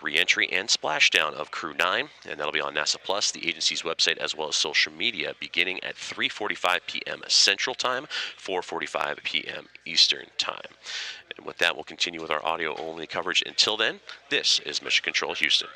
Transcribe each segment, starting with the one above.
re-entry and splashdown of Crew 9, and that'll be on NASA Plus, the agency's website, as well as social media, beginning at 3:45 p.m. Central Time, 4:45 p.m. Eastern Time. And with that, we'll continue with our audio-only coverage. Until then, this is Mission Control Houston.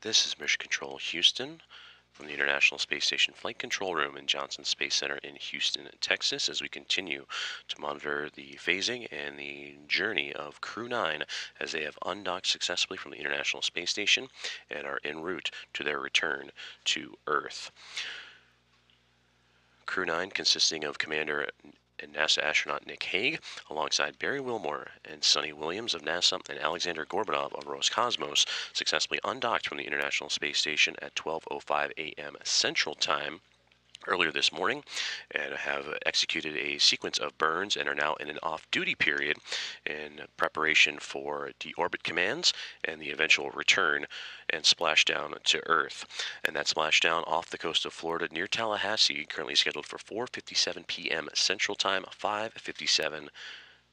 This is Mission Control Houston from the International Space Station Flight Control Room in Johnson Space Center in Houston, Texas, as we continue to monitor the phasing and the journey of Crew 9 as they have undocked successfully from the International Space Station and are en route to their return to Earth. Crew 9 consisting of Commander and NASA astronaut Nick Hague, alongside Barry Wilmore and Sonny Williams of NASA and Alexander Gorbanov of Roscosmos, successfully undocked from the International Space Station at 12:05 a.m. Central Time earlier this morning, and have executed a sequence of burns and are now in an off-duty period in preparation for deorbit commands and the eventual return and splashdown to Earth. And that splashdown off the coast of Florida near Tallahassee, currently scheduled for 4:57 p.m. Central Time, 5:57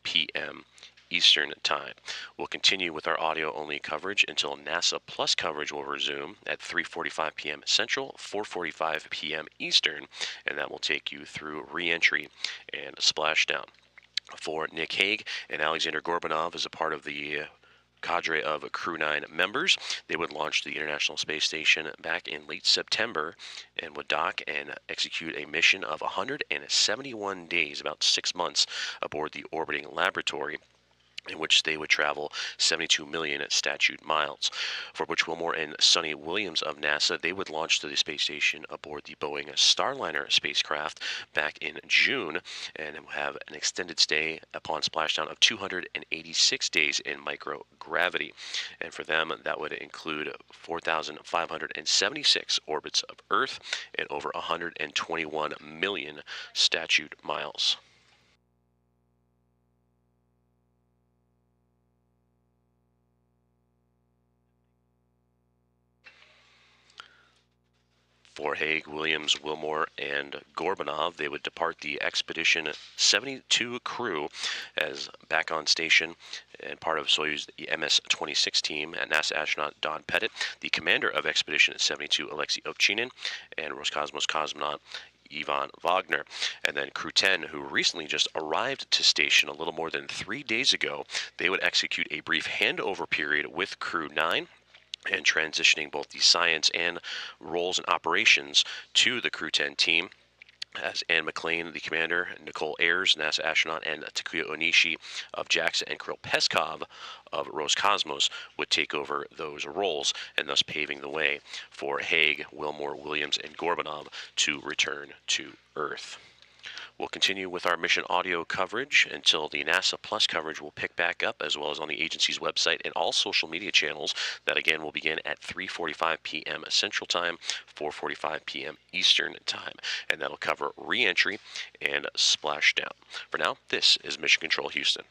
p.m. Eastern Time. We'll continue with our audio-only coverage until NASA Plus coverage will resume at 3:45 p.m. Central, 4:45 p.m. Eastern, and that will take you through re-entry and splashdown. For Nick Hague and Alexander Gorbanov as a part of the cadre of Crew 9 members, they would launch the International Space Station back in late September and would dock and execute a mission of 171 days, about 6 months, aboard the orbiting laboratory, in which they would travel 72 million statute miles, for which Wilmore and Sonny Williams of NASA, they would launch to the space station aboard the Boeing Starliner spacecraft back in June and have an extended stay upon splashdown of 286 days in microgravity. And for them, that would include 4,576 orbits of Earth and over 121 million statute miles. For Hague, Williams, Wilmore, and Gorbanov, they would depart the Expedition 72 crew as back on station and part of Soyuz MS-26 team, and NASA astronaut Don Pettit, the commander of Expedition 72, Alexei Ovchinin, and Roscosmos cosmonaut Ivan Wagner. And then Crew 10, who recently just arrived to station a little more than 3 days ago, they would execute a brief handover period with Crew 9, and transitioning both the science and roles and operations to the Crew 10 team, as Anne McLean, the commander, Nicole Ayers, NASA astronaut, and Takuya Onishi of JAXA, and Kirill Peskov of Roscosmos would take over those roles, and thus paving the way for Hague, Wilmore, Williams, and Gorbanov to return to Earth. We'll continue with our mission audio coverage until the NASA Plus coverage will pick back up, as well as on the agency's website and all social media channels. That again will begin at 3:45 p.m. Central Time, 4:45 p.m. Eastern Time, and that'll cover re-entry and splashdown. For now, this is Mission Control Houston.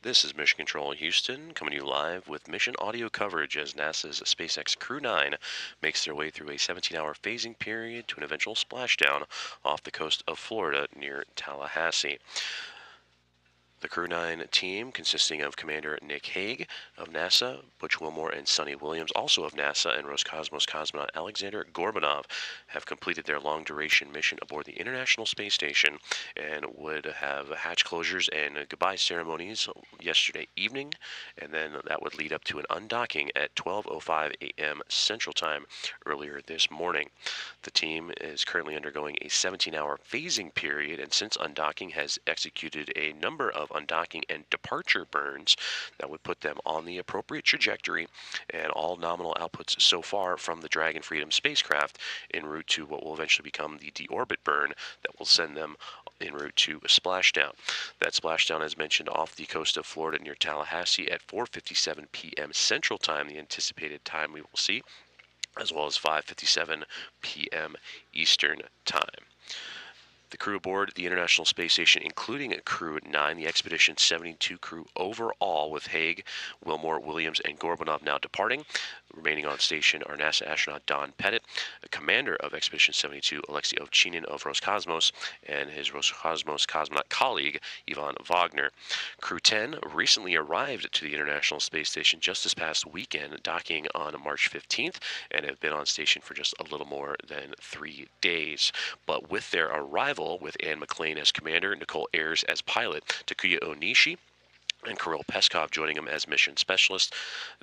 This is Mission Control Houston, coming to you live with mission audio coverage as NASA's SpaceX Crew 9 makes their way through a 17-hour phasing period to an eventual splashdown off the coast of Florida near Tallahassee. The Crew 9 team, consisting of Commander Nick Hague of NASA, Butch Wilmore and Sonny Williams, also of NASA, and Roscosmos cosmonaut Alexander Gorbanov, have completed their long-duration mission aboard the International Space Station and would have hatch closures and goodbye ceremonies yesterday evening, and then that would lead up to an undocking at 12:05 a.m. Central Time earlier this morning. The team is currently undergoing a 17-hour phasing period, and since undocking has executed a number of undocking and departure burns that would put them on the appropriate trajectory, and all nominal outputs so far from the Dragon Freedom spacecraft en route to what will eventually become the Deorbit burn that will send them en route to a splashdown. That splashdown, as mentioned, off the coast of Florida near Tallahassee at 4:57 p.m. Central Time, the anticipated time we will see, as well as 5:57 p.m. Eastern Time. The crew aboard the International Space Station, including Crew 9, the Expedition 72 crew overall, with Hague, Wilmore, Williams, and Gorbanov now departing. Remaining on station are NASA astronaut Don Pettit, the commander of Expedition 72, Alexei Ovchinin of Roscosmos, and his Roscosmos cosmonaut colleague, Ivan Wagner. Crew 10 recently arrived to the International Space Station just this past weekend, docking on March 15th, and have been on station for just a little more than 3 days. But with their arrival, with Anne McLean as commander, Nicole Ayers as pilot, Takuya Onishi and Kirill Peskov joining them as mission specialists,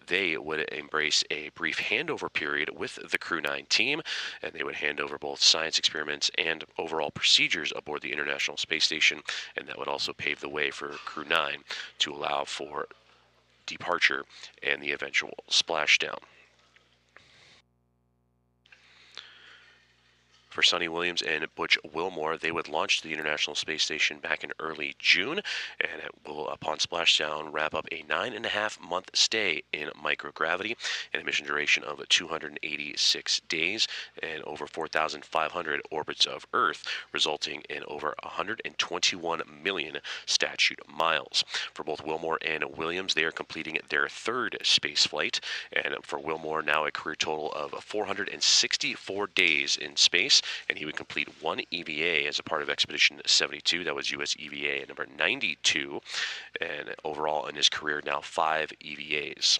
they would embrace a brief handover period with the Crew 9 team, and they would hand over both science experiments and overall procedures aboard the International Space Station, and that would also pave the way for Crew 9 to allow for departure and the eventual splashdown. For Sonny Williams and Butch Wilmore, they would launch to the International Space Station back in early June, and it will, upon splashdown, wrap up a 9.5-month stay in microgravity and a mission duration of 286 days and over 4,500 orbits of Earth, resulting in over 121 million statute miles. For both Wilmore and Williams, they are completing their third space flight, and for Wilmore, now a career total of 464 days in space, and he would complete one EVA as a part of Expedition 72. That was US EVA number 92, and overall in his career now 5 EVAs.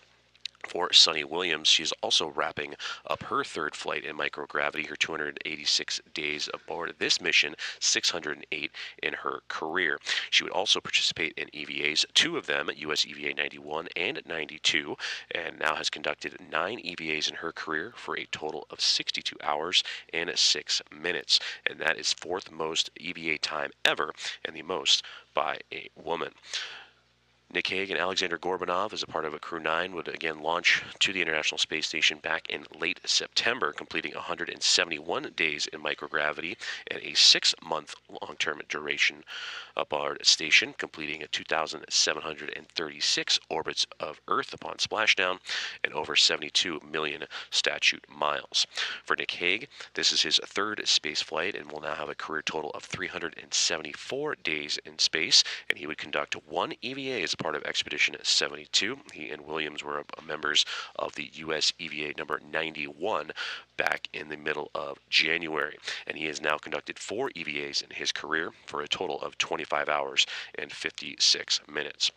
For Sonny Williams, she is also wrapping up her third flight in microgravity, her 286 days aboard this mission, 608 in her career. She would also participate in EVAs, 2 of them, US EVA 91 and 92, and now has conducted 9 EVAs in her career for a total of 62 hours and 6 minutes. And that is 4th most EVA time ever, and the most by a woman. Nick Hague and Alexander Gorbanov, as a part of a Crew 9, would again launch to the International Space Station back in late September, completing 171 days in microgravity and a 6-month long-term duration aboard station, completing 2,736 orbits of Earth upon splashdown and over 72 million statute miles. For Nick Hague, this is his third space flight and will now have a career total of 374 days in space, and he would conduct 1 EVA as part of Expedition 72. He and Williams were members of the US EVA number 91 back in the middle of January, and he has now conducted 4 EVAs in his career for a total of 25 hours and 56 minutes.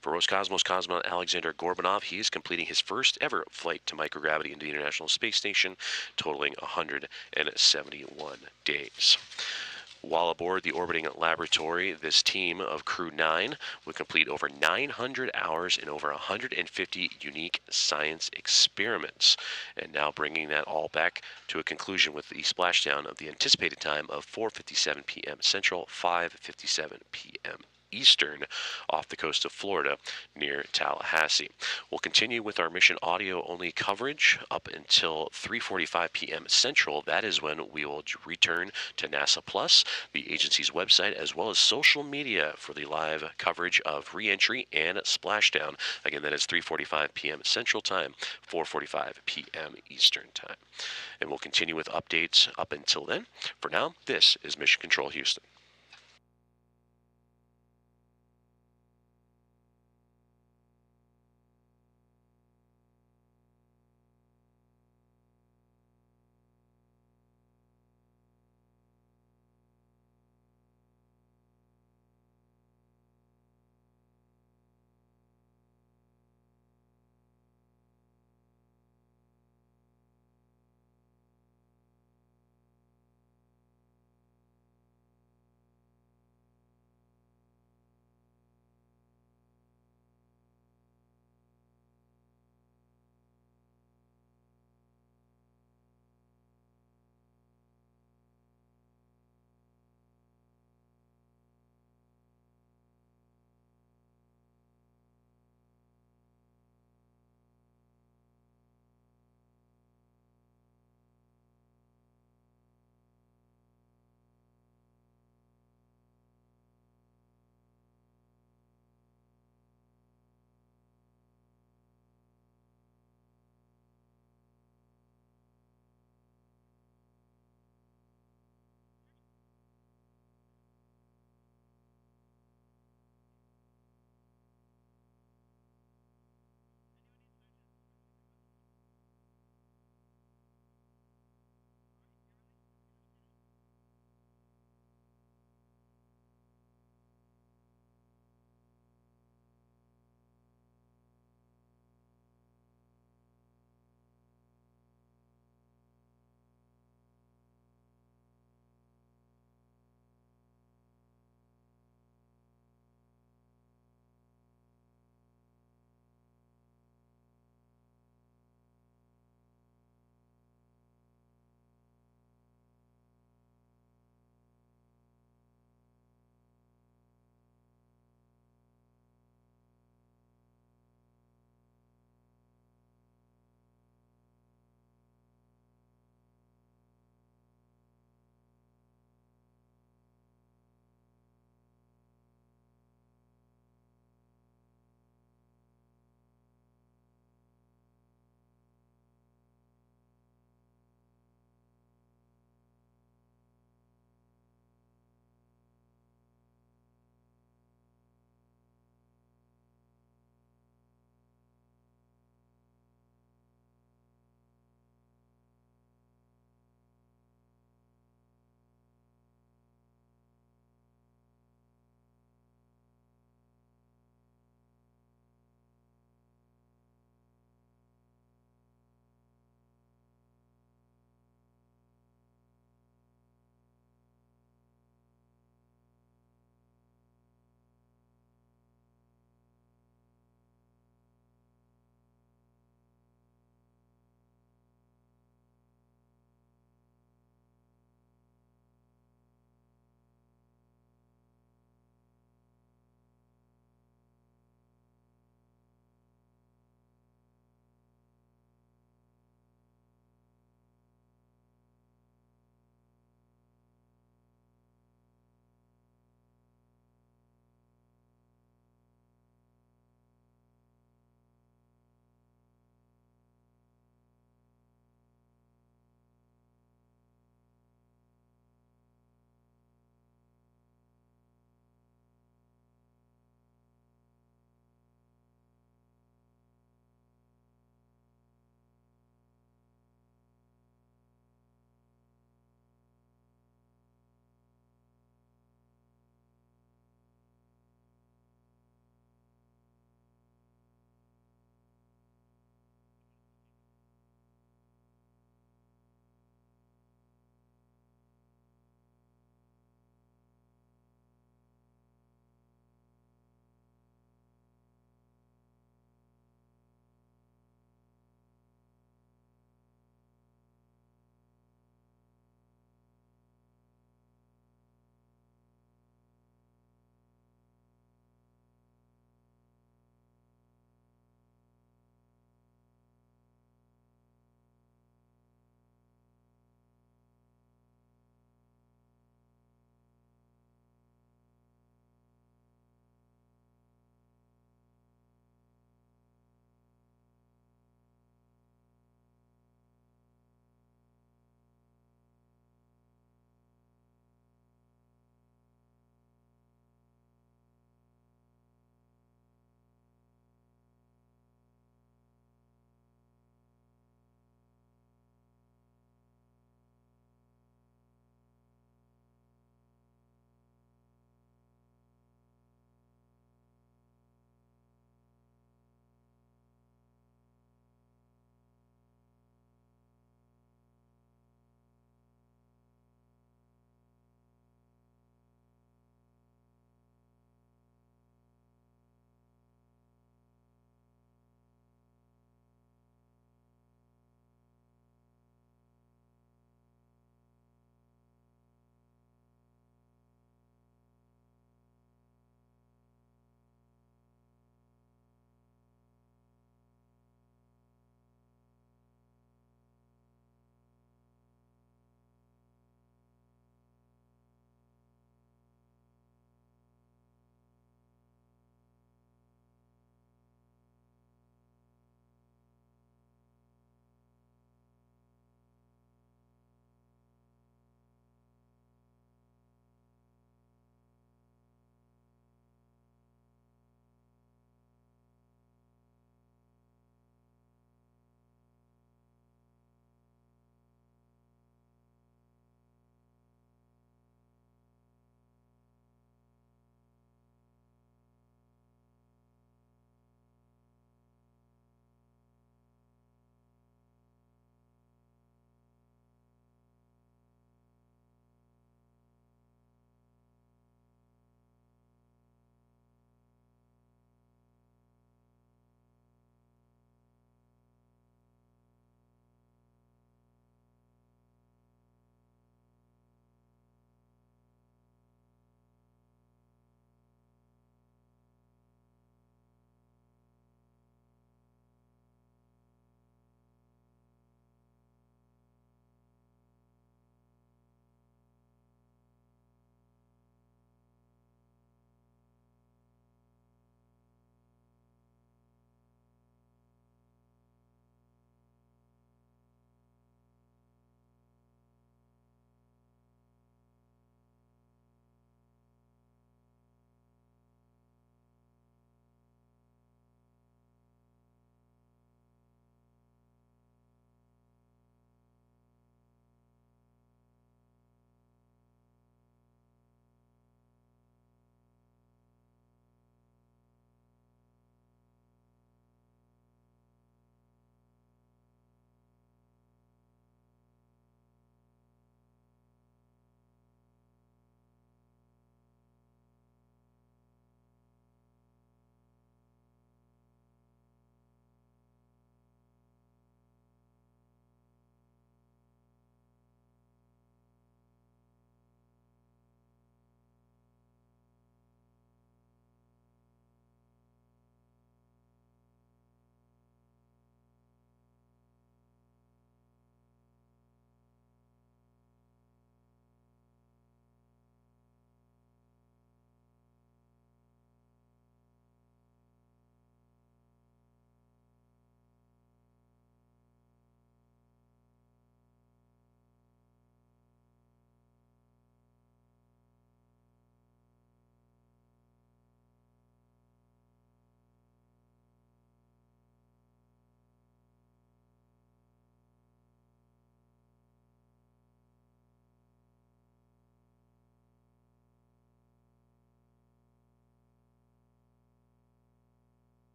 For Roscosmos cosmonaut Alexander Gorbanov, he is completing his first ever flight to microgravity into the International Space Station, totaling 171 days. While aboard the orbiting laboratory, this team of Crew 9 would complete over 900 hours and over 150 unique science experiments, and now bringing that all back to a conclusion with the splashdown of the anticipated time of 4:57 p.m. Central, 5:57 p.m. Eastern, off the coast of Florida near Tallahassee. We'll continue with our mission audio only coverage up until 3:45 p.m. Central. That is when we will return to NASA Plus, the agency's website, as well as social media for the live coverage of re-entry and splashdown. Again, that is 3:45 p.m. Central Time, 4:45 p.m. Eastern Time. And we'll continue with updates up until then. For now, this is Mission Control Houston.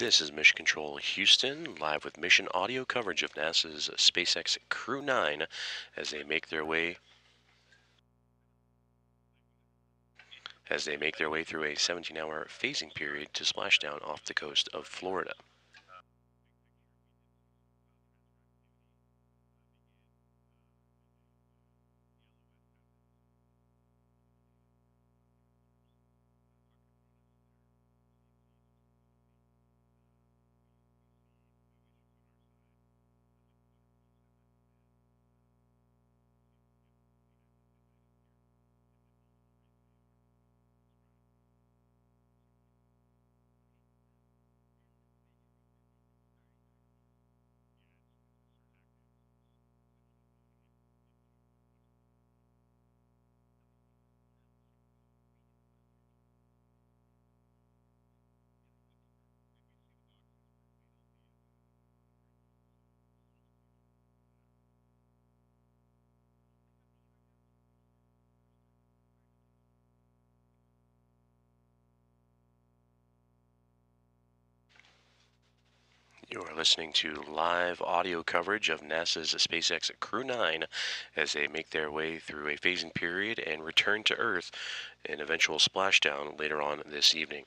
This is Mission Control Houston, live with mission audio coverage of NASA's SpaceX Crew 9 as they make their way through a 17-hour phasing period to splashdown off the coast of Florida. You are listening to live audio coverage of NASA's SpaceX Crew 9 as they make their way through a phasing period and return to Earth in eventual splashdown later on this evening.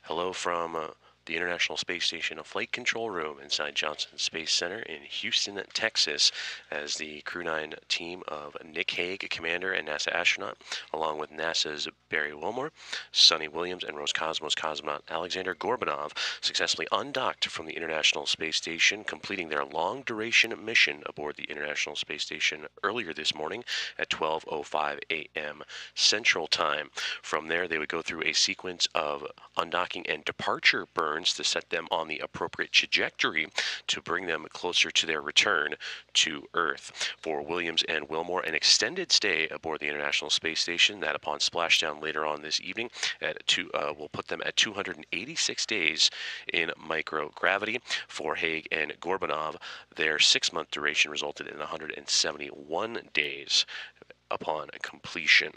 Hello from the International Space Station Flight Control Room inside Johnson Space Center in Houston, Texas, as the Crew 9 team of Nick Hague, commander and NASA astronaut, along with NASA's Barry Wilmore, Sonny Williams, and Roscosmos cosmonaut Alexander Gorbanov successfully undocked from the International Space Station, completing their long-duration mission aboard the International Space Station earlier this morning at 12:05 a.m. Central Time. From there, they would go through a sequence of undocking and departure burns to set them on the appropriate trajectory to bring them closer to their return to Earth. For Williams and Wilmore, an extended stay aboard the International Space Station that upon splashdown later on this evening will put them at 286 days in microgravity. For Hague and Gorbanov, their 6-month duration resulted in 171 days upon completion.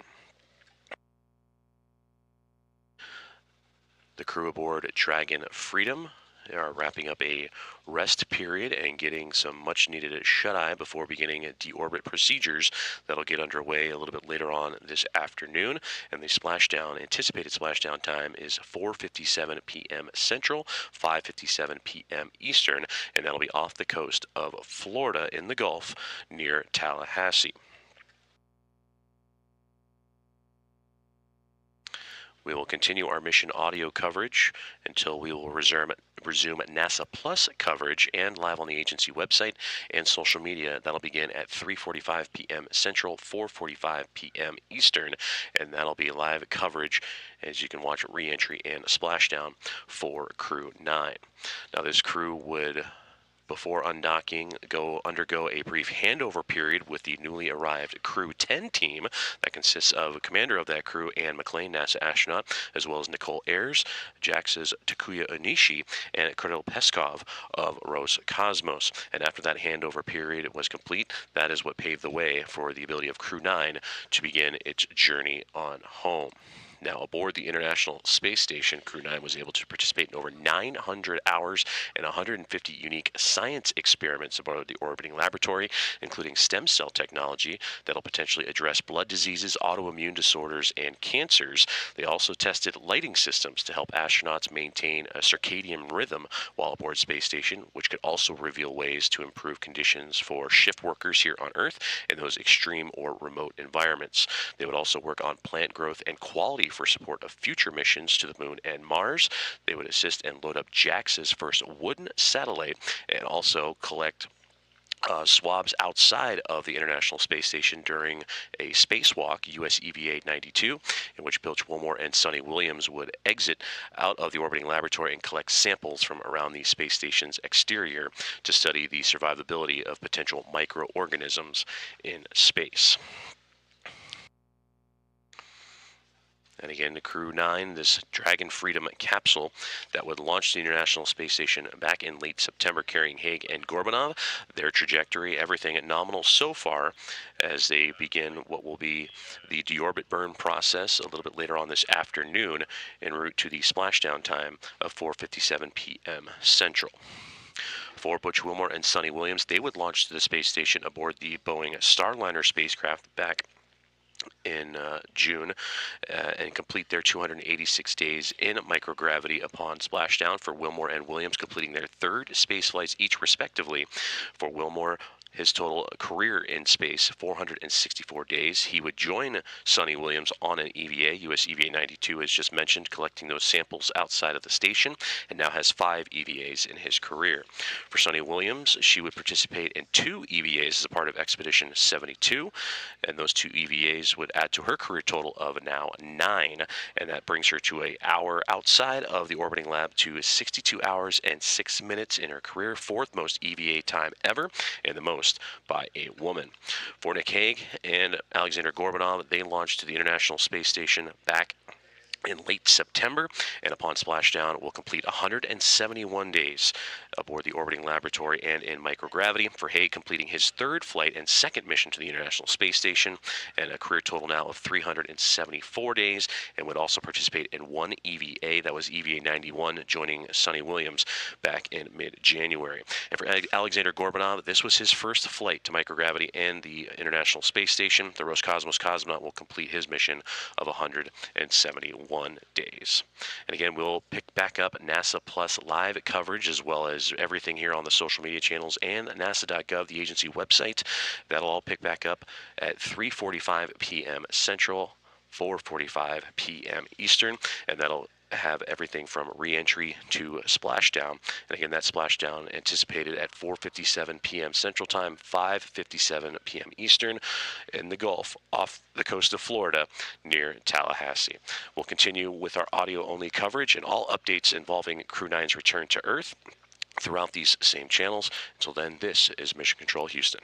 The crew aboard Dragon Freedom are wrapping up a rest period and getting some much-needed shut-eye before beginning deorbit procedures that'll get underway a little bit later on this afternoon. And the anticipated splashdown time is 4:57 p.m. Central, 5:57 p.m. Eastern, and that'll be off the coast of Florida in the Gulf near Tallahassee. We will continue our mission audio coverage until we will resume NASA Plus coverage and live on the agency website and social media. That'll begin at 3:45 p.m. Central, 4:45 p.m. Eastern, and that'll be live coverage as you can watch re-entry and splashdown for Crew 9. Now, this crew would, before undocking, undergo a brief handover period with the newly arrived Crew 10 team that consists of commander of that crew, Anne McClain, NASA astronaut, as well as Nicole Ayers, JAXA's Takuya Onishi, and Kirill Peskov of Roscosmos. And after that handover period was complete, that is what paved the way for the ability of Crew 9 to begin its journey on home. Now, aboard the International Space Station, Crew 9 was able to participate in over 900 hours and 150 unique science experiments aboard the orbiting laboratory, including stem cell technology that'll potentially address blood diseases, autoimmune disorders, and cancers. They also tested lighting systems to help astronauts maintain a circadian rhythm while aboard Space Station, which could also reveal ways to improve conditions for shift workers here on Earth in those extreme or remote environments. They would also work on plant growth and quality for support of future missions to the Moon and Mars. They would assist and load up JAXA's first wooden satellite and also collect swabs outside of the International Space Station during a spacewalk, US EVA 92, in which Bill Wilmore and Sonny Williams would exit out of the orbiting laboratory and collect samples from around the space station's exterior to study the survivability of potential microorganisms in space. And again, the Crew 9, this Dragon Freedom capsule that would launch the International Space Station back in late September, carrying Haig and Gorbanov. Their trajectory, everything at nominal so far, as they begin what will be the deorbit burn process a little bit later on this afternoon, en route to the splashdown time of 4:57 p.m. Central. For Butch Wilmore and Sonny Williams, they would launch to the space station aboard the Boeing Starliner spacecraft back in June and complete their 286 days in microgravity upon splashdown. For Wilmore and Williams, completing their third space flights each respectively. For Wilmore, his total career in space, 464 days. He would join Sonny Williams on an EVA, US EVA 92, as just mentioned, collecting those samples outside of the station, and now has 5 EVAs in his career. For Sonny Williams, she would participate in 2 EVAs as a part of Expedition 72, and those 2 EVAs would add to her career total of now 9, and that brings her to an hour outside of the orbiting lab to 62 hours and 6 minutes in her career, 4th most EVA time ever, and the most by a woman. For Nick Hague and Alexander Gorbanov, they launched to the International Space Station back in late September, and upon splashdown will complete 171 days aboard the orbiting laboratory and in microgravity. For Hague, completing his 3rd flight and 2nd mission to the International Space Station, and a career total now of 374 days, and would also participate in 1 EVA, that was EVA 91, joining Sonny Williams back in mid-January. And for Alexander Gorbanov, this was his first flight to microgravity and the International Space Station. The Roscosmos cosmonaut will complete his mission of 171 days. And again, we'll pick back up NASA Plus live coverage, as well as everything here on the social media channels and nasa.gov, the agency website. That'll all pick back up at 3:45 p.m. Central, 4:45 p.m. Eastern, and that'll have everything from re-entry to splashdown. And again, that splashdown anticipated at 4:57 p.m. Central Time, 5:57 p.m. Eastern, in the Gulf off the coast of Florida near Tallahassee. We'll continue with our audio-only coverage and all updates involving Crew 9's return to Earth throughout these same channels. Until then, this is Mission Control Houston.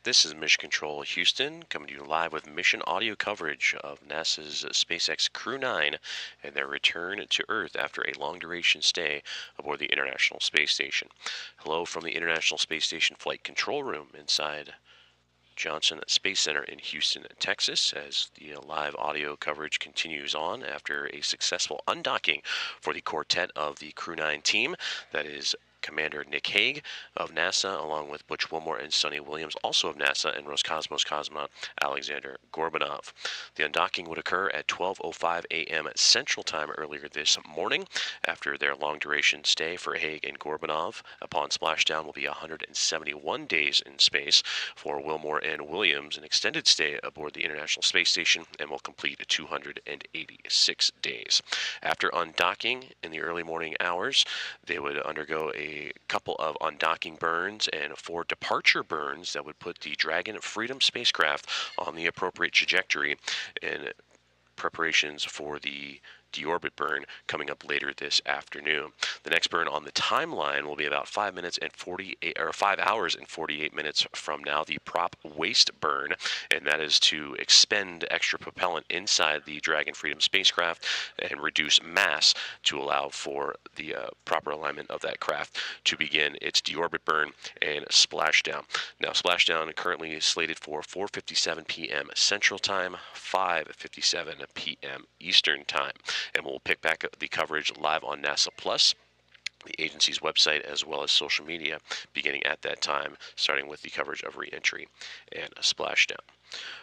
This is Mission Control Houston, coming to you live with mission audio coverage of NASA's SpaceX Crew 9 and their return to Earth after a long-duration stay aboard the International Space Station. Hello from the International Space Station Flight Control Room inside Johnson Space Center in Houston, Texas, as the live audio coverage continues on after a successful undocking for the quartet of the Crew 9 team. That is Commander Nick Hague of NASA, along with Butch Wilmore and Sonny Williams, also of NASA, and Roscosmos cosmonaut Alexander Gorbanov. The undocking would occur at 12:05 a.m. Central Time earlier this morning. After their long-duration stay for Hague and Gorbanov, upon splashdown will be 171 days in space. For Wilmore and Williams, an extended stay aboard the International Space Station, and will complete 286 days. After undocking in the early morning hours, they would undergo a couple of undocking burns and 4 departure burns that would put the Dragon Freedom spacecraft on the appropriate trajectory in preparations for the Deorbit burn coming up later this afternoon. The next burn on the timeline will be about 5 hours and 48 minutes from now, the prop waste burn, and that is to expend extra propellant inside the Dragon Freedom spacecraft and reduce mass to allow for the proper alignment of that craft to begin its deorbit burn and splashdown. Now, splashdown currently slated for 4:57 p.m. Central Time, 5:57 p.m. Eastern Time. And we'll pick back up the coverage live on NASA Plus, the agency's website, as well as social media, beginning at that time, starting with the coverage of re-entry and splashdown.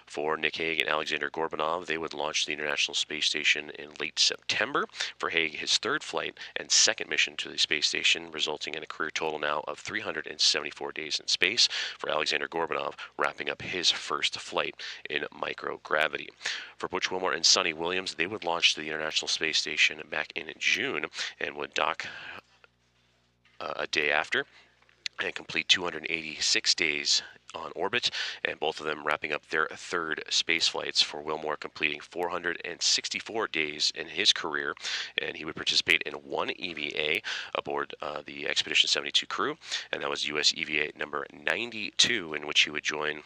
For Nick Hague and Alexander Gorbanov, they would launch the International Space Station in late September. For Hague, his third flight and second mission to the space station, resulting in a career total now of 374 days in space. For Alexander Gorbanov, wrapping up his first flight in microgravity. For Butch Wilmore and Sonny Williams, they would launch to the International Space Station back in June and would dock a day after and complete 286 days on orbit, and both of them wrapping up their third space flights. For Wilmore completing 464 days in his career, and he would participate in 1 EVA aboard the Expedition 72 crew, and that was US EVA number 92, in which he would join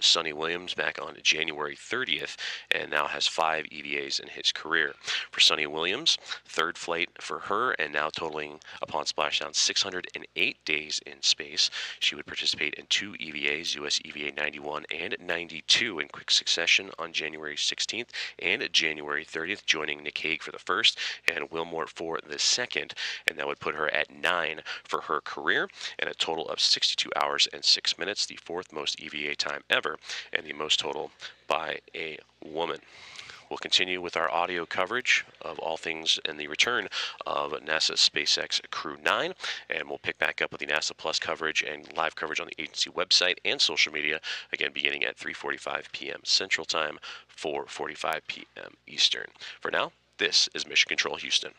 Sonny Williams back on January 30th, and now has 5 EVAs in his career. For Sonny Williams, third flight for her, and now totaling upon splashdown 608 days in space. She would participate in 2 EVAs, US EVA 91 and 92, in quick succession on January 16th and January 30th, joining Nick Hague for the first and Wilmore for the second, and that would put her at 9 for her career, and a total of 62 hours and 6 minutes, the 4th most EVA time ever, and the most total by a woman. We'll continue with our audio coverage of all things in the return of NASA's SpaceX Crew 9, and we'll pick back up with the NASA Plus coverage and live coverage on the agency website and social media, again beginning at 3:45 p.m. Central Time, 4:45 p.m. Eastern. For now, this is Mission Control Houston.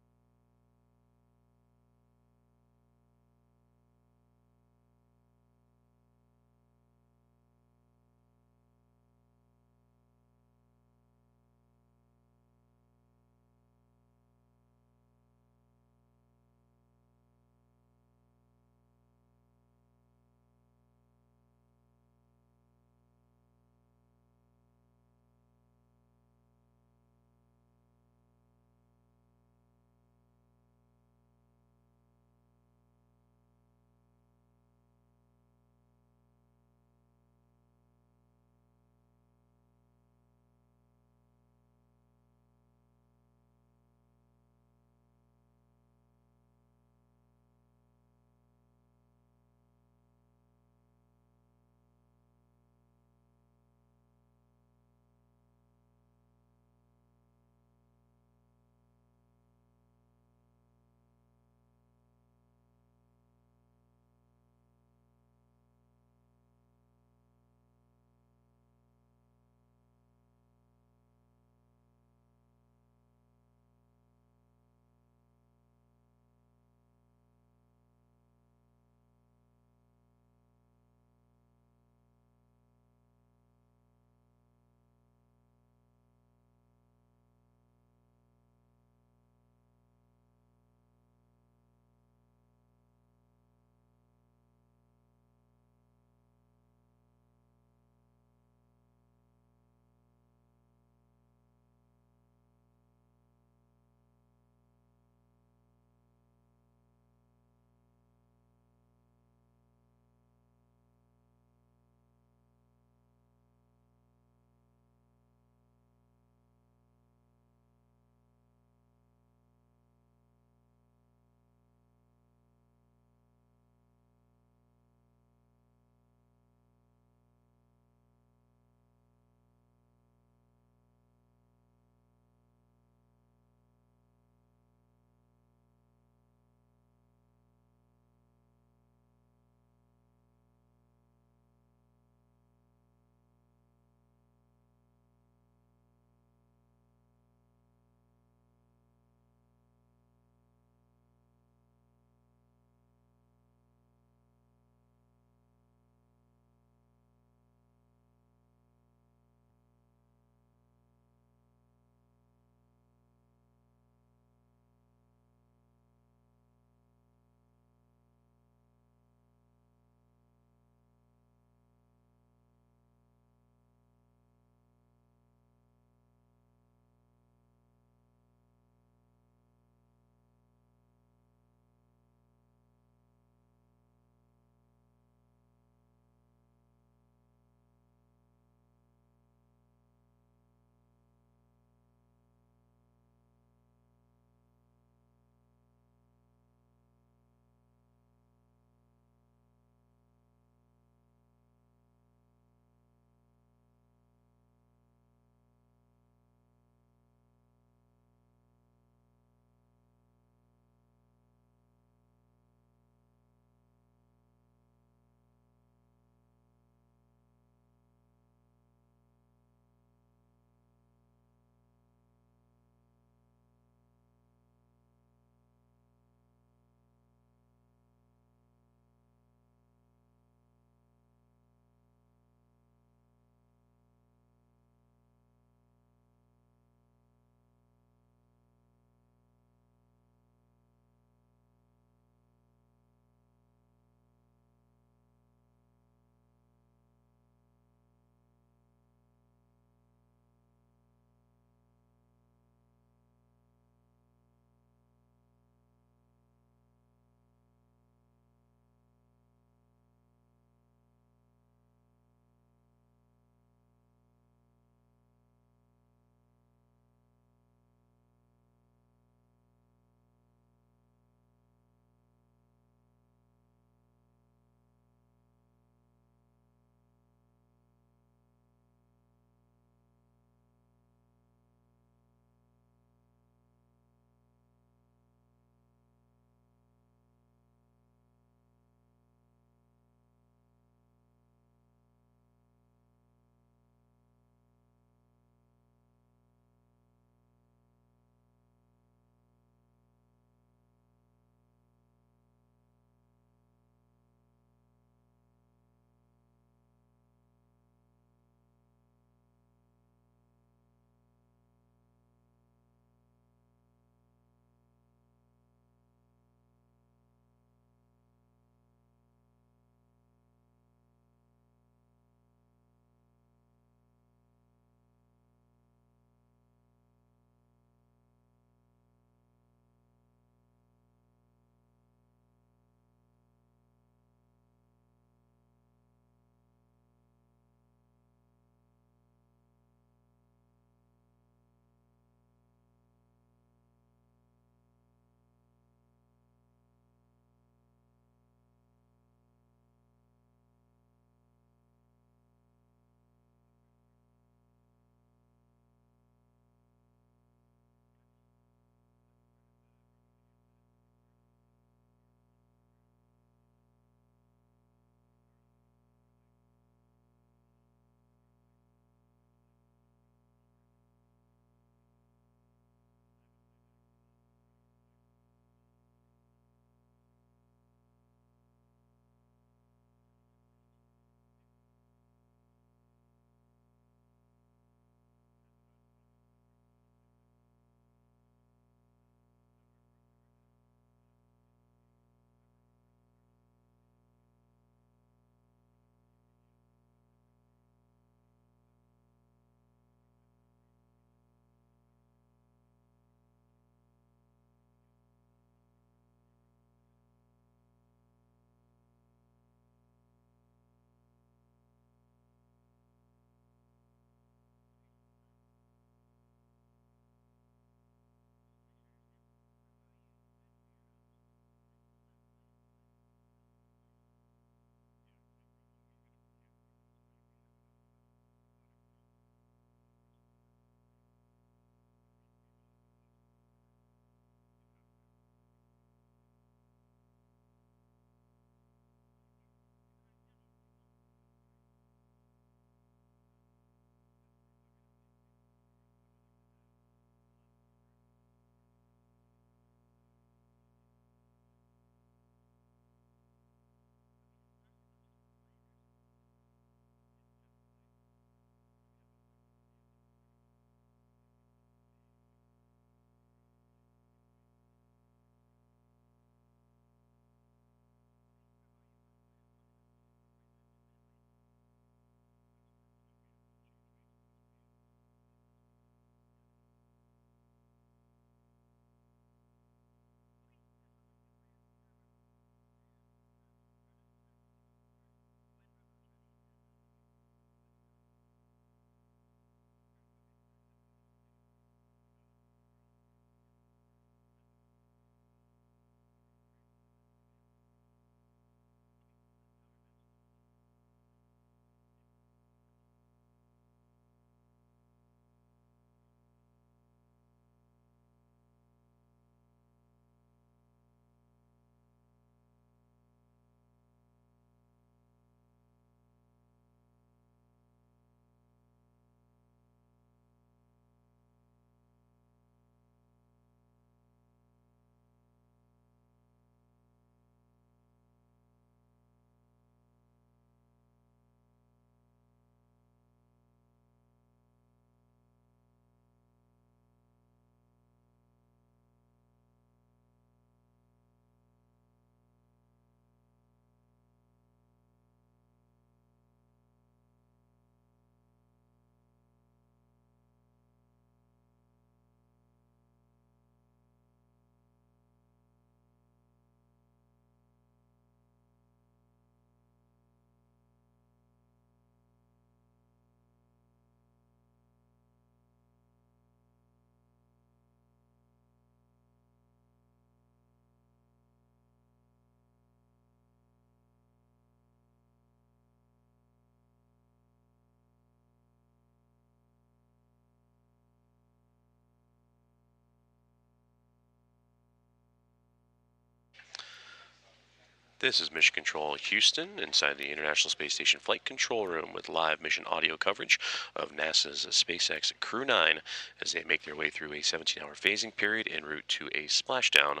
This is Mission Control Houston inside the International Space Station Flight Control Room with live mission audio coverage of NASA's SpaceX Crew 9 as they make their way through a 17-hour phasing period en route to a splashdown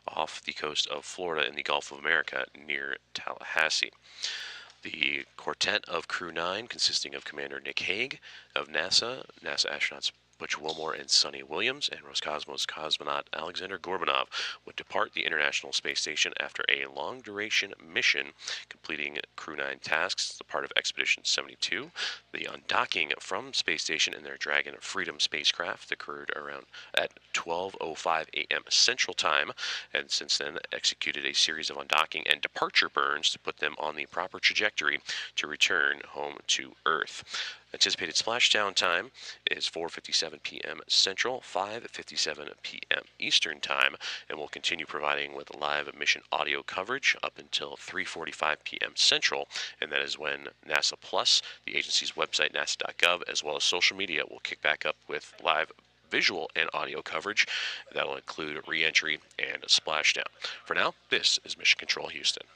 off the coast of Florida in the Gulf of America near Tallahassee. The quartet of Crew 9, consisting of Commander Nick Hague of NASA astronauts Butch Wilmore and Sonny Williams, and Roscosmos cosmonaut Alexander Gorbanov, would depart the International Space Station after a long-duration mission, completing Crew 9 tasks as a part of Expedition 72. The undocking from space station in their Dragon Freedom spacecraft occurred around at 12:05 a.m. Central Time, and since then executed a series of undocking and departure burns to put them on the proper trajectory to return home to Earth. Anticipated splashdown time is 4:57 p.m. Central, 5:57 p.m. Eastern Time, and we'll continue providing with live mission audio coverage up until 3:45 p.m. Central, and that is when NASA Plus, the agency's website, nasa.gov, as well as social media, will kick back up with live visual and audio coverage that will include re-entry and splashdown. For now, this is Mission Control Houston.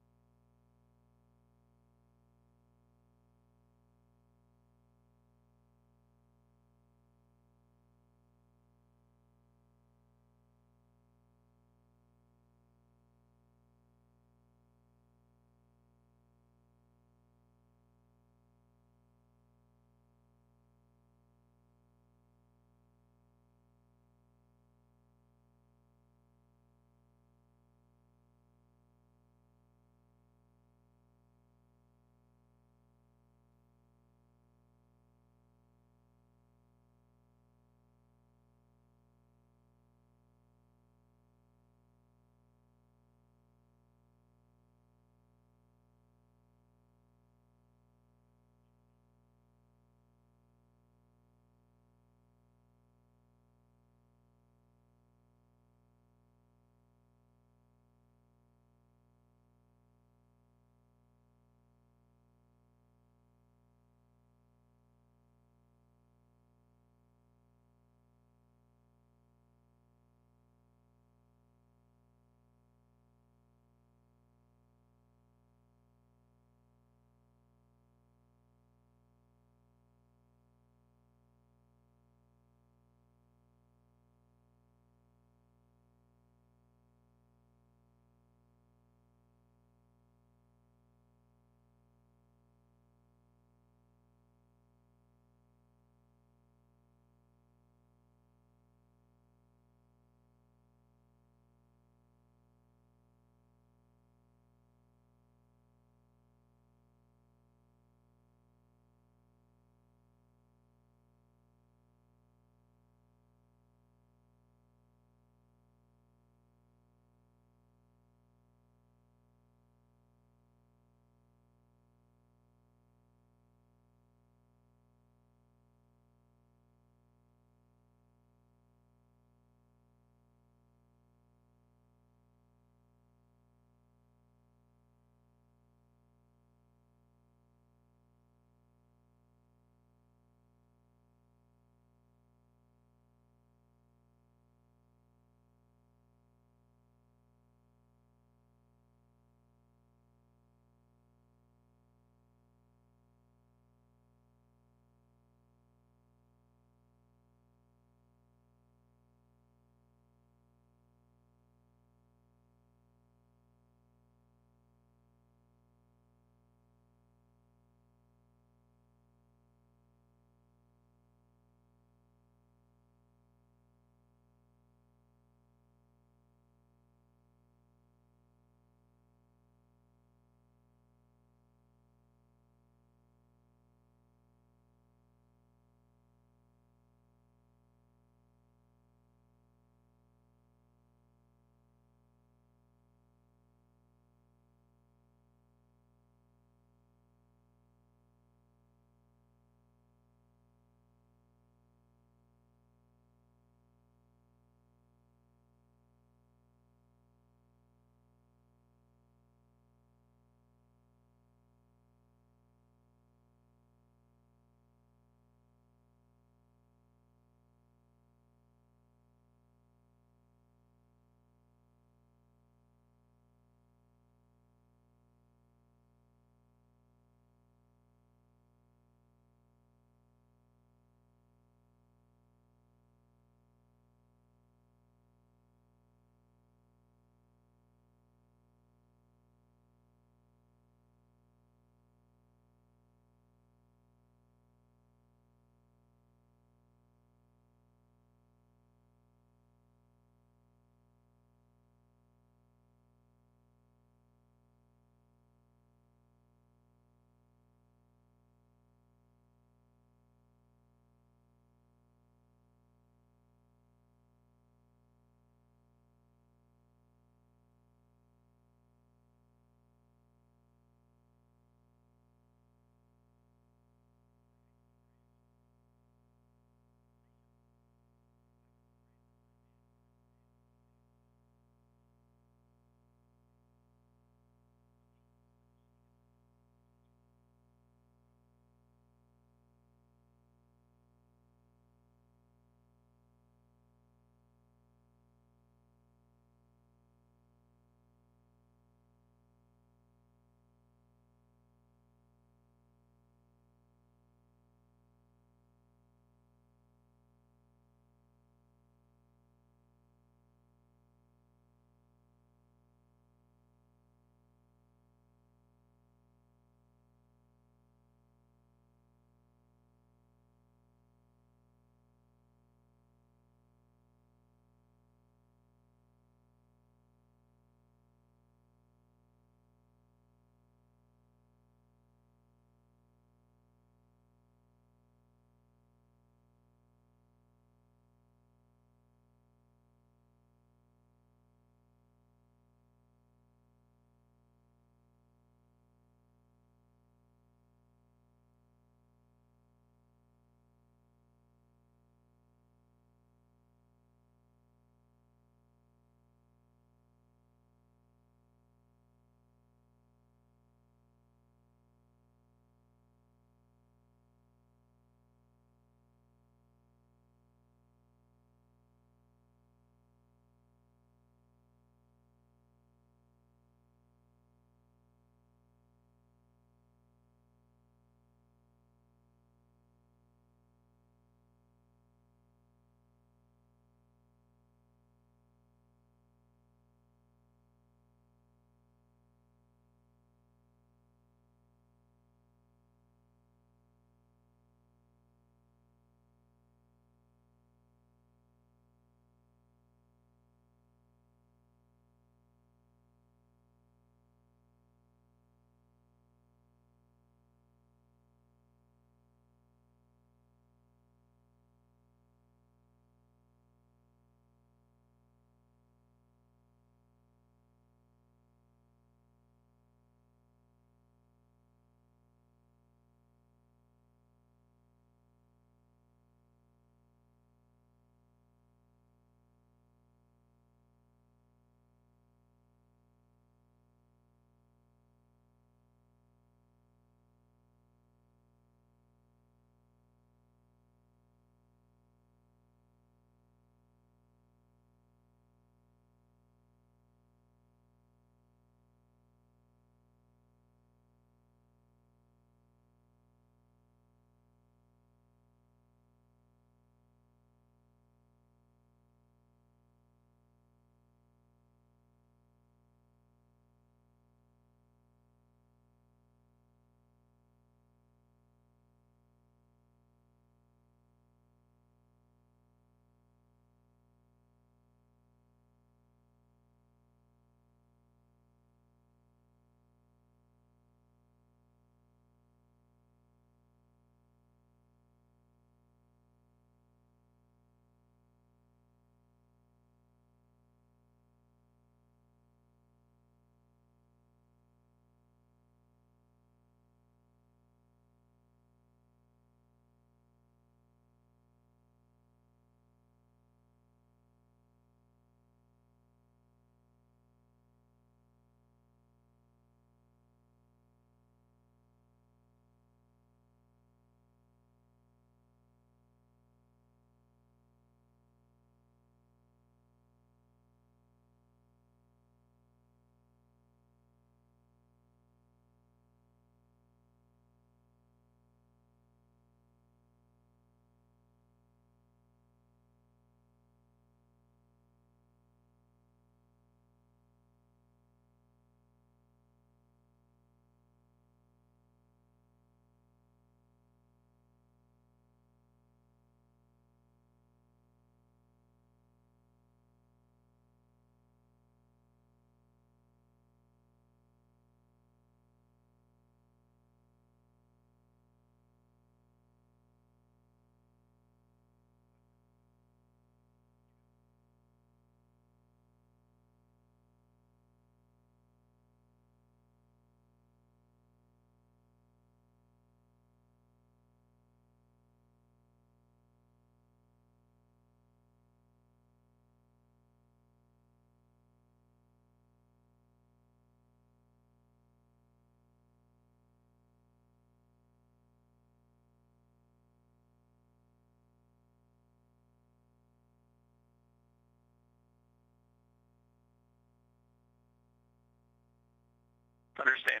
Understand.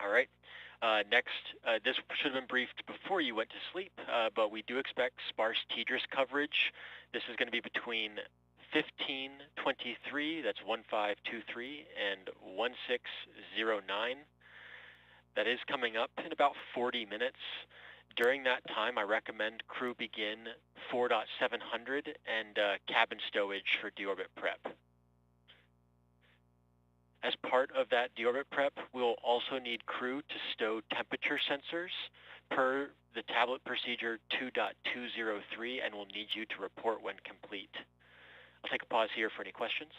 All right. Next, this should have been briefed before you went to sleep, but we do expect sparse TDRS coverage. This is going to be between 1523, that's 1523, and 1609. That is coming up in about 40 minutes. During that time, I recommend crew begin 4.700 and cabin stowage for deorbit prep. As part of that deorbit prep, we'll also need crew to stow temperature sensors per the tablet procedure 2.203, and we'll need you to report when complete. I'll take a pause here for any questions.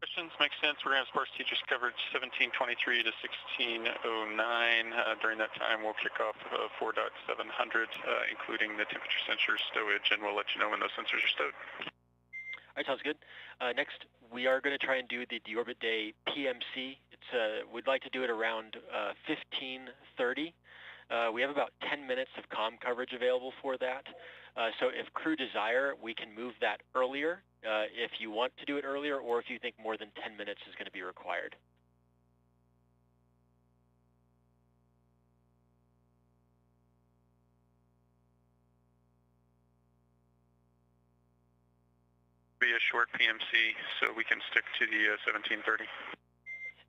Questions? Makes sense. We're going to have sparse teachers coverage 1723 to 1609. During that time, we'll kick off 4.700, including the temperature sensors stowage, and we'll let you know when those sensors are stowed. All right, sounds good. Next, we are going to try and do the Deorbit Day PMC. We'd like to do it around 15:30. We have about 10 minutes of comm coverage available for that. So if crew desire, we can move that earlier if you want to do it earlier, or if you think more than 10 minutes is going to be required. Be a short PMC, so we can stick to the 1730.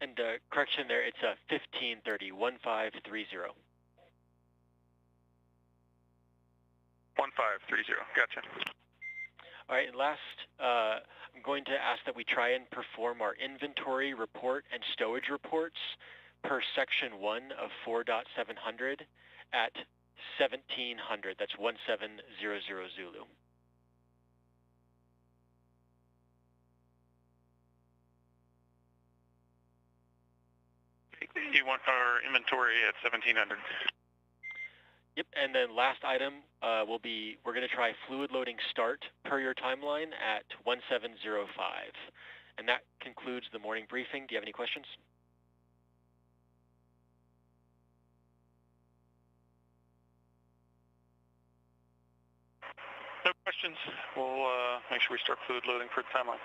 And correction there, it's 1530, 1530. 1530, gotcha. All right, and last, I'm going to ask that we try and perform our inventory report and stowage reports per section 1 of 4.700 at 1700. That's 1700 Zulu. You want our inventory at 1700. Yep, and then last item we're going to try fluid loading start per your timeline at 1705. And that concludes the morning briefing. Do you have any questions? No questions. We'll make sure we start fluid loading for the timeline.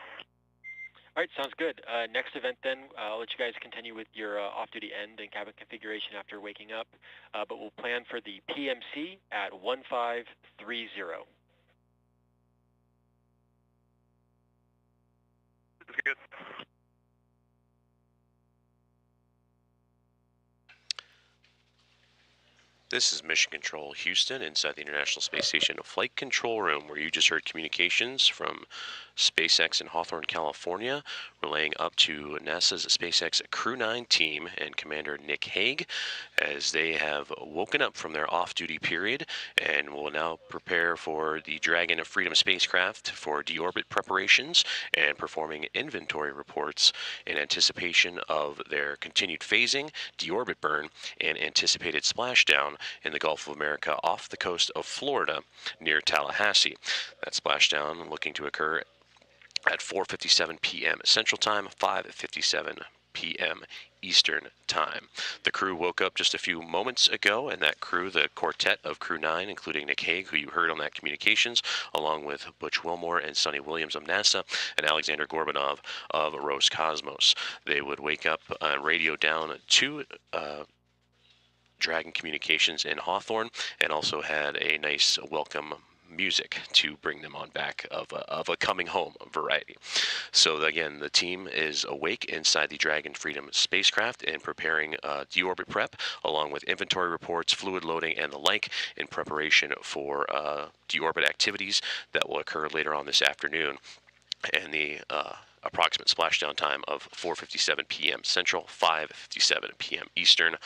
All right, sounds good. Next event then, I'll let you guys continue with your off-duty end and cabin configuration after waking up, but we'll plan for the PMC at 1530. That's good. This is Mission Control Houston inside the International Space Station Flight Control Room, where you just heard communications from SpaceX in Hawthorne, California, relaying up to NASA's SpaceX Crew 9 team and Commander Nick Hague as they have woken up from their off-duty period and will now prepare for the Dragon Freedom spacecraft for deorbit preparations and performing inventory reports in anticipation of their continued phasing, deorbit burn, and anticipated splashdown in the Gulf of America off the coast of Florida near Tallahassee. That splashdown looking to occur at 4:57 p.m. Central Time, 5:57 p.m. Eastern Time. The crew woke up just a few moments ago, and that crew, the quartet of Crew 9, including Nick Hague, who you heard on that communications, along with Butch Wilmore and Sonny Williams of NASA, and Alexander Gorbanov of Roscosmos. They would wake up and radio down to Dragon Communications in Hawthorne, and also had a nice welcome music to bring them on back of a coming home variety. So again, the team is awake inside the Dragon Freedom spacecraft and preparing deorbit prep, along with inventory reports, fluid loading, and the like, in preparation for deorbit activities that will occur later on this afternoon. And the approximate splashdown time of 4:57 p.m. Central, 5:57 p.m. Eastern,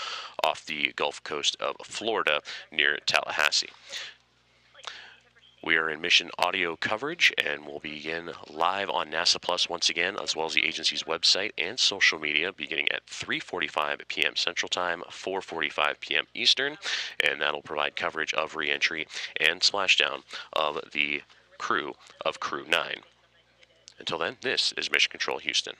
off the Gulf Coast of Florida near Tallahassee. We are in mission audio coverage, and we'll begin live on NASA Plus once again, as well as the agency's website and social media, beginning at 3:45 p.m. Central Time, 4:45 p.m. Eastern, and that'll provide coverage of reentry and splashdown of the crew of Crew 9. Until then, this is Mission Control Houston.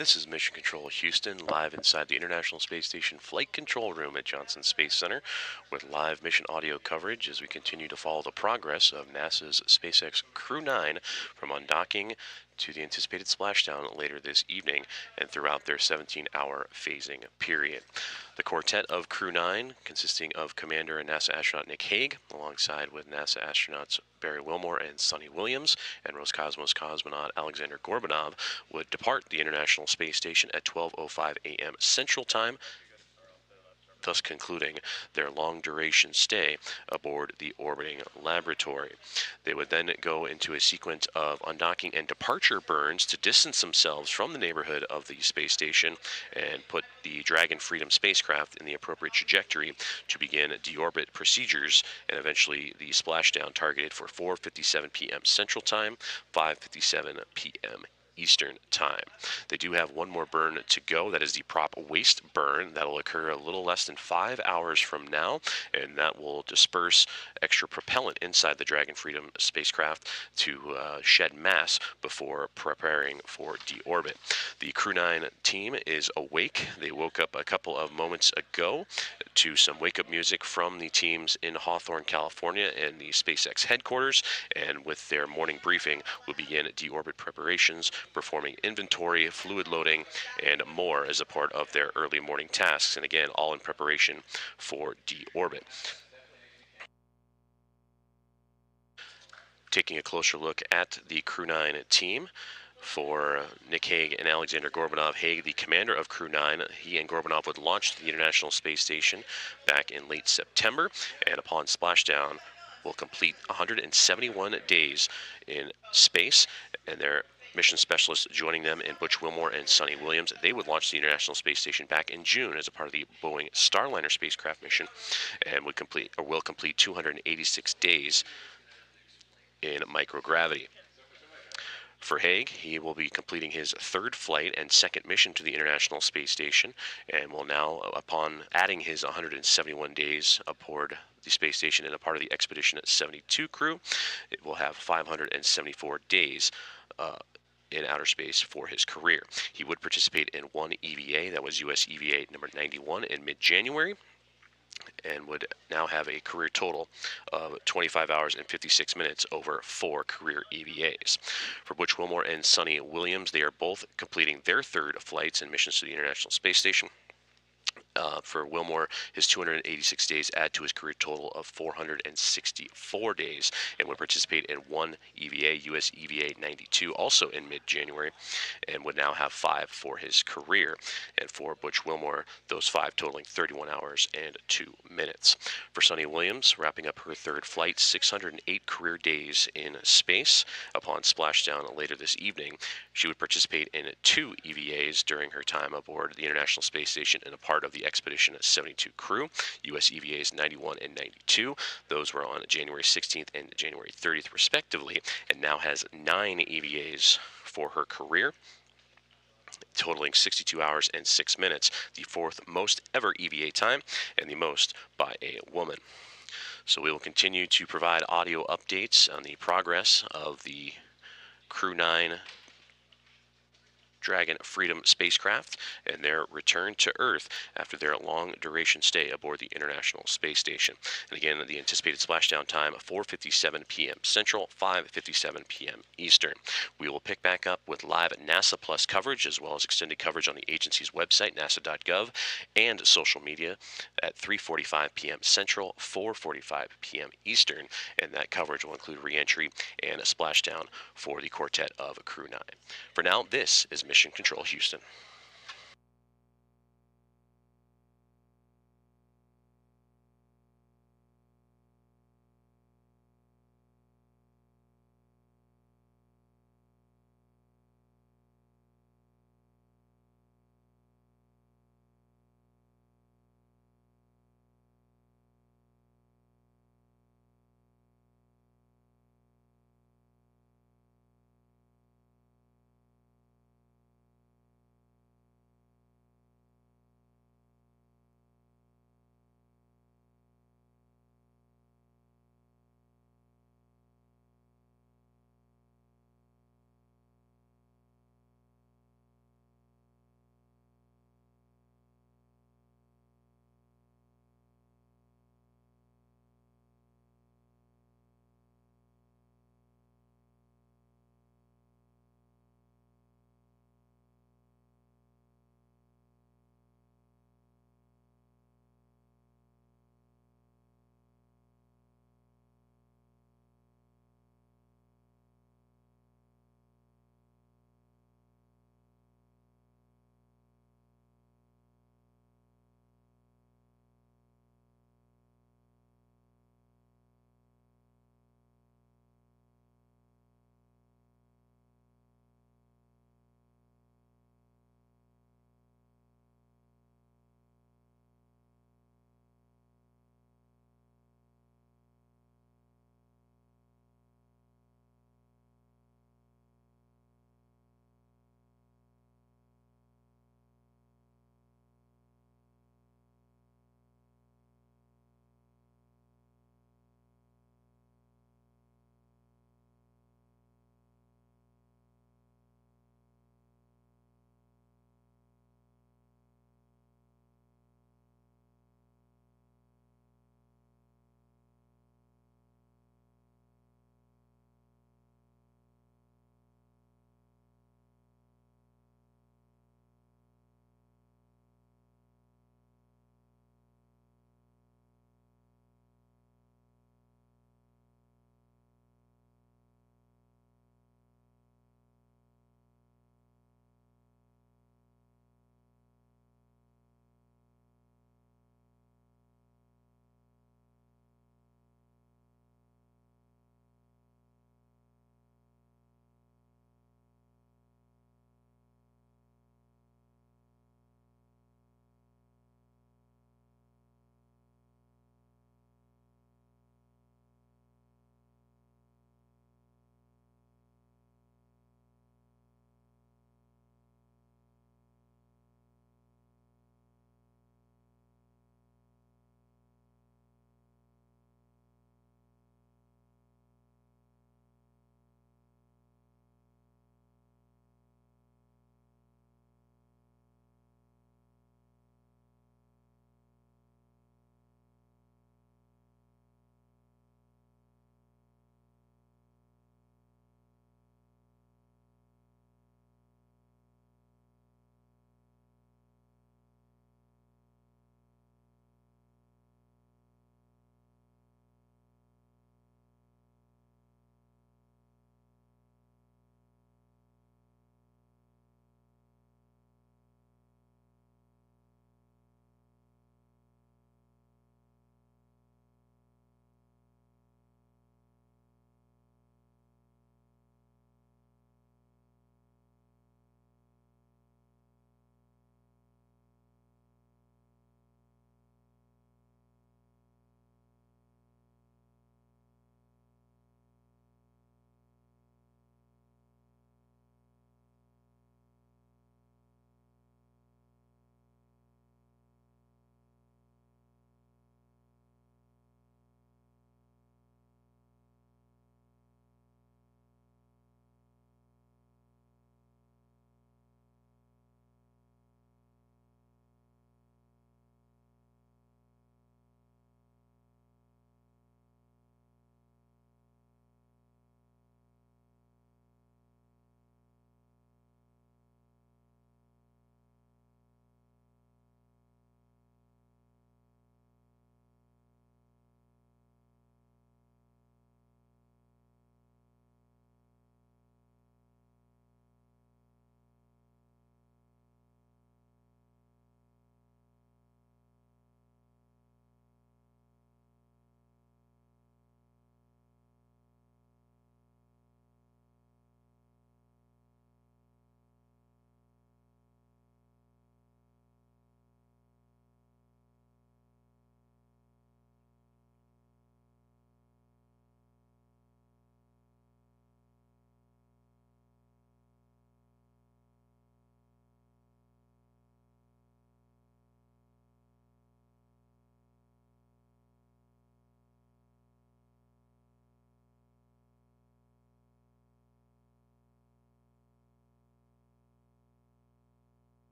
This is Mission Control Houston, live inside the International Space Station Flight Control Room at Johnson Space Center, with live mission audio coverage as we continue to follow the progress of NASA's SpaceX Crew 9 from undocking to the anticipated splashdown later this evening and throughout their 17-hour phasing period. The quartet of Crew 9, consisting of Commander and NASA astronaut Nick Hague, alongside with NASA astronauts Barry Wilmore and Sonny Williams, and Roscosmos cosmonaut Alexander Gorbanov, would depart the International Space Station at 12:05 a.m. Central Time, thus concluding their long-duration stay aboard the orbiting laboratory. They would then go into a sequence of undocking and departure burns to distance themselves from the neighborhood of the space station and put the Dragon Freedom spacecraft in the appropriate trajectory to begin deorbit procedures, and eventually the splashdown targeted for 4:57 p.m. Central Time, 5:57 p.m. Eastern Time. They do have one more burn to go. That is the prop waste burn. That will occur a little less than 5 hours from now, and that will disperse extra propellant inside the Dragon Freedom spacecraft to shed mass before preparing for deorbit. The Crew 9 team is awake. They woke up a couple of moments ago to some wake-up music from the teams in Hawthorne, California, and the SpaceX headquarters, and with their morning briefing will begin deorbit preparations, performing inventory, fluid loading, and more as a part of their early morning tasks, and again, all in preparation for deorbit. Taking a closer look at the Crew 9 team, for Nick Hague and Alexander Gorbanov. Hague, the commander of Crew 9, he and Gorbanov would launch to the International Space Station back in late September, and upon splashdown will complete 171 days in space, and their mission specialists joining them in Butch Wilmore and Sonny Williams. They would launch the International Space Station back in June as a part of the Boeing Starliner spacecraft mission, and will complete 286 days in microgravity. For Hague, he will be completing his third flight and second mission to the International Space Station, and will now, upon adding his 171 days aboard the space station and a part of the Expedition 72 crew, it will have 574 days in outer space for his career. He would participate in one EVA, that was US EVA number 91, in mid-January, and would now have a career total of 25 hours and 56 minutes over 4 career EVAs. For Butch Wilmore and Sonny Williams, they are both completing their third flights and missions to the International Space Station. For Wilmore, his 286 days add to his career total of 464 days, and would participate in one EVA, US EVA 92, also in mid-January, and would now have 5 for his career. And for Butch Wilmore, those 5 totaling 31 hours and 2 minutes. For Sonny Williams, wrapping up her third flight, 608 career days in space. Upon splashdown later this evening, she would participate in 2 EVAs during her time aboard the International Space Station and a part of the Expedition 72 crew, US EVAs 91 and 92. Those were on January 16th and January 30th, respectively, and now has 9 EVAs for her career, totaling 62 hours and 6 minutes, the 4th most ever EVA time, and the most by a woman. So we will continue to provide audio updates on the progress of the Crew 9 Dragon Freedom spacecraft and their return to Earth after their long-duration stay aboard the International Space Station. And again, the anticipated splashdown time, 4:57 p.m. Central, 5:57 p.m. Eastern. We will pick back up with live NASA Plus coverage, as well as extended coverage on the agency's website, nasa.gov, and social media at 3:45 p.m. Central, 4:45 p.m. Eastern, and that coverage will include re-entry and a splashdown for the quartet of Crew 9. For now, this is Mission Control Houston.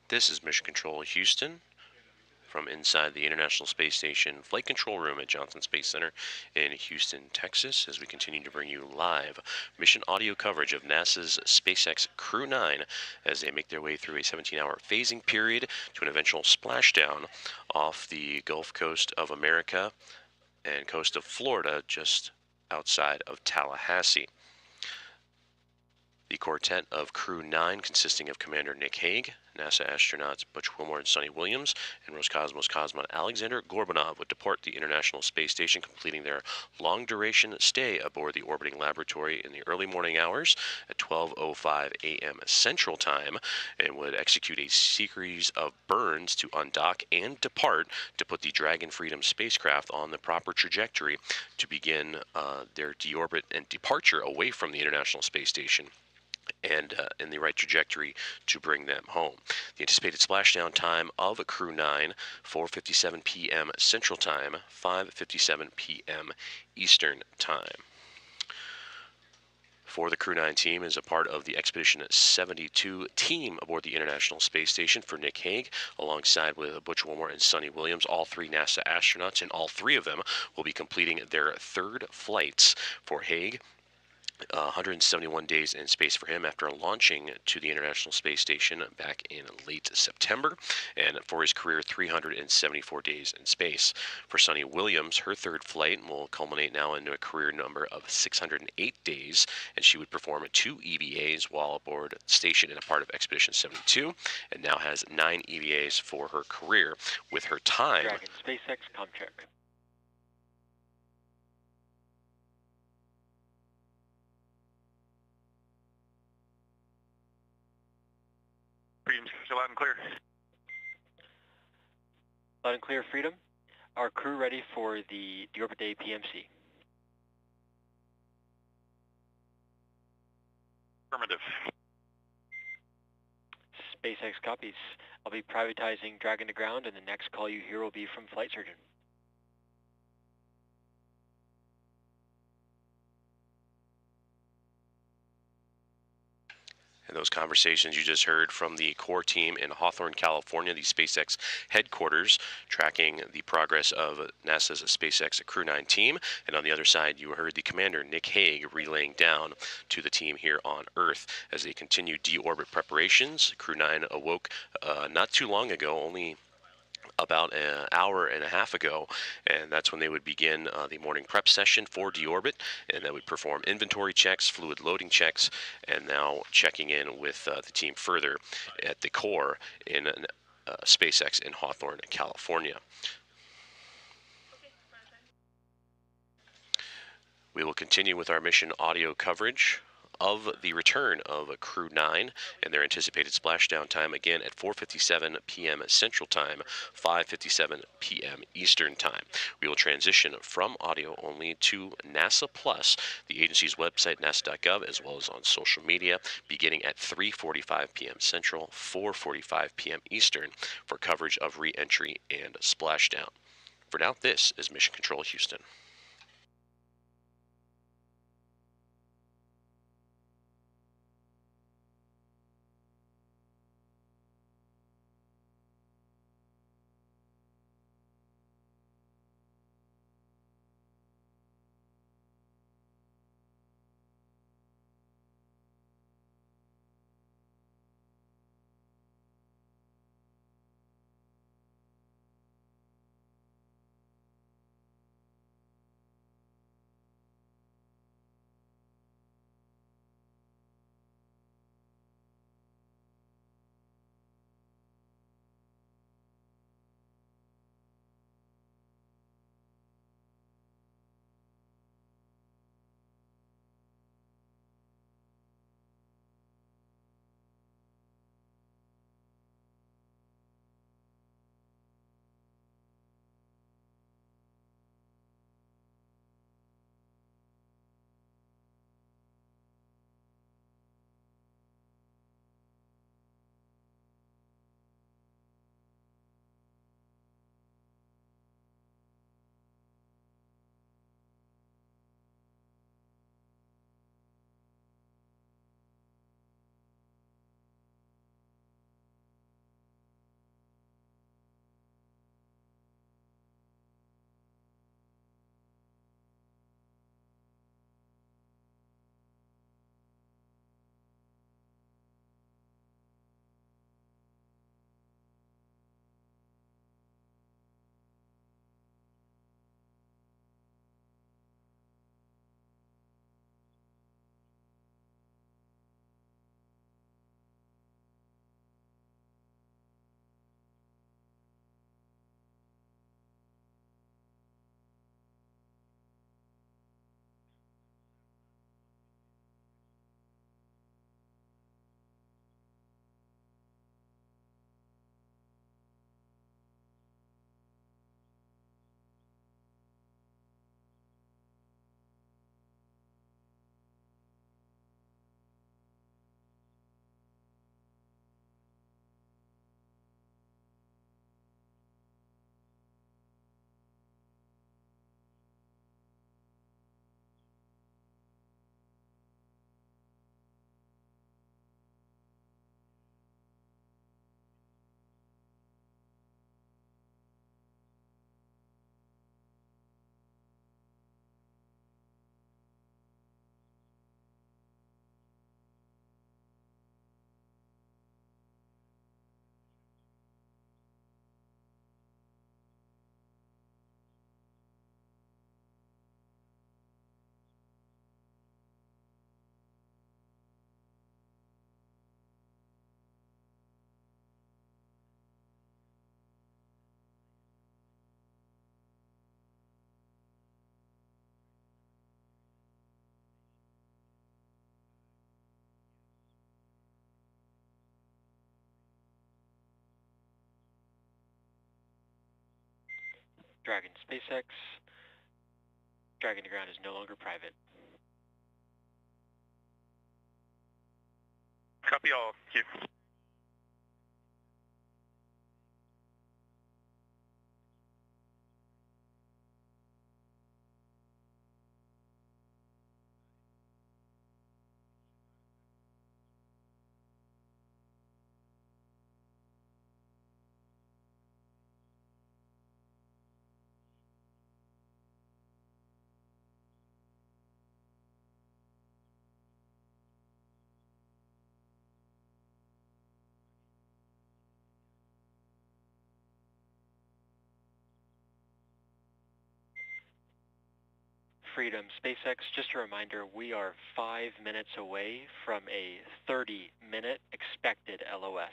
This is Mission Control Houston from inside the International Space Station Flight Control Room at Johnson Space Center in Houston, Texas, as we continue to bring you live mission audio coverage of NASA's SpaceX Crew 9 as they make their way through a 17-hour phasing period to an eventual splashdown off the Gulf Coast of America and coast of Florida, just outside of Tallahassee. The quartet of Crew 9, consisting of Commander Nick Hague, NASA astronauts Butch Wilmore and Sonny Williams, and Roscosmos cosmonaut Alexander Gorbanov, would depart the International Space Station, completing their long-duration stay aboard the orbiting laboratory in the early morning hours at 12:05 a.m. Central Time, and would execute a series of burns to undock and depart to put the Dragon Freedom spacecraft on the proper trajectory to begin their deorbit and departure away from the International Space Station, and in the right trajectory to bring them home. The anticipated splashdown time of Crew 9, 4:57 p.m. Central Time, 5:57 p.m. Eastern Time. For the Crew 9 team is a part of the Expedition 72 team aboard the International Space Station for Nick Hague, alongside with Butch Wilmore and Sonny Williams, all three NASA astronauts, and all three of them will be completing their third flights. For Hague, 171 days in space for him after launching to the International Space Station back in late September, and for his career, 374 days in space. For Sonny Williams, her third flight will culminate now into a career number of 608 days, and she would perform 2 EVAs while aboard the station and a part of Expedition 72, and now has 9 EVAs for her career, with her time... Dragon, SpaceX, ComCheck. Freedom's loud and clear. Loud and clear, Freedom. Our crew ready for the Deorbit Day PMC. Affirmative. SpaceX copies. I'll be privatizing Dragon to ground, and the next call you hear will be from Flight Surgeon. And those conversations you just heard from the core team in Hawthorne, California, the SpaceX headquarters, tracking the progress of NASA's SpaceX Crew 9 team. And on the other side, you heard the commander, Nick Hague, relaying down to the team here on Earth as they continue deorbit preparations. Crew 9 awoke not too long ago, only about an hour and a half ago, and that's when they would begin the morning prep session for deorbit, and they would perform inventory checks, fluid loading checks, and now checking in with the team further at the core in SpaceX in Hawthorne, California. We will continue with our mission audio coverage of the return of Crew 9 and their anticipated splashdown time, again at 4:57 p.m. Central Time, 5:57 p.m. Eastern Time. We will transition from audio only to NASA Plus, the agency's website, nasa.gov, as well as on social media, beginning at 3:45 p.m. Central, 4:45 p.m. Eastern, for coverage of re-entry and splashdown. For now, this is Mission Control Houston. Dragon SpaceX. Dragon to ground is no longer private. Copy all. Q. Freedom SpaceX, just a reminder, we are 5 minutes away from a 30-minute expected LOS.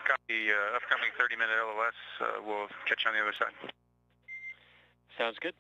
Copy. Upcoming 30-minute LOS. We'll catch you on the other side. Sounds good.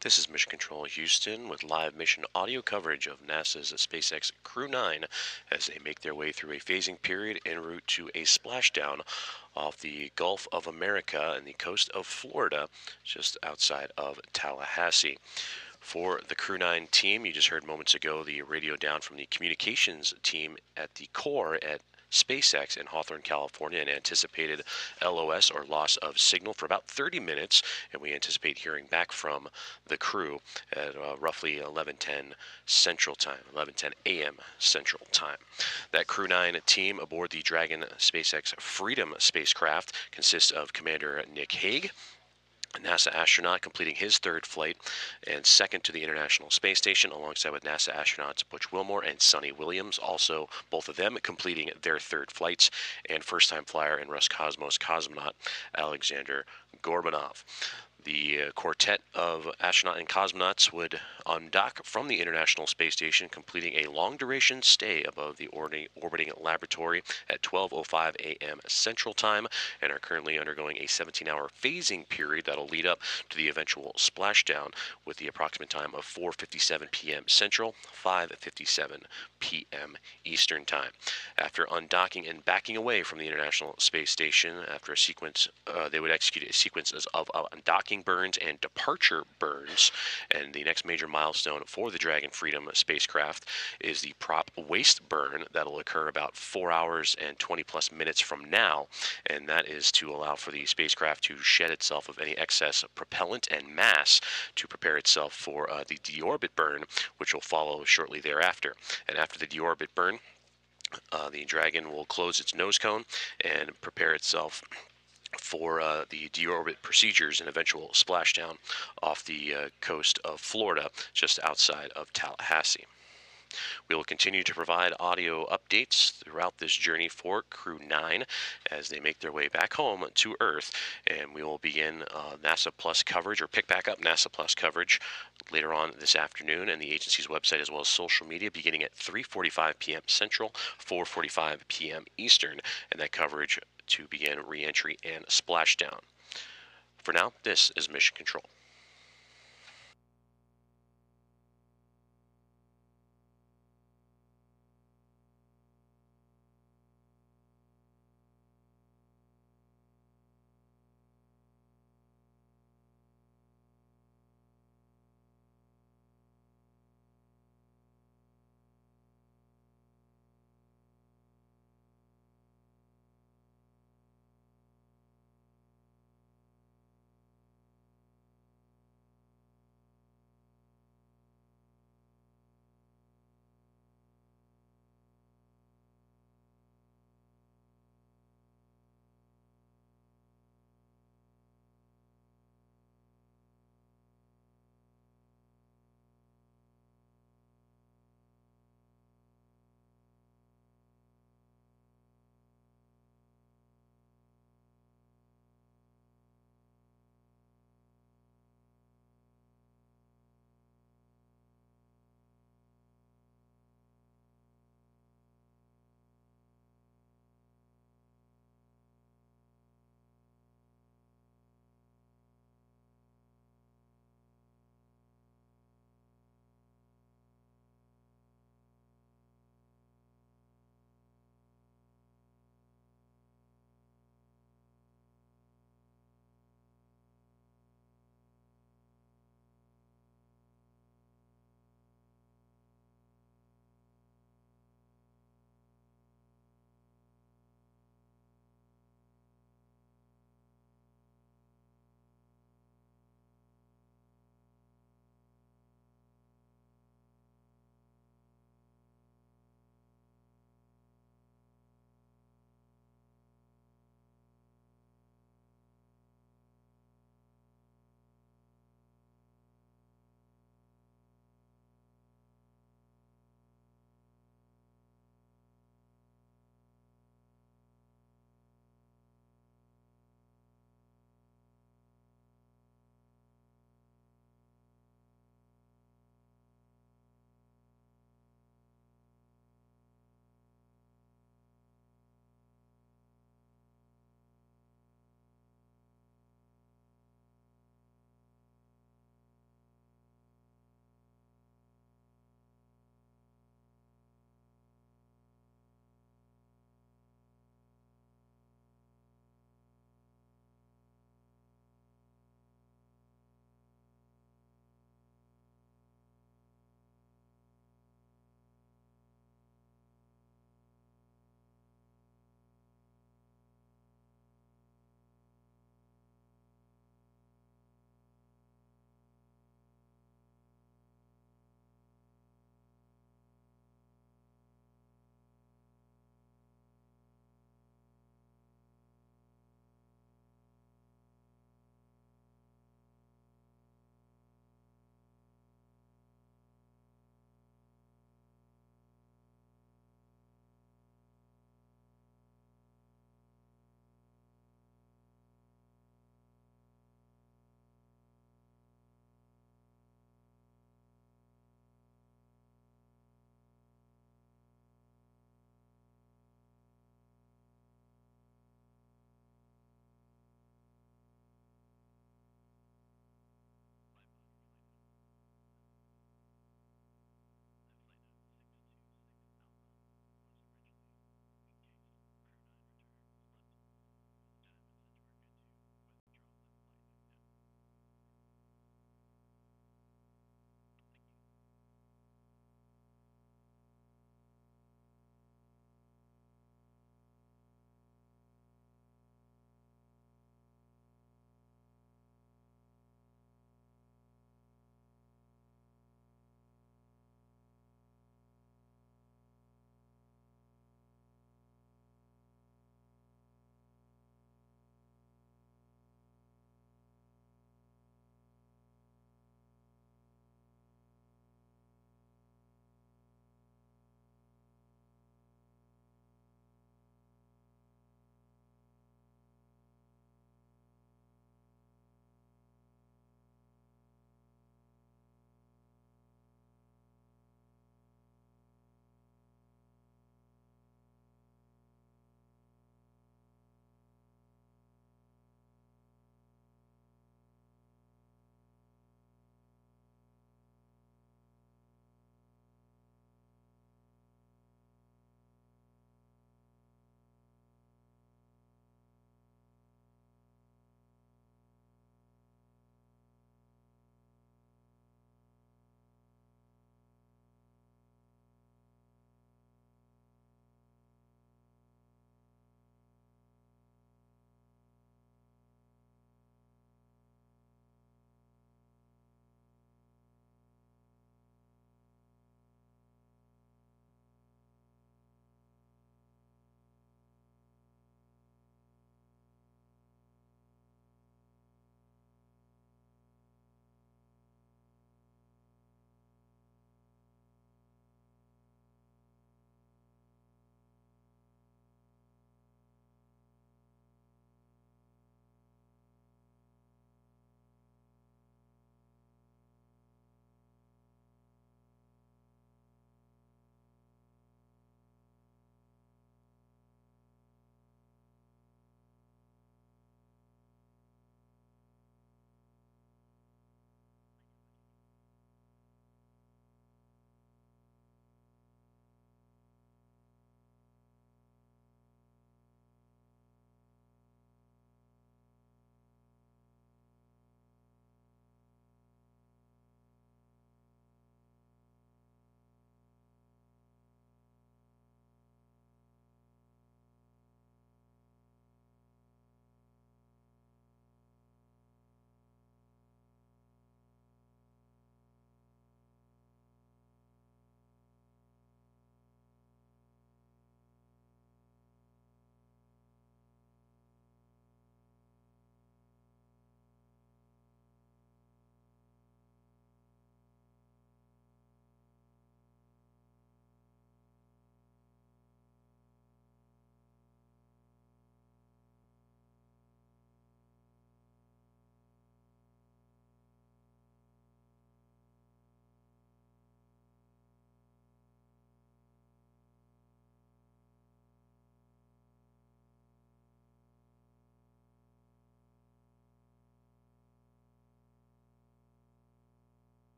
This is Mission Control Houston with live mission audio coverage of NASA's SpaceX Crew 9 as they make their way through a phasing period en route to a splashdown off the Gulf of America and the coast of Florida, just outside of Tallahassee. For the Crew 9 team, you just heard moments ago the radio down from the communications team at the core at SpaceX in Hawthorne, California, and anticipated LOS or loss of signal for about 30 minutes, and we anticipate hearing back from the crew at roughly 11:10 Central Time, 11:10 a.m. Central Time. That Crew 9 team aboard the Dragon SpaceX Freedom spacecraft consists of Commander Nick Hague, a NASA astronaut completing his third flight and second to the International Space Station, alongside with NASA astronauts Butch Wilmore and Sonny Williams, also both of them completing their third flights, and first-time flyer and Roscosmos cosmonaut Alexander Gorbanov. The quartet of astronaut and cosmonauts would undock from the International Space Station, completing a long-duration stay above the orbiting laboratory at 12:05 a.m. Central Time, and are currently undergoing a 17-hour phasing period that'll lead up to the eventual splashdown, with the approximate time of 4:57 p.m. Central, 5:57 p.m. Eastern Time. After undocking and backing away from the International Space Station, after a sequence, they would execute a sequence of undocking burns and departure burns. And the next major milestone for the Dragon Freedom spacecraft is the prop waste burn that'll occur about 4 hours and 20 plus minutes from now, and that is to allow for the spacecraft to shed itself of any excess propellant and mass to prepare itself for the deorbit burn, which will follow shortly thereafter. And after the deorbit burn, the Dragon will close its nose cone and prepare itself for the deorbit procedures and eventual splashdown off the coast of Florida, just outside of Tallahassee. We will continue to provide audio updates throughout this journey for Crew 9 as they make their way back home to Earth, and we will begin NASA Plus coverage, or pick back up NASA Plus coverage later on this afternoon, and the agency's website as well as social media, beginning at 3:45 p.m. Central, 4:45 p.m. Eastern, and that coverage to begin re-entry and splashdown. For now, this is Mission Control.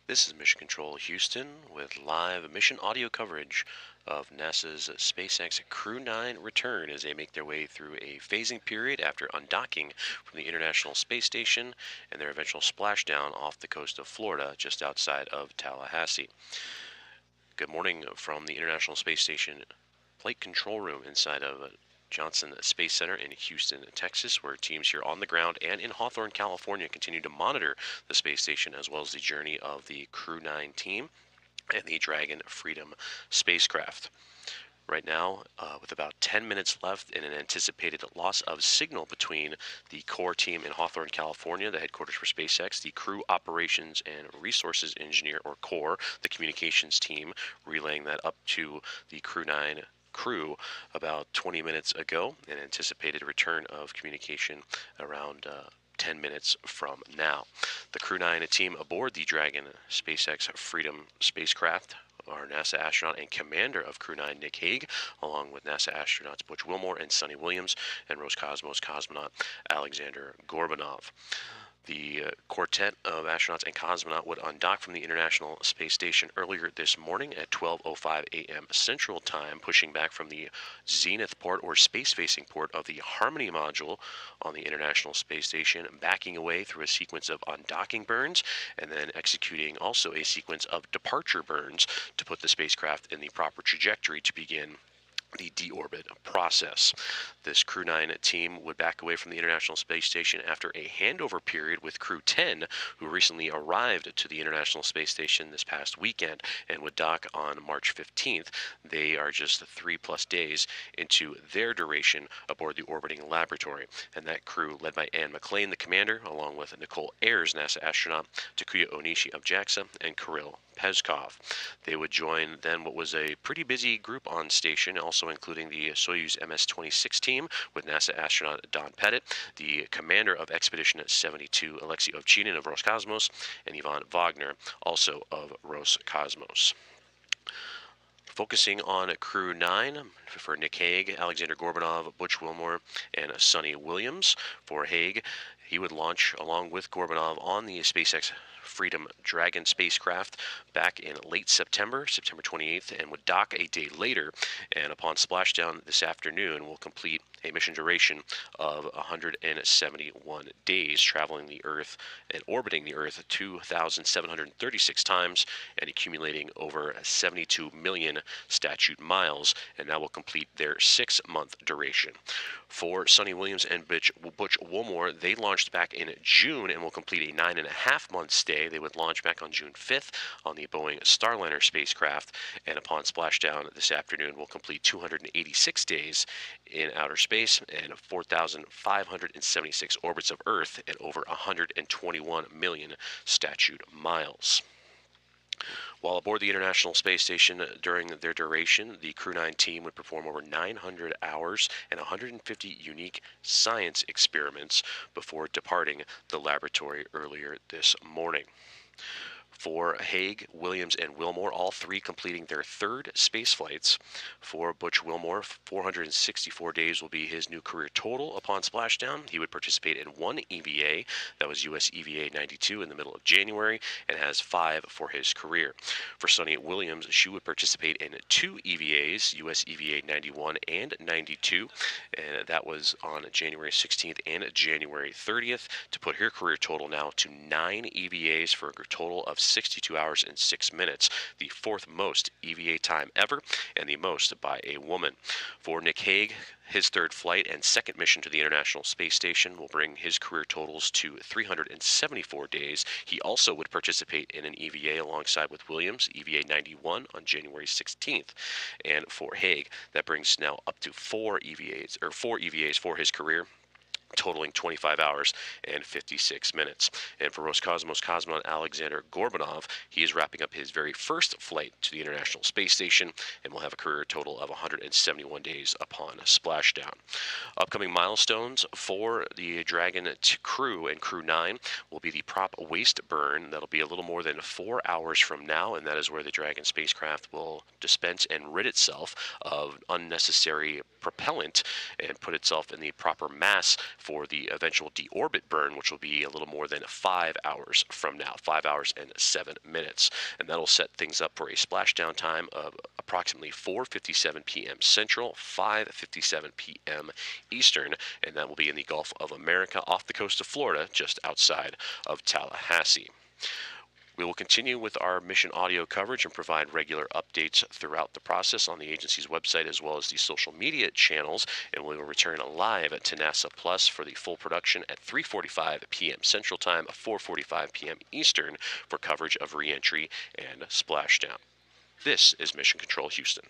This is Mission Control Houston with live mission audio coverage of NASA's SpaceX Crew 9 return as they make their way through a phasing period after undocking from the International Space Station and their eventual splashdown off the coast of Florida just outside of Tallahassee. Good morning from the International Space Station flight control room inside of Johnson Space Center in Houston, Texas, where teams here on the ground and in Hawthorne, California continue to monitor the space station as well as the journey of the Crew 9 team and the Dragon Freedom spacecraft. Right now, with about 10 minutes left in an anticipated loss of signal between the core team in Hawthorne, California, the headquarters for SpaceX, the Crew Operations and Resources Engineer, or CORE, the communications team, relaying that up to the Crew 9 crew about 20 minutes ago, and anticipated return of communication around 10 minutes from now. The Crew 9 team aboard the Dragon SpaceX Freedom spacecraft are NASA astronaut and commander of Crew 9, Nick Hague, along with NASA astronauts Butch Wilmore and Sonny Williams, and Roscosmos cosmonaut Alexander Gorbanov. The quartet of astronauts and cosmonaut would undock from the International Space Station earlier this morning at 12:05 a.m. Central Time, pushing back from the zenith port or space-facing port of the Harmony module on the International Space Station, backing away through a sequence of undocking burns and then executing also a sequence of departure burns to put the spacecraft in the proper trajectory to begin the deorbit process. This Crew 9 team would back away from the International Space Station after a handover period with Crew 10, who recently arrived to the International Space Station this past weekend and would dock on March 15th. They are just 3+ days into their duration aboard the orbiting laboratory, and that crew, led by Ann McClain, the commander, along with Nicole Ayers, NASA astronaut, Takuya Onishi of JAXA, and Kirill Peskov. They would join then what was a pretty busy group on station, also including the Soyuz MS-26 team with NASA astronaut Don Pettit, the commander of Expedition 72, Alexei Ovchinin of Roscosmos, and Ivan Wagner, also of Roscosmos. Focusing on Crew 9 for Nick Hague, Alexander Gorbanov, Butch Wilmore, and Sonny Williams. For Hague, he would launch along with Gorbanov on the SpaceX Freedom Dragon spacecraft back in late September 28th, and would dock a day later, and upon splashdown this afternoon will complete a mission duration of 171 days, traveling the Earth and orbiting the Earth 2,736 times and accumulating over 72 million statute miles, and that will complete their 6-month duration. For Sonny Williams and Butch Wilmore, they launched back in June and will complete a 9.5-month stay. They would launch back on June 5th on the Boeing Starliner spacecraft, and upon splashdown this afternoon will complete 286 days in outer space and 4,576 orbits of Earth and over 121 million statute miles. While aboard the International Space Station during their duration, the Crew 9 team would perform over 900 hours and 150 unique science experiments before departing the laboratory earlier this morning. For Hague, Williams, and Wilmore, all three completing their 3rd space flights. For Butch Wilmore, 464 days will be his new career total upon splashdown. He would participate in 1 EVA, that was US EVA 92 in the middle of January, and has 5 for his career. For Sonny Williams, she would participate in 2 EVAs, US EVA 91 and 92, and that was on January 16th and January 30th, to put her career total now to 9 EVAs for a total of 62 hours and 6 minutes, the 4th most EVA time ever, and the most by a woman. For Nick Hague, his 3rd flight and 2nd mission to the International Space Station will bring his career totals to 374 days. He also would participate in an EVA alongside with Williams, EVA 91 on January 16th. And for Hague, that brings now up to 4 EVAs for his career, totaling 25 hours and 56 minutes. And for Roscosmos cosmonaut Alexander Gorbanov, he is wrapping up his very first flight to the International Space Station and will have a career total of 171 days upon splashdown. Upcoming milestones for the Dragon crew and Crew 9 will be the prop waste burn. That'll be a little more than 4 hours from now, and that is where the Dragon spacecraft will dispense and rid itself of unnecessary propellant and put itself in the proper mass for the eventual deorbit burn, which will be a little more than 5 hours from now, 5 hours and 7 minutes. And that'll set things up for a splashdown time of approximately 4:57 p.m. Central, 5:57 p.m. Eastern, and that will be in the Gulf of America off the coast of Florida, just outside of Tallahassee. We will continue with our mission audio coverage and provide regular updates throughout the process on the agency's website as well as the social media channels, and we will return live to NASA Plus for the full production at 3:45 p.m. Central Time, 4:45 p.m. Eastern for coverage of reentry and splashdown. This is Mission Control Houston.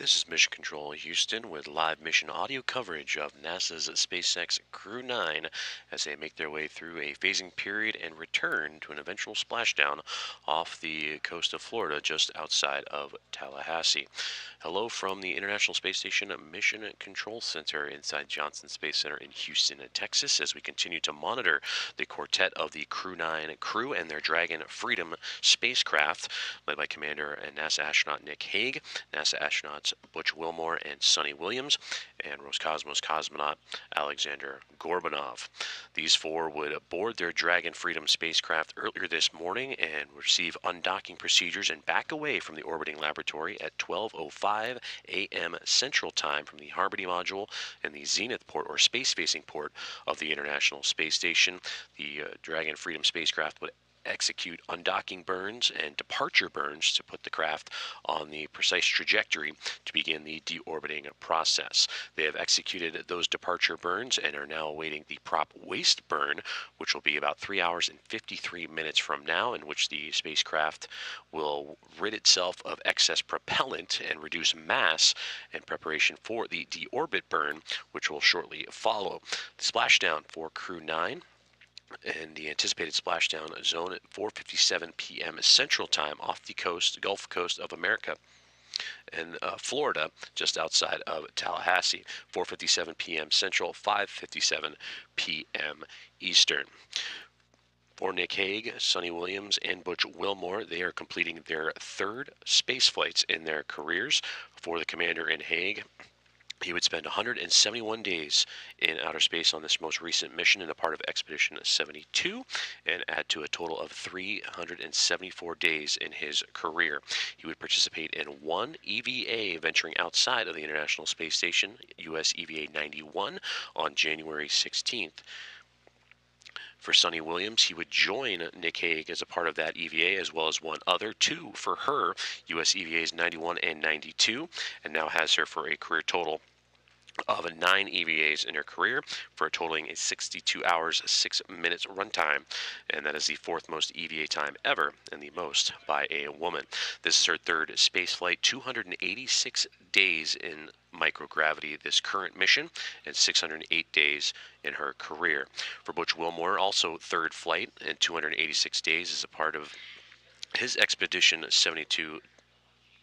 This is Mission Control Houston with live mission audio coverage of NASA's SpaceX Crew 9 as they make their way through a phasing period and return to an eventual splashdown off the coast of Florida just outside of Tallahassee. Hello from the International Space Station Mission Control Center inside Johnson Space Center in Houston, Texas, as we continue to monitor the quartet of the Crew 9 crew and their Dragon Freedom spacecraft, led by Commander and NASA astronaut Nick Hague, NASA astronauts Butch Wilmore and Sonny Williams, and Roscosmos cosmonaut Alexander Gorbanov. These four would board their Dragon Freedom spacecraft earlier this morning and receive undocking procedures and back away from the orbiting laboratory at 12:05 a.m. Central Time from the Harmony module and the Zenith port or space-facing port of the International Space Station. The Dragon Freedom spacecraft would execute undocking burns and departure burns to put the craft on the precise trajectory to begin the deorbiting process. They have executed those departure burns and are now awaiting the prop waste burn, which will be about 3 hours and 53 minutes from now, in which the spacecraft will rid itself of excess propellant and reduce mass in preparation for the deorbit burn, which will shortly follow. The splashdown for Crew 9 and the anticipated splashdown zone at 4:57 p.m. Central Time off the Gulf Coast of America in Florida, just outside of Tallahassee. 4:57 p.m. Central, 5:57 p.m. Eastern. For Nick Hague, Sonny Williams, and Butch Wilmore, they are completing their third space flights in their careers. For the commander in Hague, he would spend 171 days in outer space on this most recent mission and a part of Expedition 72 and add to a total of 374 days in his career. He would participate in one EVA venturing outside of the International Space Station, US EVA 91, on January 16th. For Sonny Williams, he would join Nick Hague as a part of that EVA, as well as one other, two for her, US EVAs 91 and 92, and now has her for a career total of 9 EVAs in her career, for a totaling 62 hours, 6 minutes runtime, and that is the fourth most EVA time ever, and the most by a woman. This is her third space flight, 286 days in microgravity this current mission, and 608 days in her career. For Butch Wilmore, also third flight, and 286 days as a part of his Expedition 72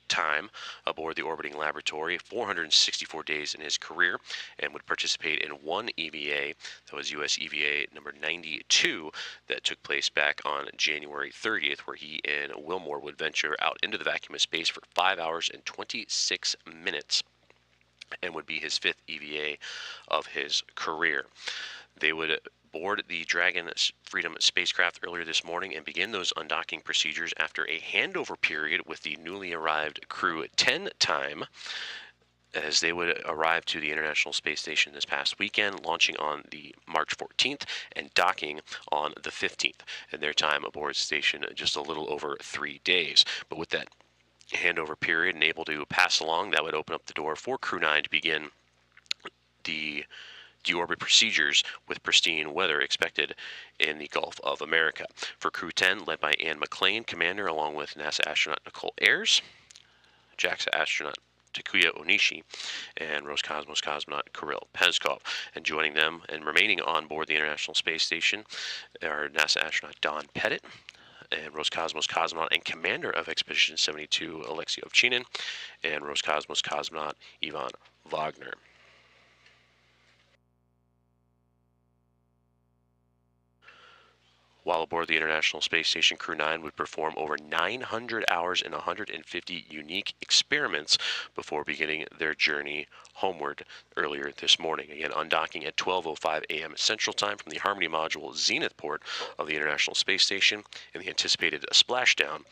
time aboard the orbiting laboratory, 464 days in his career, and would participate in one EVA, that was US EVA number 92, that took place back on January 30th, where he and Wilmore would venture out into the vacuum of space for 5 hours and 26 minutes, and would be his fifth EVA of his career. They would board the Dragon Freedom spacecraft earlier this morning and begin those undocking procedures after a handover period with the newly arrived Crew 10 time, as they would arrive to the International Space Station this past weekend, launching on the March 14th and docking on the 15th, and their time aboard the station just a little over 3 days. But with that handover period and able to pass along, that would open up the door for Crew 9 to begin the deorbit procedures with pristine weather expected in the Gulf of America. For Crew 10, led by Ann McClain, commander, along with NASA astronaut Nicole Ayers, JAXA astronaut Takuya Onishi, and Roscosmos cosmonaut Kirill Peskov. And joining them and remaining on board the International Space Station are NASA astronaut Don Pettit, and Roscosmos cosmonaut and commander of Expedition 72 Alexei Ovchinin, and Roscosmos cosmonaut Ivan Wagner. While aboard the International Space Station, Crew 9 would perform over 900 hours and 150 unique experiments before beginning their journey homeward earlier this morning. Again, undocking at 12:05 a.m. Central Time from the Harmony module Zenith port of the International Space Station, and the anticipated splashdown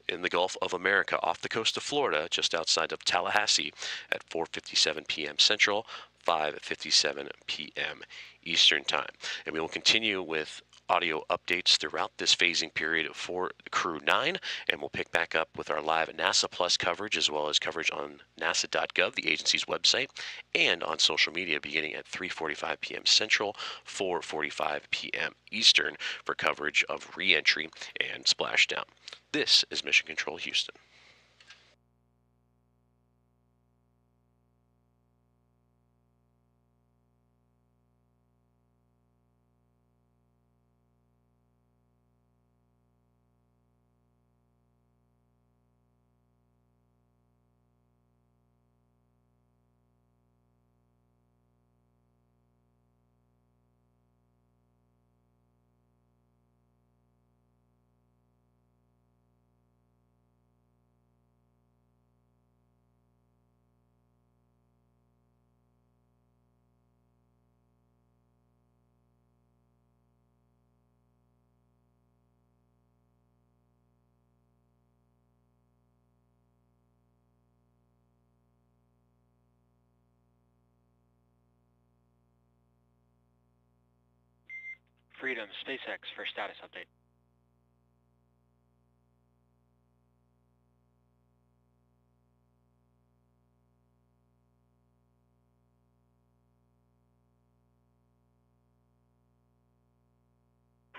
in the Gulf of America off the coast of Florida, just outside of Tallahassee, at 4:57 p.m. Central, 5:57 p.m. Eastern Time. And we will continue with audio updates throughout this phasing period for Crew 9, and we'll pick back up with our live NASA Plus coverage, as well as coverage on nasa.gov, the agency's website, and on social media beginning at 3:45 p.m. Central, 4:45 p.m. Eastern for coverage of re-entry and splashdown. This is Mission Control Houston. Freedom, SpaceX for status update.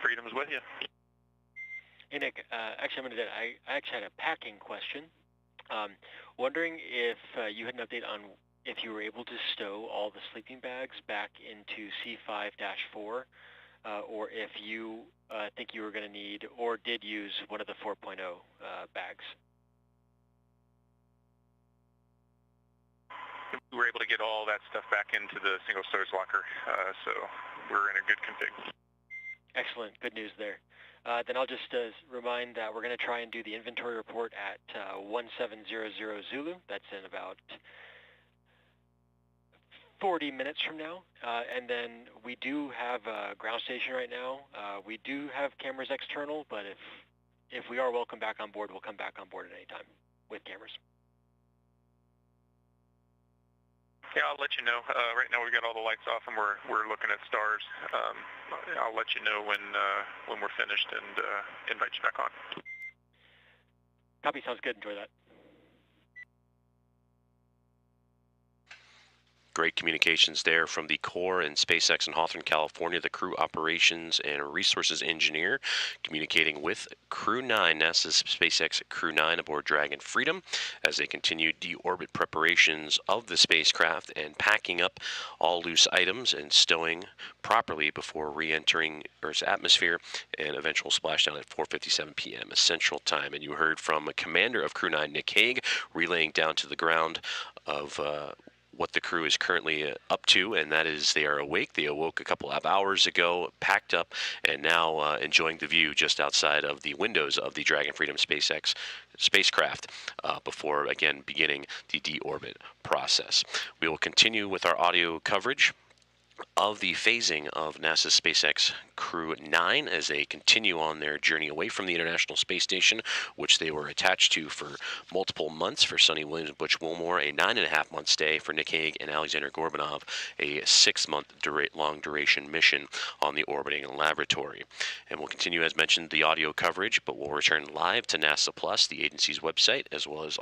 Freedom's with you. Hey Nick, actually I actually had a packing question. Wondering if you had an update on if you were able to stow all the sleeping bags back into C5-4, or if you think you were going to need or did use one of the 4.0 bags. We were able to get all that stuff back into the single storage locker, so we're in a good config. Excellent, good news there. Then I'll just remind that we're going to try and do the inventory report at 1700 Zulu. That's in about 40 minutes from now. And then we do have a ground station right now. We do have cameras external, but if we are welcome back on board, we'll come back on board at any time with cameras. Yeah, I'll let you know. Right now we've got all the lights off and we're looking at stars. I'll let you know when we're finished and invite you back on. Copy, sounds good. Enjoy that. Great communications there from the core in SpaceX in Hawthorne, California, the crew operations and resources engineer communicating with Crew 9, NASA's SpaceX Crew 9 aboard Dragon Freedom as they continue deorbit preparations of the spacecraft and packing up all loose items and stowing properly before re-entering Earth's atmosphere and eventual splashdown at 4:57 p.m. Central Time. And you heard from a commander of Crew 9, Nick Hague, relaying down to the ground of what the crew is currently up to, and that is they are awake. They awoke a couple of hours ago, packed up, and now enjoying the view just outside of the windows of the Dragon Freedom SpaceX spacecraft before, again, beginning the deorbit process. We will continue with our audio coverage of the phasing of NASA's SpaceX Crew 9 as they continue on their journey away from the International Space Station, which they were attached to for multiple months. For Sonny Williams and Butch Wilmore, a 9.5-month stay. For Nick Hague and Alexander Gorbanov, a 6-month long duration mission on the orbiting laboratory. And we'll continue, as mentioned, the audio coverage, but we'll return live to NASA Plus, the agency's website, as well as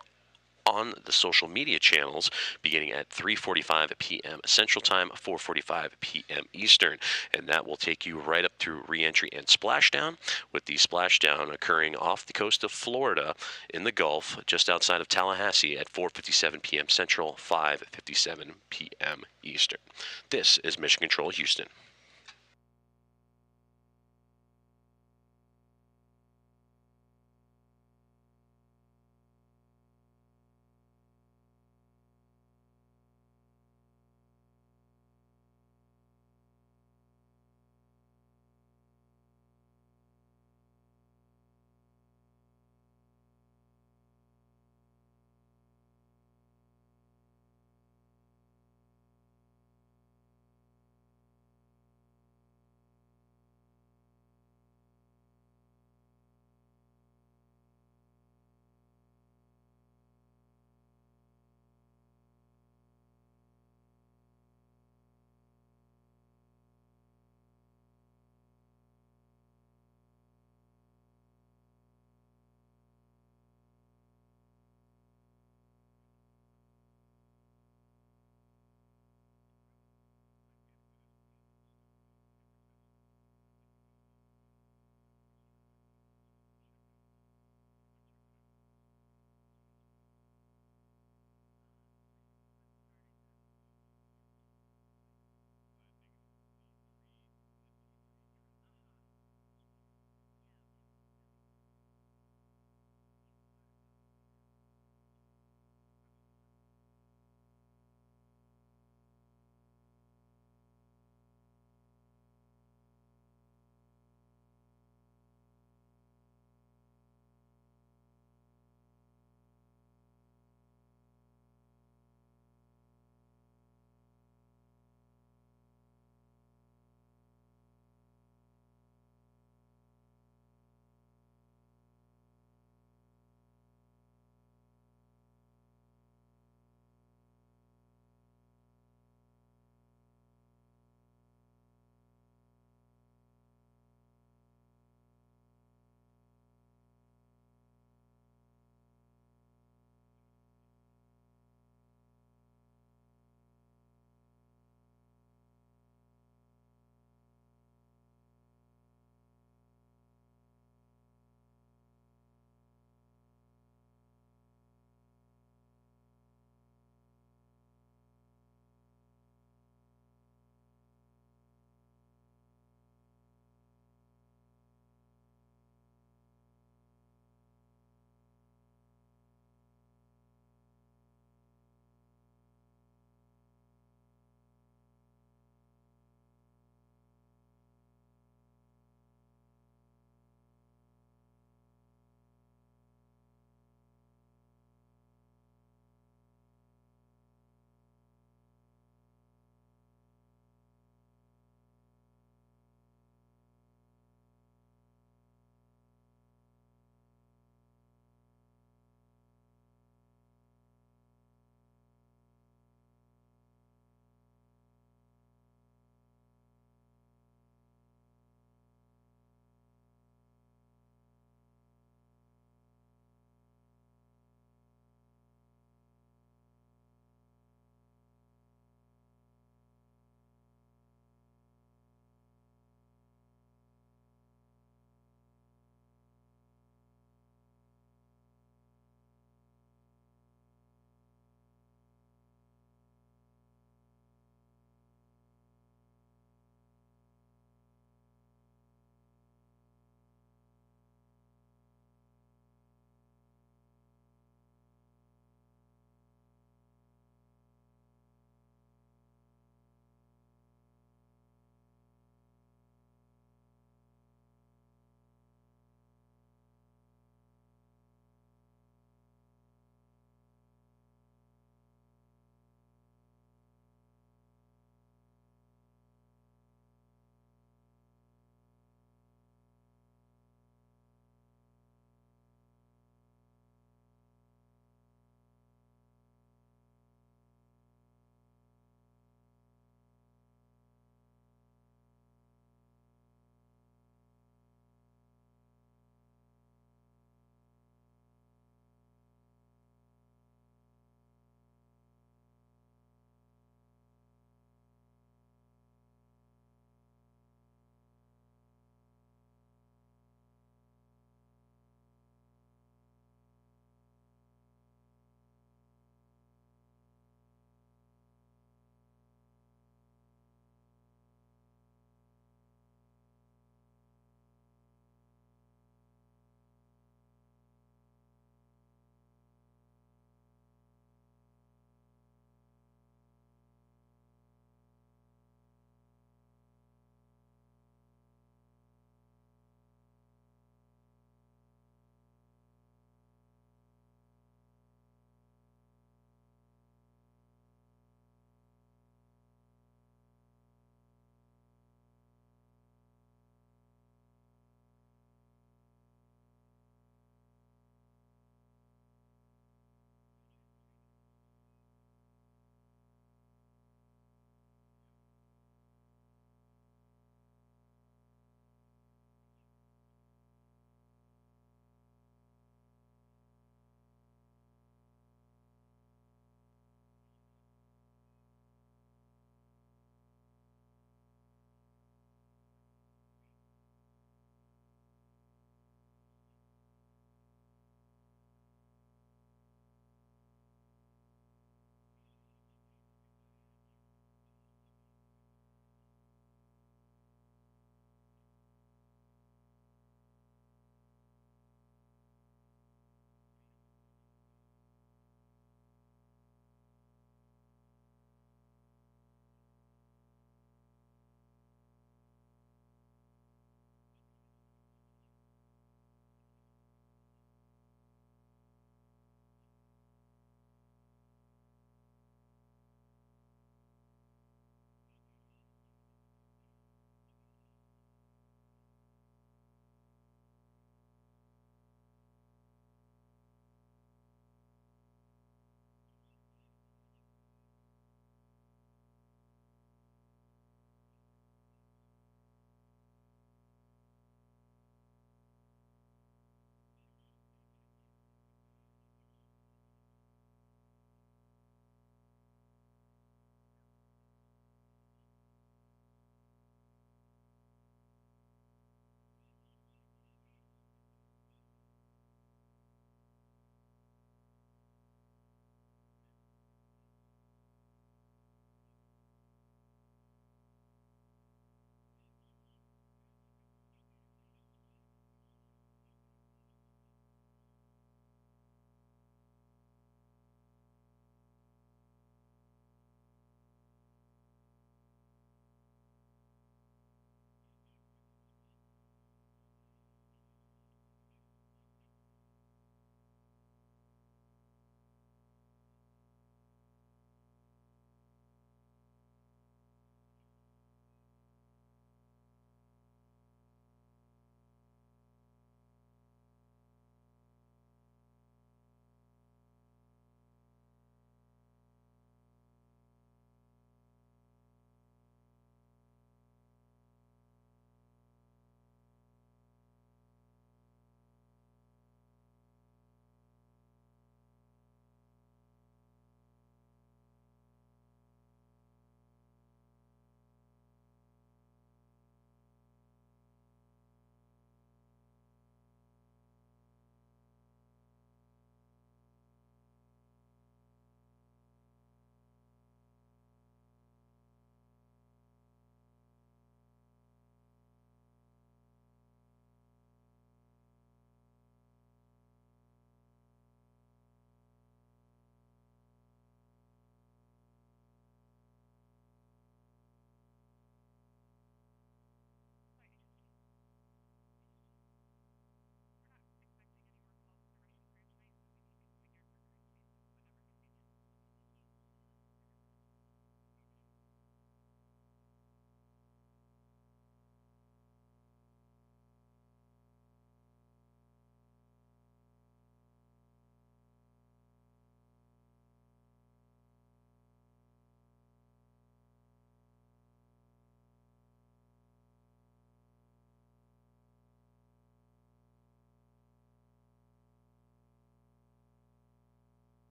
on the social media channels beginning at 3:45 p.m. Central Time, 4:45 p.m. Eastern. And that will take you right up through re-entry and splashdown, with the splashdown occurring off the coast of Florida in the Gulf, just outside of Tallahassee at 4:57 p.m. Central, 5:57 p.m. Eastern. This is Mission Control Houston.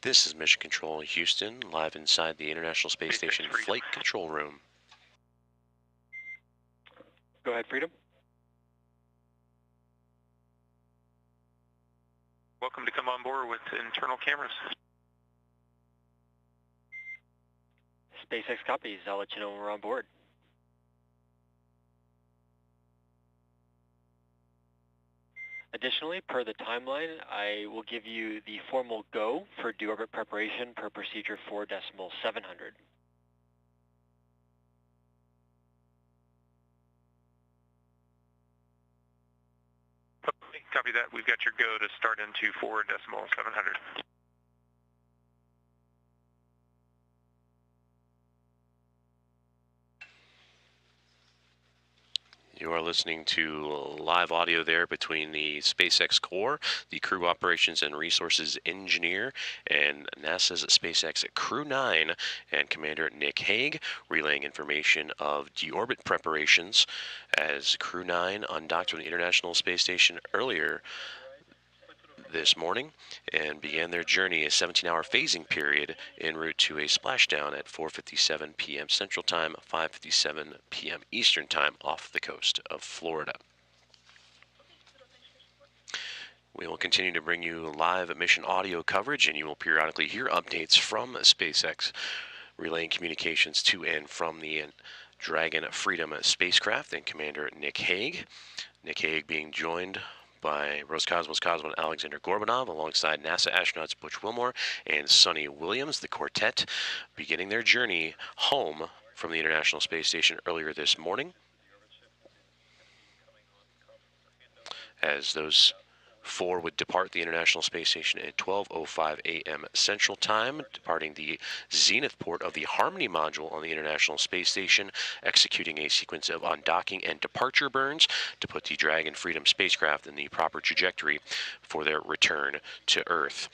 This is Mission Control Houston, live inside the International Space Station Flight Control Room. Go ahead, Freedom. Welcome to come on board with internal cameras. SpaceX copies. I'll let you know when we're on board. Additionally, per the timeline, I will give you the formal go for deorbit preparation per procedure 4.700. Okay, copy that. We've got your go to start into 4.700. You are listening to live audio there between the SpaceX core, the Crew Operations and Resources Engineer, and NASA's SpaceX Crew 9 and Commander Nick Hague, relaying information of deorbit preparations as Crew 9 undocked from the International Space Station earlier this morning and began their journey, a 17-hour phasing period en route to a splashdown at 4:57 p.m. Central Time, 5:57 p.m. Eastern Time off the coast of Florida. We will continue to bring you live mission audio coverage, and you will periodically hear updates from SpaceX, relaying communications to and from the Dragon Freedom spacecraft and Commander Nick Hague. Nick Hague being joined by Roscosmos cosmonaut Alexander Gorbanov alongside NASA astronauts Butch Wilmore and Sonny Williams, the quartet, beginning their journey home from the International Space Station earlier this morning. As those four would depart the International Space Station at 12:05 a.m. Central Time, departing the zenith port of the Harmony module on the International Space Station, executing a sequence of undocking and departure burns to put the Dragon Freedom spacecraft in the proper trajectory for their return to Earth.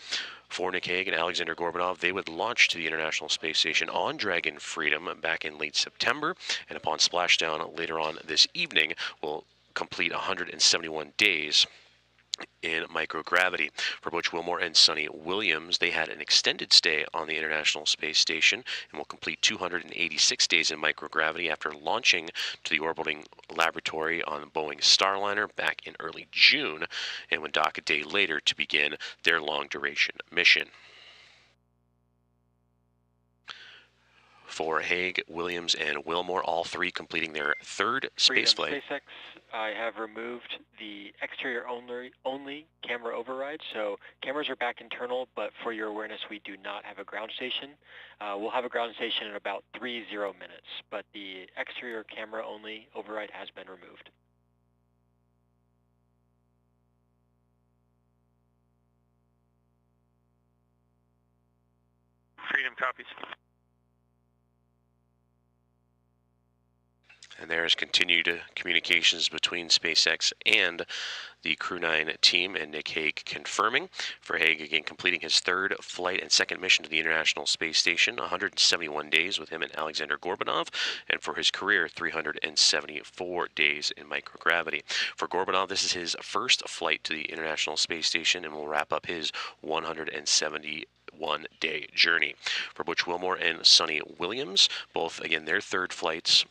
For Nick Hague and Alexander Gorbanov, they would launch to the International Space Station on Dragon Freedom back in late September, and upon splashdown later on this evening, will complete 171 days in microgravity. For Butch Wilmore and Sonny Williams, they had an extended stay on the International Space Station and will complete 286 days in microgravity after launching to the orbiting laboratory on the Boeing Starliner back in early June, and would dock a day later to begin their long-duration mission. For Hague, Williams, and Wilmore, all three completing their third spaceflight. SpaceX, I have removed the exterior only camera override, so cameras are back internal, but for your awareness, we do not have a ground station. We'll have a ground station in about 30 minutes, but the exterior camera only override has been removed. Freedom copies. And there is continued communications between SpaceX and the Crew 9 team, and Nick Hague confirming. For Hague, again, completing his third flight and second mission to the International Space Station, 171 days with him and Alexander Gorbanov, and for his career, 374 days in microgravity. For Gorbanov, this is his first flight to the International Space Station and will wrap up his 171-day journey. For Butch Wilmore and Sonny Williams, both, again, their third flights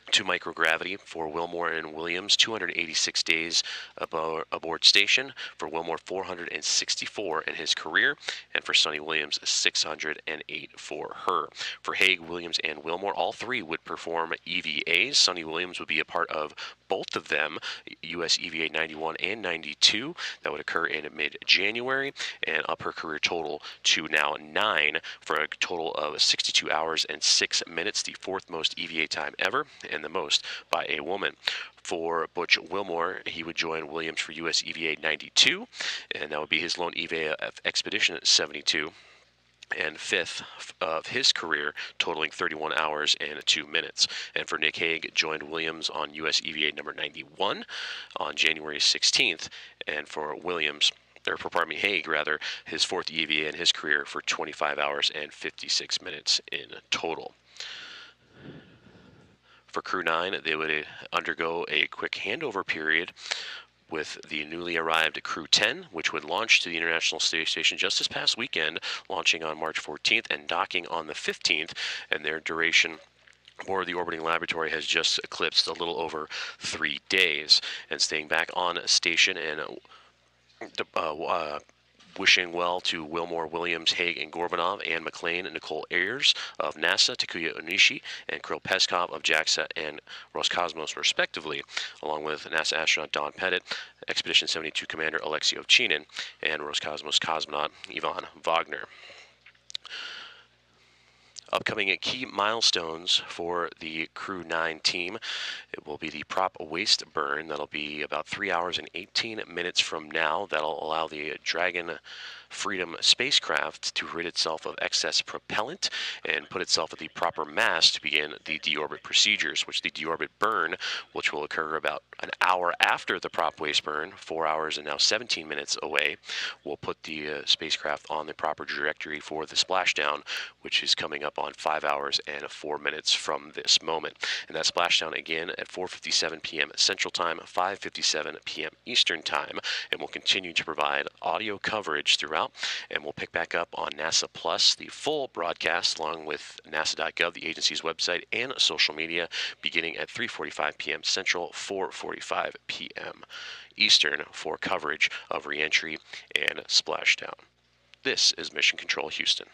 to microgravity. For Wilmore and Williams, 286 days aboard station. For Wilmore, 464 in his career, and for Sonny Williams, 608 for her. For Hague, Williams, and Wilmore, all three would perform EVAs. Sonny Williams would be a part of both of them, US EVA 91 and 92. That would occur in mid-January, and up her career total to now 9 for a total of 62 hours and 6 minutes, the fourth most EVA time ever, and the most by a woman. For Butch Wilmore, he would join Williams for US EVA 92, and that would be his lone EVA expedition at 72. And fifth of his career, totaling 31 hours and 2 minutes. And for Nick Hague, joined Williams on US EVA number 91 on January 16th, and for Williams, or pardon me, Hague rather, his fourth EVA in his career for 25 hours and 56 minutes in total. For Crew 9, they would undergo a quick handover period with the newly arrived Crew 10, which would launch to the International Space Station just this past weekend, launching on March 14th and docking on the 15th, and their duration aboard the orbiting laboratory has just eclipsed a little over 3 days. And staying back on station and wishing well to Wilmore, Williams, Haig, and Gorbanov, Anne McLean, and Nicole Ayers of NASA, Takuya Onishi, and Kirill Peskov of JAXA and Roscosmos, respectively, along with NASA astronaut Don Pettit, Expedition 72 Commander Alexei Ovchinin, and Roscosmos cosmonaut Ivan Wagner. Upcoming key milestones for the Crew 9 team. It will be the prop waste burn. That'll be about 3 hours and 18 minutes from now. That'll allow the Dragon Freedom spacecraft to rid itself of excess propellant and put itself at the proper mass to begin the deorbit procedures, which the deorbit burn, which will occur about an hour after the prop waste burn, 4 hours and now 17 minutes away, will put the spacecraft on the proper trajectory for the splashdown, which is coming up on 5 hours and 4 minutes from this moment. And that splashdown again at 4:57 p.m. Central Time, 5:57 p.m. Eastern Time, and we'll continue to provide audio coverage throughout. And we'll pick back up on NASA Plus, the full broadcast, along with nasa.gov, the agency's website, and social media, beginning at 3:45 p.m. Central, 4:45 p.m. Eastern, for coverage of reentry and splashdown. This is Mission Control Houston.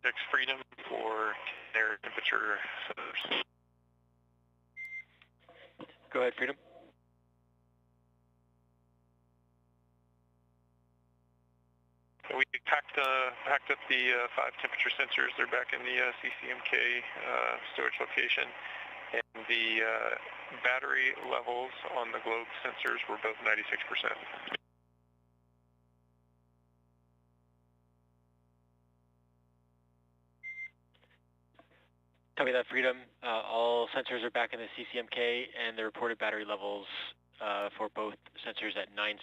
X Freedom for air temperature sensors. Go ahead, Freedom. We packed up the 5 temperature sensors. They're back in the CCMK storage location. And the battery levels on the globe sensors were both 96%. Copy that, Freedom. All sensors are back in the CCMK, and the reported battery levels for both sensors at 96%.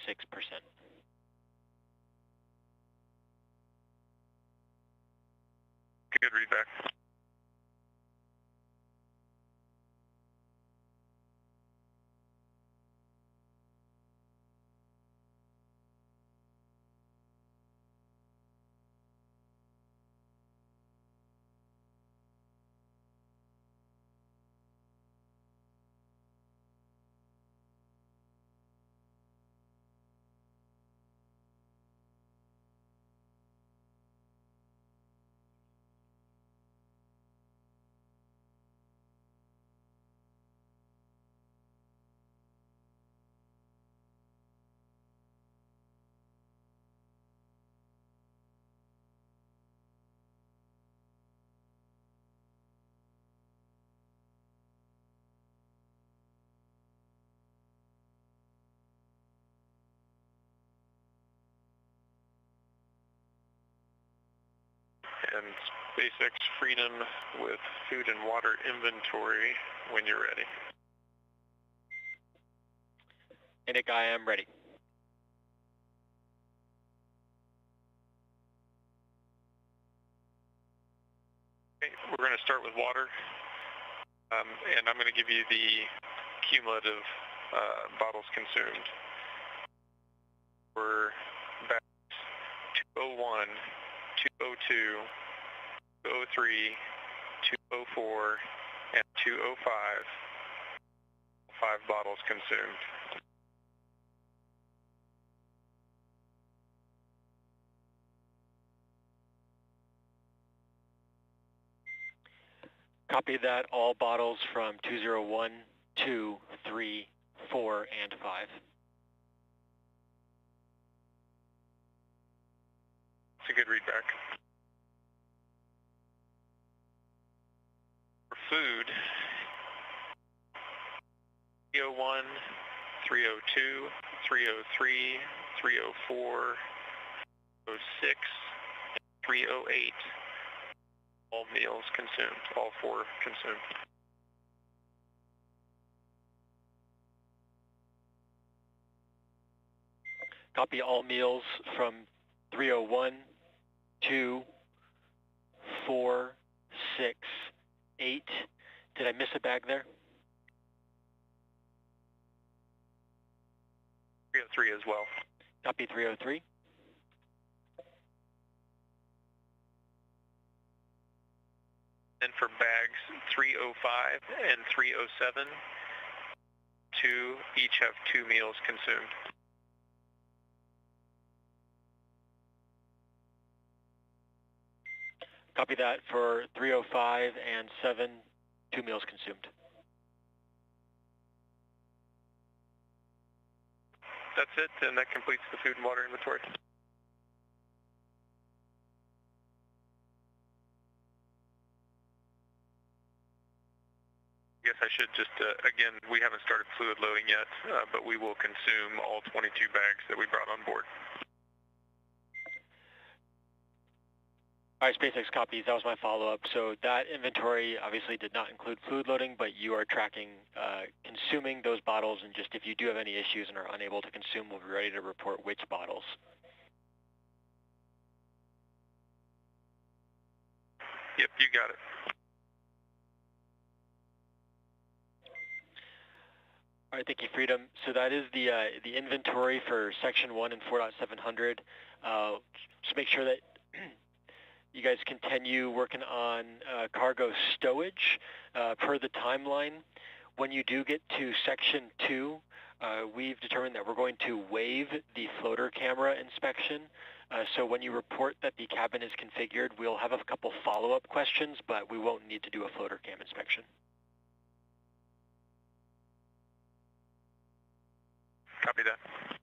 Good readback. And SpaceX Freedom with food and water inventory when you're ready. Nick, I am ready. Okay, we're going to start with water, and I'm going to give you the cumulative bottles consumed. For batches 201, 202, 203, 204, and 205, 5 bottles consumed. Copy that, all bottles from 201, 2, 3, 4, and 5. It's a good readback. For food, 301, 302, 303, 304, 306, and 308. All meals consumed, all 4 consumed. Copy all meals from 301, 2, 4, 6, 8. Did I miss a bag there? 303 as well. Copy 303. And for bags 305 and 307, 2 each have 2 meals consumed. Copy that for 305 and 7, 2 meals consumed. That's it, and that completes the food and water inventory. I guess I should just, again, we haven't started fluid loading yet, but we will consume all 22 bags that we brought on board. All right, SpaceX copies, that was my follow-up. So that inventory obviously did not include fluid loading, but you are tracking consuming those bottles, and just if you do have any issues and are unable to consume, we'll be ready to report which bottles. Yep, you got it. All right, thank you, Freedom. So that is the inventory for Section 1 and 4.700. Just make sure that you guys continue working on cargo stowage per the timeline. When you do get to Section 2, We've determined that we're going to waive the floater camera inspection. So when you report that the cabin is configured, we'll have a couple follow-up questions, but we won't need to do a floater cam inspection. Copy that.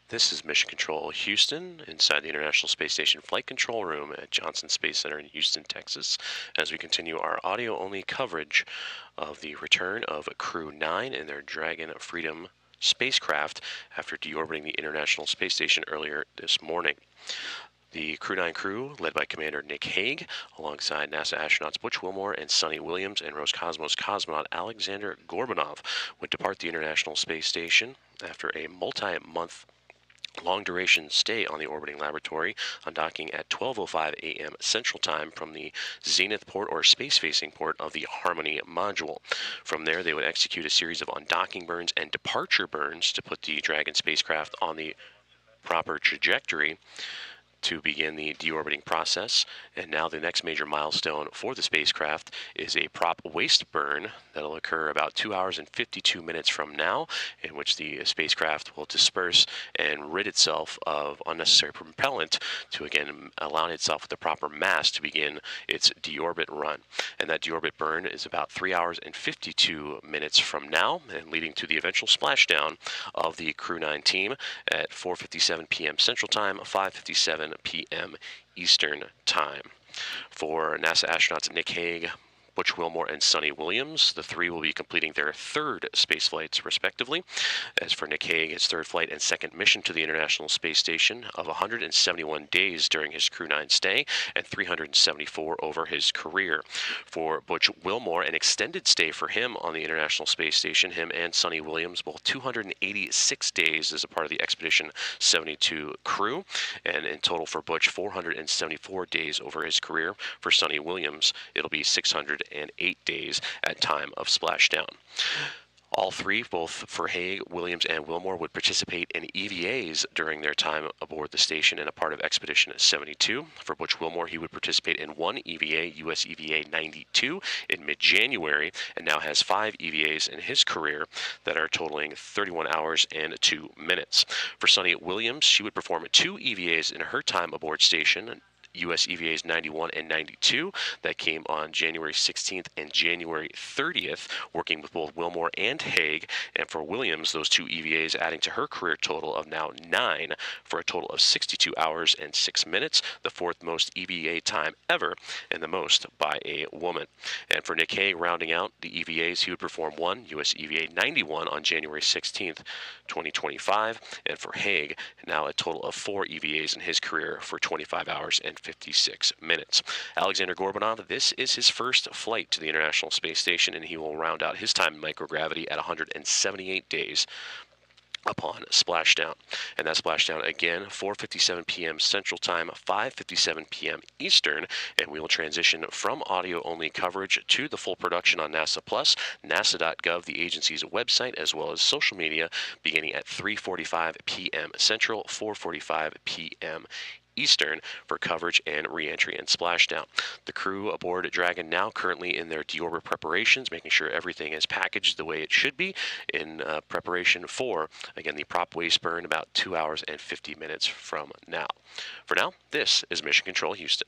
This is Mission Control Houston inside the International Space Station Flight Control Room at Johnson Space Center in Houston, Texas, as we continue our audio-only coverage of the return of Crew 9 and their Dragon Freedom spacecraft after deorbiting the International Space Station earlier this morning. The Crew 9 crew, led by Commander Nick Hague, alongside NASA astronauts Butch Wilmore and Sonny Williams and Roscosmos cosmonaut Alexander Gorbanov, would depart the International Space Station after a multi-month long-duration stay on the orbiting laboratory, undocking at 12:05 a.m. Central Time from the zenith port or space-facing port of the Harmony module. From there, they would execute a series of undocking burns and departure burns to put the Dragon spacecraft on the proper trajectory to begin the deorbiting process. And now the next major milestone for the spacecraft is a prop waste burn that'll occur about 2 hours and 52 minutes from now, in which the spacecraft will disperse and rid itself of unnecessary propellant to again align itself with the proper mass to begin its deorbit run. And that deorbit burn is about 3 hours and 52 minutes from now, and leading to the eventual splashdown of the Crew 9 team at 4:57 p.m. Central Time, 5:57 p.m. Eastern Time. For NASA astronauts Nick Hague, Butch Wilmore, and Sonny Williams, the three will be completing their third space flights, respectively. As for Nick Hague, his third flight and second mission to the International Space Station of 171 days during his Crew 9 stay and 374 over his career. For Butch Wilmore, an extended stay for him on the International Space Station, him and Sonny Williams, both 286 days as a part of the Expedition 72 crew, and in total for Butch, 474 days over his career. For Sonny Williams, it'll be 608 days at time of splashdown. All three, both for Hague, Williams, and Wilmore, would participate in EVAs during their time aboard the station and a part of Expedition 72. For Butch Wilmore, he would participate in one EVA, US EVA 92, in mid-January, and now has 5 EVAs in his career that are totaling 31 hours and 2 minutes. For Sonny Williams, she would perform 2 EVAs in her time aboard station, US EVAs 91 and 92 that came on January 16th and January 30th, working with both Wilmore and Hague. And for Williams, those 2 EVAs adding to her career total of now 9 for a total of 62 hours and 6 minutes, the 4th most EVA time ever and the most by a woman. And for Nick Hague, rounding out the EVAs, he would perform 1 US EVA 91 on January 16th, 2025. And for Hague, now a total of 4 EVAs in his career for 25 hours and 56 minutes. Alexander Gorbanov, this is his first flight to the International Space Station, and he will round out his time in microgravity at 178 days upon splashdown. And that splashdown again, 4:57 p.m. Central Time, 5:57 p.m. Eastern, and we will transition from audio-only coverage to the full production on NASA Plus, nasa.gov, the agency's website, as well as social media, beginning at 3:45 p.m. Central, 4:45 p.m. Eastern for coverage and re-entry and splashdown. The crew aboard Dragon now currently in their deorbit preparations, making sure everything is packaged the way it should be in preparation for, again, the prop waste burn about 2 hours and 50 minutes from now. For now, this is Mission Control Houston.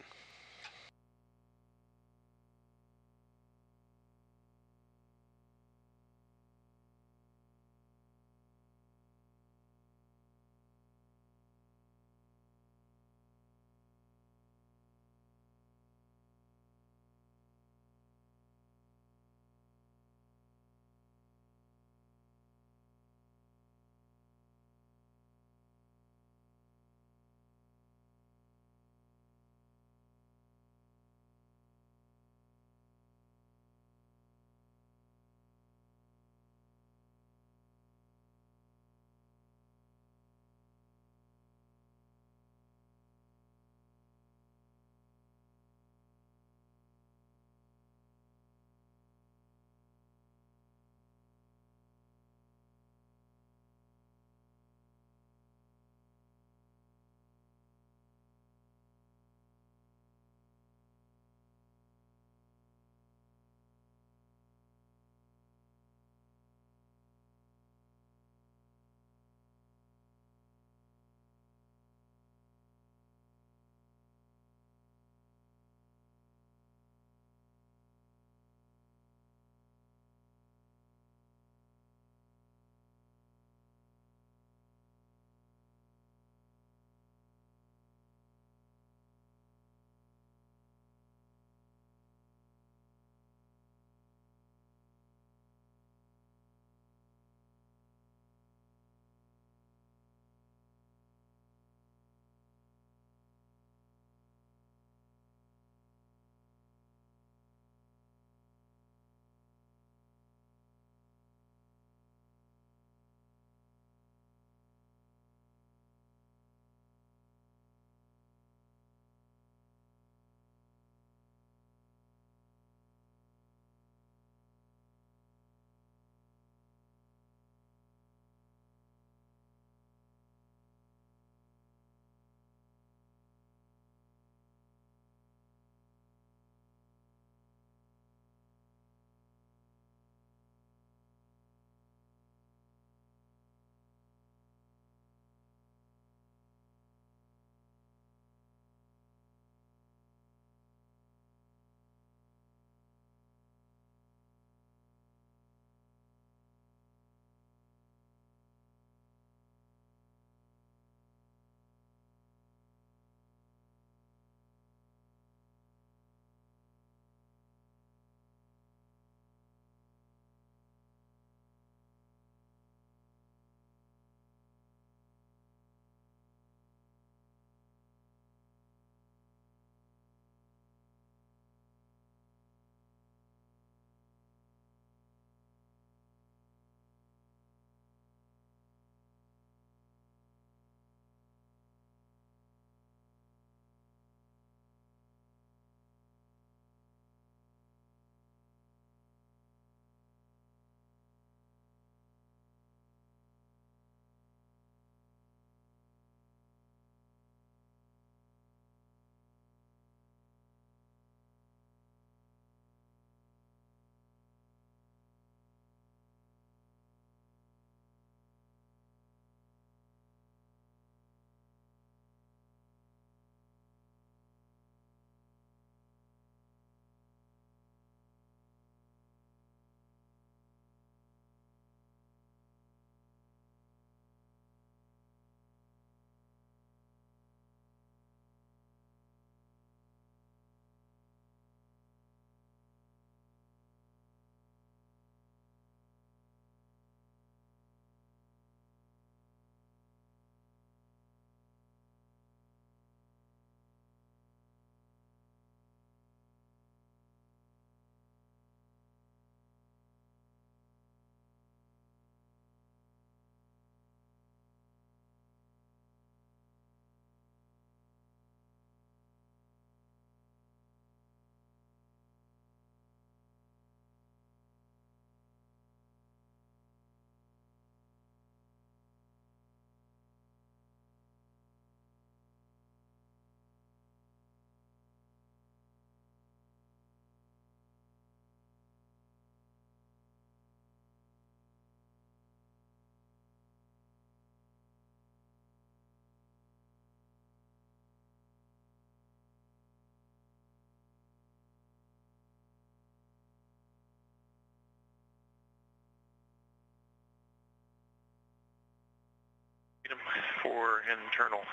for internal.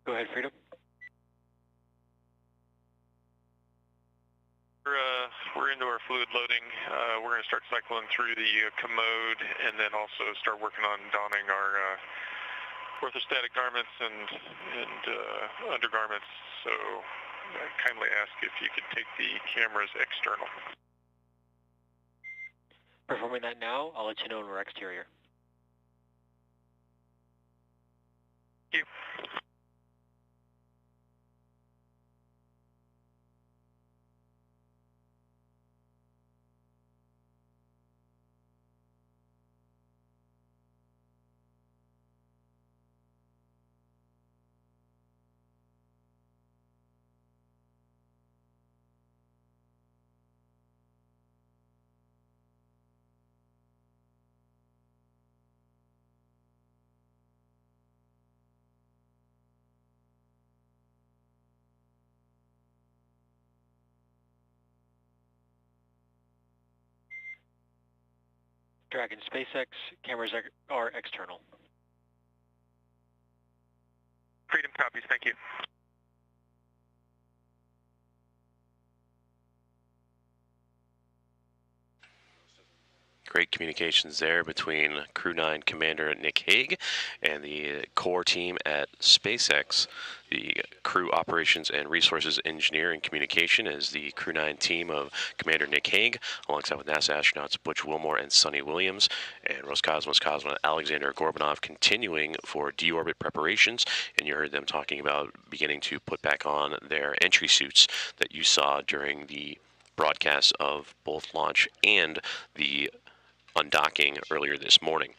Go ahead, Freedom. We're into our fluid loading. We're going to start cycling through the commode and then also start working on donning our orthostatic garments and undergarments. So I kindly ask if you could take the cameras external. Performing that now. I'll let you know when we're exterior. Thank you. Dragon SpaceX, cameras are external. Freedom copies, thank you. Great communications there between Crew 9 Commander Nick Hague and the core team at SpaceX. The Crew Operations and Resources Engineer and Communication is the Crew 9 team of Commander Nick Hague, alongside with NASA astronauts Butch Wilmore and Sonny Williams, and Roscosmos cosmonaut Alexander Gorbanov continuing for deorbit preparations. And you heard them talking about beginning to put back on their entry suits that you saw during the broadcast of both launch and the undocking earlier this morning.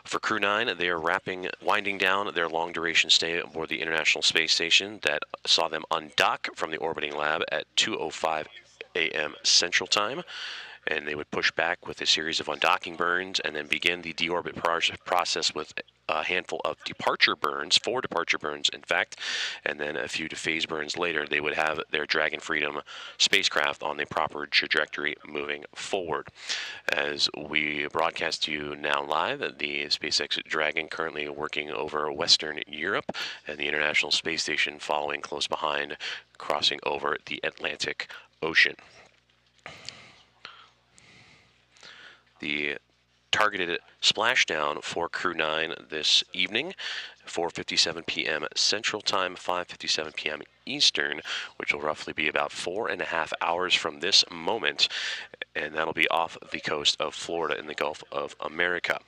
For Crew 9, they are winding down their long-duration stay aboard the International Space Station that saw them undock from the orbiting lab at 2:05 a.m. Central Time. And they would push back with a series of undocking burns and then begin the deorbit process with a handful of departure burns, 4 departure burns in fact, and then a few phase burns later. They would have their Dragon Freedom spacecraft on the proper trajectory moving forward. As we broadcast to you now live, the SpaceX Dragon currently working over Western Europe, and the International Space Station following close behind, crossing over the Atlantic Ocean. The targeted splashdown for Crew 9 this evening, 4:57 p.m. Central Time, 5:57 p.m. Eastern, which will roughly be about 4.5 hours from this moment, and that'll be off the coast of Florida in the Gulf of America.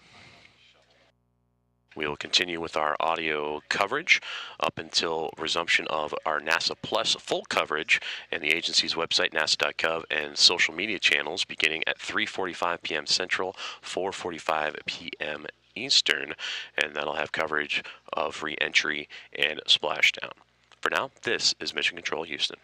We will continue with our audio coverage up until resumption of our NASA Plus full coverage and the agency's website, nasa.gov, and social media channels beginning at 3:45 p.m. Central, 4:45 p.m. Eastern, and that'll have coverage of re-entry and splashdown. For now, this is Mission Control Houston.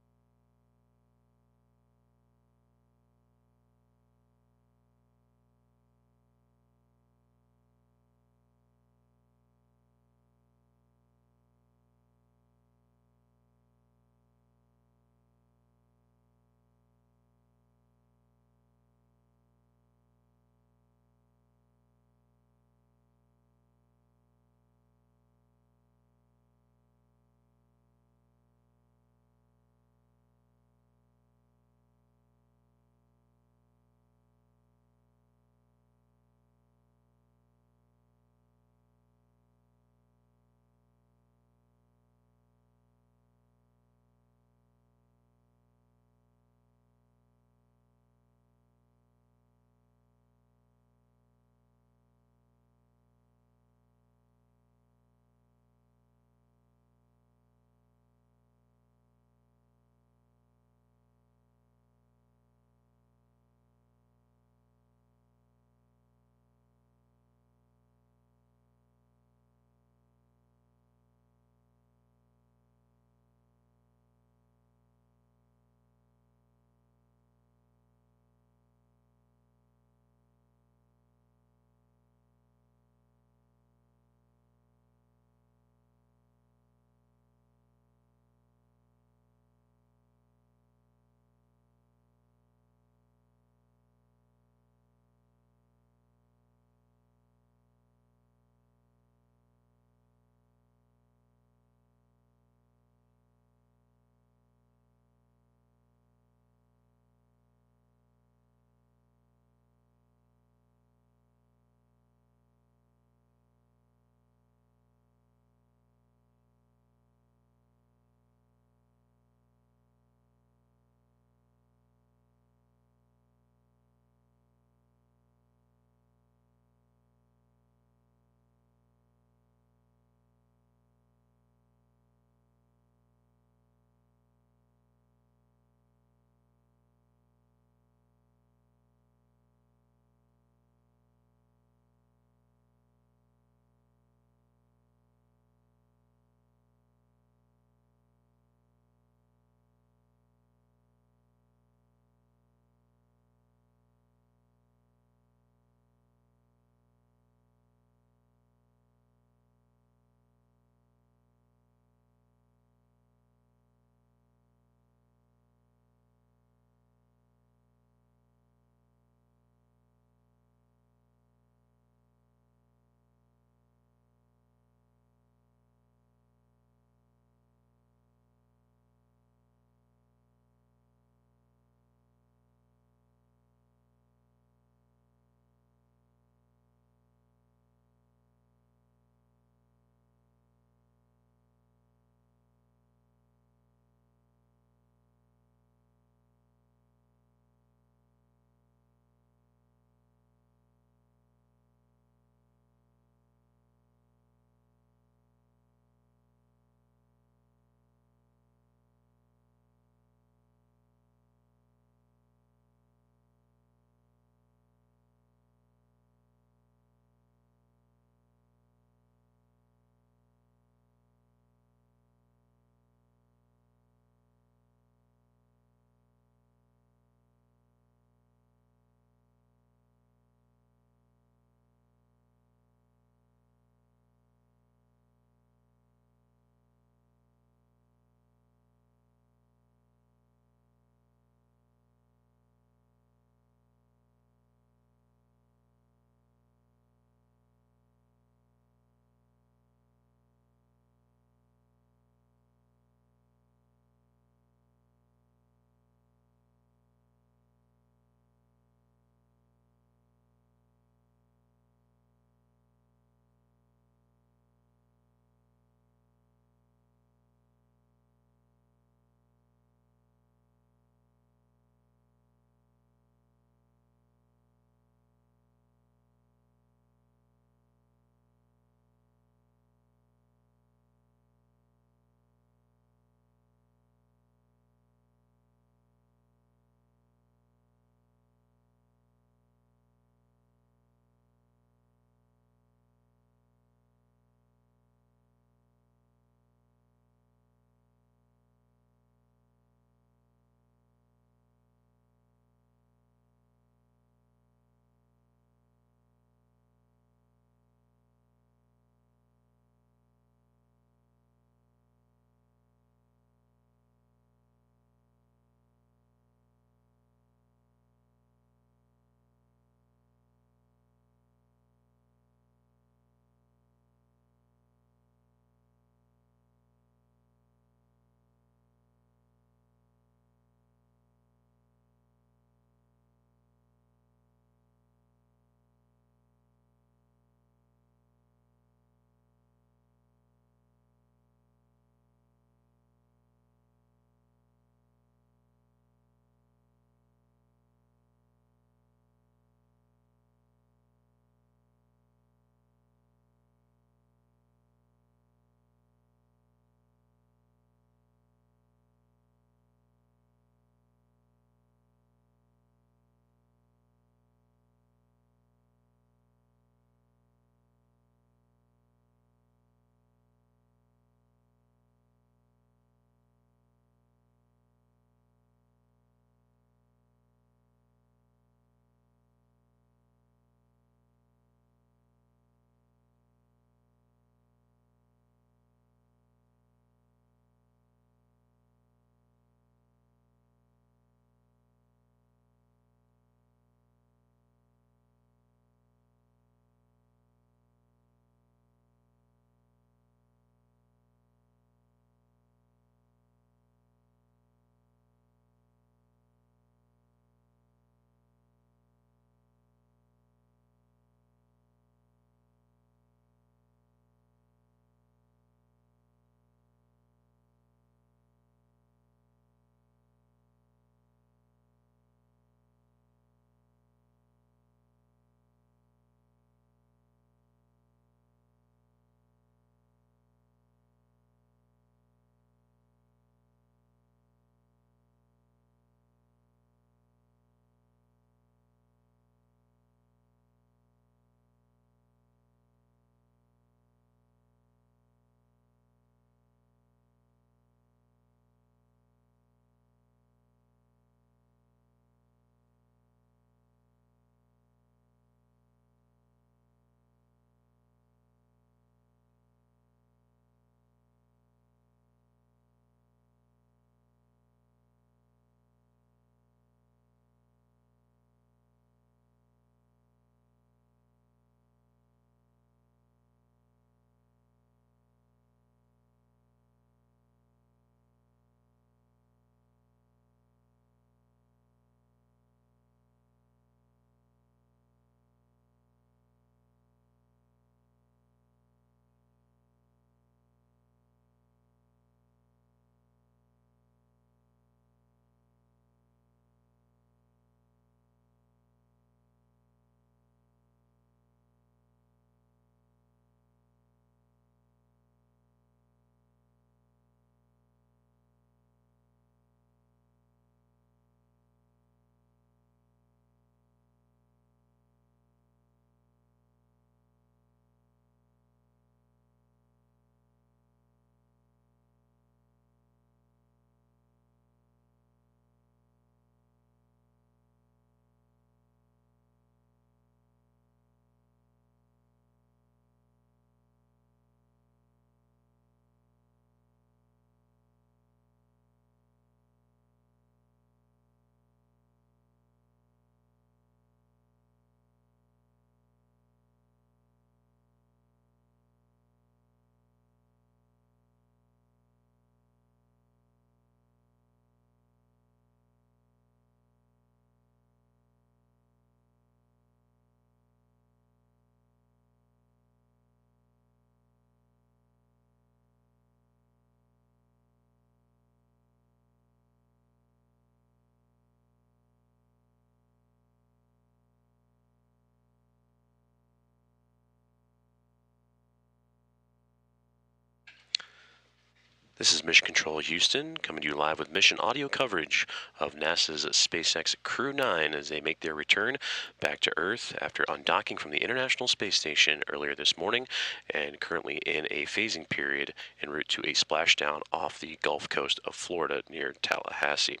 This is Mission Control Houston, coming to you live with mission audio coverage of NASA's SpaceX Crew 9 as they make their return back to Earth after undocking from the International Space Station earlier this morning and currently in a phasing period en route to a splashdown off the Gulf Coast of Florida near Tallahassee.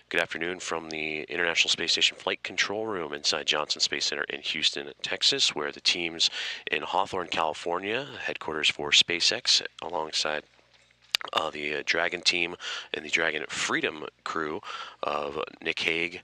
Good afternoon from the International Space Station Flight Control Room inside Johnson Space Center in Houston, Texas, where the teams in Hawthorne, California, headquarters for SpaceX, alongside the Dragon team and the Dragon Freedom crew of Nick Hague,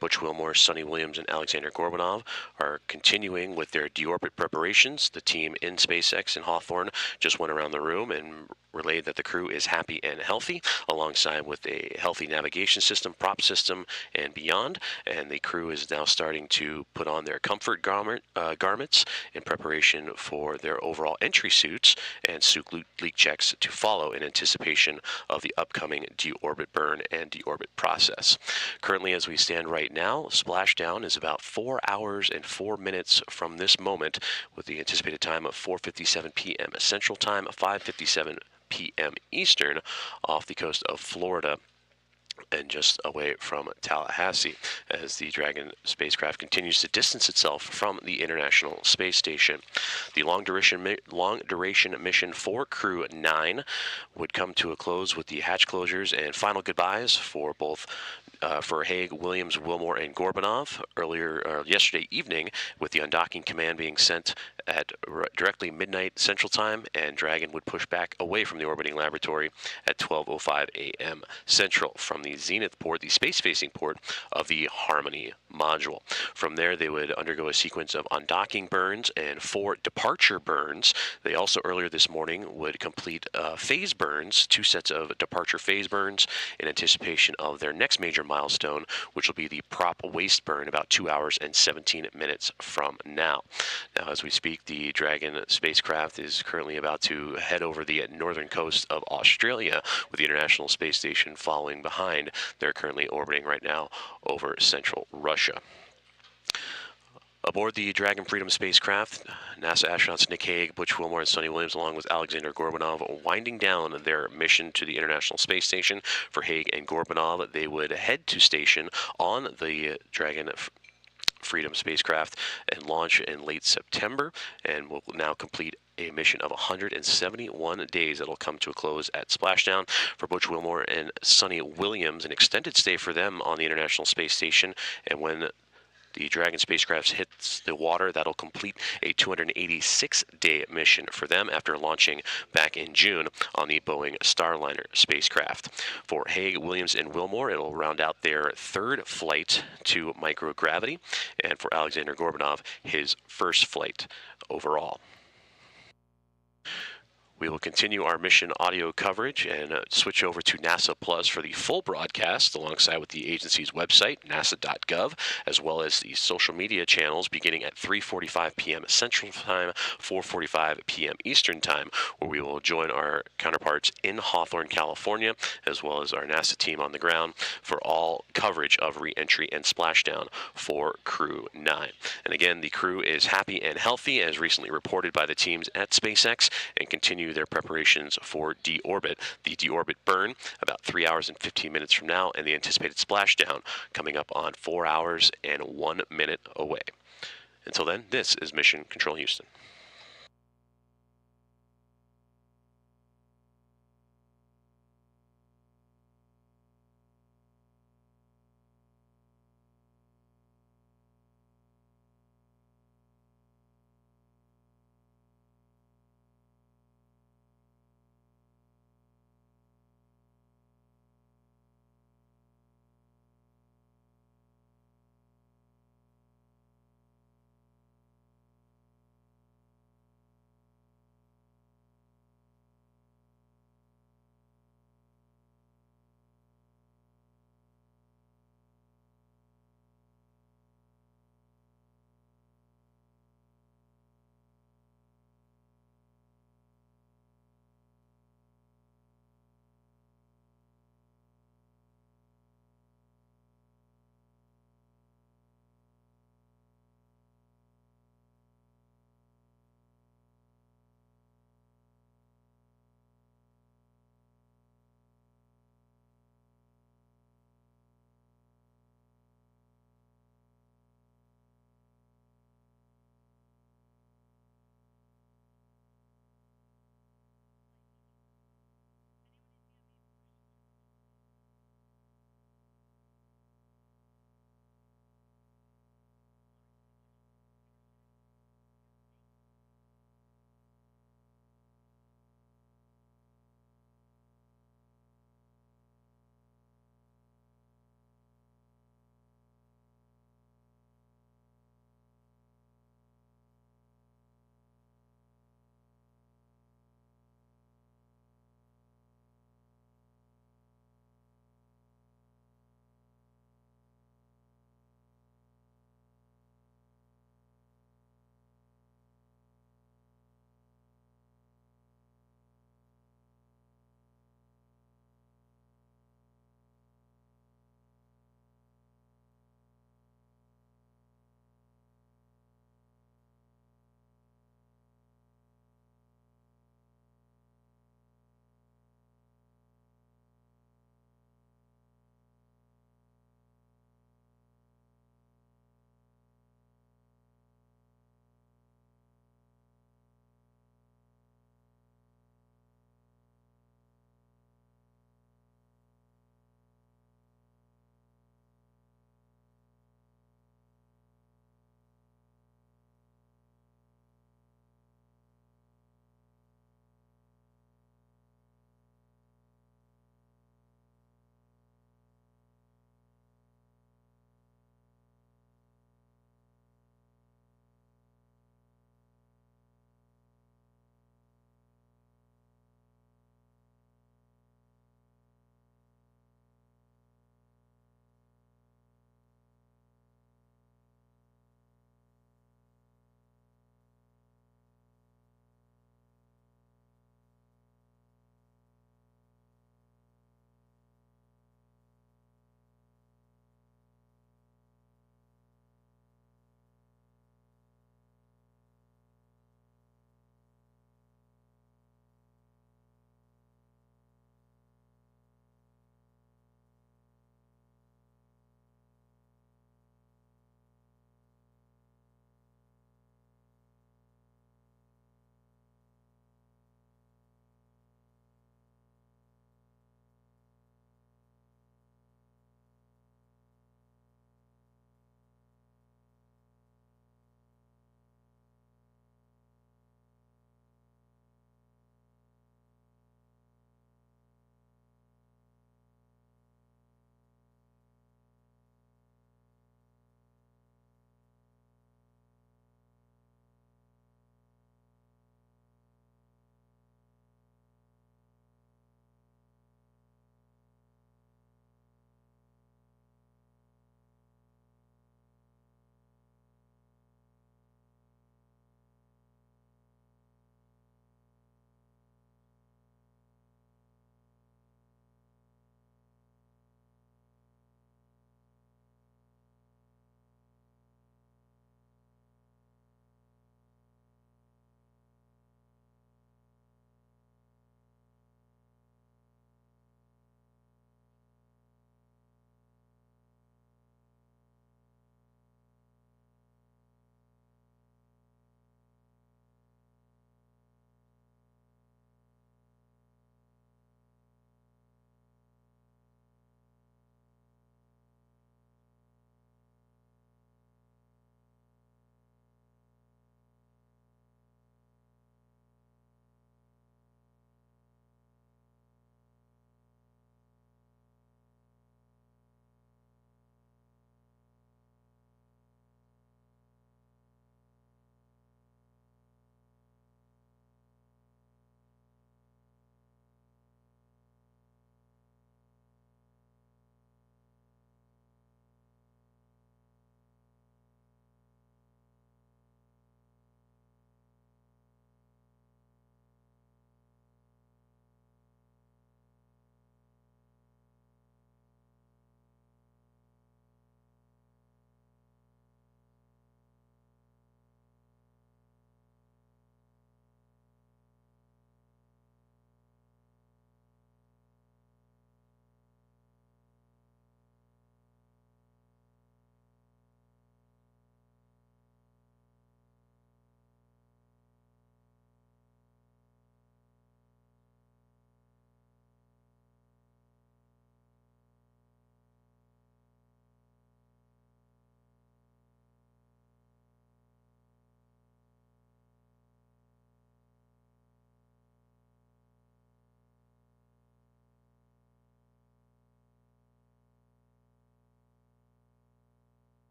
Butch Wilmore, Sonny Williams, and Alexander Gorbanov are continuing with their deorbit preparations. The team in SpaceX in Hawthorne just went around the room and relayed that the crew is happy and healthy, alongside with a healthy navigation system, prop system, and beyond. And the crew is now starting to put on their comfort garments in preparation for their overall entry suits and suit leak checks to follow in anticipation of the upcoming deorbit burn and deorbit process. Currently, as we stand right now, splashdown is about 4 hours and 4 minutes from this moment, with the anticipated time of 4:57 p.m. Central Time, 5:57 p.m. Eastern, off the coast of Florida and just away from Tallahassee, as the Dragon spacecraft continues to distance itself from the International Space Station. The long duration mission for Crew 9 would come to a close with the hatch closures and final goodbyes for both for Hague, Williams, Wilmore, and Gorbanov yesterday evening, with the undocking command being sent at directly midnight Central Time, and Dragon would push back away from the orbiting laboratory at 12:05 a.m. Central from the Zenith port, the space-facing port of the Harmony module. From there, they would undergo a sequence of undocking burns and 4 departure burns. They also, earlier this morning, would complete phase burns, 2 sets of departure phase burns, in anticipation of their next major milestone, which will be the prop waste burn about 2 hours and 17 minutes from now. Now, as we speak, the Dragon spacecraft is currently about to head over the northern coast of Australia, with the International Space Station following behind. They're currently orbiting right now over central Russia. Aboard the Dragon Freedom spacecraft, NASA astronauts Nick Hague, Butch Wilmore, and Sonny Williams, along with Alexander Gorbanov, winding down their mission to the International Space Station. For Hague and Gorbanov, they would head to station on the Dragon Freedom spacecraft and launch in late September, and will now complete a mission of 171 days that'll come to a close at splashdown. For Butch Wilmore and Sonny Williams, an extended stay for them on the International Space Station, and when the Dragon spacecraft hits the water, that'll complete a 286-day mission for them after launching back in June on the Boeing Starliner spacecraft. For Hague, Williams, and Wilmore, it'll round out their 3rd flight to microgravity, and for Alexander Gorbanov, his 1st flight overall. We will continue our mission audio coverage and switch over to NASA Plus for the full broadcast, alongside with the agency's website, nasa.gov, as well as the social media channels, beginning at 3:45 p.m. Central Time, 4:45 p.m. Eastern Time, where we will join our counterparts in Hawthorne, California, as well as our NASA team on the ground for all coverage of re-entry and splashdown for Crew 9. And again, the crew is happy and healthy, as recently reported by the teams at SpaceX, and continue their preparations for deorbit. The deorbit burn about 3 hours and 15 minutes from now, and the anticipated splashdown coming up on 4 hours and 1 minute away. Until then, this is Mission Control Houston.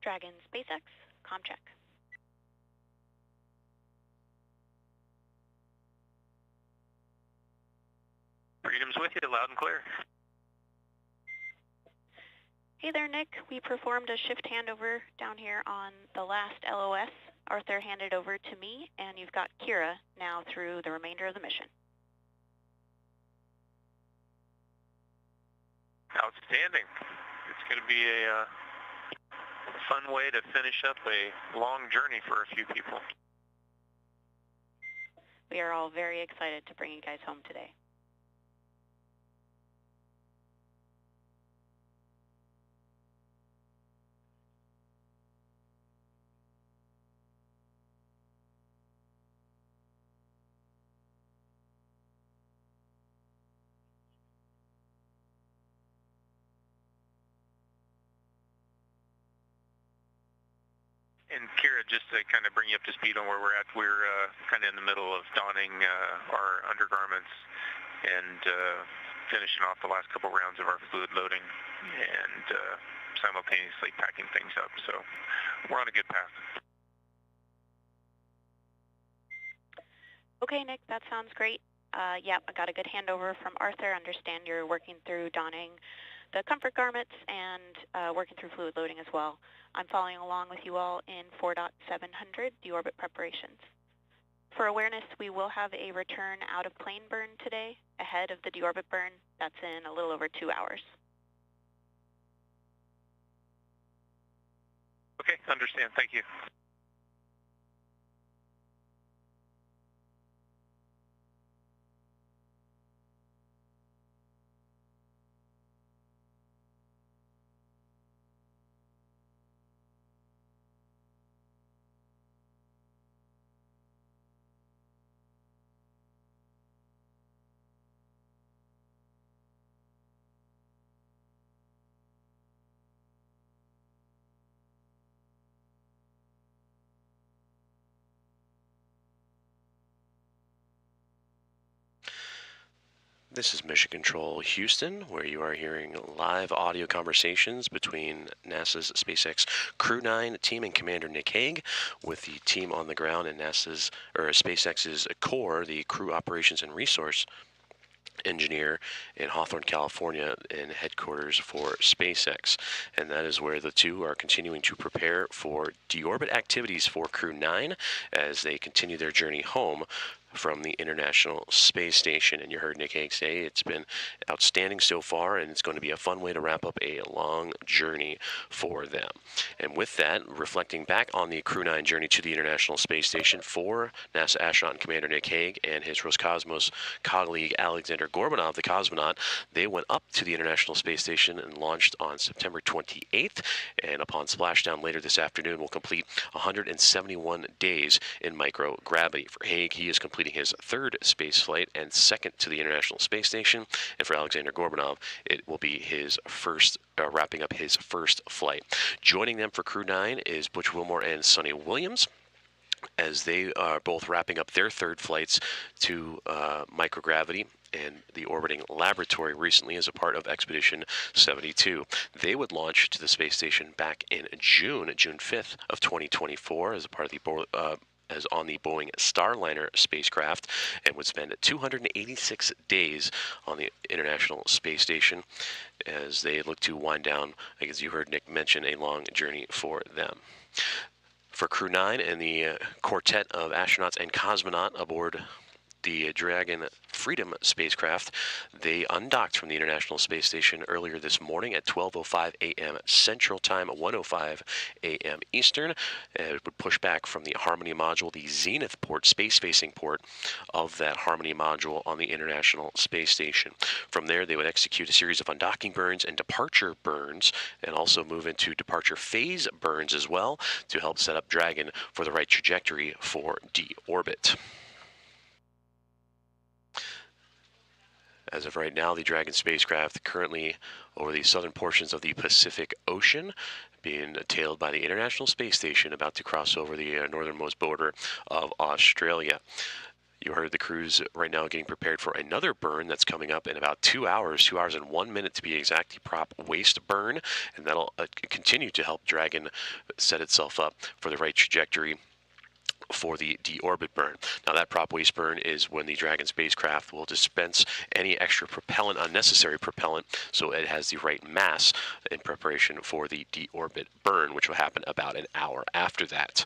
Dragon SpaceX, comm check. Freedom's with you, loud and clear. Hey there, Nick. We performed a shift handover down here on the last LOS. Arthur handed over to me, and you've got Kira now through the remainder of the mission. Outstanding. It's going to be a fun way to finish up a long journey for a few people. We are all very excited to bring you guys home today. And Kira, just to kind of bring you up to speed on where we're at, we're kind of in the middle of donning our undergarments and finishing off the last couple rounds of our fluid loading and simultaneously packing things up. So we're on a good path. Okay, Nick, that sounds great. Yep, I got a good handover from Arthur. Understand you're working through donning the comfort garments and working through fluid loading as well. I'm following along with you all in 4.700 deorbit preparations. For awareness, we will have a return out of plane burn today ahead of the deorbit burn. That's in a little over 2 hours. Okay, understand. Thank you. This is Mission Control Houston, where you are hearing live audio conversations between NASA's SpaceX Crew 9 team and Commander Nick Hague with the team on the ground in SpaceX's core, the Crew Operations and Resource Engineer in Hawthorne, California, in headquarters for SpaceX. And that is where the two are continuing to prepare for deorbit activities for Crew 9 as they continue their journey home from the International Space Station. And you heard Nick Hague say it's been outstanding so far, and it's going to be a fun way to wrap up a long journey for them. And with that, reflecting back on the Crew 9 journey to the International Space Station for NASA astronaut and Commander Nick Hague and his Roscosmos colleague Alexander Gorbanov, the cosmonaut, they went up to the International Space Station and launched on September 28th, and upon splashdown later this afternoon will complete 171 days in microgravity. For Hague, he is completing his third space flight and second to the International Space Station, and for Alexander Gorbanov, it will be his first, wrapping up his first flight. Joining them for Crew 9 is Butch Wilmore and Sonny Williams, as they are both wrapping up their third flights to microgravity and the orbiting laboratory recently as a part of Expedition 72. They would launch to the space station back in June 5th of 2024 as a part of the as on the Boeing Starliner spacecraft, and would spend 286 days on the International Space Station as they look to wind down, as you heard Nick mention, a long journey for them. For Crew 9 and the quartet of astronauts and cosmonaut aboard the Dragon Freedom spacecraft, they undocked from the International Space Station earlier this morning at 12:05 a.m. Central Time, 1:05 a.m. Eastern. It would push back from the Harmony module, the Zenith port, space-facing port of that Harmony module on the International Space Station. From there, they would execute a series of undocking burns and departure burns, and also move into departure phase burns as well to help set up Dragon for the right trajectory for deorbit. As of right now, the Dragon spacecraft currently over the southern portions of the Pacific Ocean, being tailed by the International Space Station, about to cross over the northernmost border of Australia. You heard the crew's right now getting prepared for another burn that's coming up in about 2 hours, 2 hours and 1 minute to be exact, the prop waste burn, and that'll continue to help Dragon set itself up for the right trajectory for the deorbit burn. Now that prop waste burn is when the Dragon spacecraft will dispense any extra propellant, unnecessary propellant, so it has the right mass in preparation for the deorbit burn, which will happen about an hour after that.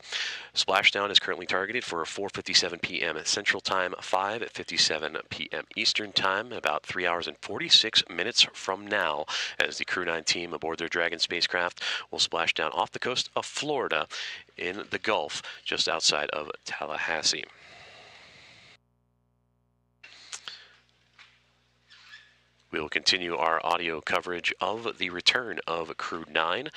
Splashdown is currently targeted for 4:57 p.m. Central Time, 5:57 p.m. Eastern Time, about 3 hours and 46 minutes from now, as the Crew 9 team aboard their Dragon spacecraft will splash down off the coast of Florida in the Gulf, just outside of Tallahassee. We will continue our audio coverage of the return of Crew 9,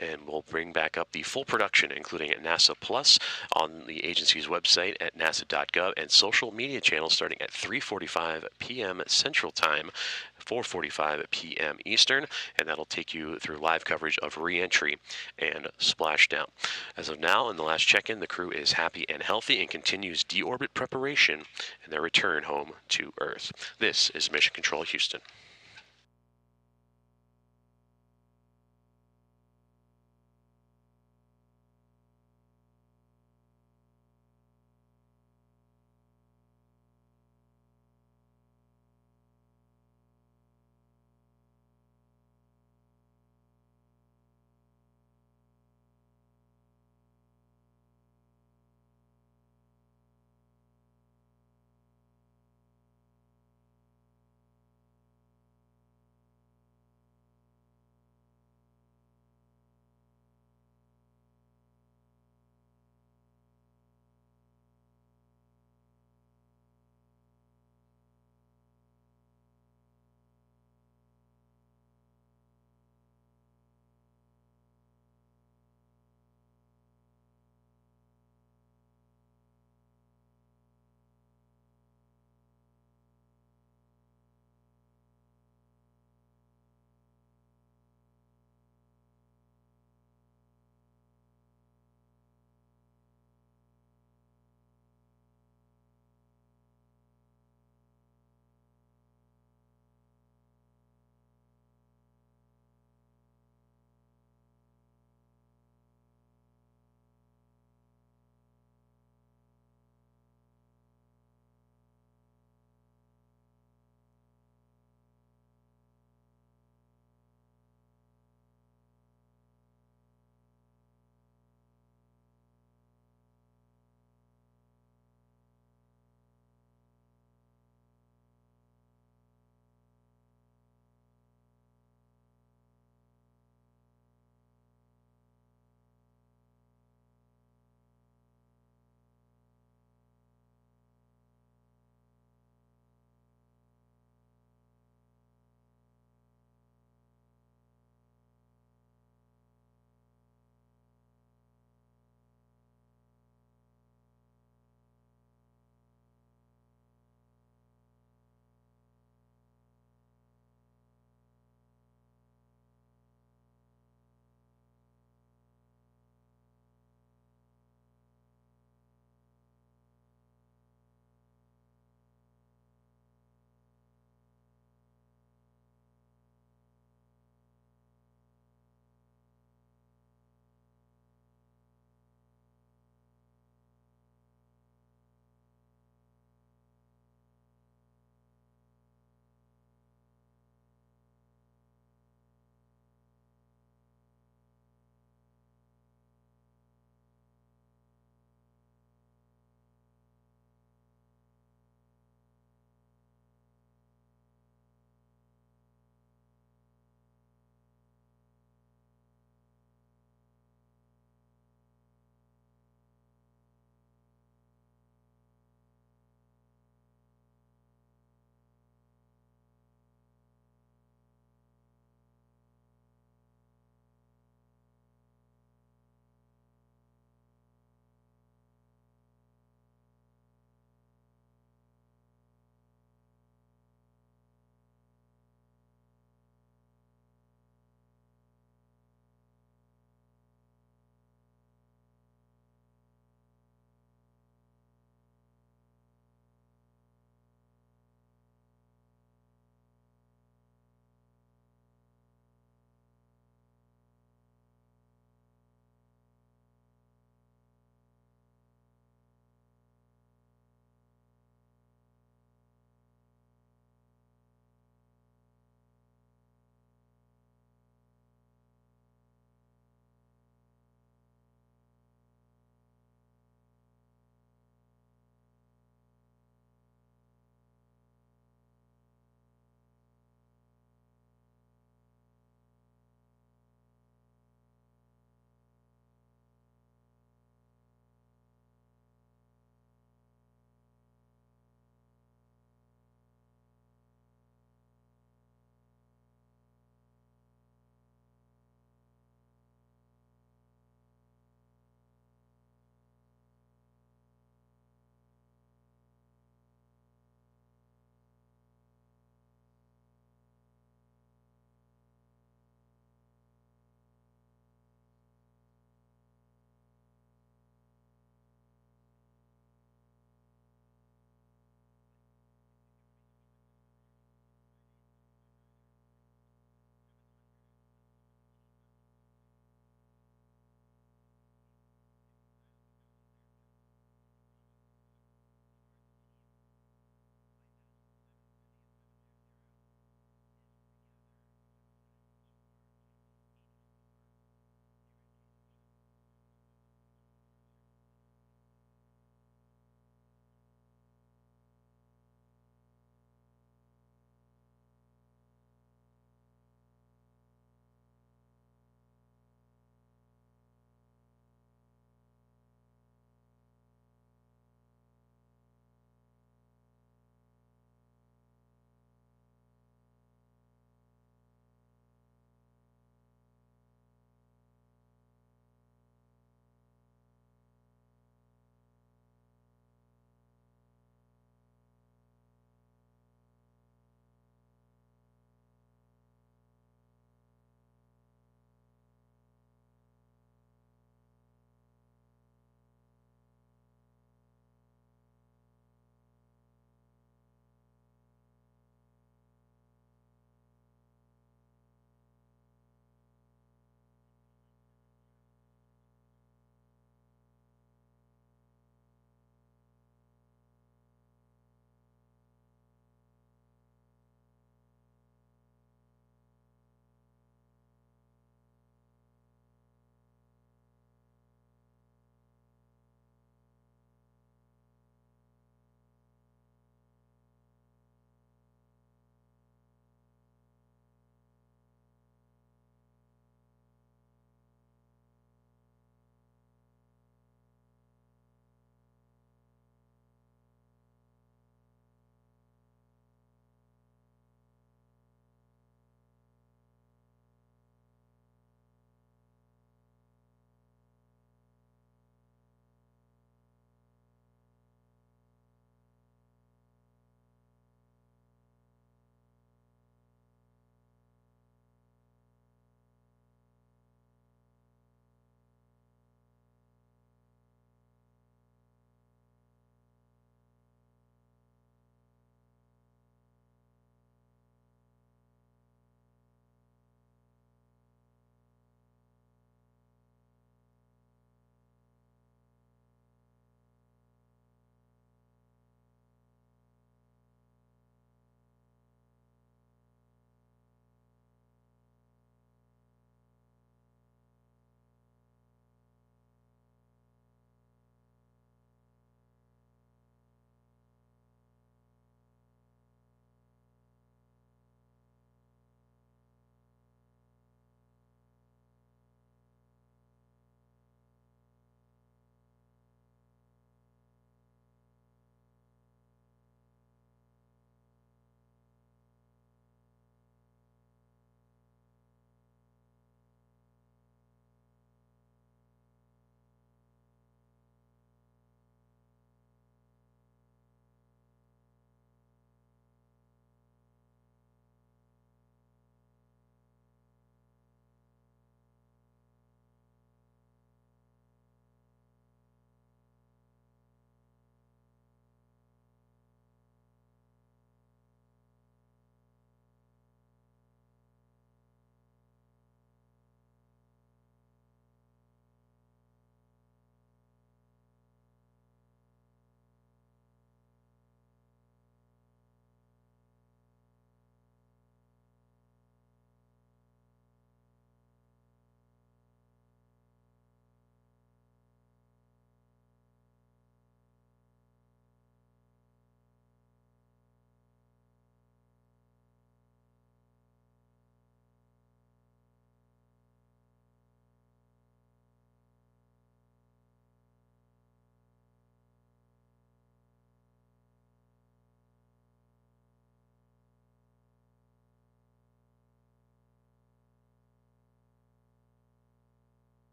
and we'll bring back up the full production, including at NASA Plus on the agency's website at nasa.gov and social media channels starting at 3:45 p.m. Central Time, 4:45 p.m. Eastern, and that'll take you through live coverage of re-entry and splashdown. As of now, in the last check-in, the crew is happy and healthy and continues deorbit preparation and their return home to Earth. This is Mission Control Houston.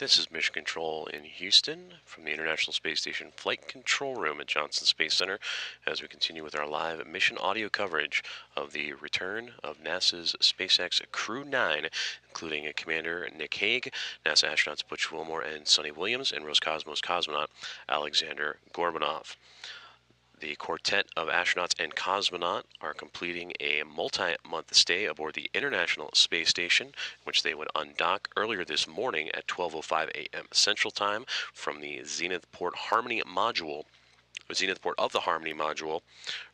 This is Mission Control in Houston from the International Space Station Flight Control Room at Johnson Space Center as we continue with our live mission audio coverage of the return of NASA's SpaceX Crew 9, including Commander Nick Hague, NASA astronauts Butch Wilmore and Sonny Williams, and Roscosmos cosmonaut Alexander Gorbanov. The quartet of astronauts and cosmonaut are completing a multi-month stay aboard the International Space Station, which they would undock earlier this morning at 12:05 a.m. Central Time from the Zenith Port of the Harmony module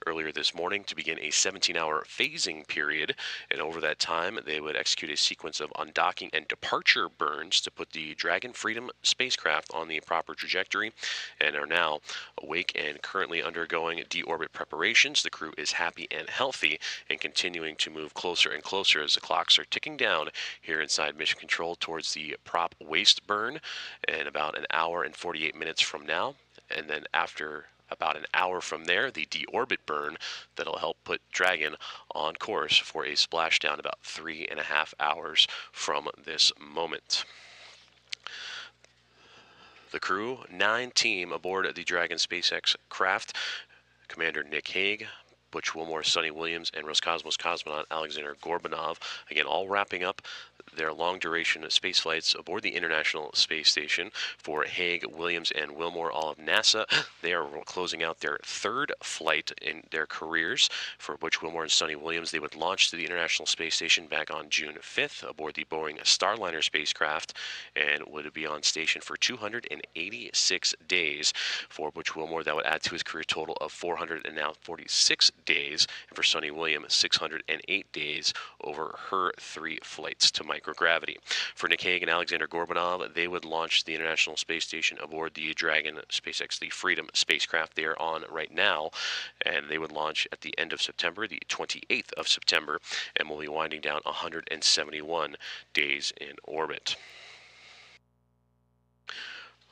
earlier this morning to begin a 17-hour phasing period, and over that time they would execute a sequence of undocking and departure burns to put the Dragon Freedom spacecraft on the proper trajectory, and are now awake and currently undergoing deorbit preparations. The crew is happy and healthy and continuing to move closer and closer as the clocks are ticking down here inside Mission Control towards the prop waste burn in about an hour and 48 minutes from now, and then after about an hour from there, the deorbit burn that'll help put Dragon on course for a splashdown about 3.5 hours from this moment. The Crew 9 team aboard the Dragon SpaceX craft, Commander Nick Hague, Butch Wilmore, Sonny Williams, and Roscosmos cosmonaut Alexander Gorbanov, again, all wrapping up their long-duration space flights aboard the International Space Station. For Hague, Williams, and Wilmore, all of NASA, they are closing out their third flight in their careers. For Butch Wilmore and Sonny Williams, they would launch to the International Space Station back on June 5th aboard the Boeing Starliner spacecraft and would be on station for 286 days. For Butch Wilmore, that would add to his career total of 446 days, and for Sonny Williams, 608 days over her 3 flights to microgravity. For Nick Hague and Alexander Gorbanov, they would launch the International Space Station aboard the Dragon SpaceX, the Freedom spacecraft they are on right now, and they would launch at the end of September, the 28th of September, and will be winding down 171 days in orbit.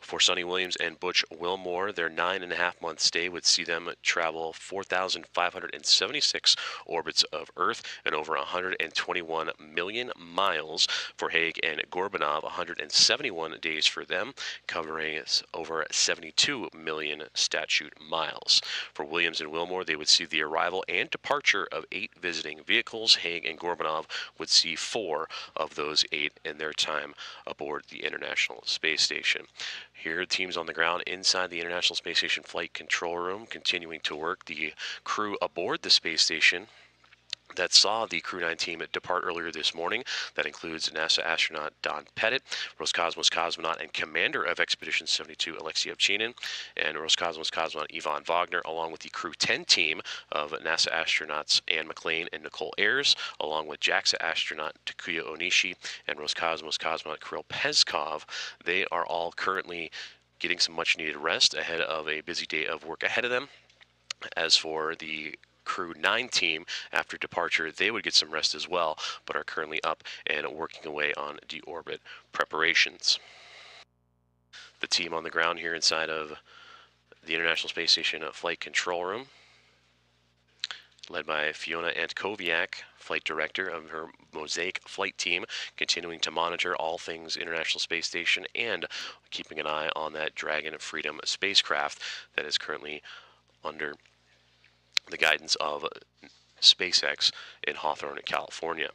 For Sonny Williams and Butch Wilmore, their 9.5-month stay would see them travel 4,576 orbits of Earth and over 121 million miles. For Hague and Gorbanov, 171 days for them, covering over 72 million statute miles. For Williams and Wilmore, they would see the arrival and departure of 8 visiting vehicles. Hague and Gorbanov would see 4 of those 8 in their time aboard the International Space Station. Here, teams on the ground inside the International Space Station Flight Control Room continuing to work. The crew aboard the space station that saw the Crew 9 team depart earlier this morning. That includes NASA astronaut Don Pettit, Roscosmos cosmonaut and commander of Expedition 72 Alexei Ovchinin, and Roscosmos cosmonaut Ivan Wagner, along with the Crew 10 team of NASA astronauts Anne McLean and Nicole Ayers, along with JAXA astronaut Takuya Onishi and Roscosmos cosmonaut Kirill Peskov. They are all currently getting some much-needed rest ahead of a busy day of work ahead of them. As for the Crew 9 team, after departure, they would get some rest as well, but are currently up and working away on deorbit preparations. The team on the ground here inside of the International Space Station Flight Control Room, led by Fiona Antkowiak, flight director of her Mosaic flight team, continuing to monitor all things International Space Station and keeping an eye on that Dragon Freedom spacecraft that is currently under the guidance of SpaceX in Hawthorne, California.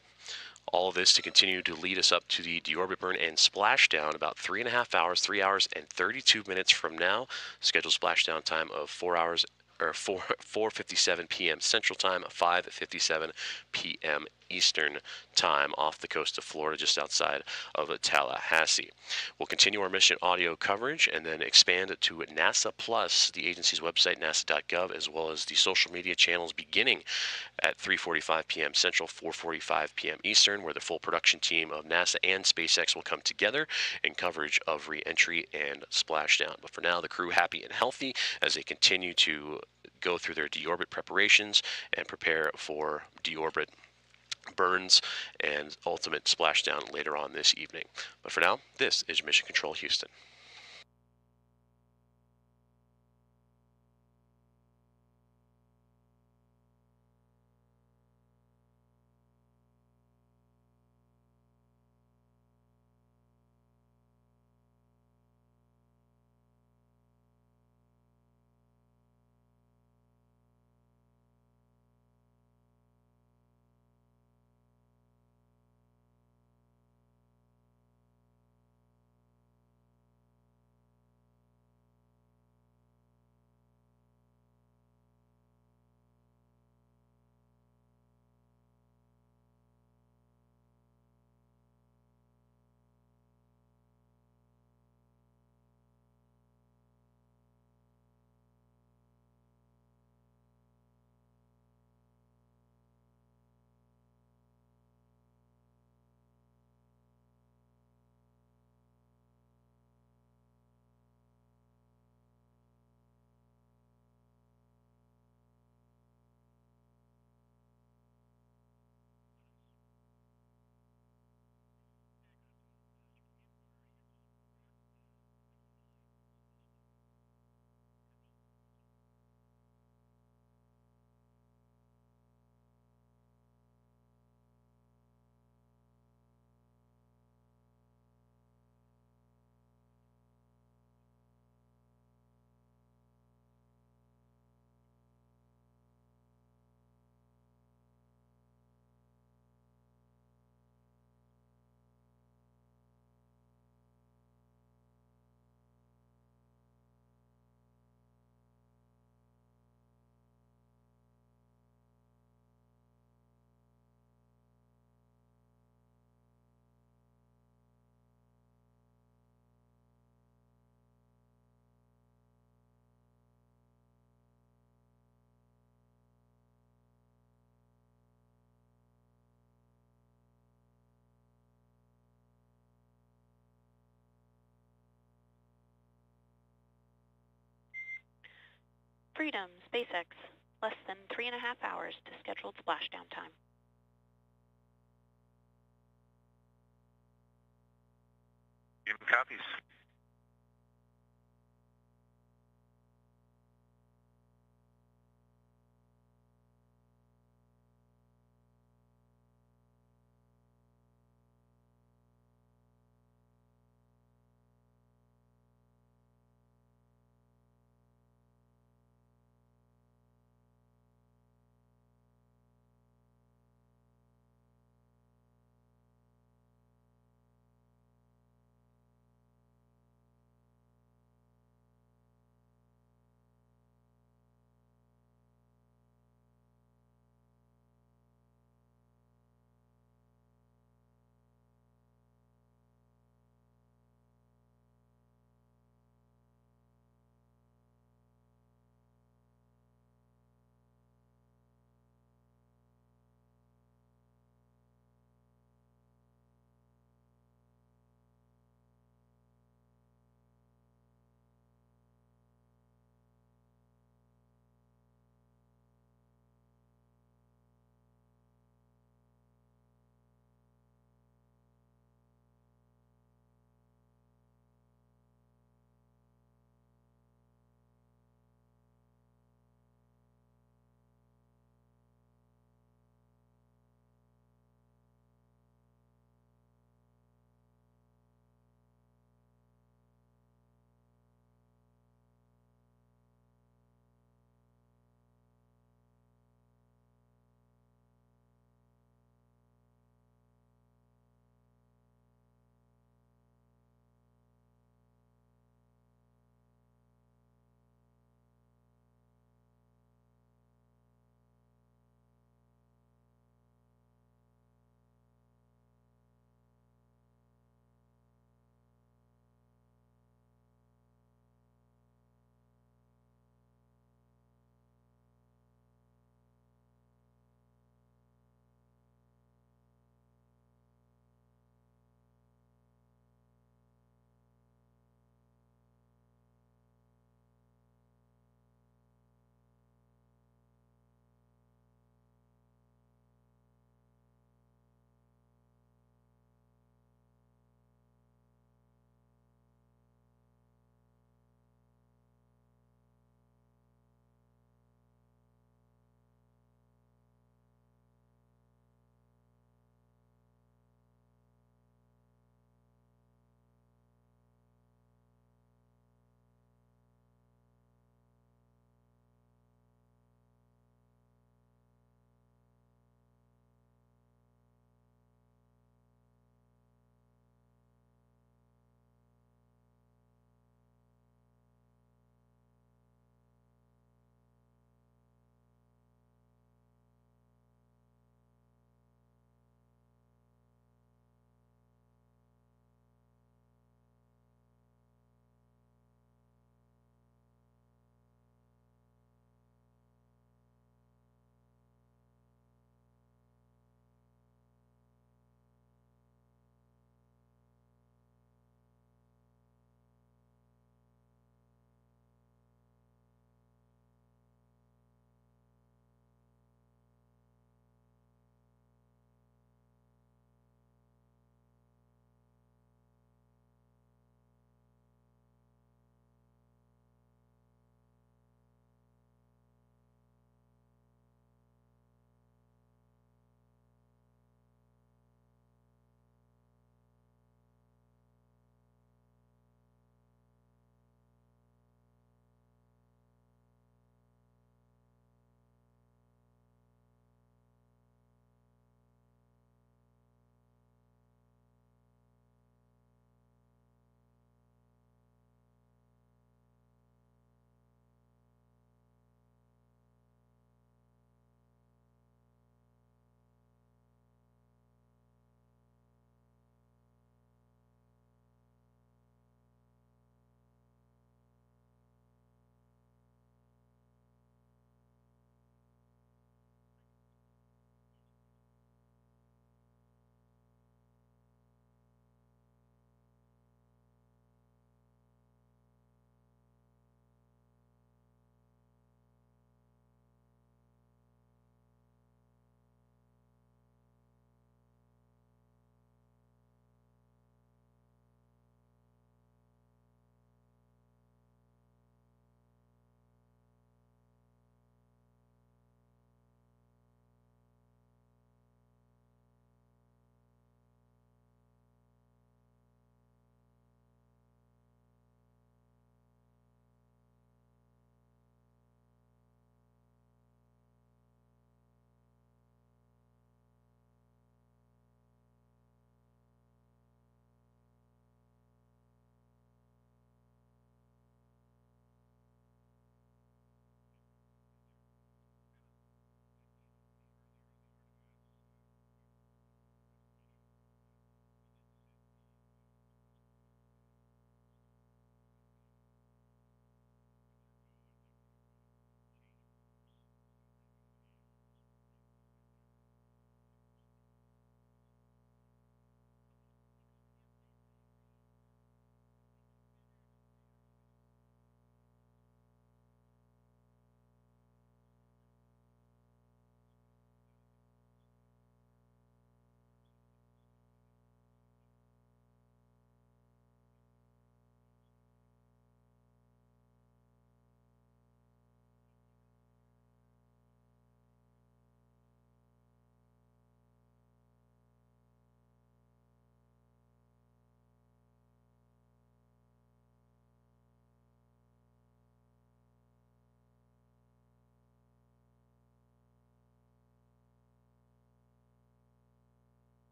All of this to continue to lead us up to the deorbit burn and splashdown about 3.5 hours, 3 hours and 32 minutes from now. Scheduled splashdown time of 4:57 p.m. Central Time, 5:57 p.m. Eastern Time off the coast of Florida, just outside of Tallahassee. We'll continue our mission audio coverage and then expand to NASA Plus, the agency's website, nasa.gov, as well as the social media channels beginning at 3:45 p.m. Central, 4:45 p.m. Eastern, where the full production team of NASA and SpaceX will come together in coverage of re-entry and splashdown. But for now, the crew happy and healthy as they continue to go through their deorbit preparations and prepare for deorbit burns and ultimate splashdown later on this evening. But for now, this is Mission Control Houston. Freedom, SpaceX, less than 3.5 hours to scheduled splashdown time. Copies.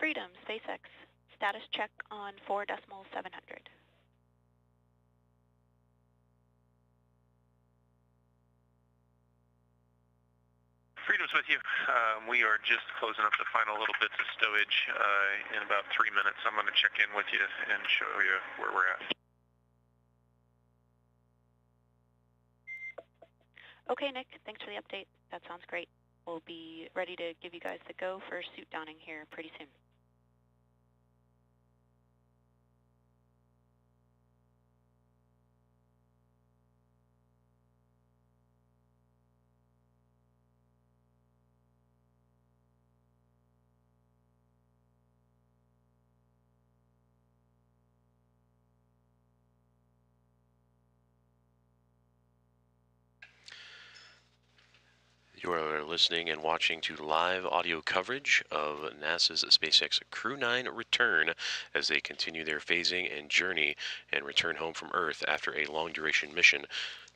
Freedom, SpaceX. Status check on 4.700. Freedom's with you. We are just closing up the final little bits of stowage in about 3 minutes. I'm going to check in with you and show you where we're at. Okay, Nick, thanks for the update. That sounds great. We'll be ready to give you guys the go for suit donning here pretty soon. You are listening and watching to live audio coverage of NASA's SpaceX Crew 9 return as they continue their phasing and journey and return home from Earth after a long-duration mission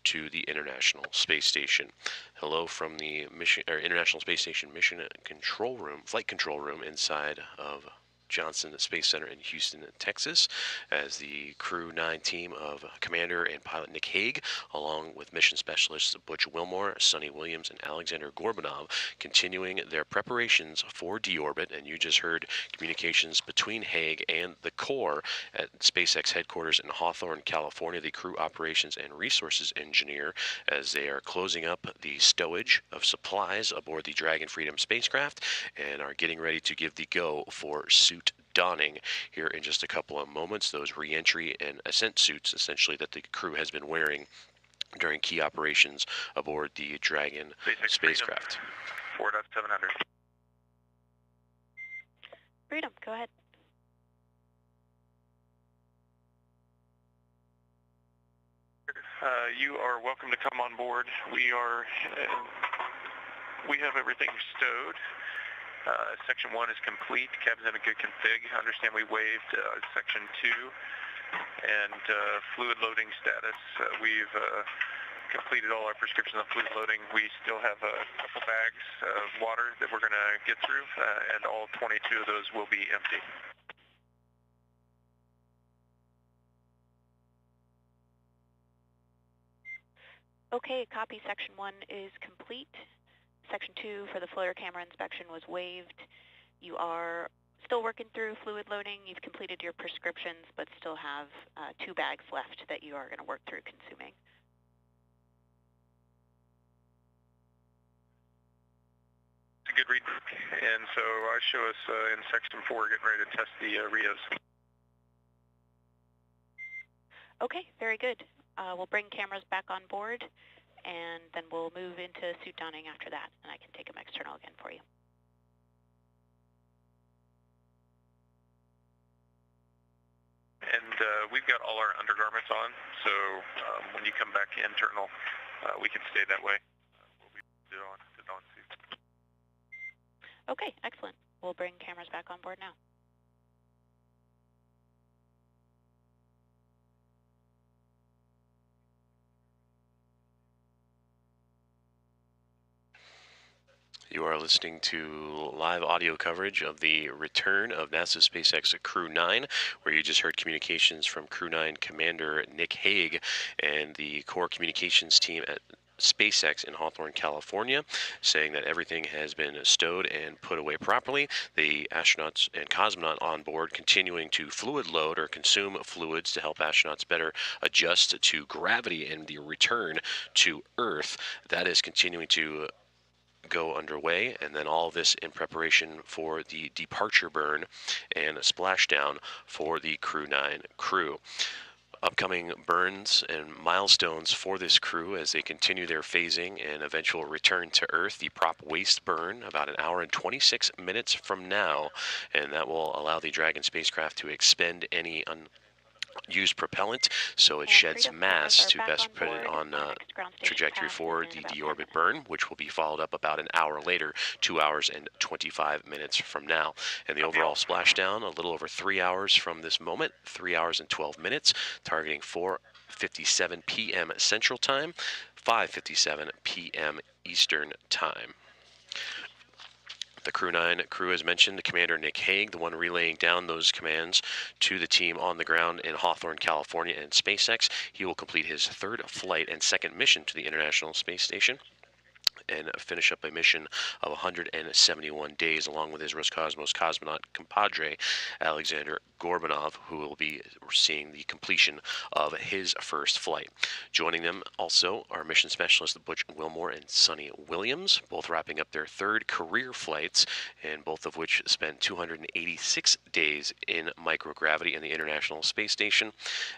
to the International Space Station. Hello from the International Space Station Mission Control Room, Flight Control Room inside of Johnson Space Center in Houston, Texas, as the Crew 9 team of Commander and Pilot Nick Hague, along with mission specialists Butch Wilmore, Sonny Williams, and Alexander Gorbanov, continuing their preparations for deorbit. And you just heard communications between Hague and the core at SpaceX headquarters in Hawthorne, California, the crew operations and resources engineer, as they are closing up the stowage of supplies aboard the Dragon Freedom spacecraft and are getting ready to give the go for suit donning here in just a couple of moments. Those re-entry and ascent suits, essentially, that the crew has been wearing during key operations aboard the Dragon spacecraft. 4.700. Freedom, go ahead. You are welcome to come on board. We have everything stowed. Section 1 is complete. Cabin's in a good config. I understand we waived Section 2 and fluid loading status. We've completed all our prescriptions on fluid loading. We still have a couple bags of water that we're going to get through, and all 22 of those will be empty. Okay, copy. Section 1 is complete. Section 2 for the floater camera inspection was waived. You are still working through fluid loading. You've completed your prescriptions, but still have 2 bags left that you are going to work through consuming. It's a good read. And so I show us in Section 4 getting ready to test the RIOs. Okay, very good. We'll bring cameras back on board, and then we'll move into suit donning after that, and I can take them external again for you. And we've got all our undergarments on, so when you come back internal, we can stay that way. We'll be on to don suits. Okay, excellent. We'll bring cameras back on board now. You are listening to live audio coverage of the return of NASA's SpaceX Crew 9, where you just heard communications from Crew 9 Commander Nick Hague and the core communications team at SpaceX in Hawthorne, California, saying that everything has been stowed and put away properly. The astronauts and cosmonaut on board continuing to fluid load or consume fluids to help astronauts better adjust to gravity and the return to Earth. That is continuing to go underway, and then all of this in preparation for the departure burn and splashdown for the Crew 9 crew. Upcoming burns and milestones for this crew as they continue their phasing and eventual return to Earth. The prop waste burn about 1 hour and 26 minutes from now, and that will allow the Dragon spacecraft to expend any used propellant, so it sheds mass to best put it on trajectory for the deorbit burn, which will be followed up about 1 hour later, 2 hours and 25 minutes from now. And the overall splashdown, a little over 3 hours from this moment, 3 hours and 12 minutes, targeting 4:57 p.m. Central Time, 5:57 p.m. Eastern Time. The Crew 9 crew, as mentioned, Commander Nick Hague, the one relaying down those commands to the team on the ground in Hawthorne, California, and SpaceX. He will complete his third flight and second mission to the International Space Station and finish up a mission of 171 days, along with his Roscosmos cosmonaut compadre, Alexander Gorbanov, who will be seeing the completion of his first flight. Joining them also are mission specialists Butch Wilmore and Sonny Williams, both wrapping up their third career flights, and both of which spent 286 days in microgravity in the International Space Station.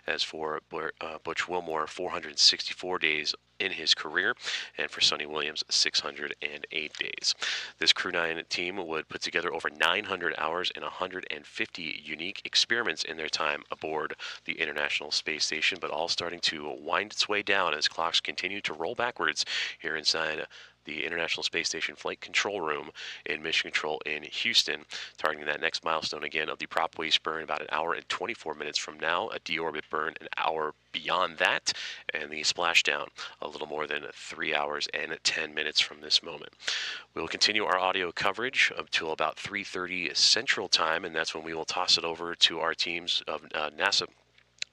As for Butch Wilmore, 464 days in his career, and for Sonny Williams, 608 days. This Crew 9 team would put together over 900 hours and 150 unique experiments in their time aboard the International Space Station, but all starting to wind its way down as clocks continue to roll backwards here inside the International Space Station Flight Control Room in Mission Control in Houston, targeting that next milestone again of the prop waste burn about an hour and 24 minutes from now, a deorbit burn an hour beyond that, and the splashdown a little more than 3 hours and 10 minutes from this moment. We will continue our audio coverage until about 3:30 Central Time, and that's when we will toss it over to our teams of NASA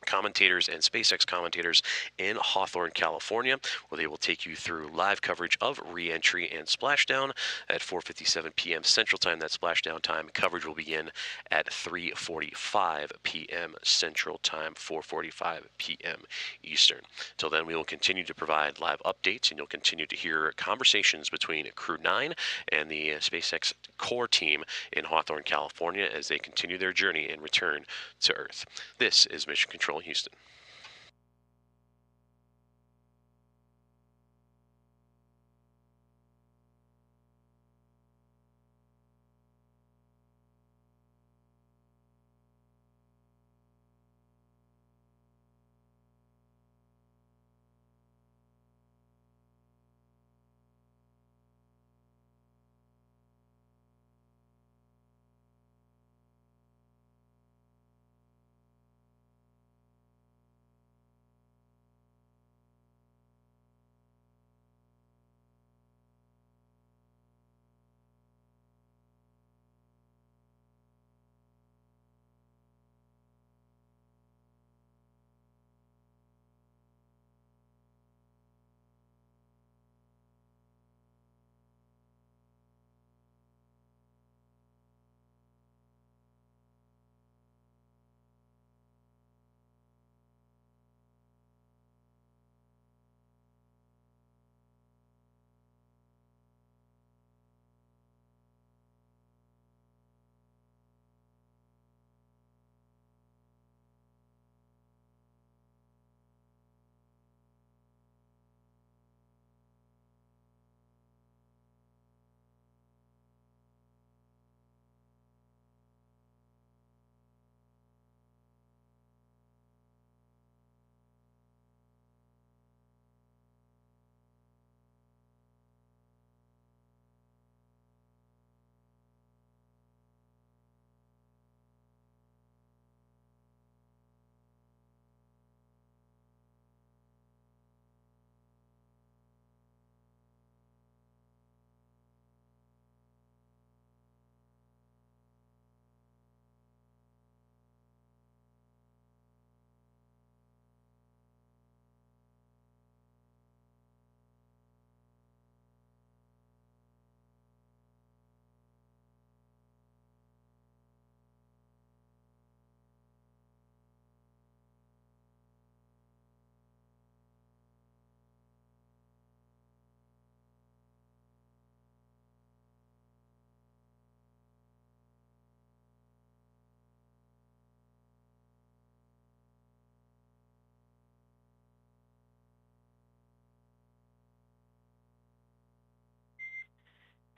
commentators and SpaceX commentators in Hawthorne, California, where they will take you through live coverage of re-entry and splashdown at 4:57 p.m. Central Time. That splashdown time coverage will begin at 3:45 p.m. Central Time, 4:45 p.m. Eastern. Till then, we will continue to provide live updates, and you'll continue to hear conversations between Crew 9 and the SpaceX core team in Hawthorne, California, as they continue their journey and return to Earth. This is Mission Control Houston.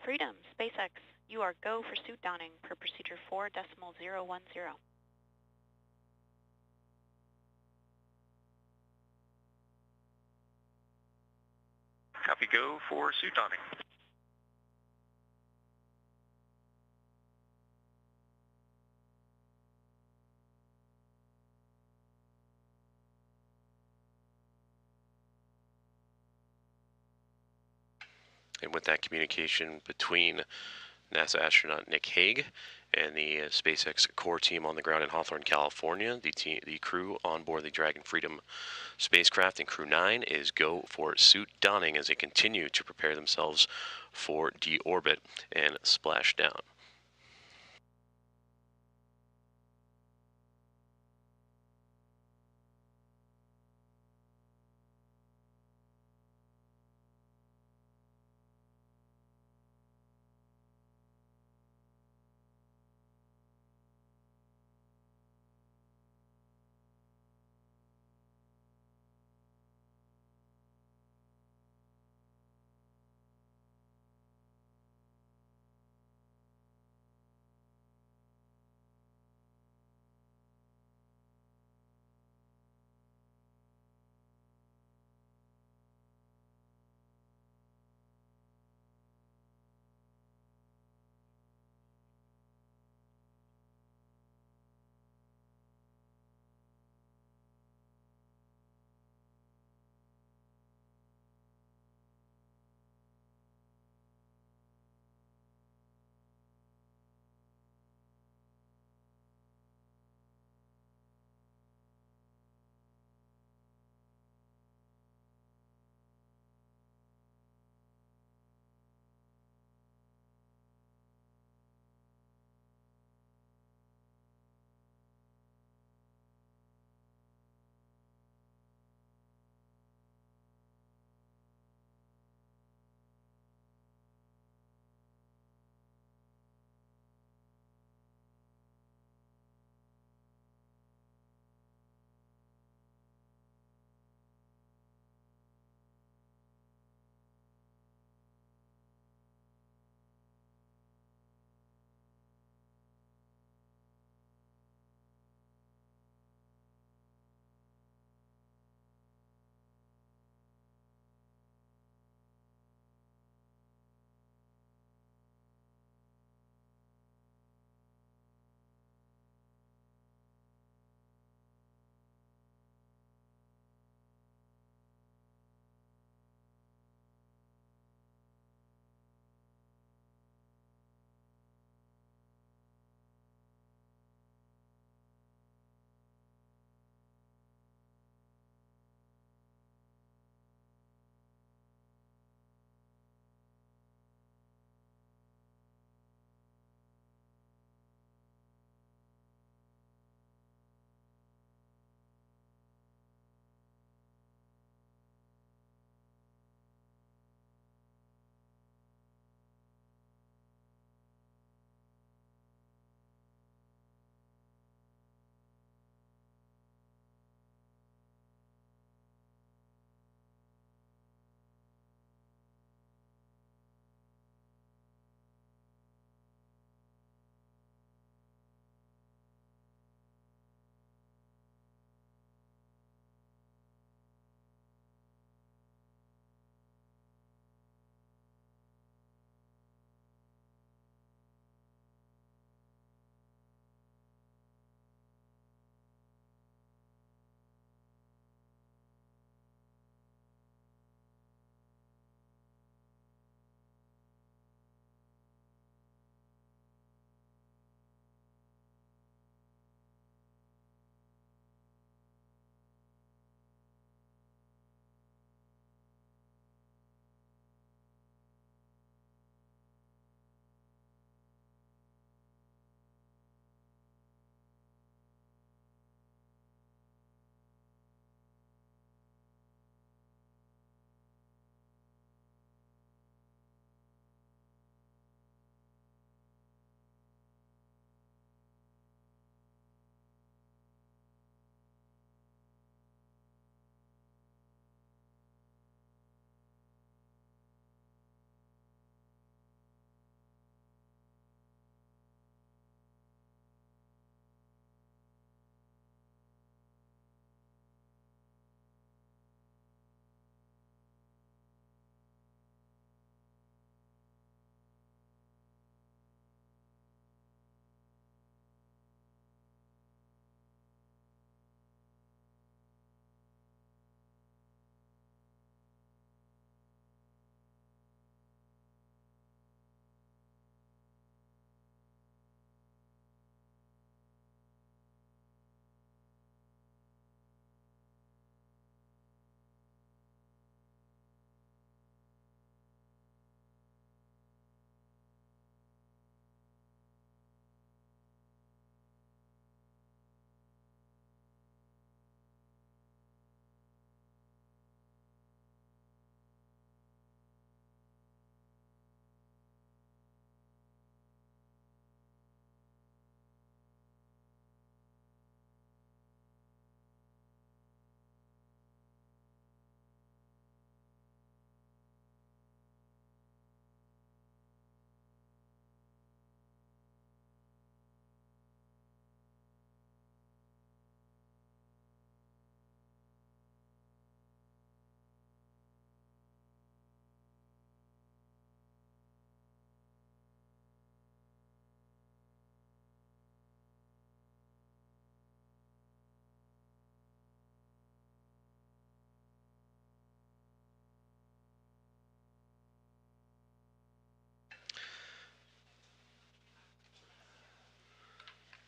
Freedom, SpaceX, you are go for suit donning per procedure 4.010. Copy, go for suit donning. And with that communication between NASA astronaut Nick Hague and the SpaceX core team on the ground in Hawthorne, California. The crew on board the Dragon Freedom spacecraft in Crew 9 is go for suit donning as they continue to prepare themselves for deorbit and splashdown.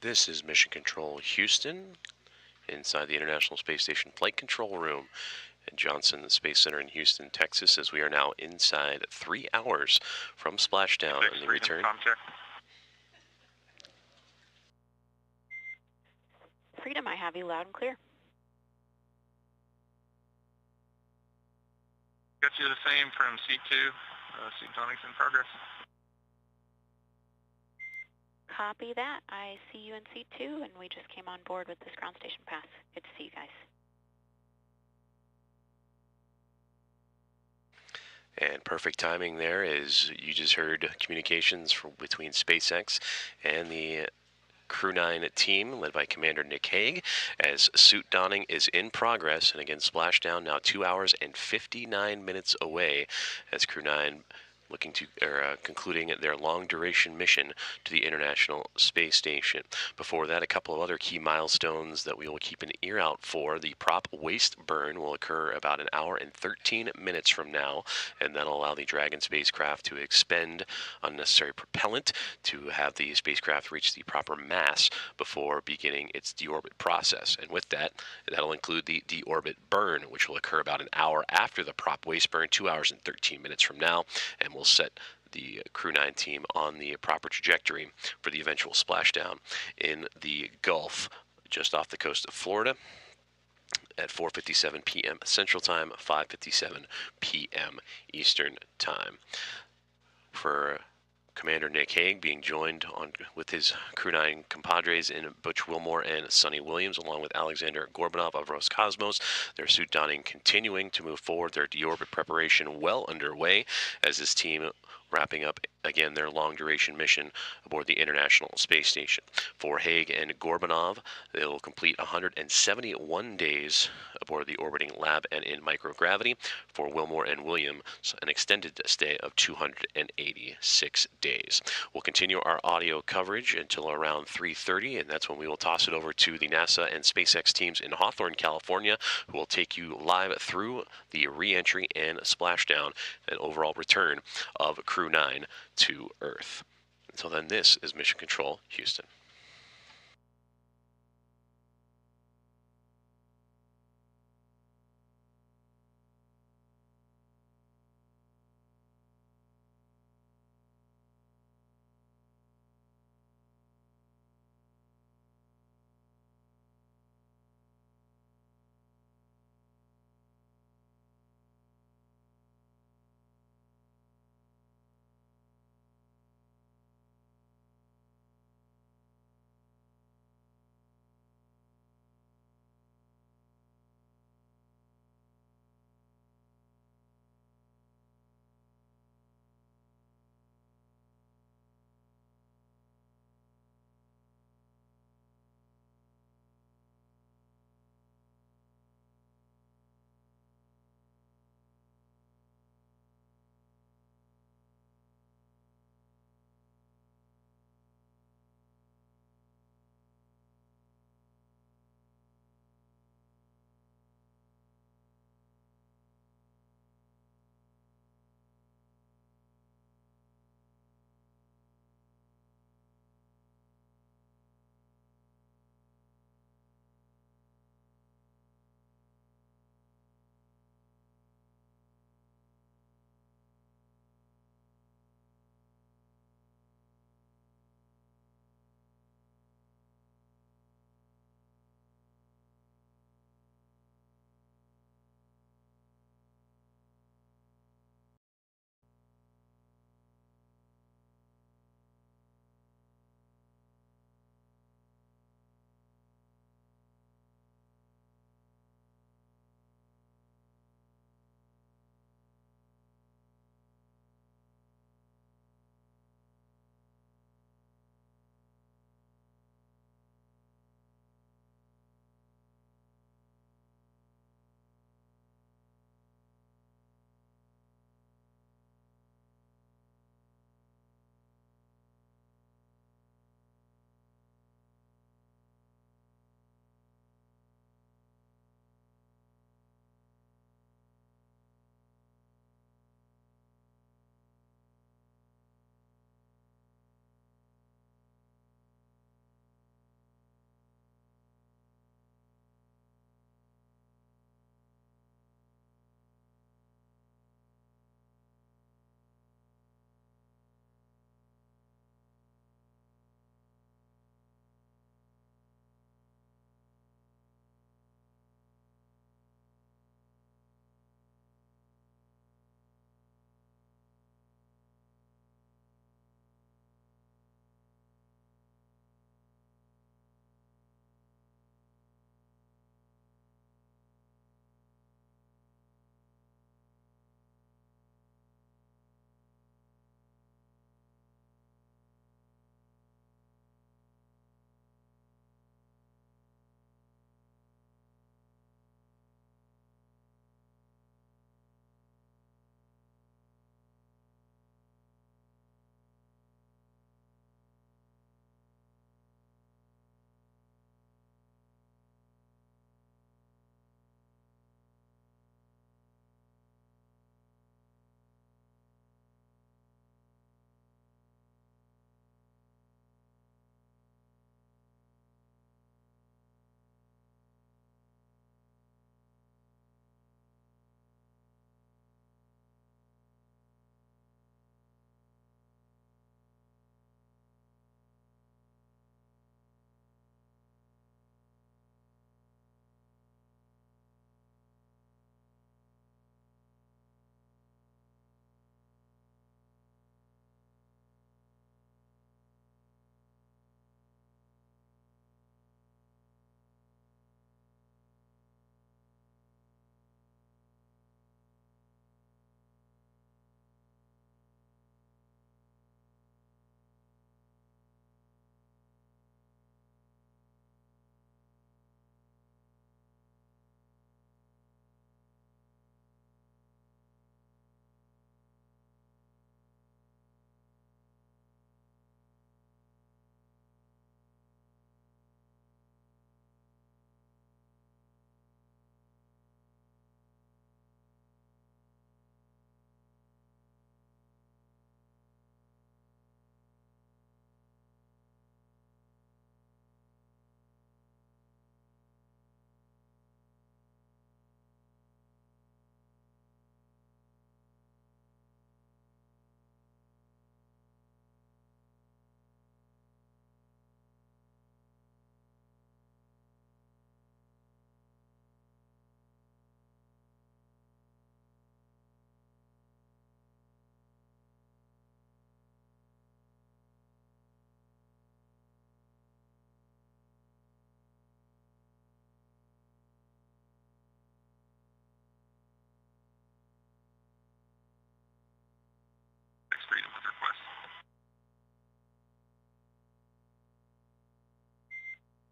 This is Mission Control Houston, inside the International Space Station Flight Control Room at Johnson Space Center in Houston, Texas, as we are now inside 3 hours from splashdown and the return. Freedom, I have you loud and clear. Got you the same from C2. Seat doning's in progress. Copy that. I see you in C2, and we just came on board with this ground station pass. Good to see you guys. And perfect timing there, as you just heard communications between SpaceX and the Crew 9 team, led by Commander Nick Hague, as suit donning is in progress. And again, splashdown now 2 hours and 59 minutes away, as Crew 9 looking to concluding their long-duration mission to the International Space Station. Before that, a couple of other key milestones that we will keep an ear out for. The prop waste burn will occur about 1 hour and 13 minutes from now, and that'll allow the Dragon spacecraft to expend unnecessary propellant to have the spacecraft reach the proper mass before beginning its deorbit process. And with that, that'll include the deorbit burn, which will occur about 1 hour after the prop waste burn, 2 hours and 13 minutes from now, and will set the Crew 9 team on the proper trajectory for the eventual splashdown in the Gulf just off the coast of Florida at 4:57 p.m. Central Time, 5:57 p.m. Eastern Time. For Commander Nick Hague being joined with his Crew 9 compadres in Butch Wilmore and Sonny Williams, along with Alexander Gorbanov of Roscosmos. Their suit donning continuing to move forward, their deorbit preparation well underway, as this team wrapping up again their long-duration mission aboard the International Space Station. For Hague and Gorbanov, they will complete 171 days aboard the orbiting lab and in microgravity. For Wilmore and Williams, an extended stay of 286 days. We'll continue our audio coverage until around 3:30, and that's when we will toss it over to the NASA and SpaceX teams in Hawthorne, California, who will take you live through the re-entry and splashdown and overall return of Crew 9 to Earth. Until then, this is Mission Control Houston.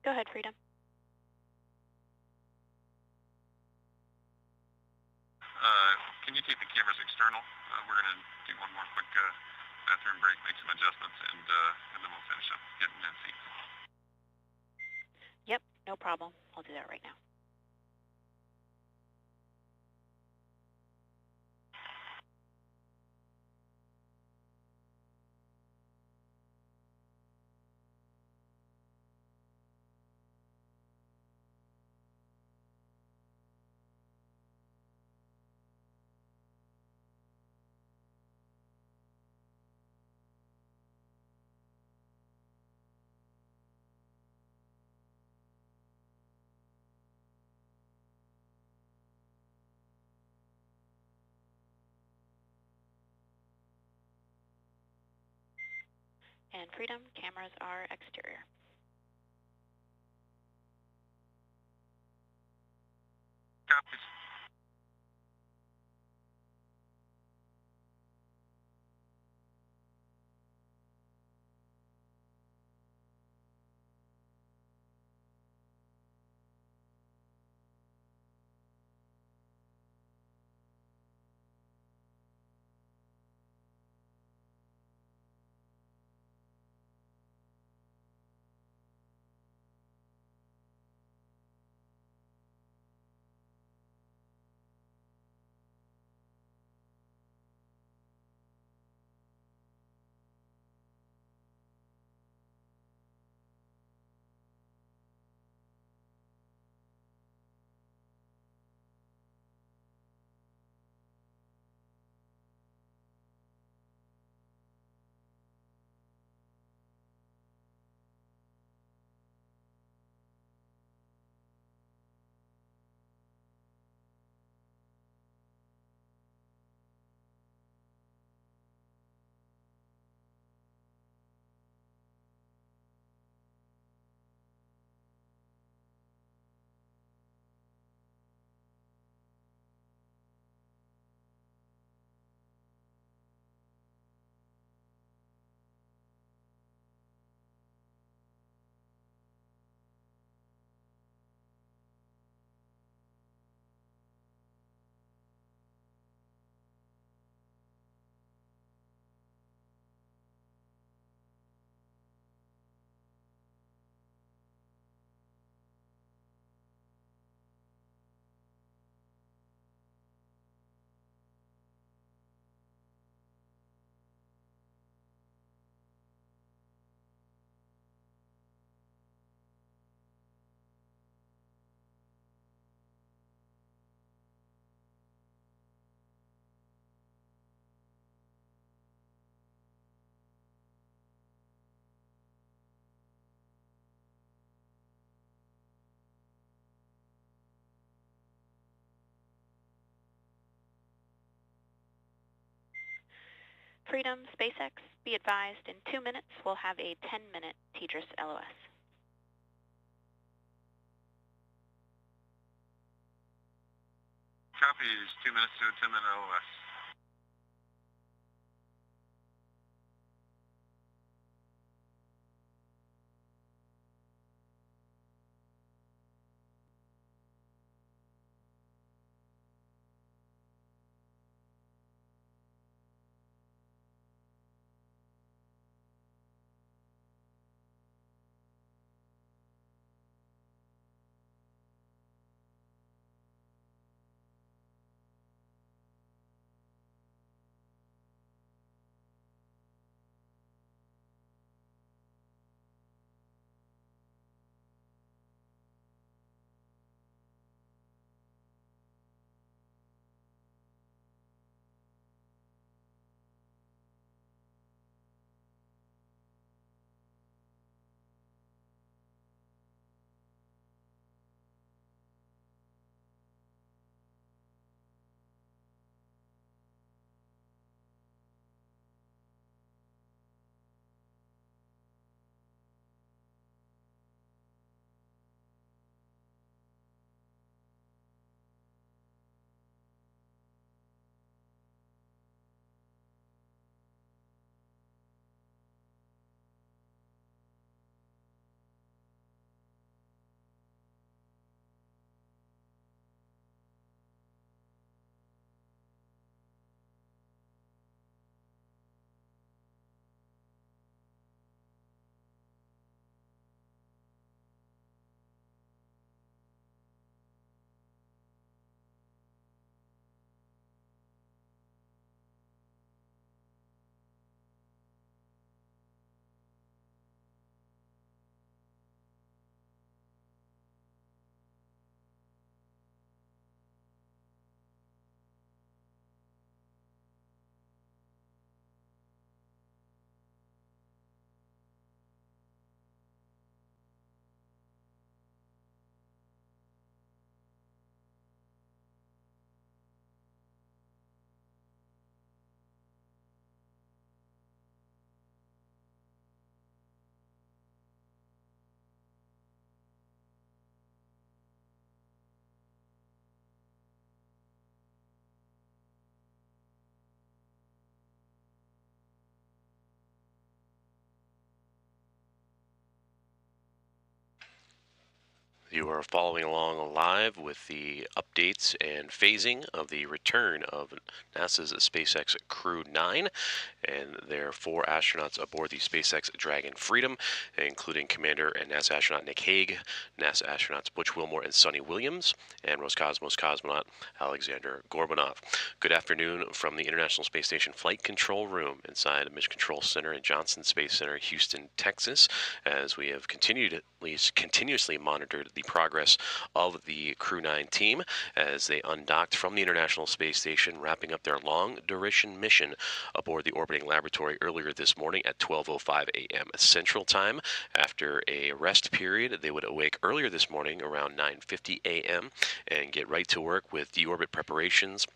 Go ahead, Freedom. Can you take the cameras external? We're going to do one more quick bathroom break, make some adjustments, and then we'll finish up getting in seats. Yep, no problem. I'll do that right now. And Freedom, cameras are exterior. Copies. Freedom, SpaceX, be advised in 2 minutes we'll have a 10-minute TDRS LOS. Copies. 2 minutes to a 10-minute LOS. You are following along live with the updates and phasing of the return of NASA's SpaceX Crew 9 and their 4 astronauts aboard the SpaceX Dragon Freedom, including Commander and NASA astronaut Nick Hague, NASA astronauts Butch Wilmore and Sonny Williams, and Roscosmos cosmonaut Alexander Gorbanov. Good afternoon from the International Space Station Flight Control Room inside the Mission Control Center at Johnson Space Center, Houston, Texas, as we have continuously monitored the progress of the Crew 9 team as they undocked from the International Space Station, wrapping up their long-duration mission aboard the orbiting laboratory earlier this morning at 12:05 a.m. Central Time. After a rest period, they would awake earlier this morning around 9:50 a.m. and get right to work with deorbit preparations,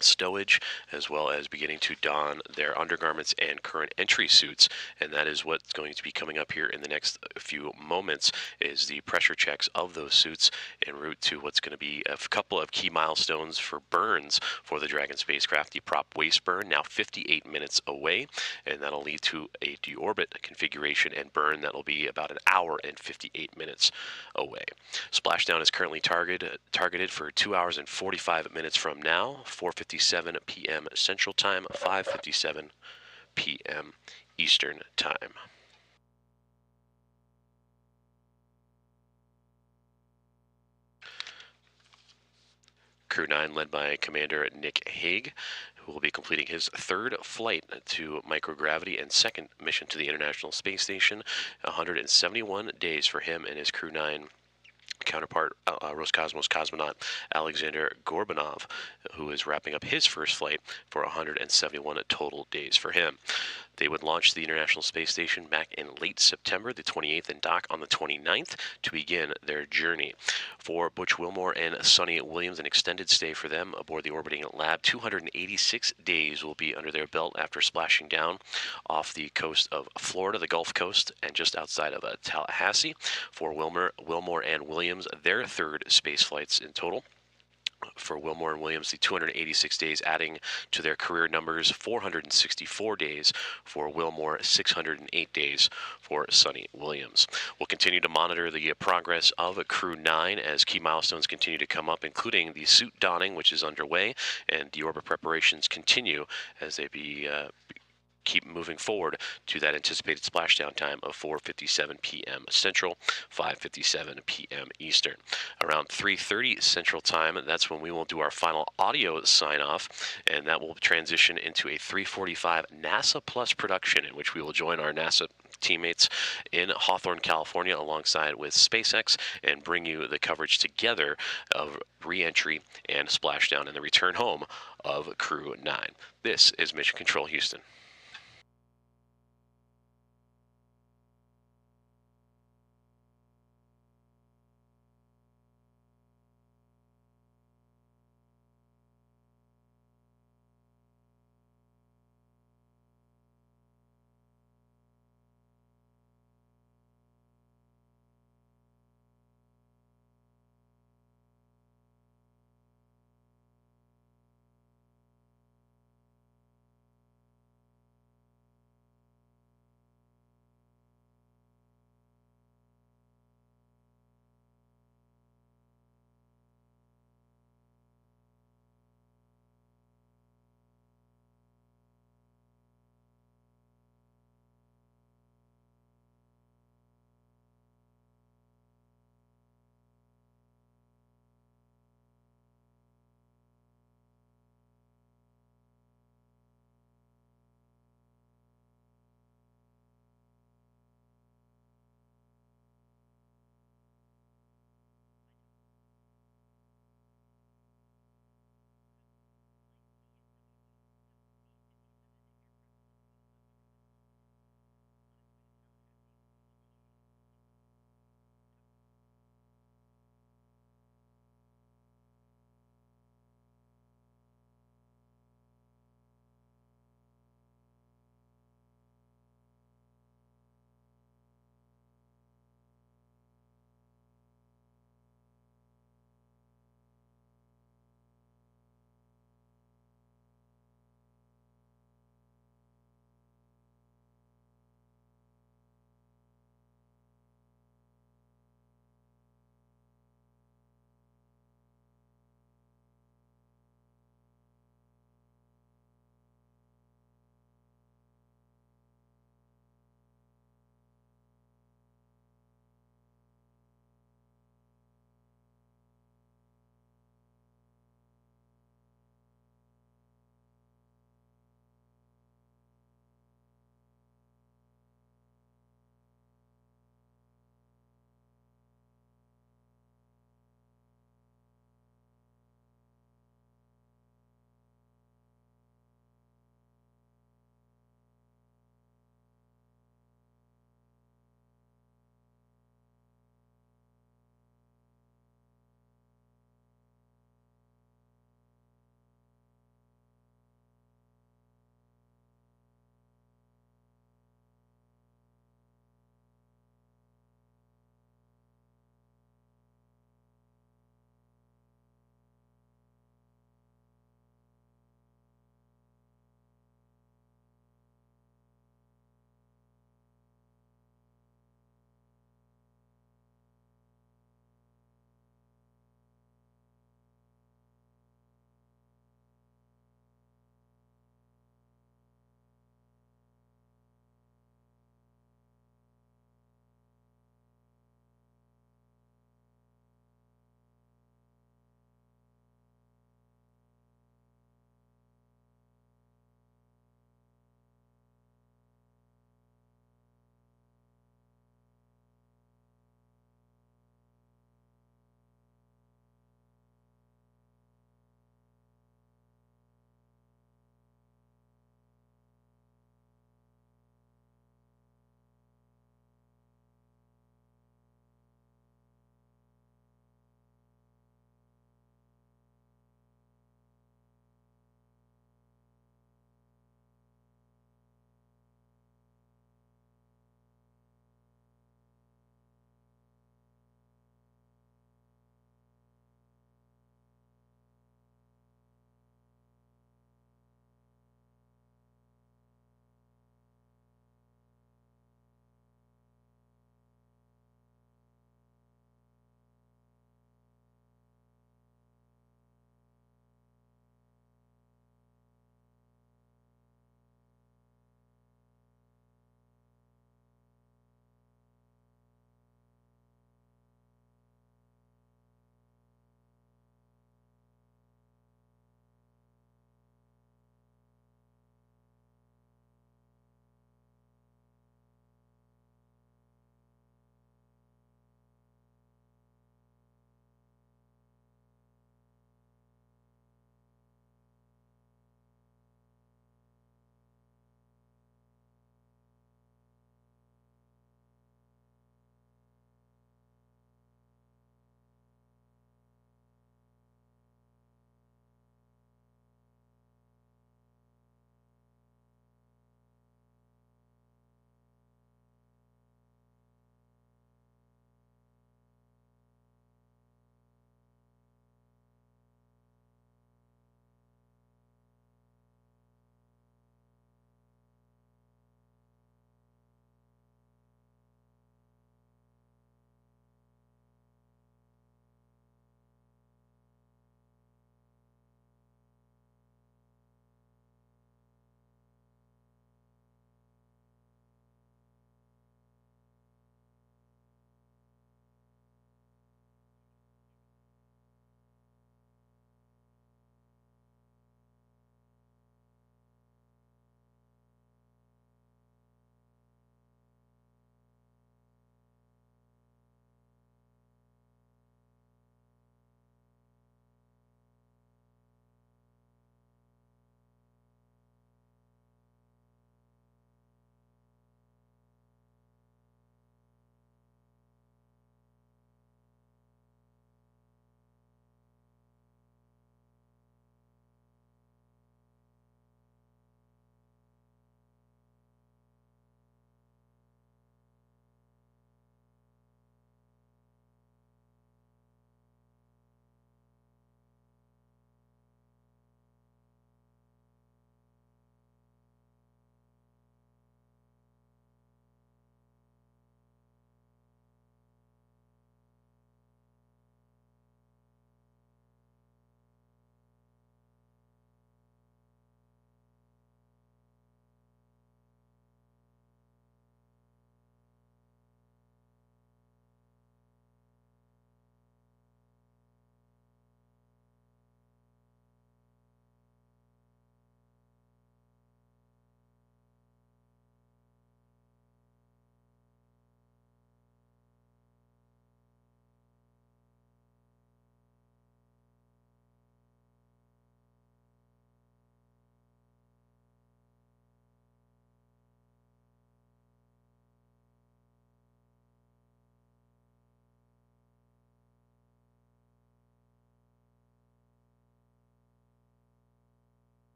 stowage, as well as beginning to don their undergarments and current entry suits. And that is what's going to be coming up here in the next few moments, is the pressure checks of those suits en route to what's going to be a couple of key milestones for burns for the Dragon spacecraft. The prop waste burn, now 58 minutes away, and that'll lead to a deorbit configuration and burn that'll be about an hour and 58 minutes away. Splashdown is currently targeted for 2 hours and 45 minutes from now, 4:57 p.m. Central Time, 5:57 p.m. Eastern Time. Crew 9 led by Commander Nick Hague, who will be completing his 3rd flight to microgravity and 2nd mission to the International Space Station. 171 days for him and his Crew 9 counterpart, Roscosmos cosmonaut Alexander Gorbanov, who is wrapping up his 1st flight for 171 total days for him. They would launch the International Space Station back in late September the 28th and dock on the 29th to begin their journey. For Butch Wilmore and Sonny Williams, an extended stay for them aboard the orbiting lab. 286 days will be under their belt after splashing down off the coast of Florida, the Gulf Coast, and just outside of Tallahassee. For Wilmore and Williams, their 3rd space flights in total. For Wilmore and Williams, the 286 days adding to their career numbers, 464 days for Wilmore, 608 days for Sonny Williams. We'll continue to monitor the progress of Crew 9 as key milestones continue to come up, including the suit donning, which is underway, and deorbit preparations continue as they keep moving forward to that anticipated splashdown time of 4:57 p.m. Central, 5:57 p.m. Eastern. Around 3:30 Central Time, that's when we will do our final audio sign-off, and that will transition into a 3:45 NASA Plus production, in which we will join our NASA teammates in Hawthorne, California, alongside with SpaceX, and bring you the coverage together of re-entry and splashdown and the return home of Crew 9. This is Mission Control Houston.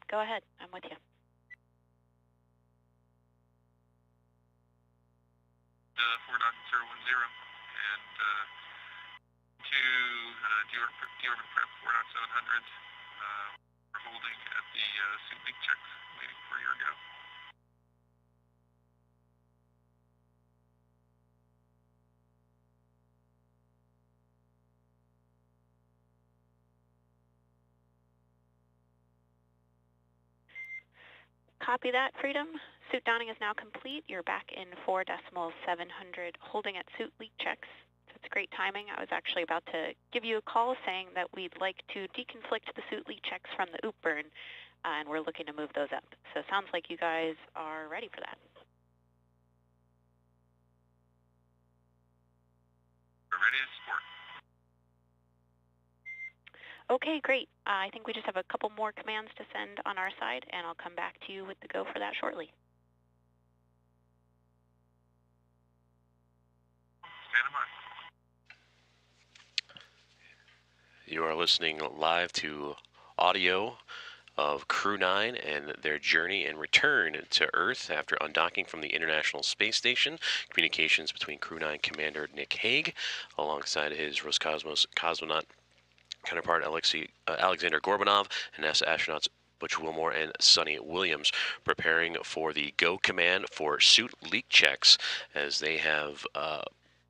Go ahead. I'm with you. 4.010 and to deorbit prep 4.700. We're holding at the suit leak check, waiting for your go. Copy that, Freedom. Suit downing is now complete. You're back in 4.700, holding at suit leak checks. That's great timing. I was actually about to give you a call saying that we'd like to deconflict the suit leak checks from the OOP burn, and we're looking to move those up. So it sounds like you guys are ready for that. We're ready to support. Okay, great. I think we just have a couple more commands to send on our side, and I'll come back to you with the go for that shortly. Stand by. You are listening live to audio of Crew 9 and their journey and return to Earth after undocking from the International Space Station. Communications between Crew 9 Commander Nick Hague alongside his Roscosmos cosmonaut counterpart Alexander Gorbanov and NASA astronauts Butch Wilmore and Sonny Williams preparing for the go command for suit leak checks as they have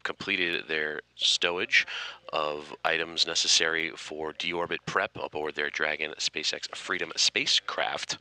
completed their stowage of items necessary for deorbit prep aboard their Dragon SpaceX Freedom spacecraft.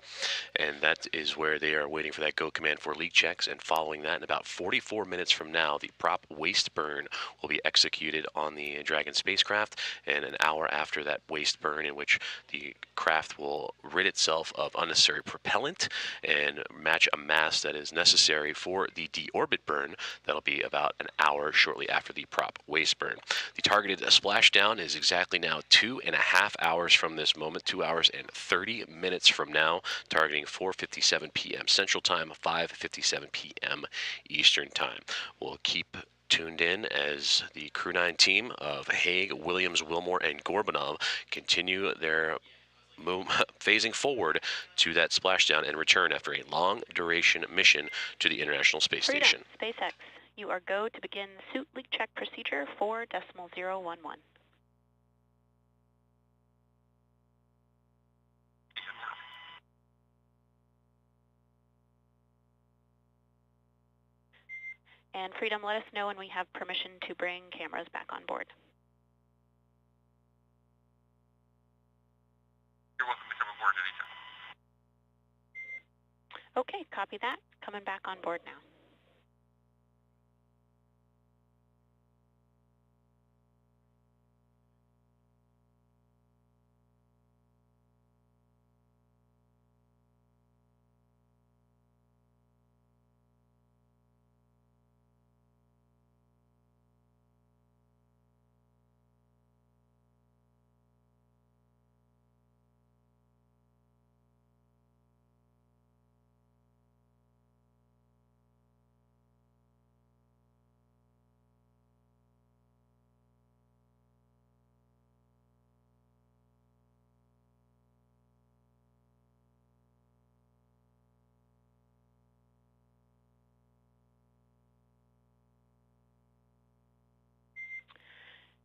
And that is where they are waiting for that go command for leak checks. And following that, in about 44 minutes from now, the prop waste burn will be executed on the Dragon spacecraft. And an hour after that waste burn, in which the craft will rid itself of unnecessary propellant and match a mass that is necessary for the deorbit burn, that'll be about an hour shortly after the prop waste burn. The targeted splashdown is exactly now 2.5 hours from this moment, 2 hours and 30 minutes from now, targeting 4:57 p.m. Central Time, 5:57 p.m. Eastern Time. We'll keep tuned in as the Crew 9 team of Hague, Williams, Wilmore, and Gorbanov continue their phasing forward to that splashdown and return after a long-duration mission to the International Space Station. SpaceX, you are go to begin suit leak check procedure 4.011. And Freedom, let us know when we have permission to bring cameras back on board. You're welcome to come aboard anytime. Okay, copy that. Coming back on board now.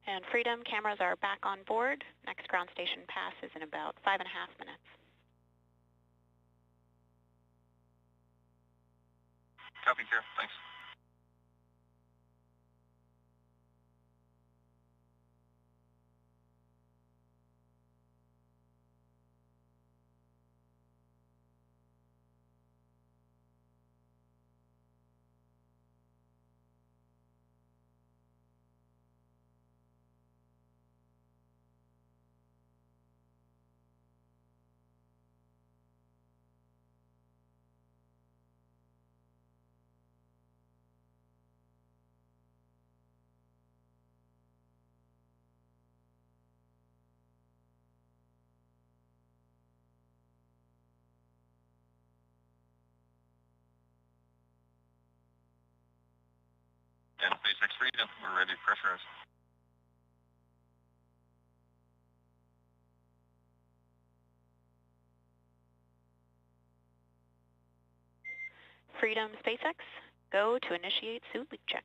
And Freedom, cameras are back on board. Next ground station pass is in about 5.5 minutes. Copy, Kara. Thanks. And SpaceX Freedom, we're ready to pressurize. Freedom SpaceX, go to initiate suit leak check.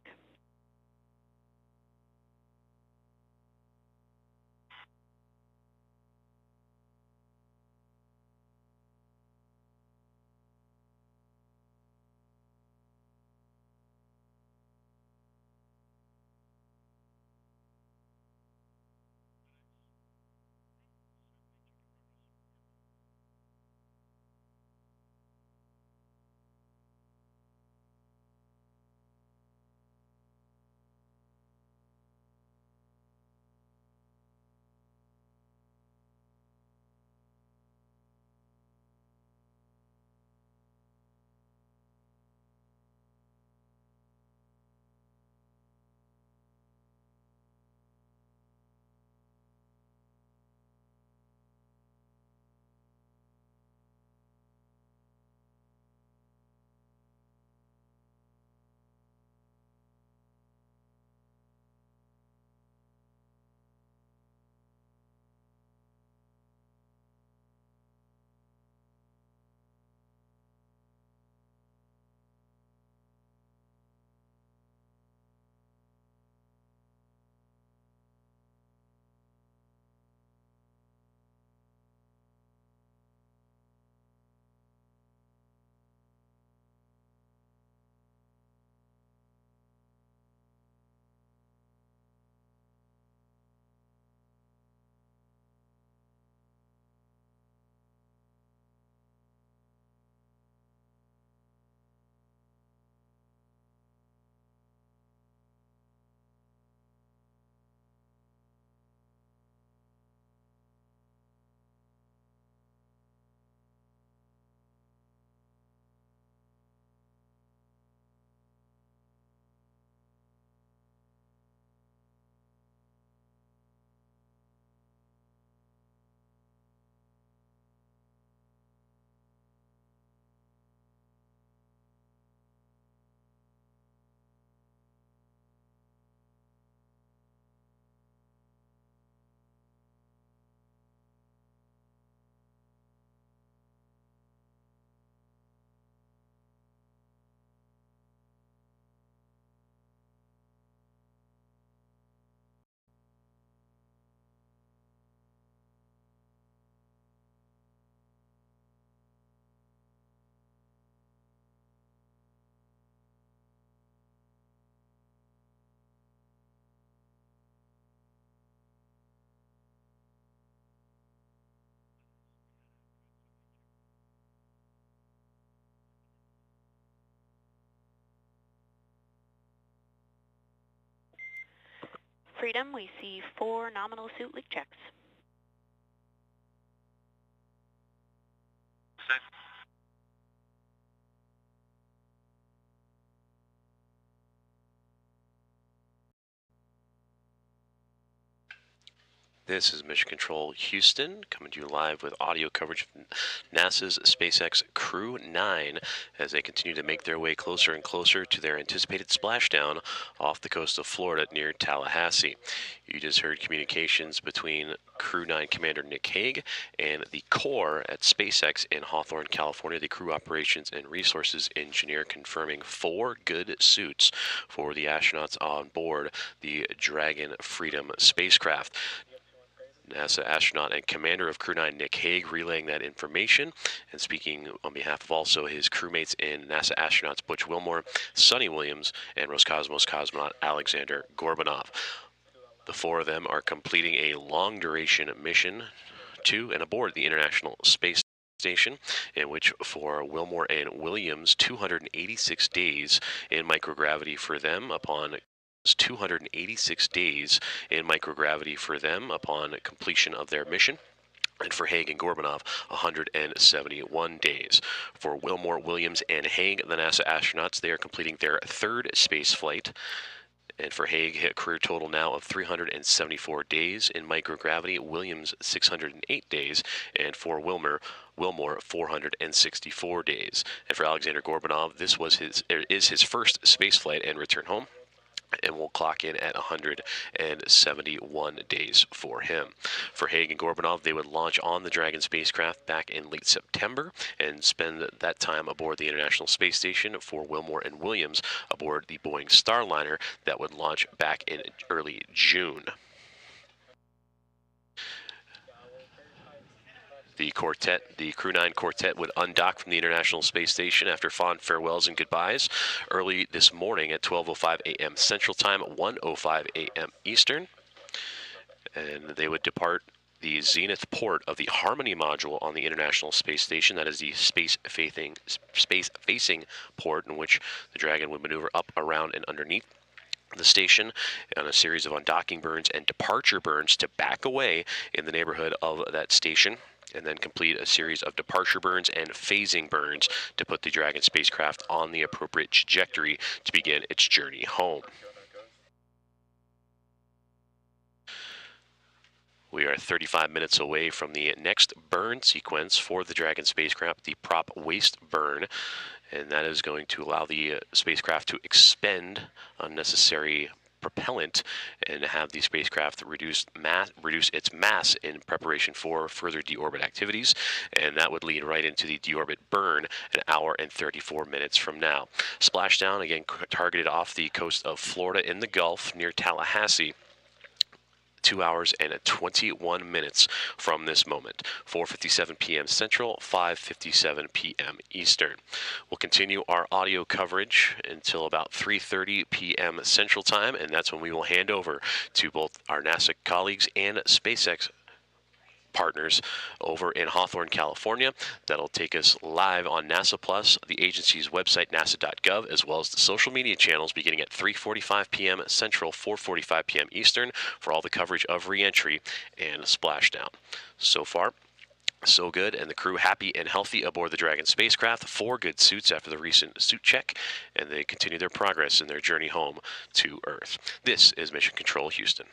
Freedom, we see 4 nominal suit leak checks. This is Mission Control Houston, coming to you live with audio coverage of NASA's SpaceX Crew 9 as they continue to make their way closer and closer to their anticipated splashdown off the coast of Florida near Tallahassee. You just heard communications between Crew 9 Commander Nick Hague and the core at SpaceX in Hawthorne, California, the Crew Operations and Resources Engineer, confirming 4 good suits for the astronauts on board the Dragon Freedom spacecraft. NASA astronaut and commander of Crew 9, Nick Hague, relaying that information and speaking on behalf of also his crewmates and NASA astronauts Butch Wilmore, Sonny Williams, and Roscosmos cosmonaut Alexander Gorbanov. The 4 of them are completing a long-duration mission to and aboard the International Space Station, in which for Wilmore and Williams, 286 days in microgravity for them upon 286 days in microgravity for them upon completion of their mission. And for Hague and Gorbanov, 171 days. For Wilmore, Williams, and Hague, the NASA astronauts, they are completing their 3rd space flight. And for Hague, a career total now of 374 days in microgravity. Williams, 608 days. And for Wilmore, 464 days. And for Alexander Gorbanov, this is his first space flight and return home. and will clock in at 171 days for him. For Haig and Gorbanov, they would launch on the Dragon spacecraft back in late September and spend that time aboard the International Space Station. For Wilmore and Williams, aboard the Boeing Starliner that would launch back in early June. The Crew 9 quartet, would undock from the International Space Station after fond farewells and goodbyes early this morning at 12:05 a.m. Central Time, 1:05 a.m. Eastern. And they would depart the zenith port of the Harmony module on the International Space Station. That is the space-facing port in which the Dragon would maneuver up, around, and underneath the station on a series of undocking burns and departure burns to back away in the neighborhood of that station, and then complete a series of departure burns and phasing burns to put the Dragon spacecraft on the appropriate trajectory to begin its journey home. We are 35 minutes away from the next burn sequence for the Dragon spacecraft, the prop waste burn, and that is going to allow the spacecraft to expend unnecessary propellant and have the spacecraft reduce its mass in preparation for further deorbit activities, and that would lead right into the deorbit burn an hour and 34 minutes from now. Splashdown, again targeted off the coast of Florida in the Gulf near Tallahassee. 2 hours and 21 minutes from this moment. 4:57 p.m. Central, 5:57 p.m. Eastern. We'll continue our audio coverage until about 3:30 p.m. Central Time, and that's when we will hand over to both our NASA colleagues and SpaceX partners over in Hawthorne, California. That'll take us live on NASA Plus, the agency's website, nasa.gov, as well as the social media channels beginning at 3:45 p.m. Central, 4:45 p.m. Eastern for all the coverage of reentry and splashdown. So far, so good, and the crew happy and healthy aboard the Dragon spacecraft. 4 good suits after the recent suit check, and they continue their progress in their journey home to Earth. This is Mission Control Houston.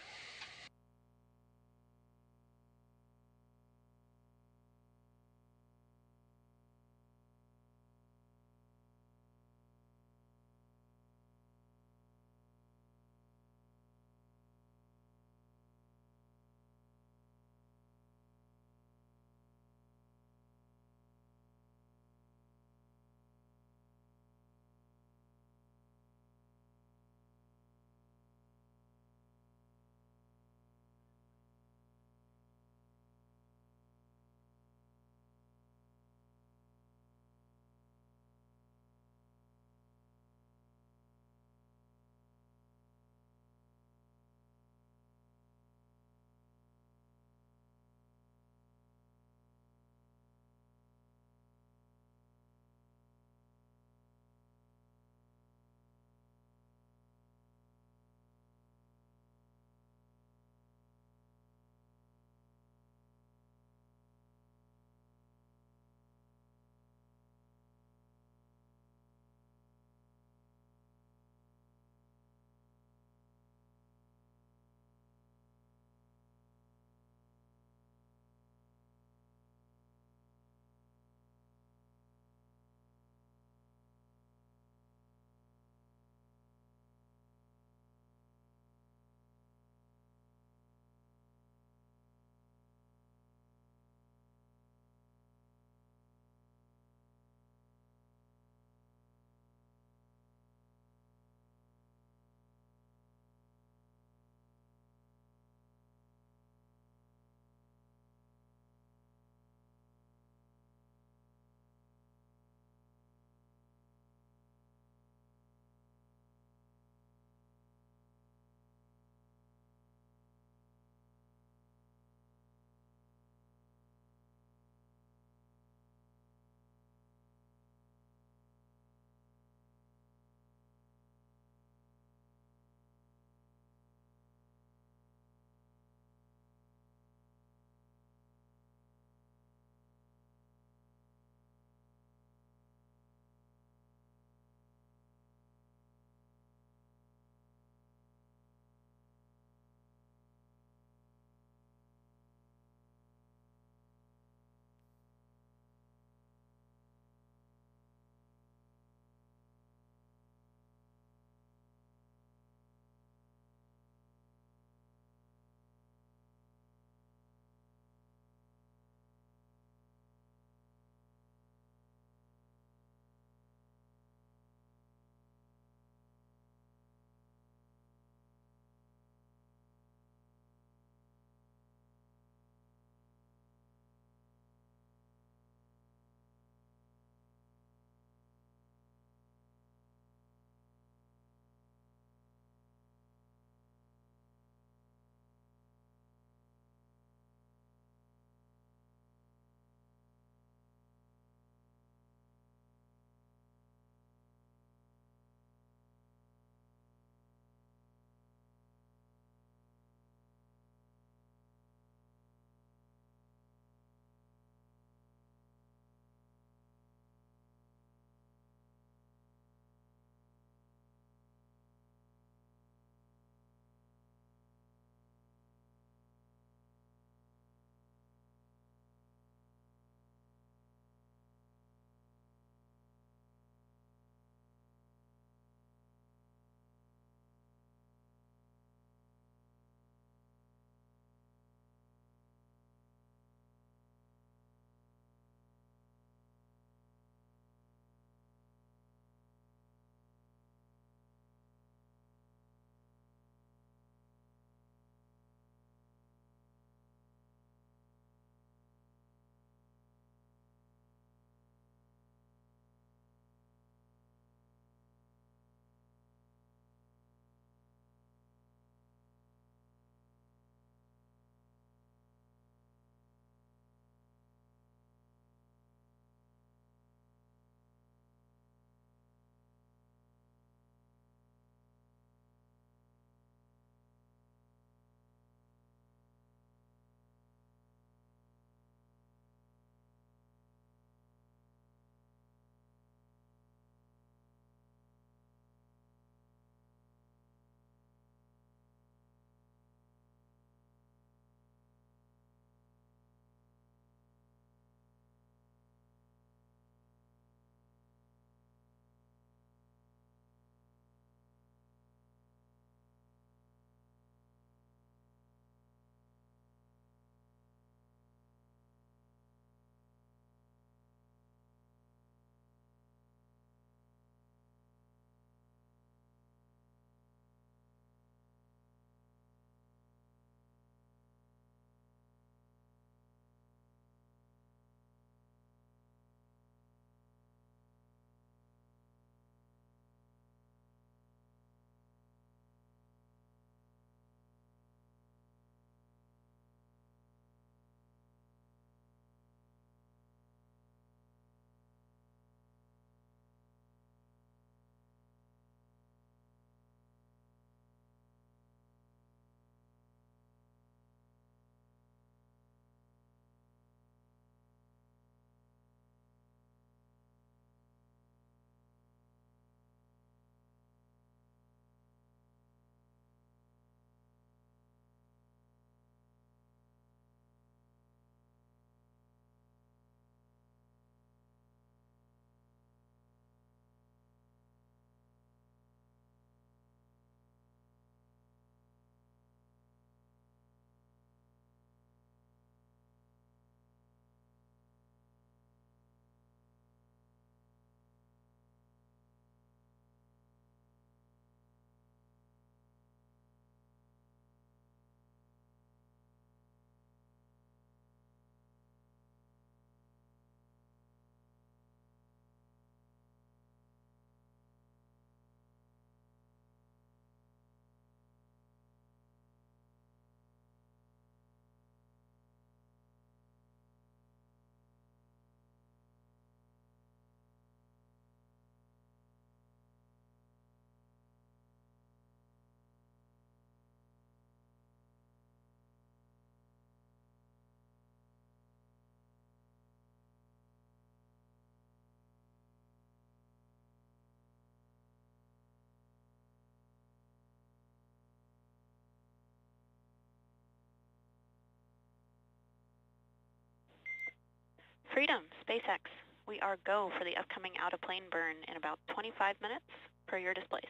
Freedom, SpaceX. We are go for the upcoming out-of-plane burn in about 25 minutes per your displays.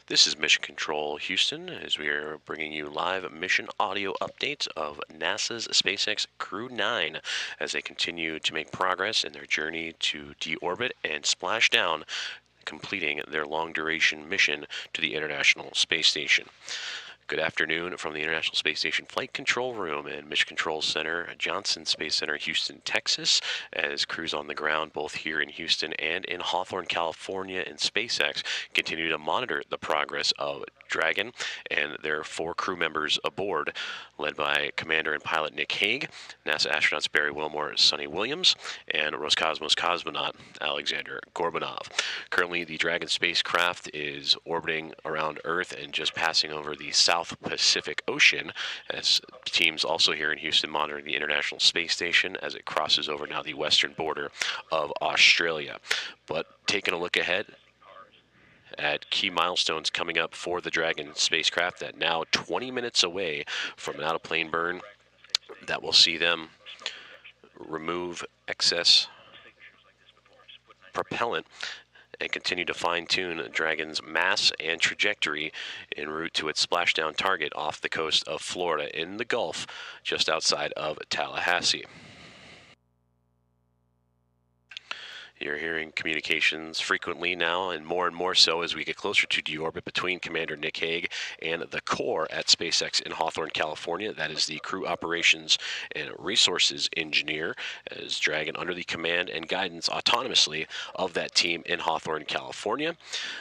This is Mission Control Houston, as we are bringing you live mission audio updates of NASA's SpaceX Crew 9 as they continue to make progress in their journey to deorbit and splash down, completing their long-duration mission to the International Space Station. Good afternoon from the International Space Station Flight Control Room and Mission Control Center, Johnson Space Center, Houston, Texas, as crews on the ground both here in Houston and in Hawthorne, California, and SpaceX continue to monitor the progress of Dragon and their 4 crew members aboard, led by Commander and Pilot Nick Hague, NASA astronauts Barry Wilmore, Sonny Williams, and Roscosmos cosmonaut Alexander Gorbanov. Currently, the Dragon spacecraft is orbiting around Earth and just passing over the South Pacific Ocean, as teams also here in Houston monitoring the International Space Station as it crosses over now the western border of Australia. But taking a look ahead at key milestones coming up for the Dragon spacecraft, that now 20 minutes away from an out-of-plane burn that will see them remove excess propellant and continue to fine-tune Dragon's mass and trajectory en route to its splashdown target off the coast of Florida in the Gulf, just outside of Tallahassee. You're hearing communications frequently now, and more so as we get closer to deorbit, between Commander Nick Hague and the core at SpaceX in Hawthorne, California. That is the Crew Operations and Resources Engineer, as Dragon under the command and guidance autonomously of that team in Hawthorne, California.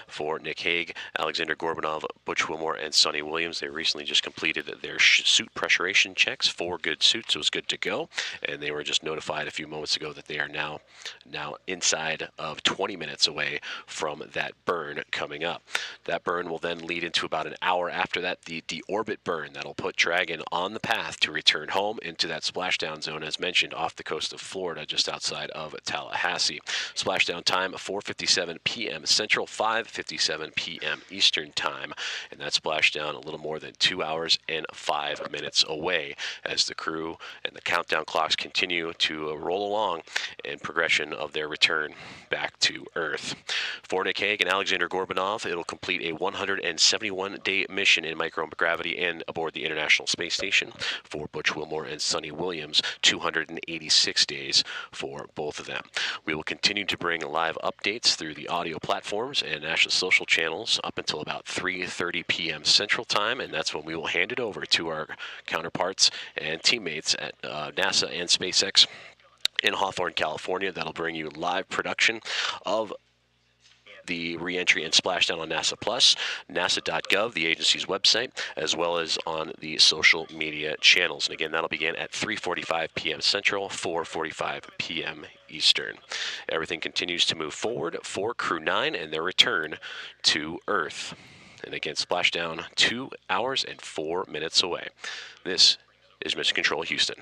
For Nick Hague, Alexander Gorbanov, Butch Wilmore, and Sonny Williams, they recently just completed their suit pressurization checks. 4 good suits, it was good to go, and they were just notified a few moments ago that they are now inside of 20 minutes away from that burn coming up. That burn will then lead into about an hour after that, the deorbit burn that'll put Dragon on the path to return home into that splashdown zone, as mentioned, off the coast of Florida, just outside of Tallahassee. Splashdown time 4:57 p.m. Central, 5:57 p.m. Eastern time, and that splashdown a little more than 2 hours and 5 minutes away, as the crew and the countdown clocks continue to roll along in progression of their return back to Earth. For Nick Hague and Alexander Gorbanov, it'll complete a 171-day mission in microgravity and aboard the International Space Station. For Butch Wilmore and Sonny Williams, 286 days for both of them. We will continue to bring live updates through the audio platforms and national social channels up until about 3:30 p.m. Central Time, and that's when we will hand it over to our counterparts and teammates at NASA and SpaceX in Hawthorne, California. That'll bring you live production of the reentry and splashdown on NASA Plus, nasa.gov, the agency's website, as well as on the social media channels. And again, that'll begin at 3:45 p.m. Central, 4:45 p.m. Eastern. Everything continues to move forward for Crew 9 and their return to Earth. And again, splashdown 2 hours and 4 minutes away. This is Mission Control Houston.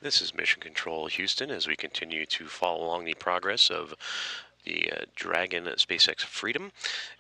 This is Mission Control Houston as we continue to follow along the progress of the Dragon SpaceX Freedom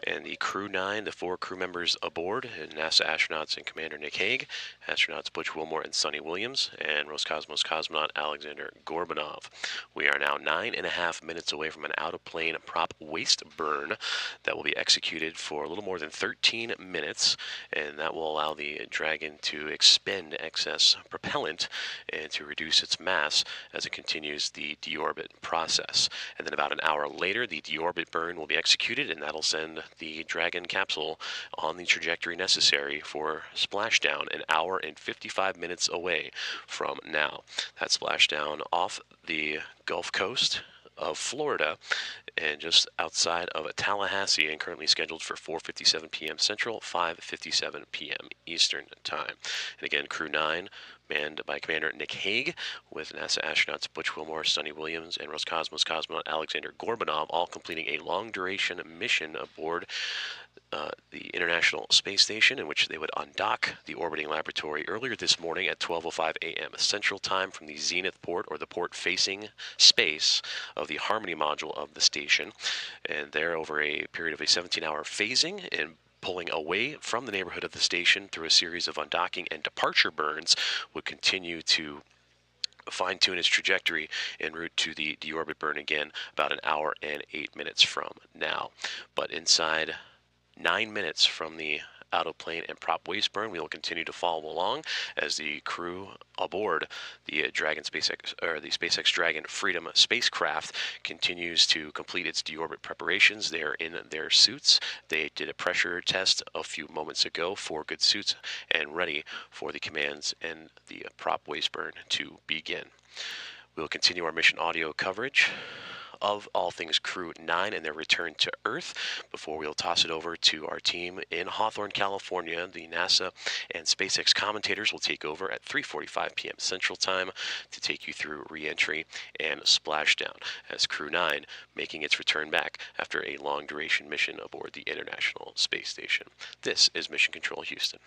and the Crew 9, the 4 crew members aboard, and NASA astronauts and Commander Nick Hague, astronauts Butch Wilmore and Sonny Williams, and Roscosmos cosmonaut Alexander Gorbanov. We are now 9.5 minutes away from an out-of-plane prop waste burn that will be executed for a little more than 13 minutes, and that will allow the Dragon to expend excess propellant and to reduce its mass as it continues the deorbit process. And then about an hour later, the deorbit burn will be executed, and that'll send the Dragon capsule on the trajectory necessary for splashdown an hour and 55 minutes away from now. That splashdown off the Gulf Coast of Florida and just outside of Tallahassee, and currently scheduled for 4:57 p.m. Central, 5:57 p.m. Eastern Time. And again, Crew 9, manned by Commander Nick Hague, with NASA astronauts Butch Wilmore, Sonny Williams, and Roscosmos cosmonaut Alexander Gorbanov, all completing a long-duration mission aboard the International Space Station, in which they would undock the orbiting laboratory earlier this morning at 12:05 a.m. Central Time from the zenith port, or the port facing space of the Harmony module of the station. And there, over a period of a 17-hour phasing and pulling away from the neighborhood of the station through a series of undocking and departure burns, would continue to fine-tune its trajectory en route to the deorbit burn again about an hour and 8 minutes from now. But inside 9 minutes from the out-of-plane and prop waste burn, we will continue to follow along as the crew aboard the Dragon SpaceX, or the SpaceX Dragon Freedom spacecraft, continues to complete its deorbit preparations. They are in their suits. They did a pressure test a few moments ago, 4 good suits, and ready for the commands and the prop waste burn to begin. We'll continue our mission audio coverage of all things Crew 9 and their return to Earth before we'll toss it over to our team in Hawthorne, California. The NASA and SpaceX commentators will take over at 3:45 p.m. Central Time to take you through re-entry and splashdown, as Crew 9 making its return back after a long-duration mission aboard the International Space Station. This is Mission Control Houston.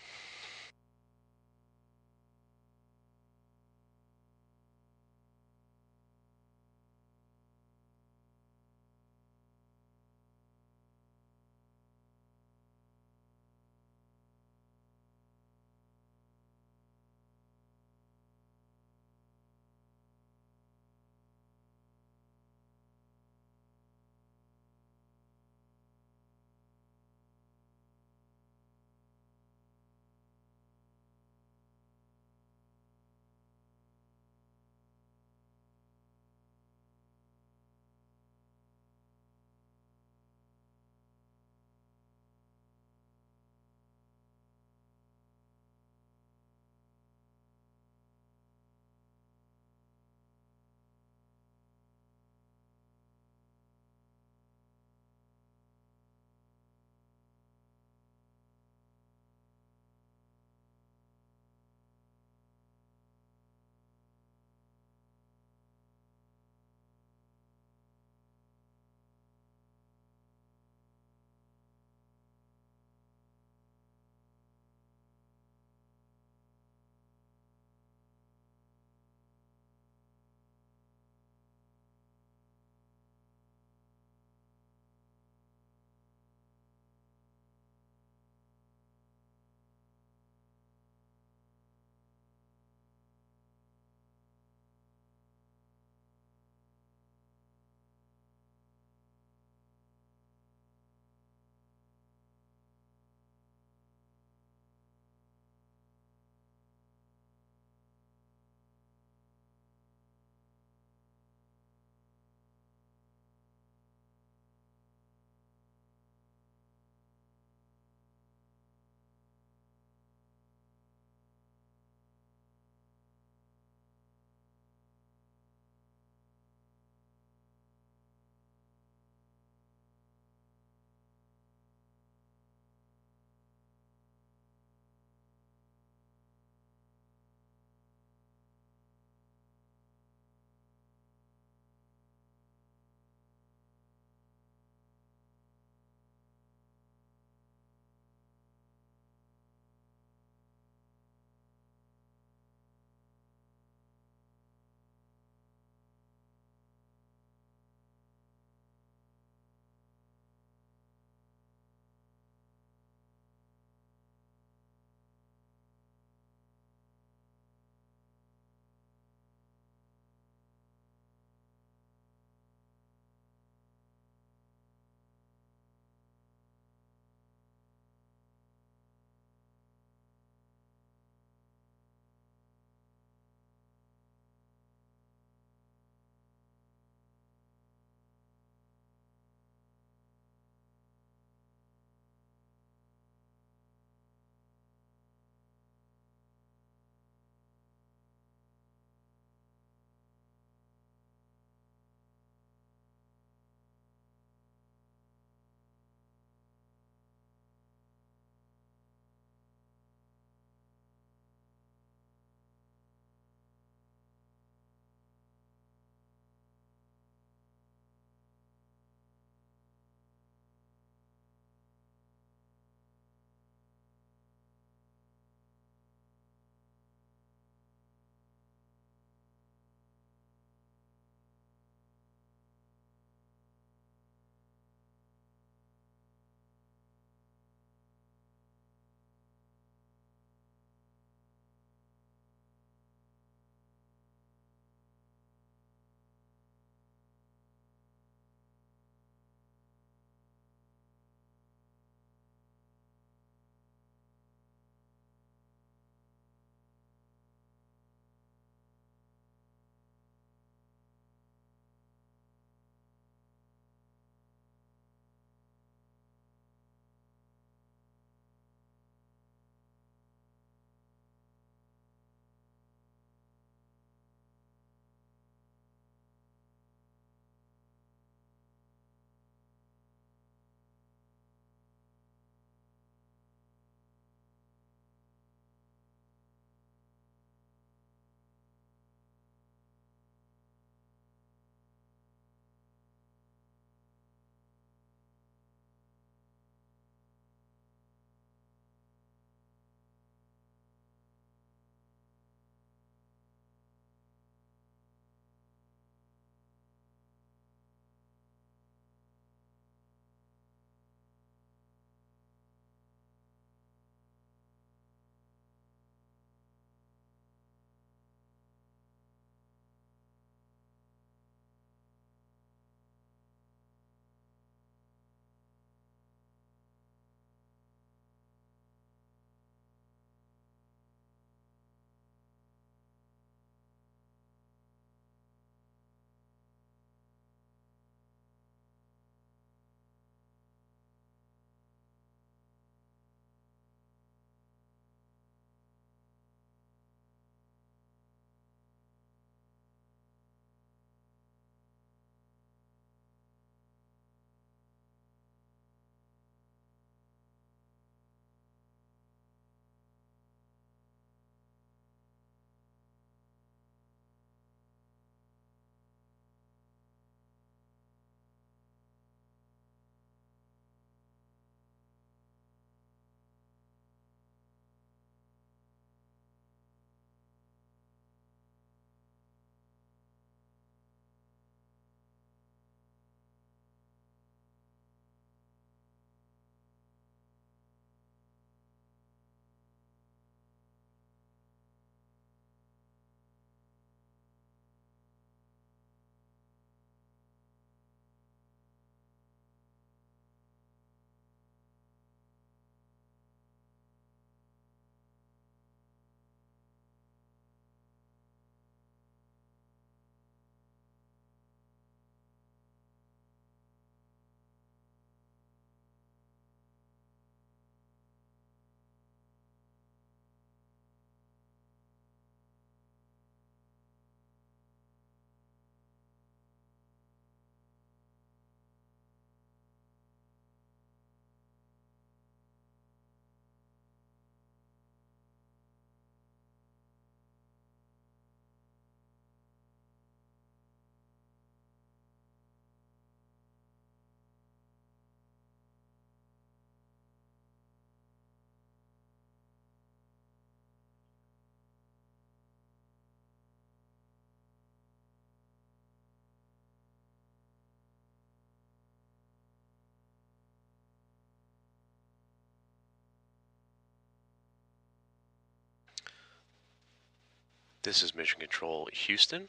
This is Mission Control Houston,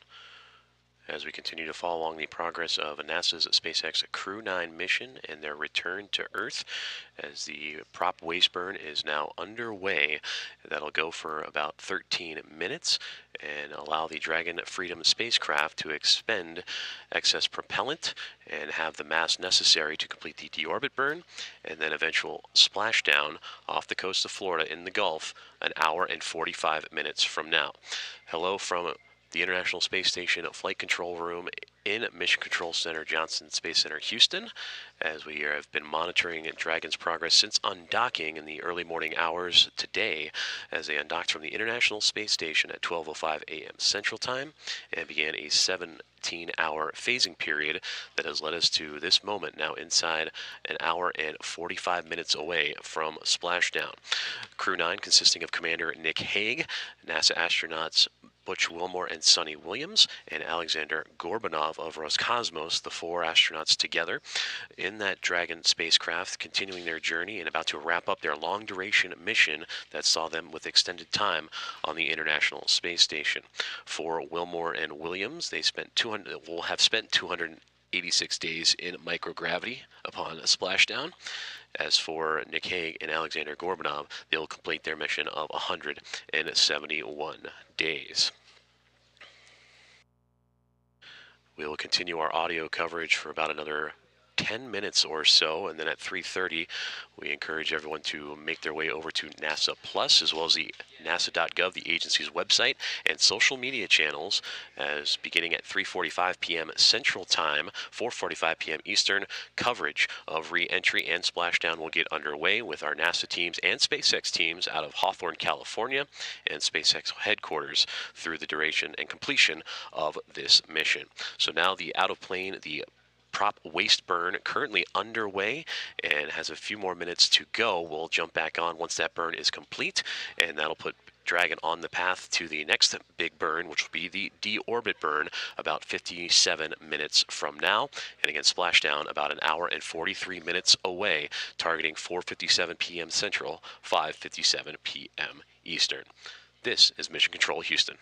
as we continue to follow along the progress of NASA's SpaceX Crew 9 mission and their return to Earth, as the prop waste burn is now underway. That'll go for about 13 minutes and allow the Dragon Freedom spacecraft to expend excess propellant and have the mass necessary to complete the deorbit burn and then eventual splashdown off the coast of Florida in the Gulf an hour and 45 minutes from now. Hello from the International Space Station Flight Control Room in Mission Control Center, Johnson Space Center, Houston, as we have been monitoring Dragon's progress since undocking in the early morning hours today, as they undocked from the International Space Station at 12:05 a.m. Central Time and began a 17-hour phasing period that has led us to this moment, now inside an hour and 45 minutes away from splashdown. Crew 9, consisting of Commander Nick Hague, NASA astronauts Butch Wilmore and Sonny Williams, and Alexander Gorbanov of Roscosmos, the 4 astronauts together in that Dragon spacecraft, continuing their journey and about to wrap up their long-duration mission that saw them with extended time on the International Space Station. For Wilmore and Williams, will have spent 286 days in microgravity upon a splashdown. As for Nick Hague and Alexander Gorbanov, they'll complete their mission of 171 days. We will continue our audio coverage for about another 10 minutes or so, and then at 3:30 we encourage everyone to make their way over to NASA Plus, as well as the nasa.gov, the agency's website, and social media channels, as beginning at 3:45 p.m. Central Time, 4:45 p.m. Eastern, coverage of re-entry and splashdown will get underway with our NASA teams and SpaceX teams out of Hawthorne, California, and SpaceX headquarters through the duration and completion of this mission. So now the out-of-plane, the prop waste burn currently underway and has a few more minutes to go. We'll jump back on once that burn is complete, and that'll put Dragon on the path to the next big burn, which will be the deorbit burn about 57 minutes from now. And again, splashdown about an hour and 43 minutes away, targeting 4:57 p.m. Central, 5:57 p.m. Eastern. This is Mission Control Houston.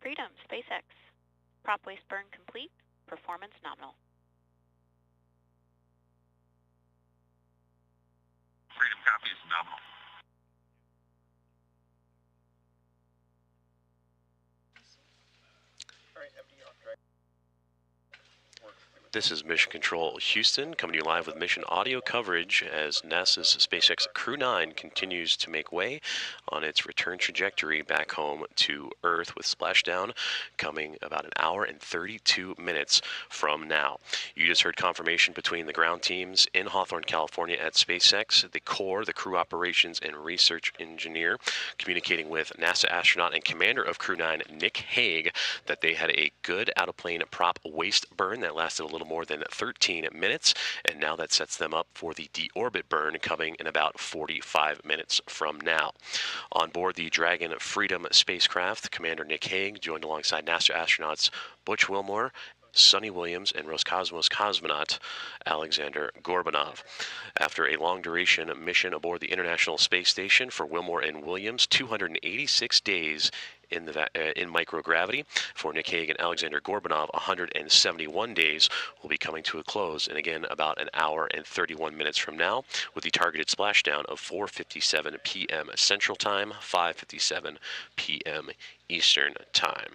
Freedom, SpaceX. Prop waste burn complete. Performance nominal. Freedom copies nominal. This is Mission Control Houston, coming to you live with mission audio coverage as NASA's SpaceX Crew 9 continues to make way on its return trajectory back home to Earth, with splashdown coming about an hour and 32 minutes from now. You just heard confirmation between the ground teams in Hawthorne, California at SpaceX, the core, the crew operations and research engineer, communicating with NASA astronaut and commander of Crew 9, Nick Hague, that they had a good out-of-plane prop waste burn that lasted a little more than 13 minutes, and now that sets them up for the deorbit burn coming in about 45 minutes from now. On board the Dragon Freedom spacecraft, Commander Nick Hague joined alongside NASA astronauts Butch Wilmore, Sonny Williams, and Roscosmos cosmonaut Alexander Gorbanov. After a long-duration mission aboard the International Space Station for Wilmore and Williams, 286 days in microgravity. For Nick Hague and Alexander Gorbanov, 171 days will be coming to a close, and again about an hour and 31 minutes from now, with the targeted splashdown of 4:57 p.m. Central Time, 5:57 p.m. Eastern Time.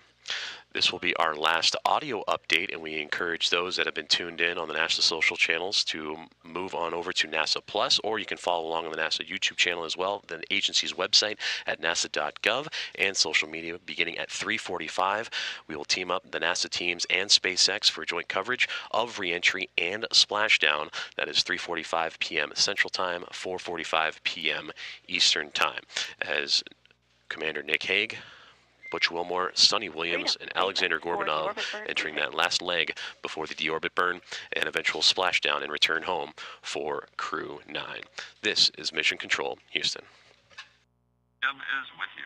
This will be our last audio update, and we encourage those that have been tuned in on the NASA social channels to move on over to NASA Plus, or you can follow along on the NASA YouTube channel as well, the agency's website at nasa.gov, and social media beginning at 3:45. We will team up the NASA teams and SpaceX for joint coverage of reentry and splashdown. That is 3:45 p.m. Central Time, 4:45 p.m. Eastern Time. As Commander Nick Hague, Butch Wilmore, Sonny Williams, and Alexander Gorbanov entering that last leg before the deorbit burn and eventual splashdown and return home for Crew 9. This is Mission Control, Houston. Jim is with you.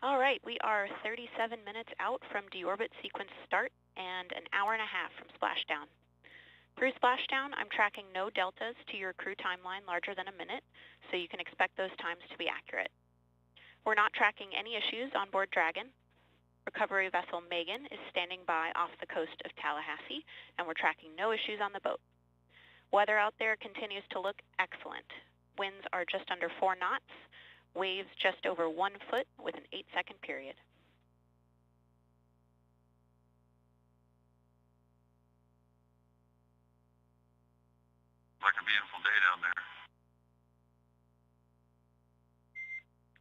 All right, we are 37 minutes out from deorbit sequence start and an hour and a half from splashdown. Through splashdown, I'm tracking no deltas to your crew timeline larger than a minute, so you can expect those times to be accurate. We're not tracking any issues on board Dragon. Recovery vessel Megan is standing by off the coast of Tallahassee, and we're tracking no issues on the boat. Weather out there continues to look excellent. Winds are just under 4 knots, waves just over 1 foot with an 8-second period. Like a beautiful day down there.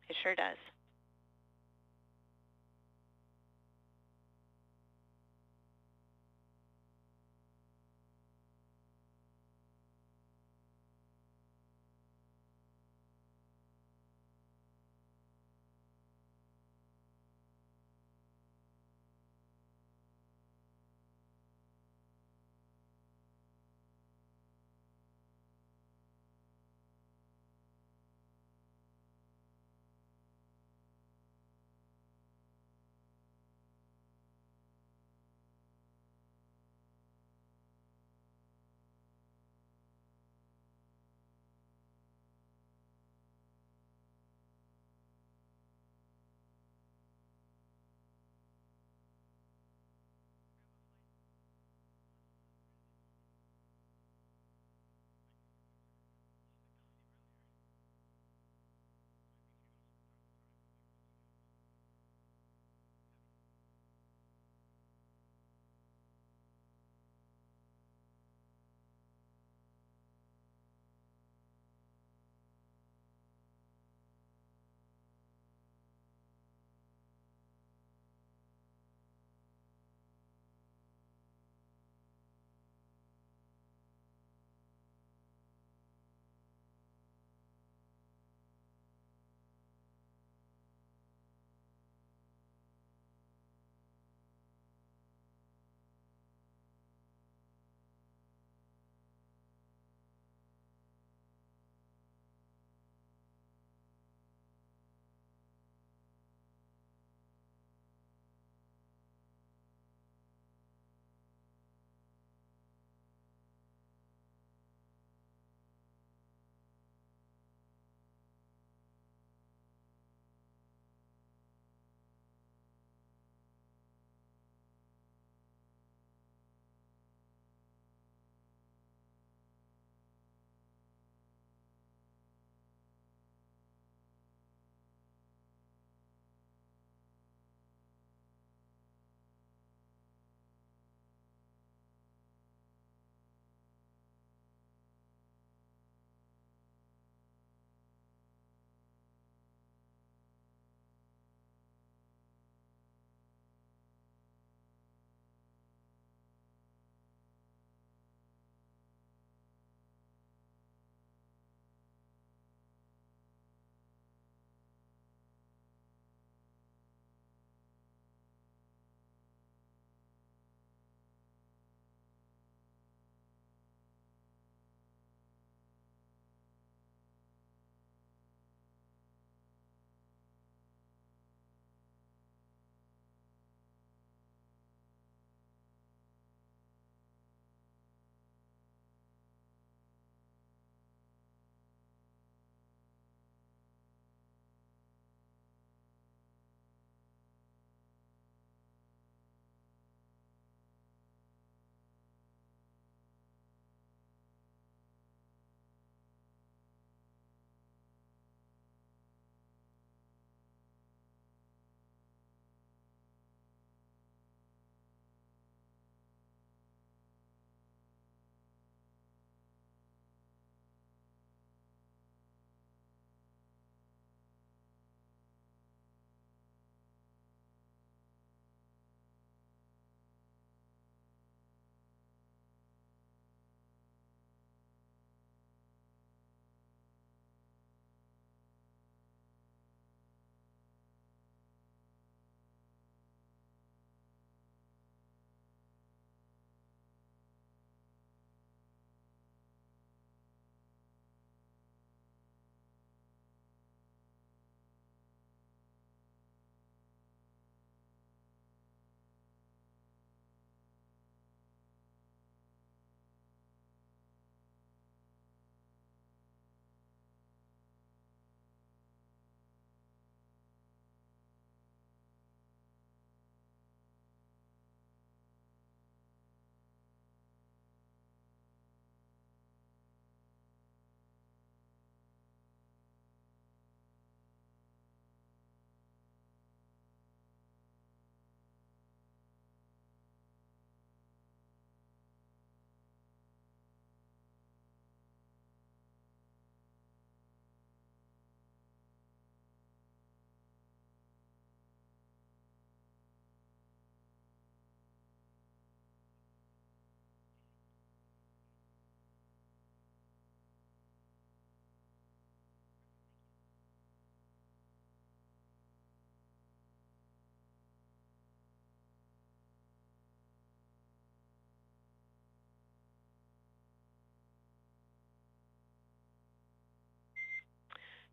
It sure does.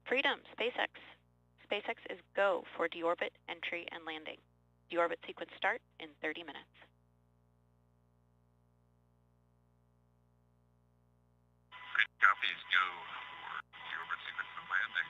Freedom, SpaceX. SpaceX is go for deorbit entry and landing. Deorbit sequence start in 30 minutes. Copies go for deorbit sequence and landing.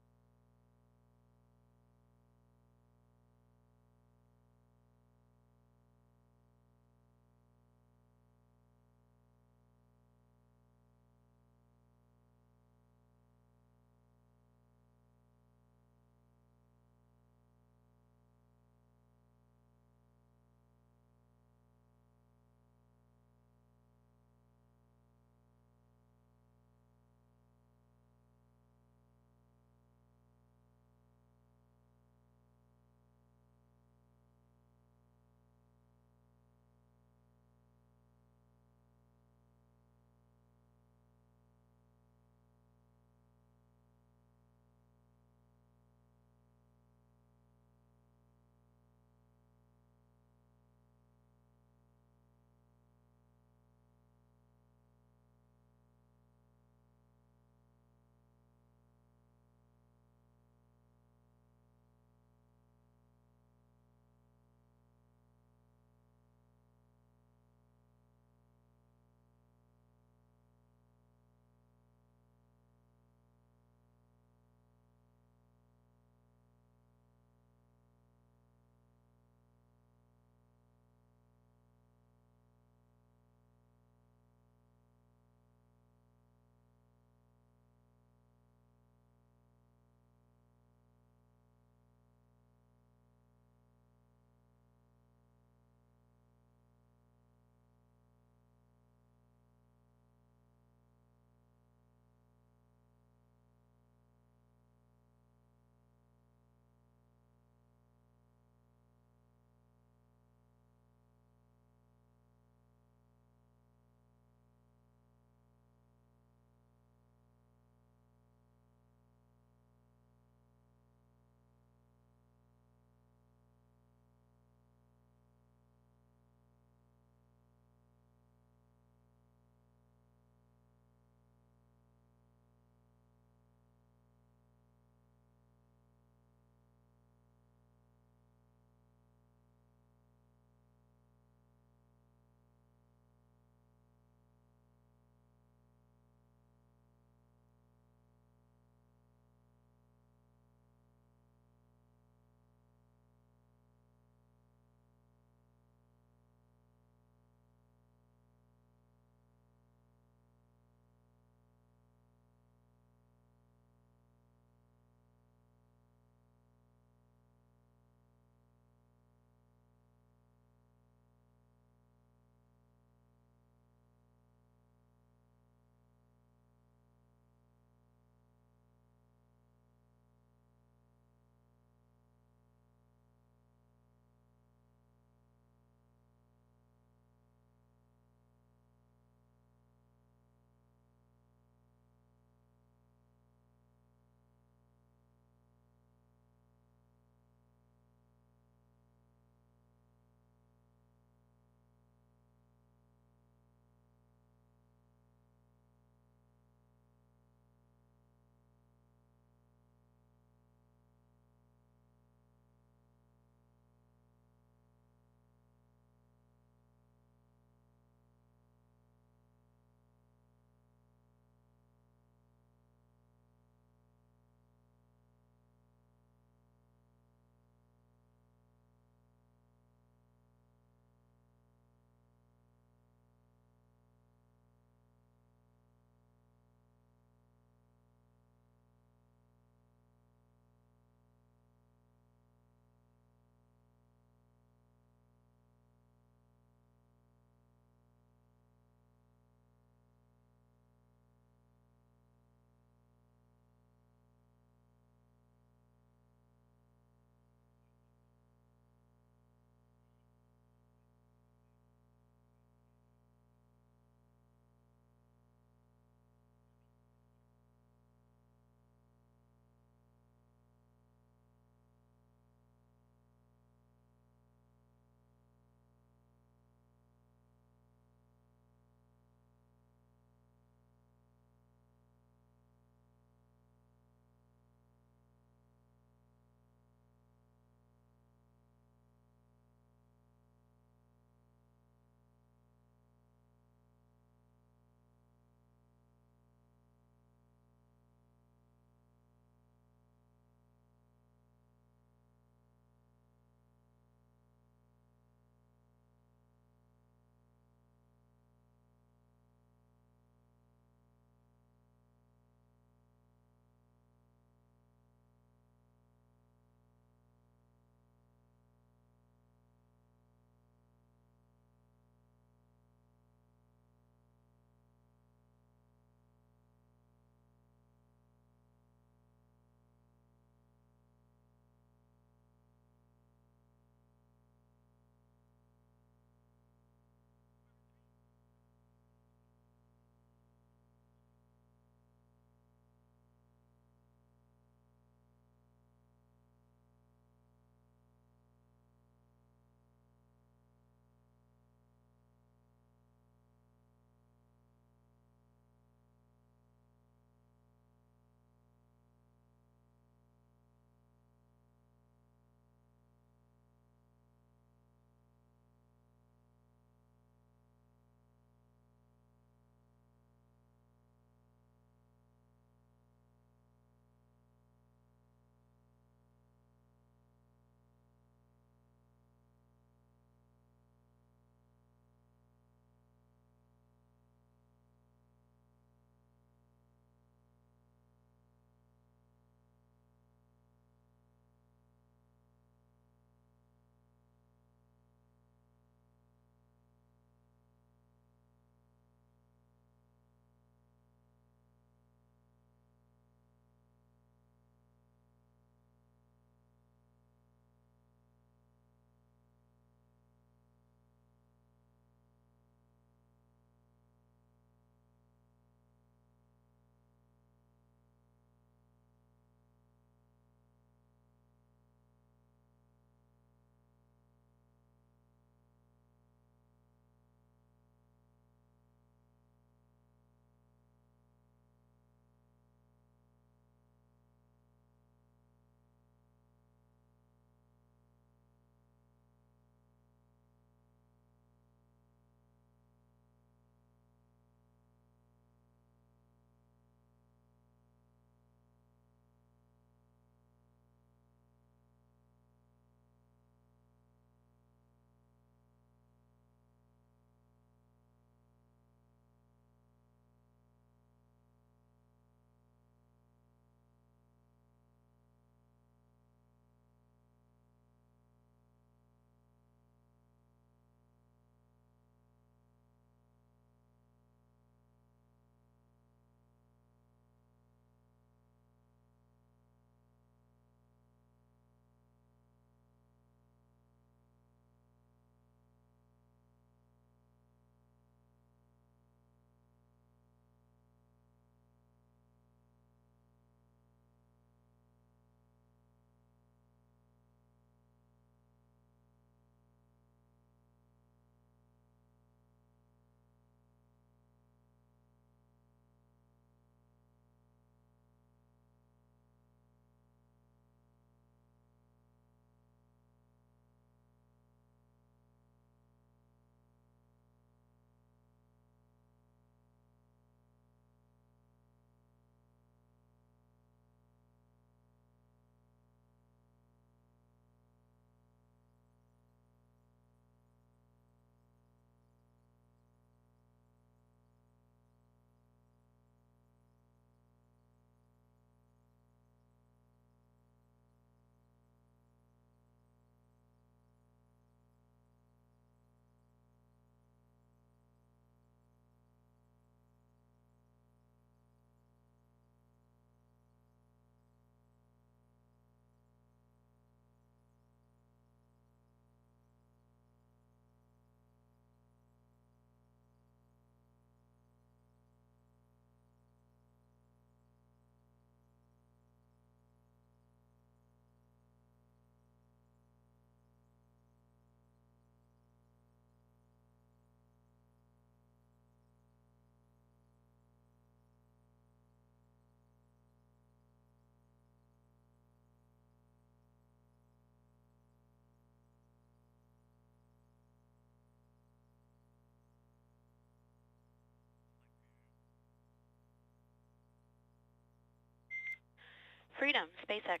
Freedom, SpaceX.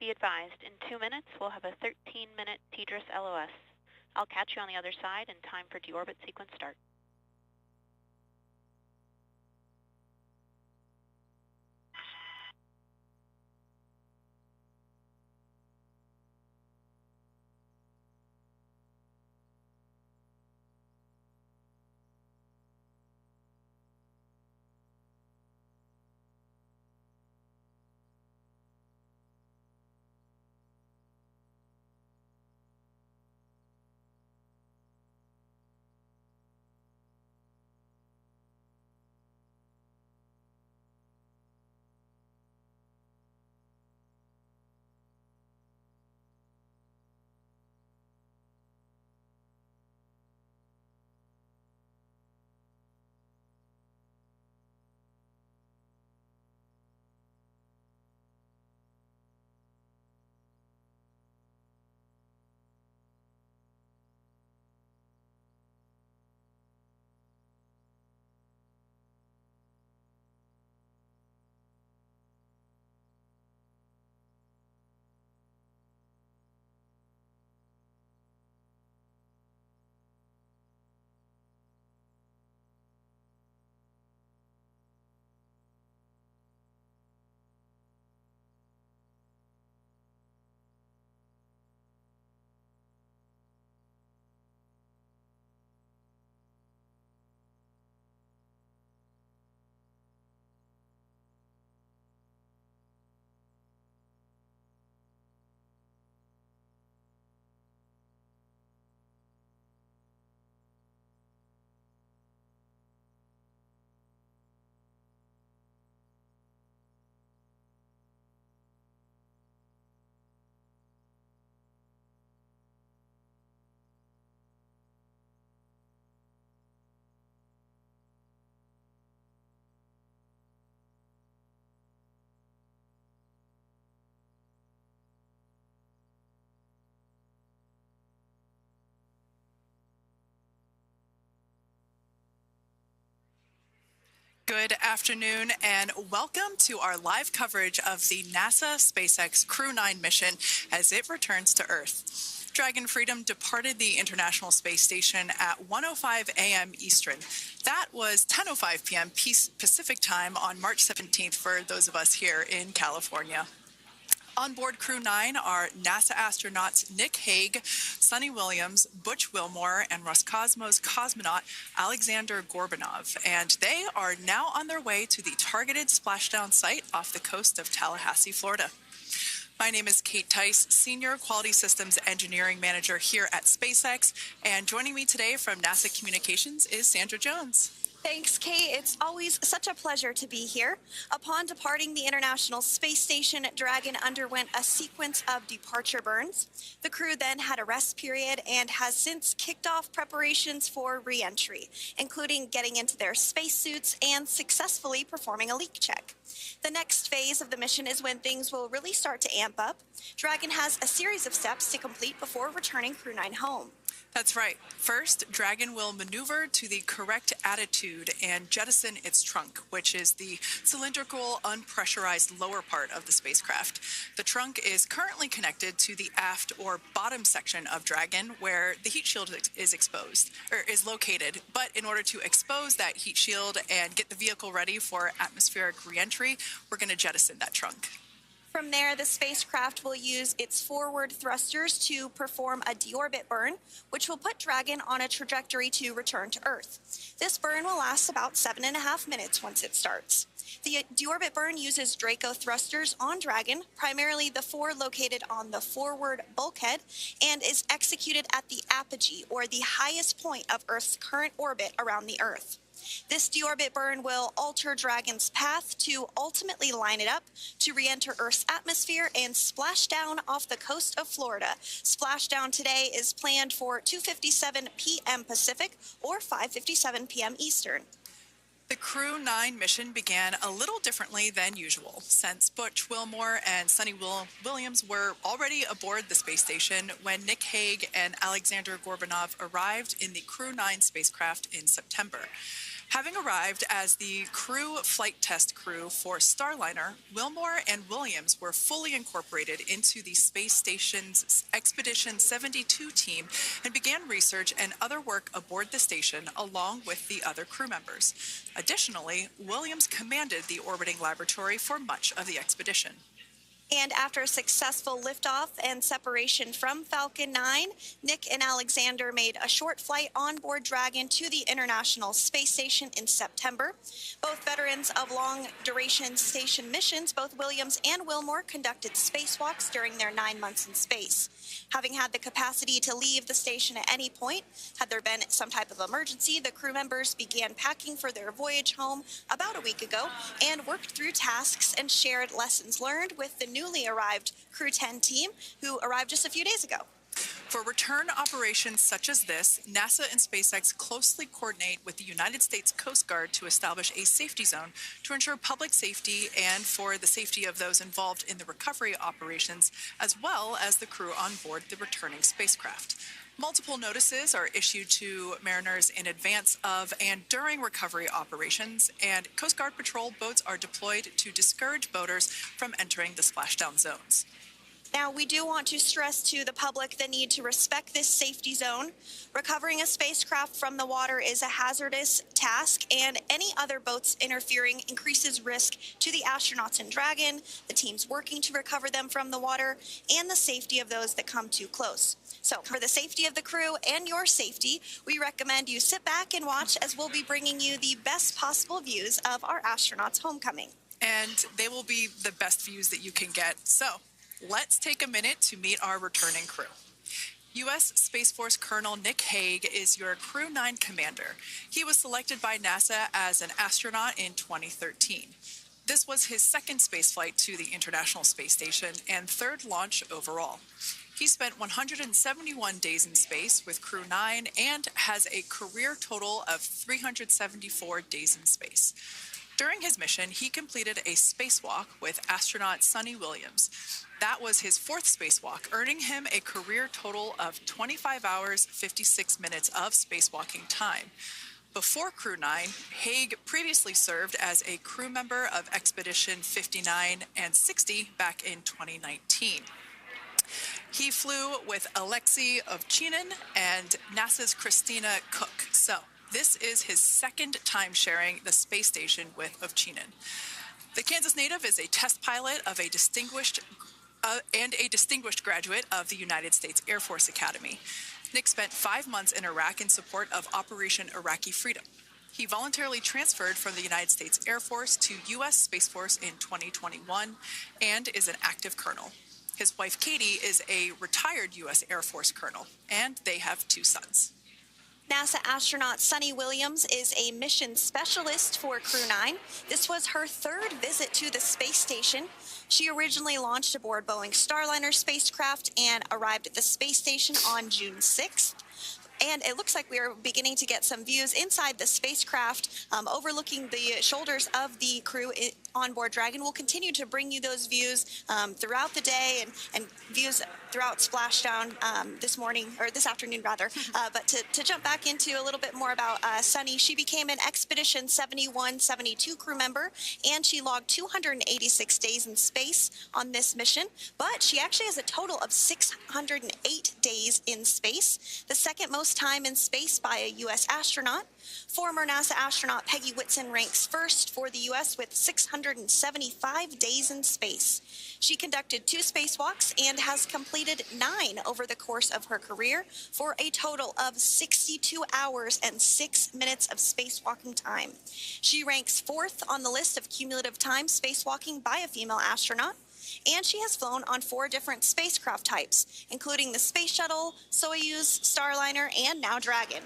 Be advised, in 2 minutes, we'll have a 13-minute TDRS LOS. I'll catch you on the other side in time for deorbit sequence start. Good afternoon and welcome to our live coverage of the NASA SpaceX Crew 9 mission as it returns to Earth. Dragon Freedom departed the International Space Station at 1:05 a.m. Eastern. That was 10:05 p.m. Pacific time on March 17th for those of us here in California. On board Crew 9 are NASA astronauts Nick Hague, Sonny Williams, Butch Wilmore, and Roscosmos cosmonaut Alexander Gorbanov. And they are now on their way to the targeted splashdown site off the coast of Tallahassee, Florida. My name is Kate Tice, Senior Quality Systems Engineering Manager here at SpaceX. And joining me today from NASA Communications is Sandra Jones. Thanks, Kate. It's always such a pleasure to be here. Upon departing the International Space Station, Dragon underwent a sequence of departure burns. The crew then had a rest period and has since kicked off preparations for re-entry, including getting into their spacesuits and successfully performing a leak check. The next phase of the mission is when things will really start to amp up. Dragon has a series of steps to complete before returning Crew 9 home. That's right. First, Dragon will maneuver to the correct attitude and jettison its trunk, which is the cylindrical, unpressurized lower part of the spacecraft. The trunk is currently connected to the aft or bottom section of Dragon, where the heat shield is located. But in order to expose that heat shield and get the vehicle ready for atmospheric reentry, we're going to jettison that trunk. From there, the spacecraft will use its forward thrusters to perform a deorbit burn, which will put Dragon on a trajectory to return to Earth. This burn will last about 7.5 minutes once it starts. The deorbit burn uses Draco thrusters on Dragon, primarily the 4 located on the forward bulkhead, and is executed at the apogee, or the highest point of Earth's current orbit around the Earth. This deorbit burn will alter Dragon's path to ultimately line it up to re-enter Earth's atmosphere and splash down off the coast of Florida. Splashdown today is planned for 2:57 p.m. Pacific or 5:57 p.m. Eastern. The Crew 9 mission began a little differently than usual, since Butch Wilmore and Sonny Williams were already aboard the space station when Nick Hague and Alexander Gorbanov arrived in the Crew 9 spacecraft in September. Having arrived as the crew flight test crew for Starliner, Wilmore and Williams were fully incorporated into the space station's Expedition 72 team and began research and other work aboard the station along with the other crew members. Additionally, Williams commanded the orbiting laboratory for much of the expedition. And after a successful liftoff and separation from Falcon 9, Nick and Alexander made a short flight on board Dragon to the International Space Station in September. Both veterans of long-duration station missions, both Williams and Wilmore conducted spacewalks during their 9 months in space. Having had the capacity to leave the station at any point, had there been some type of emergency, the crew members began packing for their voyage home about a week ago and worked through tasks and shared lessons learned with the newly arrived Crew 10 team, who arrived just a few days ago. For return operations such as this, NASA and SpaceX closely coordinate with the United States Coast Guard to establish a safety zone to ensure public safety and for the safety of those involved in the recovery operations, as well as the crew on board the returning spacecraft. Multiple notices are issued to mariners in advance of and during recovery operations, and Coast Guard patrol boats are deployed to discourage boaters from entering the splashdown zones. Now, we do want to stress to the public the need to respect this safety zone. Recovering a spacecraft from the water is a hazardous task, and any other boats interfering increases risk to the astronauts in Dragon, the teams working to recover them from the water, and the safety of those that come too close. So, for the safety of the crew and your safety, we recommend you sit back and watch as we'll be bringing you the best possible views of our astronauts' homecoming. And they will be the best views that you can get. So, let's take a minute to meet our returning crew. U.S. Space Force Colonel Nick Hague is your Crew 9 commander. He was selected by NASA as an astronaut in 2013. This was his second spaceflight to the International Space Station and third launch overall. He spent 171 days in space with Crew 9 and has a career total of 374 days in space. During his mission, he completed a spacewalk with astronaut Suni Williams. That was his fourth spacewalk, earning him a career total of 25 hours, 56 minutes of spacewalking time. Before Crew 9, Hague previously served as a crew member of Expedition 59 and 60 back in 2019. He flew with Alexei Ovchinin and NASA's Christina Cook. So this is his second time sharing the space station with Ovchinin. The Kansas native is a test pilot of a distinguished graduate of the United States Air Force Academy. Nick spent 5 months in Iraq in support of Operation Iraqi Freedom. He voluntarily transferred from the United States Air Force to U.S. Space Force in 2021 and is an active colonel. His wife, Katie, is a retired U.S. Air Force colonel, and they have 2 sons. NASA astronaut Suni Williams is a mission specialist for Crew 9. This was her third visit to the space station. She originally launched aboard Boeing Starliner spacecraft and arrived at the space station on June 6th. And it looks like we are beginning to get some views inside the spacecraft, overlooking the shoulders of the crew on board Dragon. We'll continue to bring you those views throughout the day and views throughout splashdown this afternoon rather. But to jump back into a little bit more about Suni, she became an Expedition 71-72 crew member, and she logged 286 days in space on this mission. But she actually has a total of 608 days in space, the second most time in space by a U.S. astronaut. Former NASA astronaut Peggy Whitson ranks first for the U.S. with 675 days in space. She conducted 2 spacewalks and has completed 9 over the course of her career for a total of 62 hours and 6 minutes of spacewalking time. She ranks 4th on the list of cumulative time spacewalking by a female astronaut, and she has flown on 4 different spacecraft types, including the Space Shuttle, Soyuz, Starliner, and now Dragon.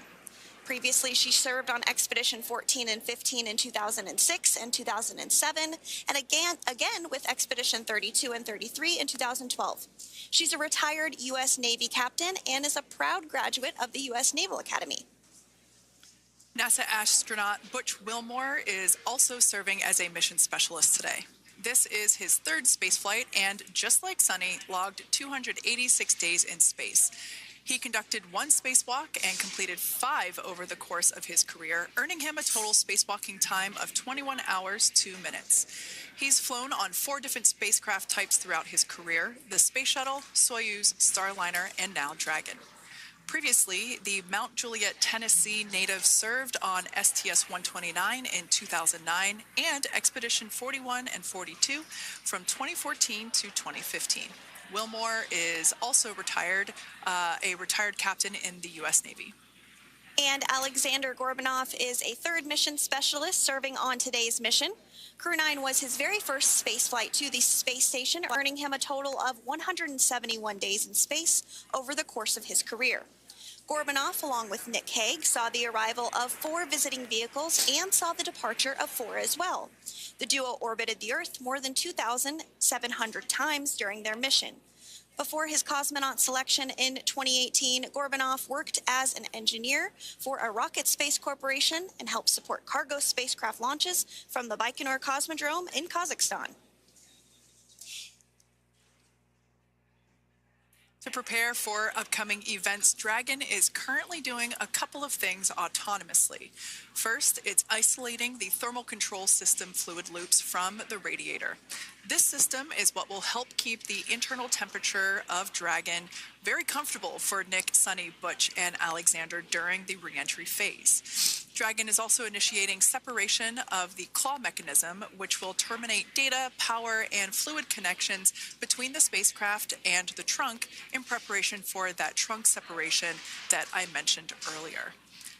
Previously, she served on Expedition 14 and 15 in 2006 and 2007, and again with Expedition 32 and 33 in 2012. She's a retired U.S. Navy captain and is a proud graduate of the U.S. Naval Academy. NASA astronaut Butch Wilmore is also serving as a mission specialist today. This is his 3rd spaceflight and, just like Suni, logged 286 days in space. He conducted 1 spacewalk and completed 5 over the course of his career, earning him a total spacewalking time of 21 hours, 2 minutes. He's flown on 4 different spacecraft types throughout his career: the Space Shuttle, Soyuz, Starliner, and now Dragon. Previously, the Mount Juliet, Tennessee native served on STS-129 in 2009 and Expedition 41 and 42 from 2014 to 2015. Wilmore is also retired, a retired captain in the U.S. Navy. And Alexander Gorbanov is a 3rd mission specialist serving on today's mission. Crew 9 was his very first space flight to the space station, earning him a total of 171 days in space over the course of his career. Gorbanov, along with Nick Hague, saw the arrival of 4 visiting vehicles and saw the departure of 4 as well. The duo orbited the Earth more than 2,700 times during their mission. Before his cosmonaut selection in 2018, Gorbanov worked as an engineer for a rocket space corporation and helped support cargo spacecraft launches from the Baikonur Cosmodrome in Kazakhstan. To prepare for upcoming events, Dragon is currently doing a couple of things autonomously. First, it's isolating the thermal control system fluid loops from the radiator. This system is what will help keep the internal temperature of Dragon very comfortable for Nick, Sunny, Butch, and Alexander during the re-entry phase. Dragon is also initiating separation of the claw mechanism, which will terminate data, power, and fluid connections between the spacecraft and the trunk in preparation for that trunk separation that I mentioned earlier.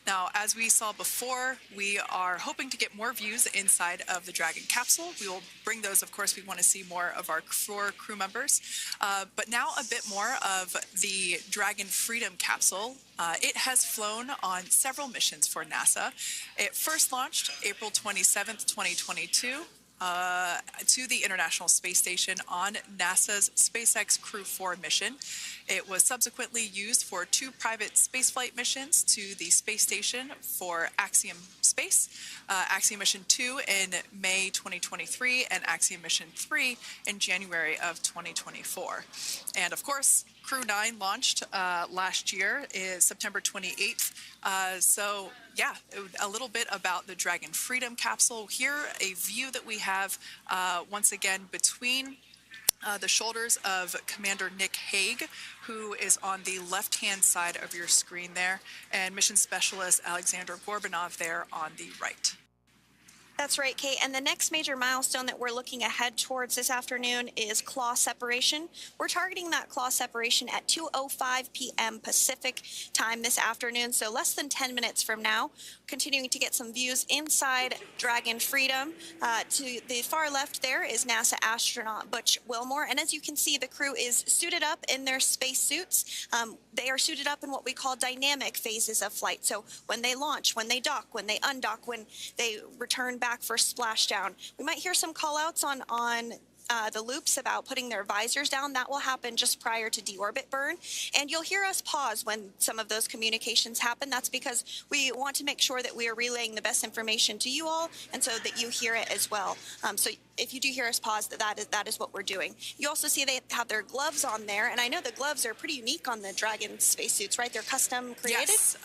Now, as we saw before, we are hoping to get more views inside of the Dragon capsule. We will bring those, of course. We want to see more of our 4 crew members. But now a bit more of the Dragon Freedom capsule. It has flown on several missions for NASA. It first launched April 27th, 2022. To the International Space Station on NASA's SpaceX Crew 4 mission. It was subsequently used for 2 private spaceflight missions to the space station for Axiom Space, Axiom Mission 2 in May 2023, and Axiom Mission 3 in January of 2024. And of course, Crew 9 launched last year, is September 28th. So yeah, a little bit about the Dragon Freedom capsule. Here, a view that we have once again between the shoulders of Commander Nick Hague, who is on the left-hand side of your screen there, and Mission Specialist Alexander Gorbanov there on the right. That's right, Kate. And the next major milestone that we're looking ahead towards this afternoon is claw separation. We're targeting that claw separation at 2:05 p.m. Pacific time this afternoon, so less than 10 minutes from now. Continuing to get some views inside Dragon Freedom. To the far left there is NASA astronaut Butch Wilmore, and as you can see, the crew is suited up in their space suits. They are suited up in what we call dynamic phases of flight. So when they launch, when they dock, when they undock, when they return back for splashdown. We might hear some call-outs on the loops about putting their visors down. That will happen just prior to deorbit burn. And you'll hear us pause when some of those communications happen. That's because we want to make sure that we are relaying the best information to you all, and so that you hear it as well. So if you do hear us pause, that is what we're doing. You also see they have their gloves on there, and I know the gloves are pretty unique on the Dragon spacesuits, right? They're custom created? Yes,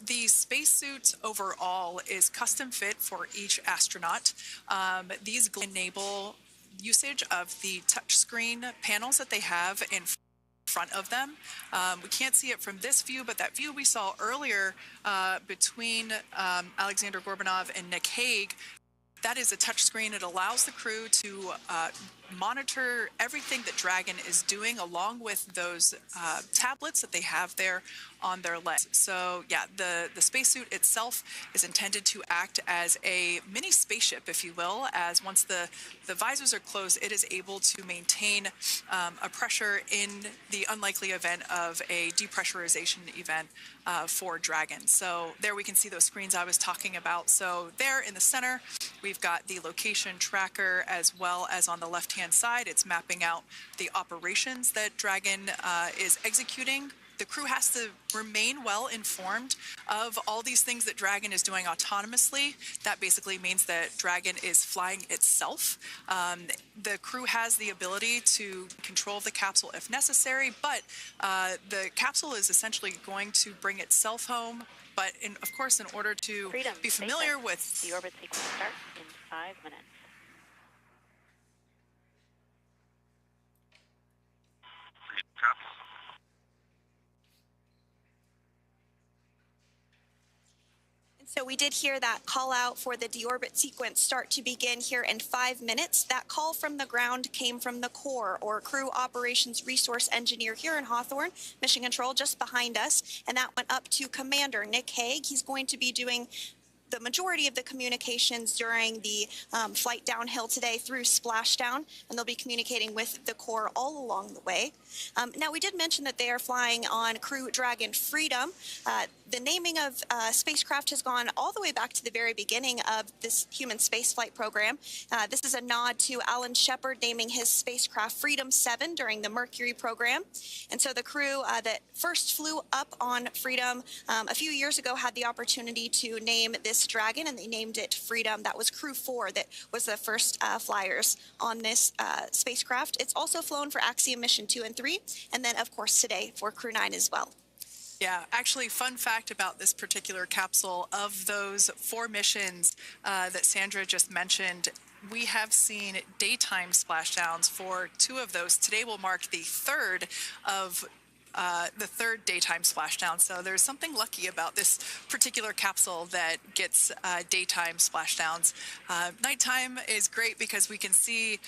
the spacesuit overall is custom fit for each astronaut. These enable usage of the touchscreen panels that they have in front of them. We can't see it from this view, but that view we saw earlier between Alexander Gorbanov and Nick Hague, that is a touchscreen. It allows the crew to monitor everything that Dragon is doing, along with those tablets that they have there on their legs. So yeah, the spacesuit itself is intended to act as a mini spaceship, if you will, as once the visors are closed, it is able to maintain a pressure in the unlikely event of a depressurization event for Dragon. So there we can see those screens I was talking about. So there in the center, we've got the location tracker, as well as on the left-hand side, it's mapping out the operations that Dragon is executing. the crew has to remain well informed of all these things that Dragon is doing autonomously. That basically means that Dragon is flying itself. The crew has the ability to control the capsule if necessary, but the capsule is essentially going to bring itself home. But of course, in order to be familiar with the orbit sequence starts in 5 minutes. So we did hear that call out for the deorbit sequence start to begin here in 5 minutes. That call from the ground came from the core, or Crew Operations Resource Engineer here in Hawthorne, Mission Control just behind us, and that went up to Commander Nick Hague. He's going to be doing the majority of the communications during the flight downhill today through splashdown, and they'll be communicating with the core all along the way. Now, we did mention that they are flying on Crew Dragon Freedom. The naming of spacecraft has gone all the way back to the very beginning of this human spaceflight program. This is a nod to Alan Shepard naming his spacecraft Freedom 7 during the Mercury program. And so the crew that first flew up on Freedom a few years ago had the opportunity to name this Dragon, and they named it Freedom. That was Crew 4 that was the first flyers on this spacecraft. It's also flown for Axiom Mission 2 and 3, and then, of course, today for Crew 9 as well. Yeah, actually, fun fact about this particular capsule, of those 4 missions that Sandra just mentioned, we have seen daytime splashdowns for 2 of those. Today will mark the third daytime splashdown. So there's something lucky about this particular capsule that gets daytime splashdowns. Nighttime is great because we can see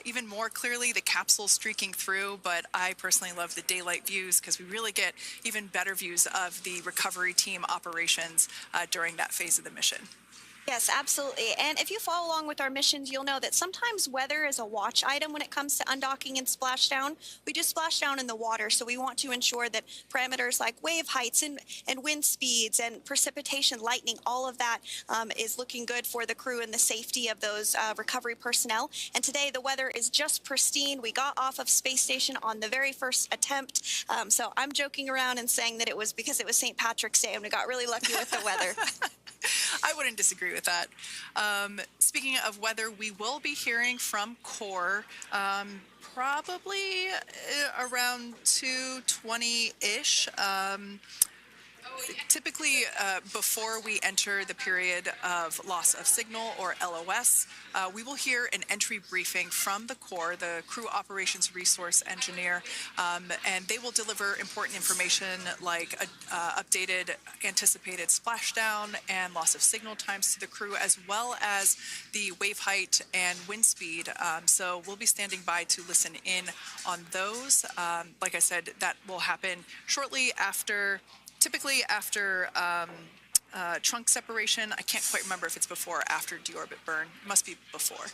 even more clearly the capsule streaking through, but I personally love the daylight views because we really get even better views of the recovery team operations during that phase of the mission. Yes, absolutely. And if you follow along with our missions, you'll know that sometimes weather is a watch item when it comes to undocking and splashdown. We do splashdown in the water, so we want to ensure that parameters like wave heights and wind speeds and precipitation, lightning, all of that is looking good for the crew and the safety of those recovery personnel. And today the weather is just pristine. We got off of space station on the very first attempt. So I'm joking around and saying that it was because it was St. Patrick's Day and we got really lucky with the weather. I wouldn't disagree with that. Speaking of weather, we will be hearing from core probably around 2:20-ish. Typically, before we enter the period of loss of signal, or LOS, we will hear an entry briefing from the core, the Crew Operations Resource Engineer, and they will deliver important information like updated anticipated splashdown and loss of signal times to the crew, as well as the wave height and wind speed. So we'll be standing by to listen in on those. Like I said, that will happen shortly after. Typically after trunk separation. I can't quite remember if it's before or after deorbit burn. It must be before.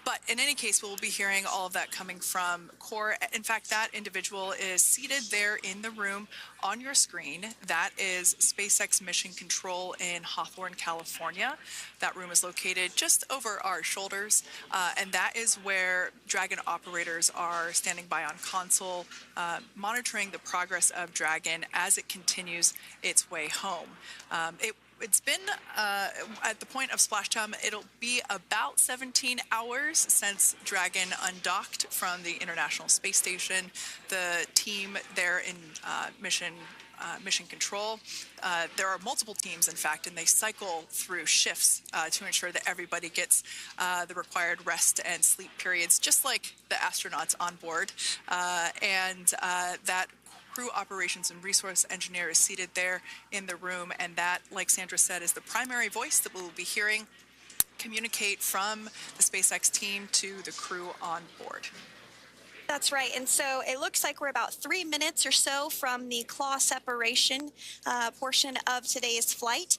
But in any case, we'll be hearing all of that coming from core. In fact, that individual is seated there in the room on your screen. That is SpaceX Mission Control in Hawthorne, California. That room is located just over our shoulders, and that is where Dragon operators are standing by on console, monitoring the progress of Dragon as it continues its way home. It's been, at the point of splashdown, it'll be about 17 hours since Dragon undocked from the International Space Station. The team there in Mission Control, there are multiple teams, in fact, and they cycle through shifts to ensure that everybody gets the required rest and sleep periods, just like the astronauts on board. And that Crew Operations and Resource Engineer is seated there in the room, and that, like Sandra said, is the primary voice that we'll be hearing communicate from the SpaceX team to the crew on board. That's right. And so it looks like we're about 3 minutes or so from the claw separation portion of today's flight.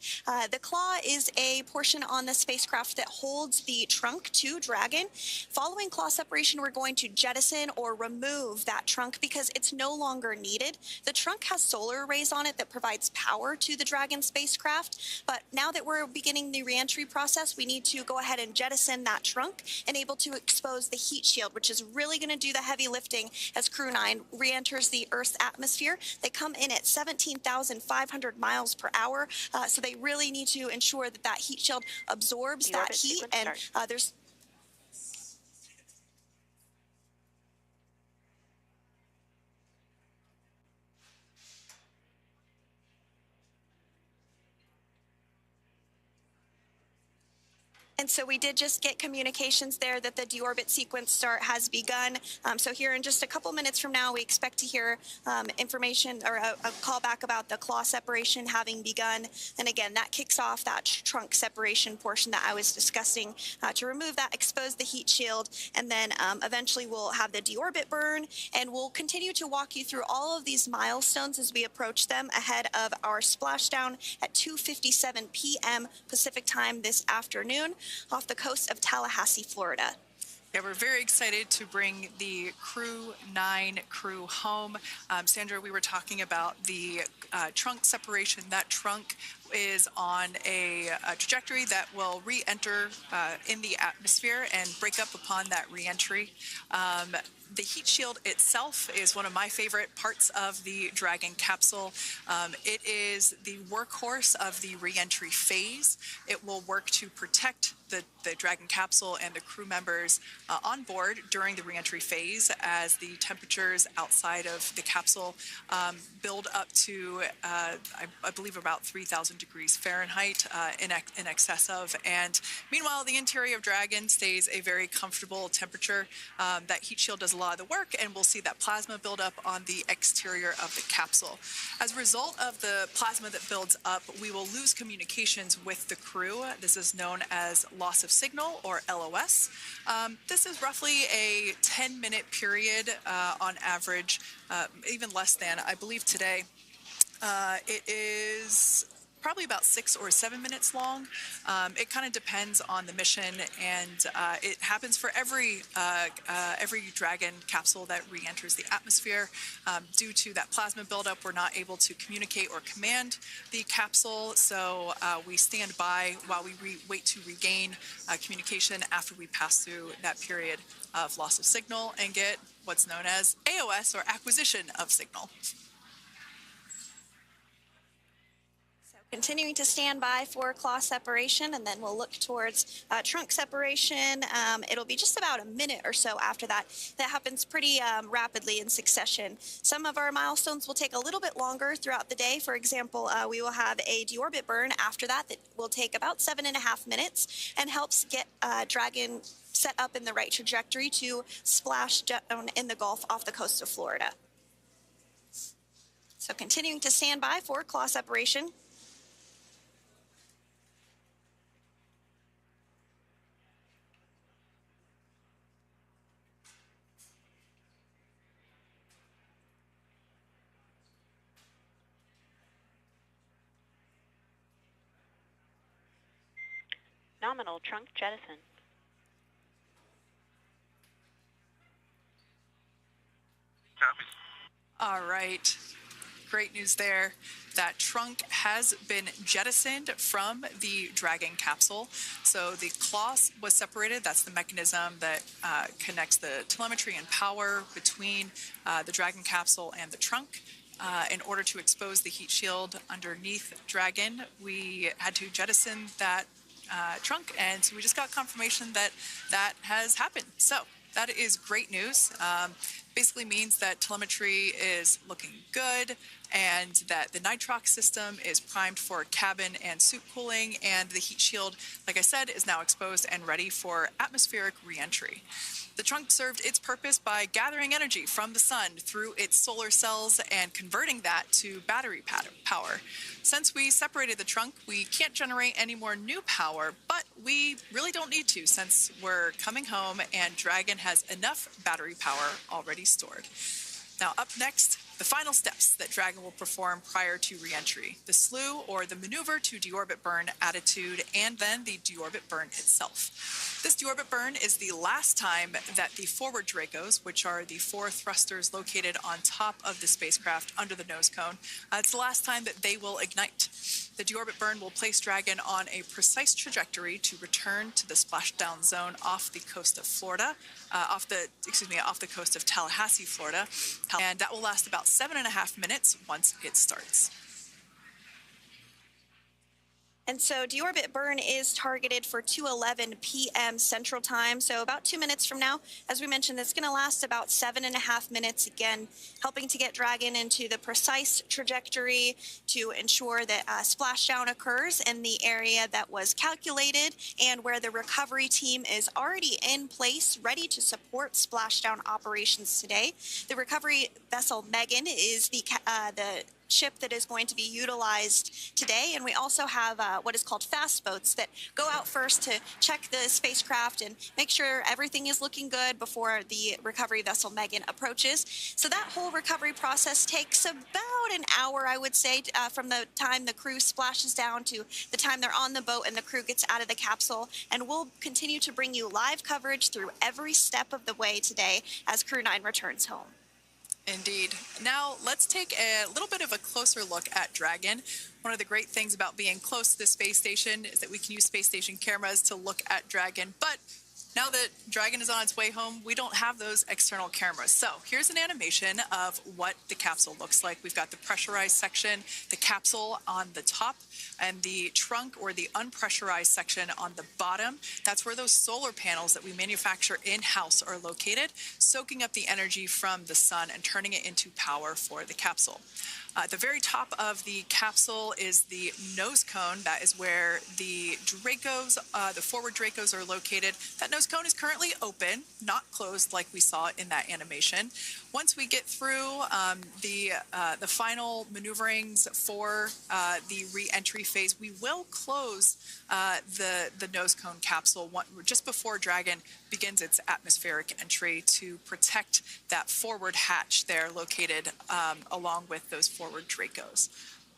The claw is a portion on the spacecraft that holds the trunk to Dragon. Following claw separation, we're going to jettison or remove that trunk because it's no longer needed. The trunk has solar arrays on it that provides power to the Dragon spacecraft. But now that we're beginning the reentry process, we need to go ahead and jettison that trunk and able to expose the heat shield, which is really going to do the heavy heavy lifting as Crew 9 re-enters the Earth's atmosphere. They come in at 17,500 miles per hour, so they really need to ensure that that heat shield absorbs that heat, and there's And so we did just get communications there that the deorbit sequence start has begun. So here in just a couple minutes from now, we expect to hear information or a call back about the claw separation having begun. And again, that kicks off that trunk separation portion that I was discussing. To remove that, expose the heat shield, and then eventually we'll have the deorbit burn, and we'll continue to walk you through all of these milestones as we approach them ahead of our splashdown at 2:57 p.m. Pacific time this afternoon off the coast of Tallahassee, Florida. Yeah, we're very excited to bring the Crew 9 crew home. Sandra, we were talking about the trunk separation. That trunk is on a trajectory that will re-enter in the atmosphere and break up upon that re-entry. The heat shield itself is one of my favorite parts of the Dragon capsule. It is the workhorse of the re-entry phase. It will work to protect the Dragon capsule and the crew members on board during the re-entry phase as the temperatures outside of the capsule build up to, I believe, about 3,000 degrees Fahrenheit in excess of. And meanwhile, the interior of Dragon stays a very comfortable temperature. That heat shield does a lot of the work, and we'll see that plasma build up on the exterior of the capsule. As a result of the plasma that builds up, we will lose communications with the crew. This is known as loss of signal, or LOS. This is roughly a 10-minute period on average, even less than. I believe today it is probably about 6 or 7 minutes long. It kind of depends on the mission, and it happens for every Dragon capsule that re-enters the atmosphere. Due to that plasma buildup, we're not able to communicate or command the capsule, so we stand by while we wait to regain communication after we pass through that period of loss of signal and get what's known as AOS, or acquisition of signal. Continuing to stand by for claw separation, and then we'll look towards trunk separation. It'll be just about a minute or so after that. That happens pretty rapidly in succession. Some of our milestones will take a little bit longer throughout the day. For example, we will have a deorbit burn after that will take about 7.5 minutes and helps get Dragon set up in the right trajectory to splash down in the Gulf off the coast of Florida. So continuing to stand by for claw separation. Nominal trunk jettison. All right. Great news there. That trunk has been jettisoned from the Dragon capsule. So the claw was separated. That's the mechanism that connects the telemetry and power between the Dragon capsule and the trunk. In order to expose the heat shield underneath Dragon, we had to jettison that trunk, and so we just got confirmation that that has happened. So that is great news. Basically means that telemetry is looking good, and that the nitrox system is primed for cabin and suit cooling, and the heat shield, like I said, is now exposed and ready for atmospheric re-entry. The trunk served its purpose by gathering energy from the sun through its solar cells and converting that to battery power. Since we separated the trunk, we can't generate any more new power, but we really don't need to since we're coming home and Dragon has enough battery power already stored. Now, up next, the final steps that Dragon will perform prior to re-entry: the slew, or the maneuver to deorbit burn attitude, and then the deorbit burn itself. This deorbit burn is the last time that the forward Dracos, which are the 4 thrusters located on top of the spacecraft under the nose cone, it's the last time that they will ignite. The The deorbit burn will place Dragon on a precise trajectory to return to the splashdown zone off the coast of Florida, off the coast of Tallahassee, Florida, and that will last about 7.5 minutes once it starts. And so deorbit burn is targeted for 2:11 p.m. Central Time, so about 2 minutes from now. As we mentioned, it's going to last about 7.5 minutes, again, helping to get Dragon into the precise trajectory to ensure that splashdown occurs in the area that was calculated and where the recovery team is already in place, ready to support splashdown operations today. The recovery vessel Megan is the ship that is going to be utilized today, and we also have what is called fast boats that go out first to check the spacecraft and make sure everything is looking good before the recovery vessel Megan approaches. So that whole recovery process takes about an hour, I would say, from the time the crew splashes down to the time they're on the boat and the crew gets out of the capsule, and we'll continue to bring you live coverage through every step of the way today as Crew 9 returns home. Indeed. Now, let's take a little bit of a closer look at Dragon. One of the great things about being close to the space station is that we can use space station cameras to look at Dragon, but now that Dragon is on its way home, we don't have those external cameras. So here's an animation of what the capsule looks like. We've got the pressurized section, the capsule on the top, and the trunk or the unpressurized section on the bottom. That's where those solar panels that we manufacture in-house are located, soaking up the energy from the sun and turning it into power for the capsule. At the very top of the capsule is the nose cone. That is where the Dracos, the forward Dracos, are located. That nose cone is currently open, not closed like we saw in that animation. Once we get through the final maneuverings for the re-entry phase, we will close the nose cone capsule just before Dragon begins its atmospheric entry to protect that forward hatch there located along with those forward Dracos.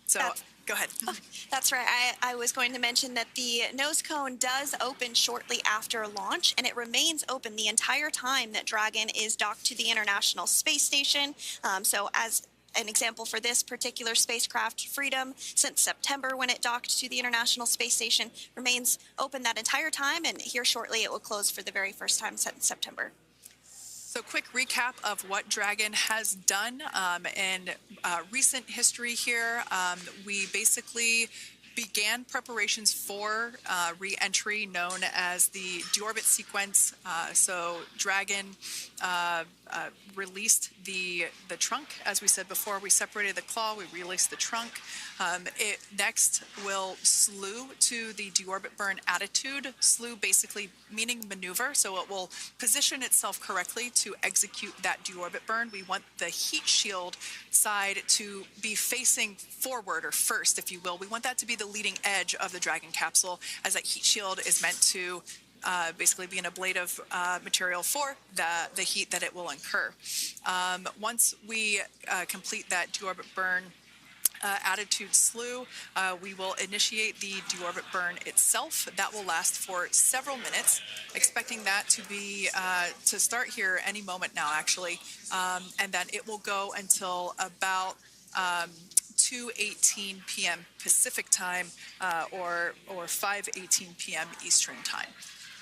So go ahead. Oh, that's right. I was going to mention that the nose cone does open shortly after launch, and it remains open the entire time that Dragon is docked to the International Space Station. So as an example for this particular spacecraft, Freedom, since September when it docked to the International Space Station, remains open that entire time, and here shortly it will close for the very first time since September. So quick recap of what Dragon has done in recent history here. We basically began preparations for re-entry known as the Deorbit sequence. So Dragon released the trunk. As we said before, we separated the claw, we released the trunk. It next will slew to the deorbit burn attitude. Slew basically meaning maneuver, so it will position itself correctly to execute that deorbit burn. We want the heat shield side to be facing forward, or first, if you will. We want that to be the leading edge of the Dragon capsule, as that heat shield is meant to basically be an ablative material for the heat that it will incur. Once we complete that deorbit burn attitude slew, we will initiate the deorbit burn itself. That will last for several minutes, expecting that to be to start here any moment now, actually, and then it will go until about 2:18 p.m. Pacific time or 5:18 p.m. Eastern time.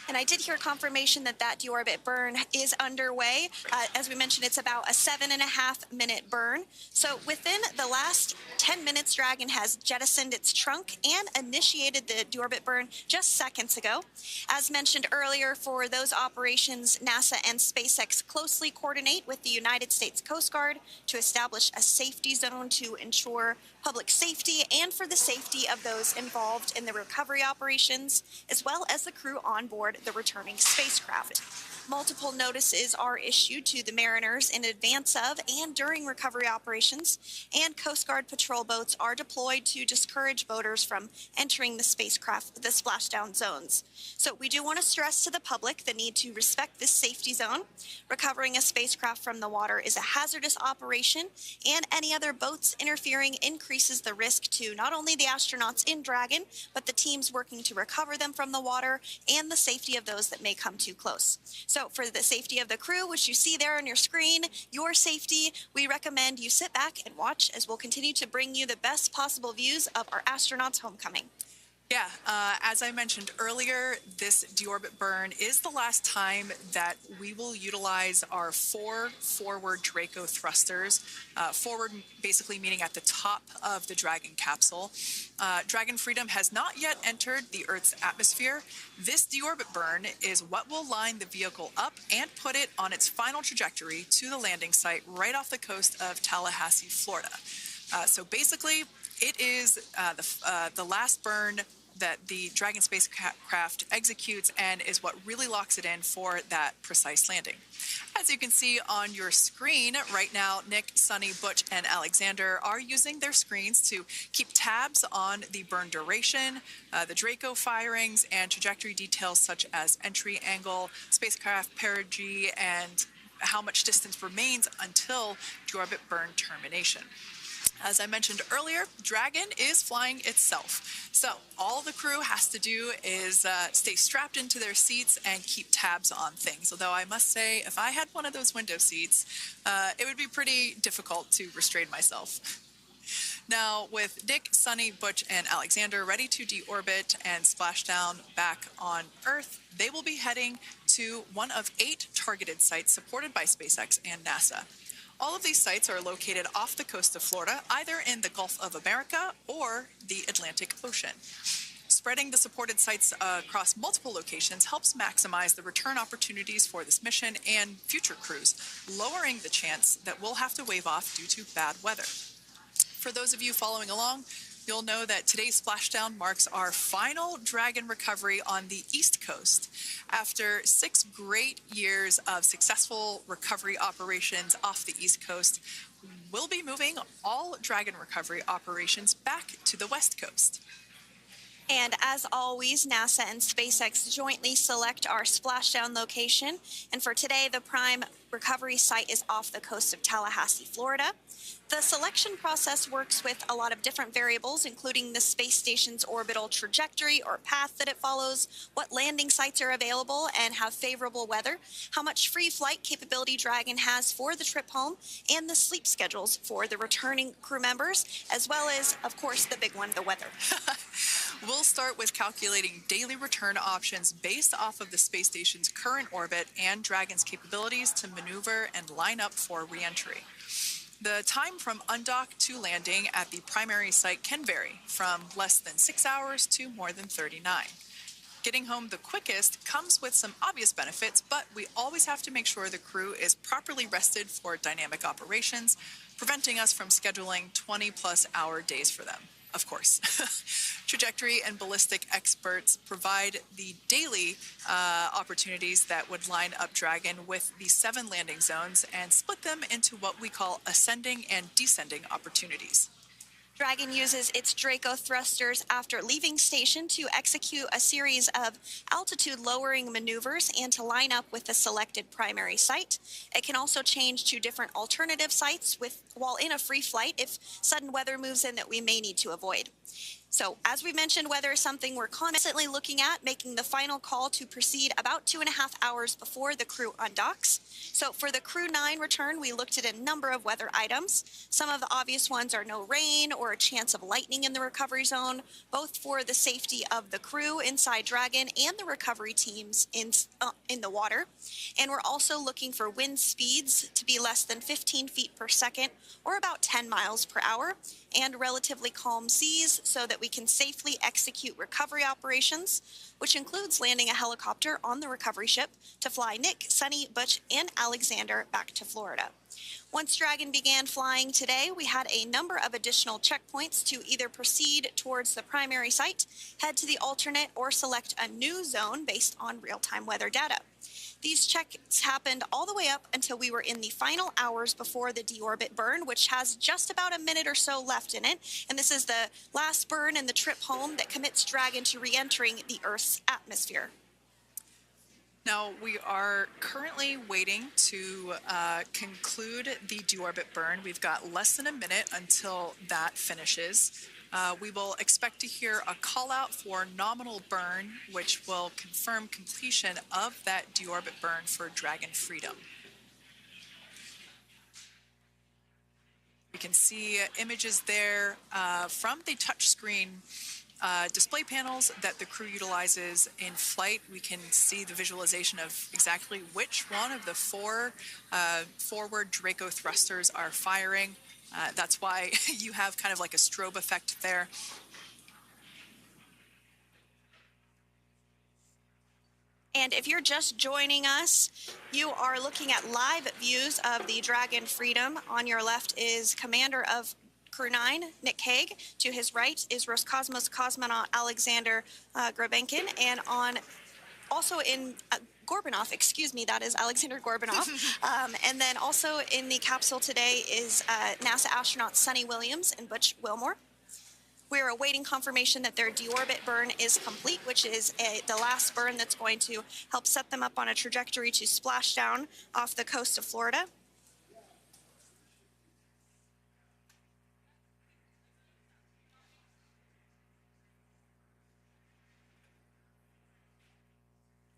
And I did hear confirmation that that deorbit burn is underway. As we mentioned, it's about a 7.5-minute burn. So within the last 10 minutes, Dragon has jettisoned its trunk and initiated the deorbit burn just seconds ago. As mentioned earlier, for those operations, NASA and SpaceX closely coordinate with the United States Coast Guard to establish a safety zone to ensure public safety and for the safety of those involved in the recovery operations, as well as the crew on board the returning spacecraft. Multiple notices are issued to the mariners in advance of and during recovery operations, and Coast Guard patrol boats are deployed to discourage boaters from entering the spacecraft, the splashdown zones. So we do want to stress to the public the need to respect this safety zone. Recovering a spacecraft from the water is a hazardous operation, and any other boats interfering increases the risk to not only the astronauts in Dragon, but the teams working to recover them from the water and the safety of those that may come too close. So So for the safety of the crew, which you see there on your screen, your safety, we recommend you sit back and watch as we'll continue to bring you the best possible views of our astronauts' homecoming. Yeah, as I mentioned earlier, this deorbit burn is the last time that we will utilize our 4 forward Draco thrusters. Forward basically meaning at the top of the Dragon capsule. Dragon Freedom has not yet entered the Earth's atmosphere. This deorbit burn is what will line the vehicle up and put it on its final trajectory to the landing site right off the coast of Tallahassee, Florida. So basically, it is the last burn that the Dragon spacecraft executes and is what really locks it in for that precise landing. As you can see on your screen right now, Nick, Sunny, Butch, and Alexander are using their screens to keep tabs on the burn duration, the Draco firings, and trajectory details such as entry angle, spacecraft perigee, and how much distance remains until deorbit burn termination. As I mentioned earlier, Dragon is flying itself. So all the crew has to do is stay strapped into their seats and keep tabs on things. Although I must say, if I had one of those window seats, it would be pretty difficult to restrain myself. Now, with Nick, Sunny, Butch, and Alexander ready to deorbit and splash down back on Earth, they will be heading to one of 8 targeted sites supported by SpaceX and NASA. All of these sites are located off the coast of Florida, either in the Gulf of America or the Atlantic Ocean. Spreading the supported sites across multiple locations helps maximize the return opportunities for this mission and future crews, lowering the chance that we'll have to wave off due to bad weather. For those of you following along, you'll know that today's splashdown marks our final Dragon recovery on the East Coast. After 6 great years of successful recovery operations off the East Coast, we'll be moving all Dragon recovery operations back to the West Coast. And as always, NASA and SpaceX jointly select our splashdown location. And for today, the prime recovery site is off the coast of Tallahassee, Florida. The selection process works with a lot of different variables, including the space station's orbital trajectory or path that it follows, what landing sites are available and have favorable weather, how much free flight capability Dragon has for the trip home, and the sleep schedules for the returning crew members, as well as, of course, the big one, the weather. We'll start with calculating daily return options based off of the space station's current orbit and Dragon's capabilities to maneuver and line up for re-entry. The time from undock to landing at the primary site can vary from less than 6 hours to more than 39. Getting home the quickest comes with some obvious benefits, but we always have to make sure the crew is properly rested for dynamic operations, preventing us from scheduling 20-plus hour days for them. Of course. Trajectory and ballistic experts provide the daily opportunities that would line up Dragon with the 7 landing zones and split them into what we call ascending and descending opportunities. Dragon uses its Draco thrusters after leaving station to execute a series of altitude-lowering maneuvers and to line up with the selected primary site. It can also change to different alternative sites while in a free flight if sudden weather moves in that we may need to avoid. So, as we mentioned, weather is something we're constantly looking at, making the final call to proceed about 2.5 hours before the crew undocks. So, for the Crew 9 return, we looked at a number of weather items. Some of the obvious ones are no rain or a chance of lightning in the recovery zone, both for the safety of the crew inside Dragon and the recovery teams in the water. And we're also looking for wind speeds to be less than 15 feet per second, or about 10 miles per hour, and relatively calm seas so that we can safely execute recovery operations, which includes landing a helicopter on the recovery ship to fly Nick, Sunny, Butch, and Alexander back to Florida. Once Dragon began flying today, we had a number of additional checkpoints to either proceed towards the primary site, head to the alternate, or select a new zone based on real-time weather data. These checks happened all the way up until we were in the final hours before the deorbit burn, which has just about a minute or so left in it. And this is the last burn in the trip home that commits Dragon to re-entering the Earth's atmosphere. Now, we are currently waiting to conclude the deorbit burn. We've got less than a minute until that finishes. we will expect to hear a call out for nominal burn, which will confirm completion of that deorbit burn for Dragon Freedom. We can see images there from the touchscreen display panels that the crew utilizes in flight. We can see the visualization of exactly which one of the four forward Draco thrusters are firing. That's why you have kind of like a strobe effect there. And if you're just joining us, you are looking at live views of the Dragon Freedom. On your left is Commander of Crew 9, Nick Hague. To his right is Roscosmos cosmonaut Alexander Grabenkin. And also in Gorbanov, excuse me, that is Alexander Gorbanov. And then also in the capsule today is NASA astronauts Sunny Williams and Butch Wilmore. We're awaiting confirmation that their deorbit burn is complete, which is the last burn that's going to help set them up on a trajectory to splash down off the coast of Florida.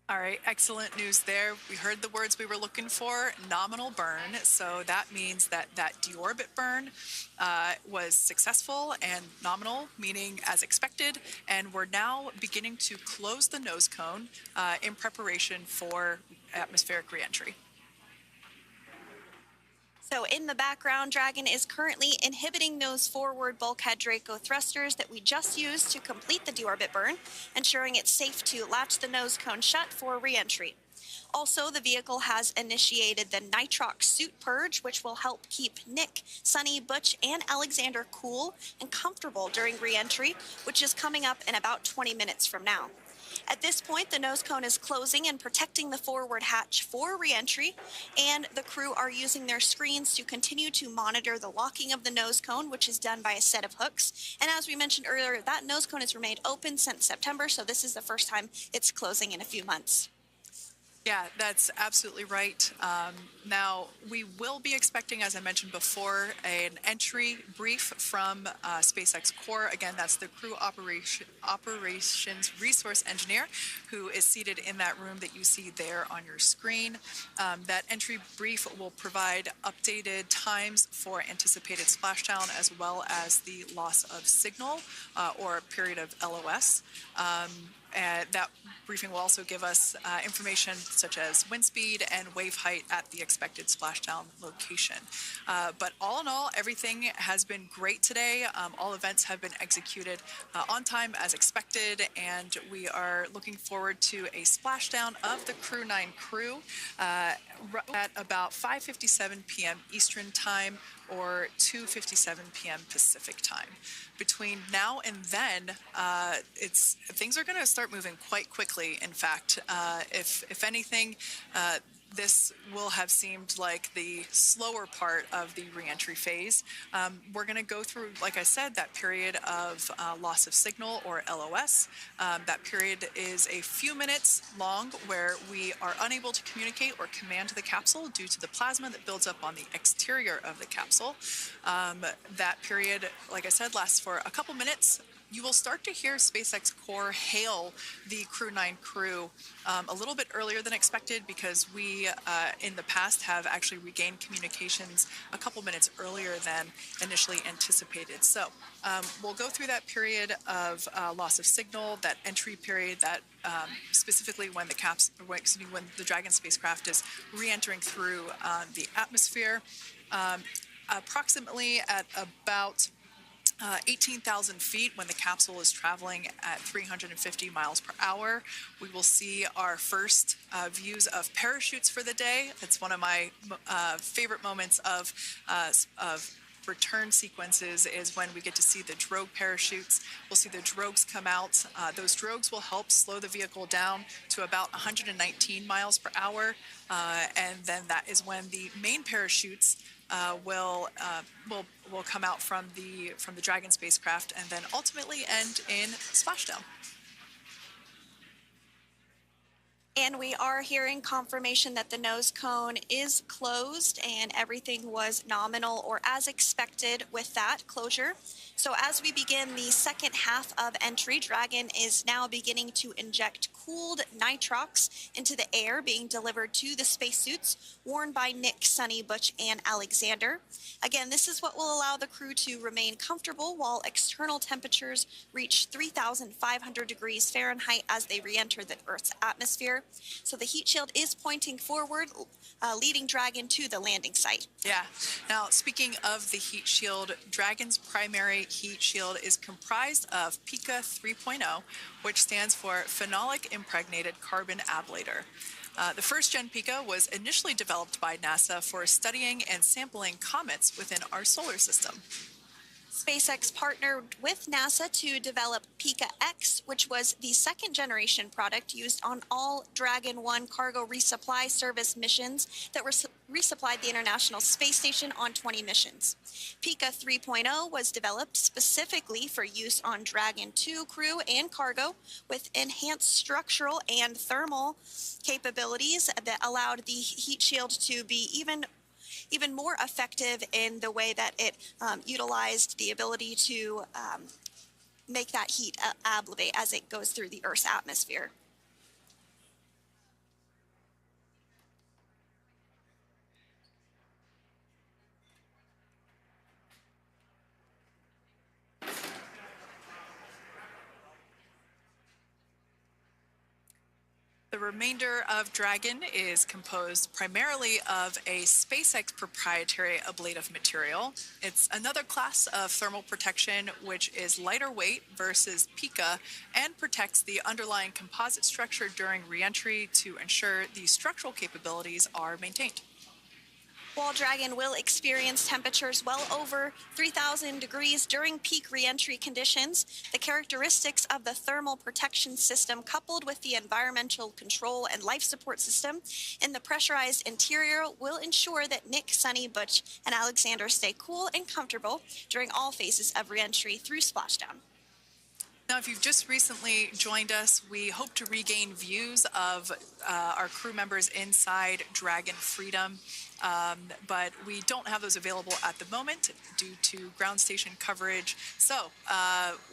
All right, excellent news there. We heard the words we were looking for, nominal burn. So that means that that deorbit burn was successful and nominal, meaning as expected. And we're now beginning to close the nose cone in preparation for atmospheric reentry. So in the background, Dragon is currently inhibiting those forward bulkhead Draco thrusters that we just used to complete the deorbit burn, ensuring it's safe to latch the nose cone shut for reentry. Also, the vehicle has initiated the nitrox suit purge, which will help keep Nick, Sunny, Butch, and Alexander cool and comfortable during reentry, which is coming up in about 20 minutes from now. At this point, the nose cone is closing and protecting the forward hatch for reentry, and the crew are using their screens to continue to monitor the locking of the nose cone, which is done by a set of hooks. And as we mentioned earlier, that nose cone has remained open since September, so this is the first time it's closing in a few months. Yeah, that's absolutely right. Now, we will be expecting, as I mentioned before, an entry brief from SpaceX Core. Again, that's the crew operations resource engineer who is seated in that room that you see there on your screen. That entry brief will provide updated times for anticipated splashdown as well as the loss of signal or period of LOS. That briefing will also give us information such as wind speed and wave height at the expected splashdown location. But all in all, everything has been great today. All events have been executed on time as expected, and we are looking forward to a splashdown of the Crew 9 crew at about 5:57 p.m. Eastern Time or 2:57 p.m. Pacific Time. Between now and then, things are going to start moving quite quickly. In fact, if anything, this will have seemed like the slower part of the reentry phase. We're going to go through, like I said, that period of loss of signal or LOS. That period is a few minutes long where we are unable to communicate or command the capsule due to the plasma that builds up on the exterior of the capsule. That period, like I said, lasts for a couple minutes. You will start to hear SpaceX Core hail the Crew 9 crew a little bit earlier than expected because we, in the past, have actually regained communications a couple minutes earlier than initially anticipated. So we'll go through that period of loss of signal, that entry period, that specifically when the Dragon spacecraft is re-entering through the atmosphere, approximately at about 18,000 feet when the capsule is traveling at 350 miles per hour. We will see our first views of parachutes for the day. It's one of my favorite moments of return sequences is when we get to see the drogue parachutes. We'll see the drogues come out. Those drogues will help slow the vehicle down to about 119 miles per hour. And then that is when the main parachutes will come out from the Dragon spacecraft and then ultimately end in splashdown. And we are hearing confirmation that the nose cone is closed and everything was nominal or as expected with that closure. So as we begin the second half of entry, Dragon is now beginning to inject cooled nitrox into the air being delivered to the spacesuits worn by Nick, Sunny, Butch, and Alexander. Again, this is what will allow the crew to remain comfortable while external temperatures reach 3,500 degrees Fahrenheit as they re-enter the Earth's atmosphere. So the heat shield is pointing forward, leading Dragon to the landing site. Yeah. Now, speaking of the heat shield, Dragon's primary heat shield is comprised of PICA 3.0, which stands for Phenolic Impregnated Carbon Ablator. The first-gen PICA was initially developed by NASA for studying and sampling comets within our solar system. SpaceX partnered with NASA to develop PICA X, which was the second-generation product used on all Dragon 1 cargo resupply service missions that resupplied the International Space Station on 20 missions. PICA 3.0 was developed specifically for use on Dragon 2 crew and cargo with enhanced structural and thermal capabilities that allowed the heat shield to be even more effective in the way that it utilized the ability to make that heat ablevate as it goes through the Earth's atmosphere. The remainder of Dragon is composed primarily of a SpaceX proprietary ablative material. It's another class of thermal protection which is lighter weight versus PICA and protects the underlying composite structure during reentry to ensure the structural capabilities are maintained. While Dragon will experience temperatures well over 3,000 degrees during peak reentry conditions, the characteristics of the thermal protection system coupled with the environmental control and life support system in the pressurized interior will ensure that Nick, Sunny, Butch, and Alexander stay cool and comfortable during all phases of reentry through splashdown. Now, if you've just recently joined us, we hope to regain views of our crew members inside Dragon Freedom, but we don't have those available at the moment due to ground station coverage. So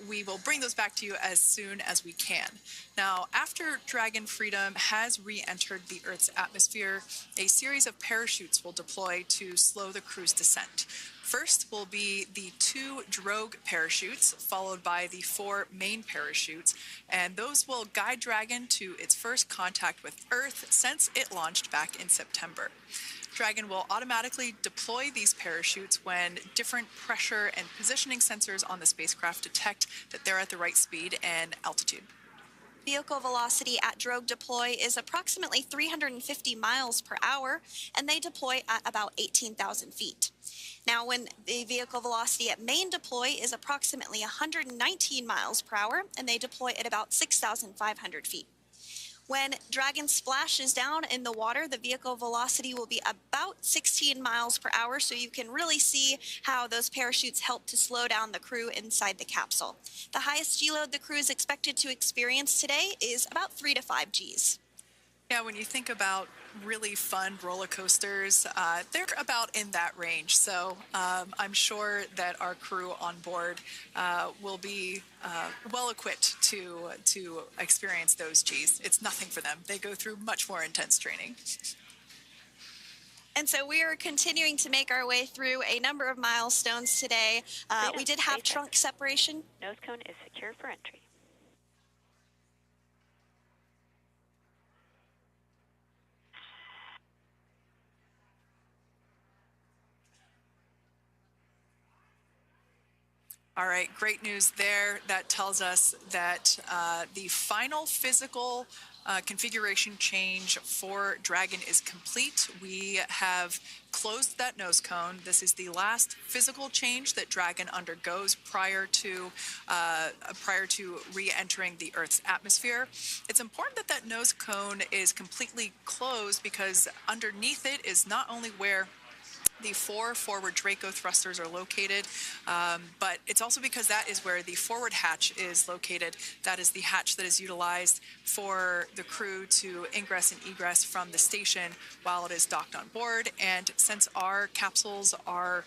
we will bring those back to you as soon as we can. Now, after Dragon Freedom has re-entered the Earth's atmosphere, a series of parachutes will deploy to slow the crew's descent. First will be the 2 drogue parachutes, followed by the 4 main parachutes, and those will guide Dragon to its first contact with Earth since it launched back in September. Dragon will automatically deploy these parachutes when different pressure and positioning sensors on the spacecraft detect that they're at the right speed and altitude. Vehicle velocity at drogue deploy is approximately 350 miles per hour, and they deploy at about 18,000 feet. Now, when the vehicle velocity at main deploy is approximately 119 miles per hour, and they deploy at about 6,500 feet. When Dragon splashes down in the water, the vehicle velocity will be about 16 miles per hour, so you can really see how those parachutes help to slow down the crew inside the capsule. The highest G-load the crew is expected to experience today is about 3 to 5 Gs. Yeah, when you think about really fun roller coasters, they're about in that range. So I'm sure that our crew on board will be well equipped to experience those Gs. It's nothing for them. They go through much more intense training. And so we are continuing to make our way through a number of milestones today. We did have trunk separation. Nose cone is secure for entry. All right, great news there. That tells us that the final physical configuration change for Dragon is complete. We have closed that nose cone. This is the last physical change that Dragon undergoes prior to re-entering the Earth's atmosphere. It's important that that nose cone is completely closed because underneath it is not only where the 4 forward Draco thrusters are located, but it's also because that is where the forward hatch is located. That is the hatch that is utilized for the crew to ingress and egress from the station while it is docked on board. And since our capsules are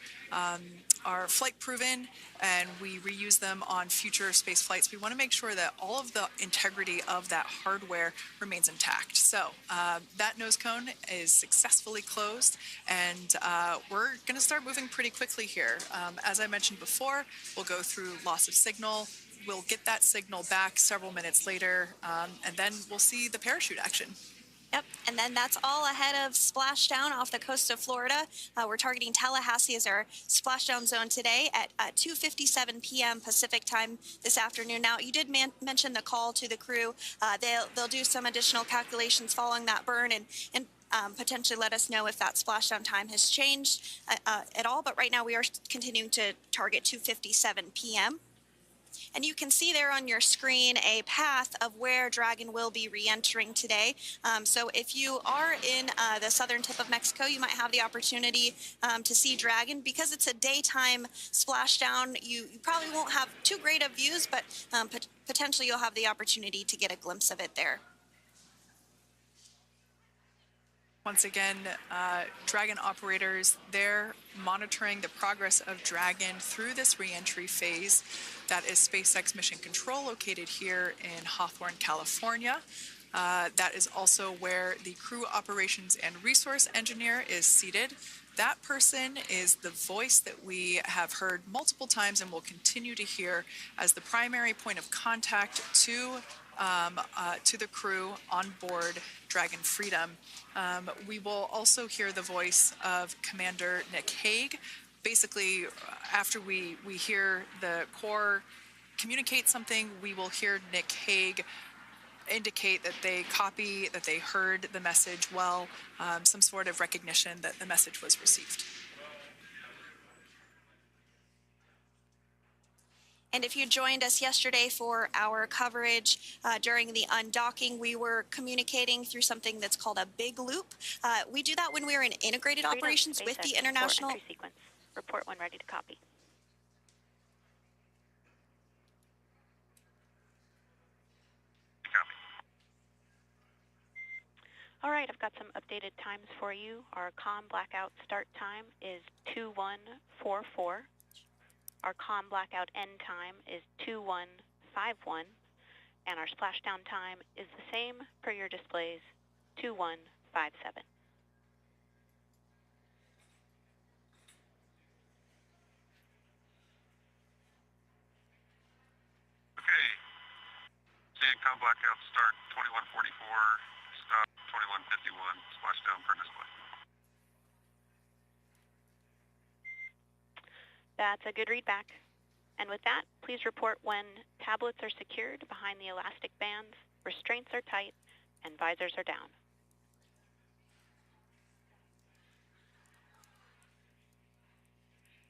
flight proven and we reuse them on future space flights, we want to make sure that all of the integrity of that hardware remains intact. So that nose cone is successfully closed, and we're going to start moving pretty quickly here. As I mentioned before, we'll go through loss of signal. We'll get that signal back several minutes later, and then we'll see the parachute action. Yep, and then that's all ahead of splashdown off the coast of Florida. We're targeting Tallahassee as our splashdown zone today at 2:57 p.m. Pacific time this afternoon. Now, you did mention the call to the crew. They'll do some additional calculations following that burn and potentially let us know if that splashdown time has changed at all. But right now, we are continuing to target 2:57 p.m. And you can see there on your screen a path of where Dragon will be re-entering today. So if you are in the southern tip of Mexico, you might have the opportunity to see Dragon. Because it's a daytime splashdown, you probably won't have too great of views, but potentially you'll have the opportunity to get a glimpse of it there. Once again, Dragon operators, they're monitoring the progress of Dragon through this reentry phase. That is SpaceX Mission Control, located here in Hawthorne, California. That is also where the crew operations and resource engineer is seated. That person is the voice that we have heard multiple times and will continue to hear as the primary point of contact to the crew on board Dragon Freedom. We will also hear the voice of Commander Nick Hague. Basically, after we hear the Corps communicate something, we will hear Nick Hague indicate that they copy, that they heard the message well, some sort of recognition that the message was received. And if you joined us yesterday for our coverage during the undocking, we were communicating through something that's called a big loop. We do that when we're in integrated operations with the international. Sequence. Report when ready to copy. All right, I've got some updated times for you. Our comm blackout start time is 2144. Our comm blackout end time is 2151, and our splashdown time is the same per your displays, 2157. Okay. CNCOM blackout start 2144, stop 2151, splashdown per display. That's a good readback. And with that, please report when tablets are secured behind the elastic bands, restraints are tight, and visors are down.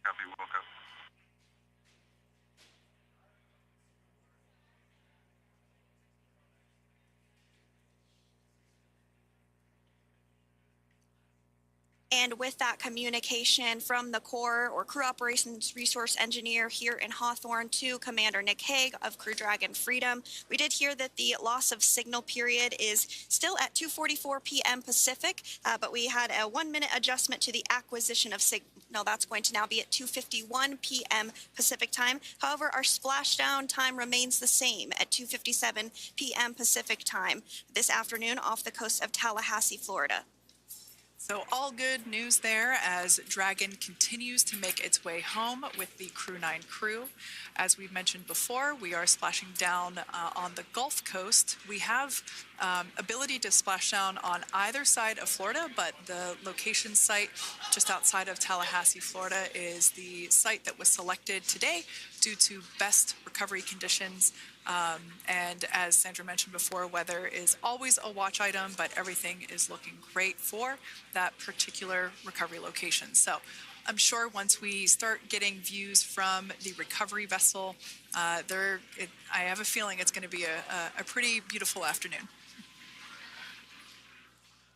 Copy, welcome. And with that communication from the Corps or Crew Operations Resource Engineer here in Hawthorne to Commander Nick Hague of Crew Dragon Freedom, we did hear that the loss of signal period is still at 2:44 p.m. Pacific, but we had a 1-minute adjustment to the acquisition of signal. That's going to now be at 2:51 p.m. Pacific time. However, our splashdown time remains the same at 2:57 p.m. Pacific time this afternoon off the coast of Tallahassee, Florida. So all good news there as Dragon continues to make its way home with the Crew 9 crew. As we've mentioned before, we are splashing down on the Gulf Coast. We have ability to splash down on either side of Florida, but the location site just outside of Tallahassee, Florida is the site that was selected today due to best recovery conditions. And as Sandra mentioned before, weather is always a watch item, but everything is looking great for that particular recovery location. So I'm sure once we start getting views from the recovery vessel, I have a feeling it's going to be a pretty beautiful afternoon.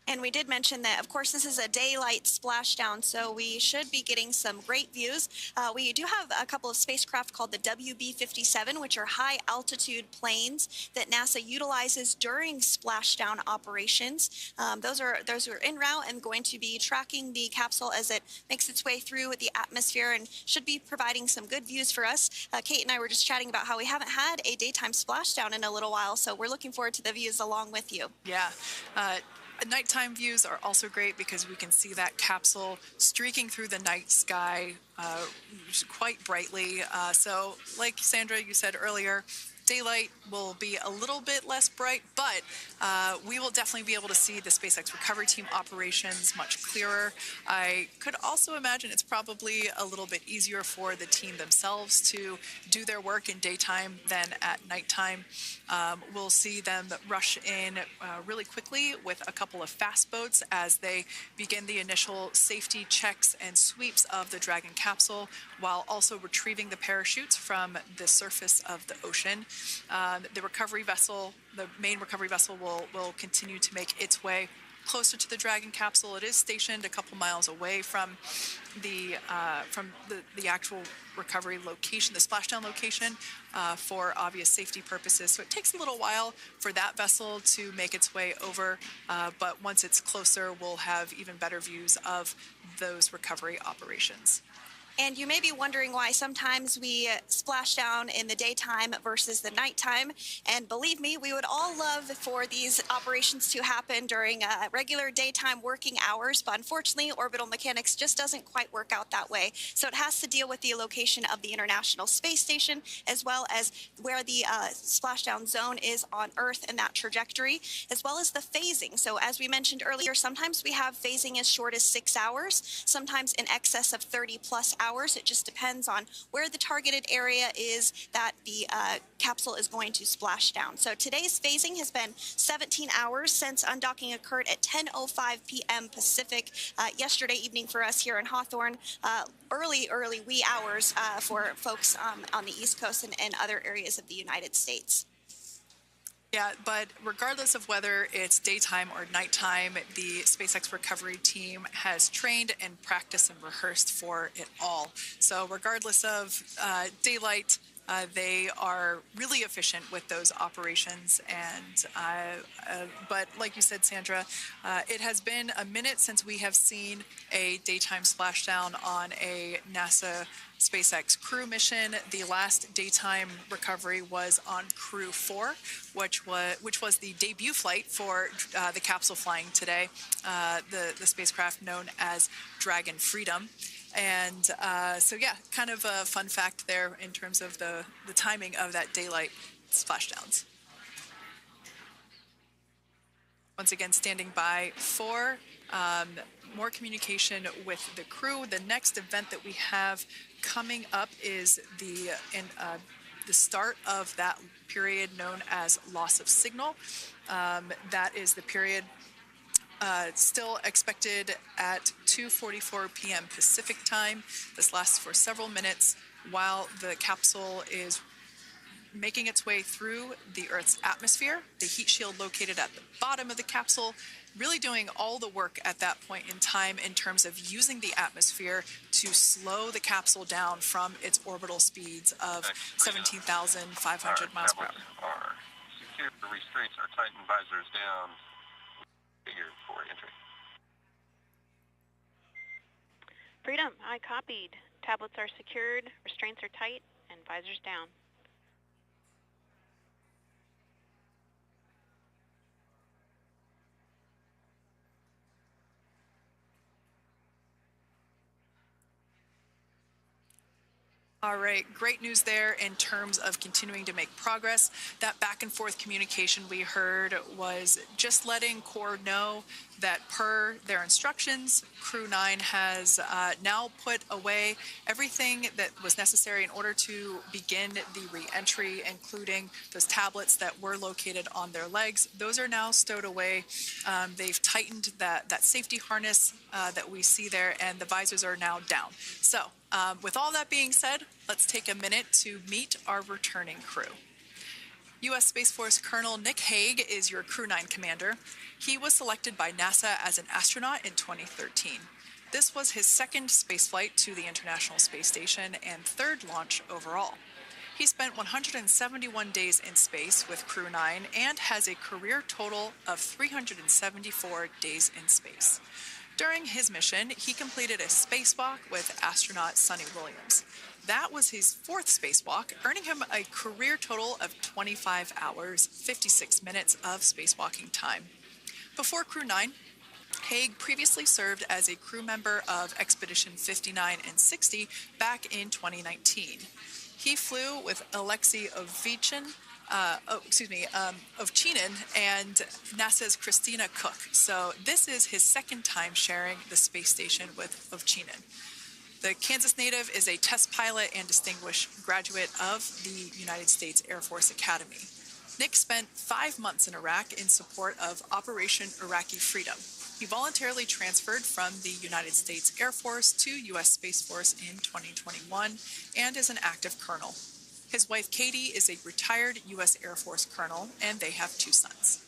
And we did mention that, of course, this is a daylight splashdown, so we should be getting some great views. We do have a couple of spacecraft called the WB-57, which are high-altitude planes that NASA utilizes during splashdown operations. Those are en route and going to be tracking the capsule as it makes its way through the atmosphere and should be providing some good views for us. Kate and I were just chatting about how we haven't had a daytime splashdown in a little while, so we're looking forward to the views along with you. Yeah. Nighttime views are also great because we can see that capsule streaking through the night sky quite brightly. So like Sandra, you said earlier, daylight will be a little bit less bright, but we will definitely be able to see the SpaceX recovery team operations much clearer. I could also imagine it's probably a little bit easier for the team themselves to do their work in daytime than at nighttime. We'll see them rush in really quickly with a couple of fast boats as they begin the initial safety checks and sweeps of the Dragon capsule, while also retrieving the parachutes from the surface of the ocean. The recovery vessel, the main recovery vessel, will continue to make its way closer to the Dragon capsule. It is stationed a couple miles away from the actual recovery location, the splashdown location, for obvious safety purposes. So it takes a little while for that vessel to make its way over, but once it's closer, we'll have even better views of those recovery operations. And you may be wondering why sometimes we splash down in the daytime versus the nighttime. And believe me, we would all love for these operations to happen during regular daytime working hours. But unfortunately, orbital mechanics just doesn't quite work out that way. So it has to deal with the location of the International Space Station, as well as where the splashdown zone is on Earth and that trajectory, as well as the phasing. So as we mentioned earlier, sometimes we have phasing as short as 6 hours, sometimes in excess of 30+ hours. It just depends on where the targeted area is that the capsule is going to splash down. So today's phasing has been 17 hours since undocking occurred at 10:05 p.m. Pacific yesterday evening for us here in Hawthorne. Early wee hours for folks on the East Coast and other areas of the United States. Yeah, but regardless of whether it's daytime or nighttime, the SpaceX recovery team has trained and practiced and rehearsed for it all. So regardless of daylight, they are really efficient with those operations. And but like you said, Sandra, it has been a minute since we have seen a daytime splashdown on a NASA SpaceX crew mission. The last daytime recovery was on Crew 4, which was the debut flight for the capsule flying today, the spacecraft known as Dragon Freedom. And so yeah, kind of a fun fact there in terms of the timing of that daylight splashdowns. Once again, standing by for more communication with the crew. The next event that we have coming up is the start of that period known as loss of signal. That is the period still expected at 2:44 p.m. Pacific time. This lasts for several minutes while the capsule is making its way through the Earth's atmosphere. The heat shield located at the bottom of the capsule, really doing all the work at that point in time in terms of using the atmosphere to slow the capsule down from its orbital speeds of 17,500 miles per hour. Are secure, the restraints are tightened, visors down. Figured for entry. Freedom, I copied. Tablets are secured, restraints are tight, and visors down. All right, great news there in terms of continuing to make progress. That back and forth communication we heard was just letting Core know that per their instructions, Crew 9 has now put away everything that was necessary in order to begin the re-entry, including those tablets that were located on their legs. Those are now stowed away. They've tightened that safety harness that we see there, and the visors are now down. So with all that being said, let's take a minute to meet our returning crew. U.S. Space Force Colonel Nick Hague is your Crew 9 commander. He was selected by NASA as an astronaut in 2013. This was his second spaceflight to the International Space Station and third launch overall. He spent 171 days in space with Crew 9 and has a career total of 374 days in space. During his mission, he completed a spacewalk with astronaut Suni Williams. That was his fourth spacewalk, earning him a career total of 25 hours, 56 minutes of spacewalking time. Before Crew 9, Hague previously served as a crew member of Expedition 59 and 60 back in 2019. He flew with Alexei Ovchinin and NASA's Christina Cook. So this is his second time sharing the space station with Ovchinin. The Kansas native is a test pilot and distinguished graduate of the United States Air Force Academy. Nick spent 5 months in Iraq in support of Operation Iraqi Freedom. He voluntarily transferred from the United States Air Force to U.S. Space Force in 2021 and is an active colonel. His wife, Katie, is a retired U.S. Air Force colonel, and they have 2 sons.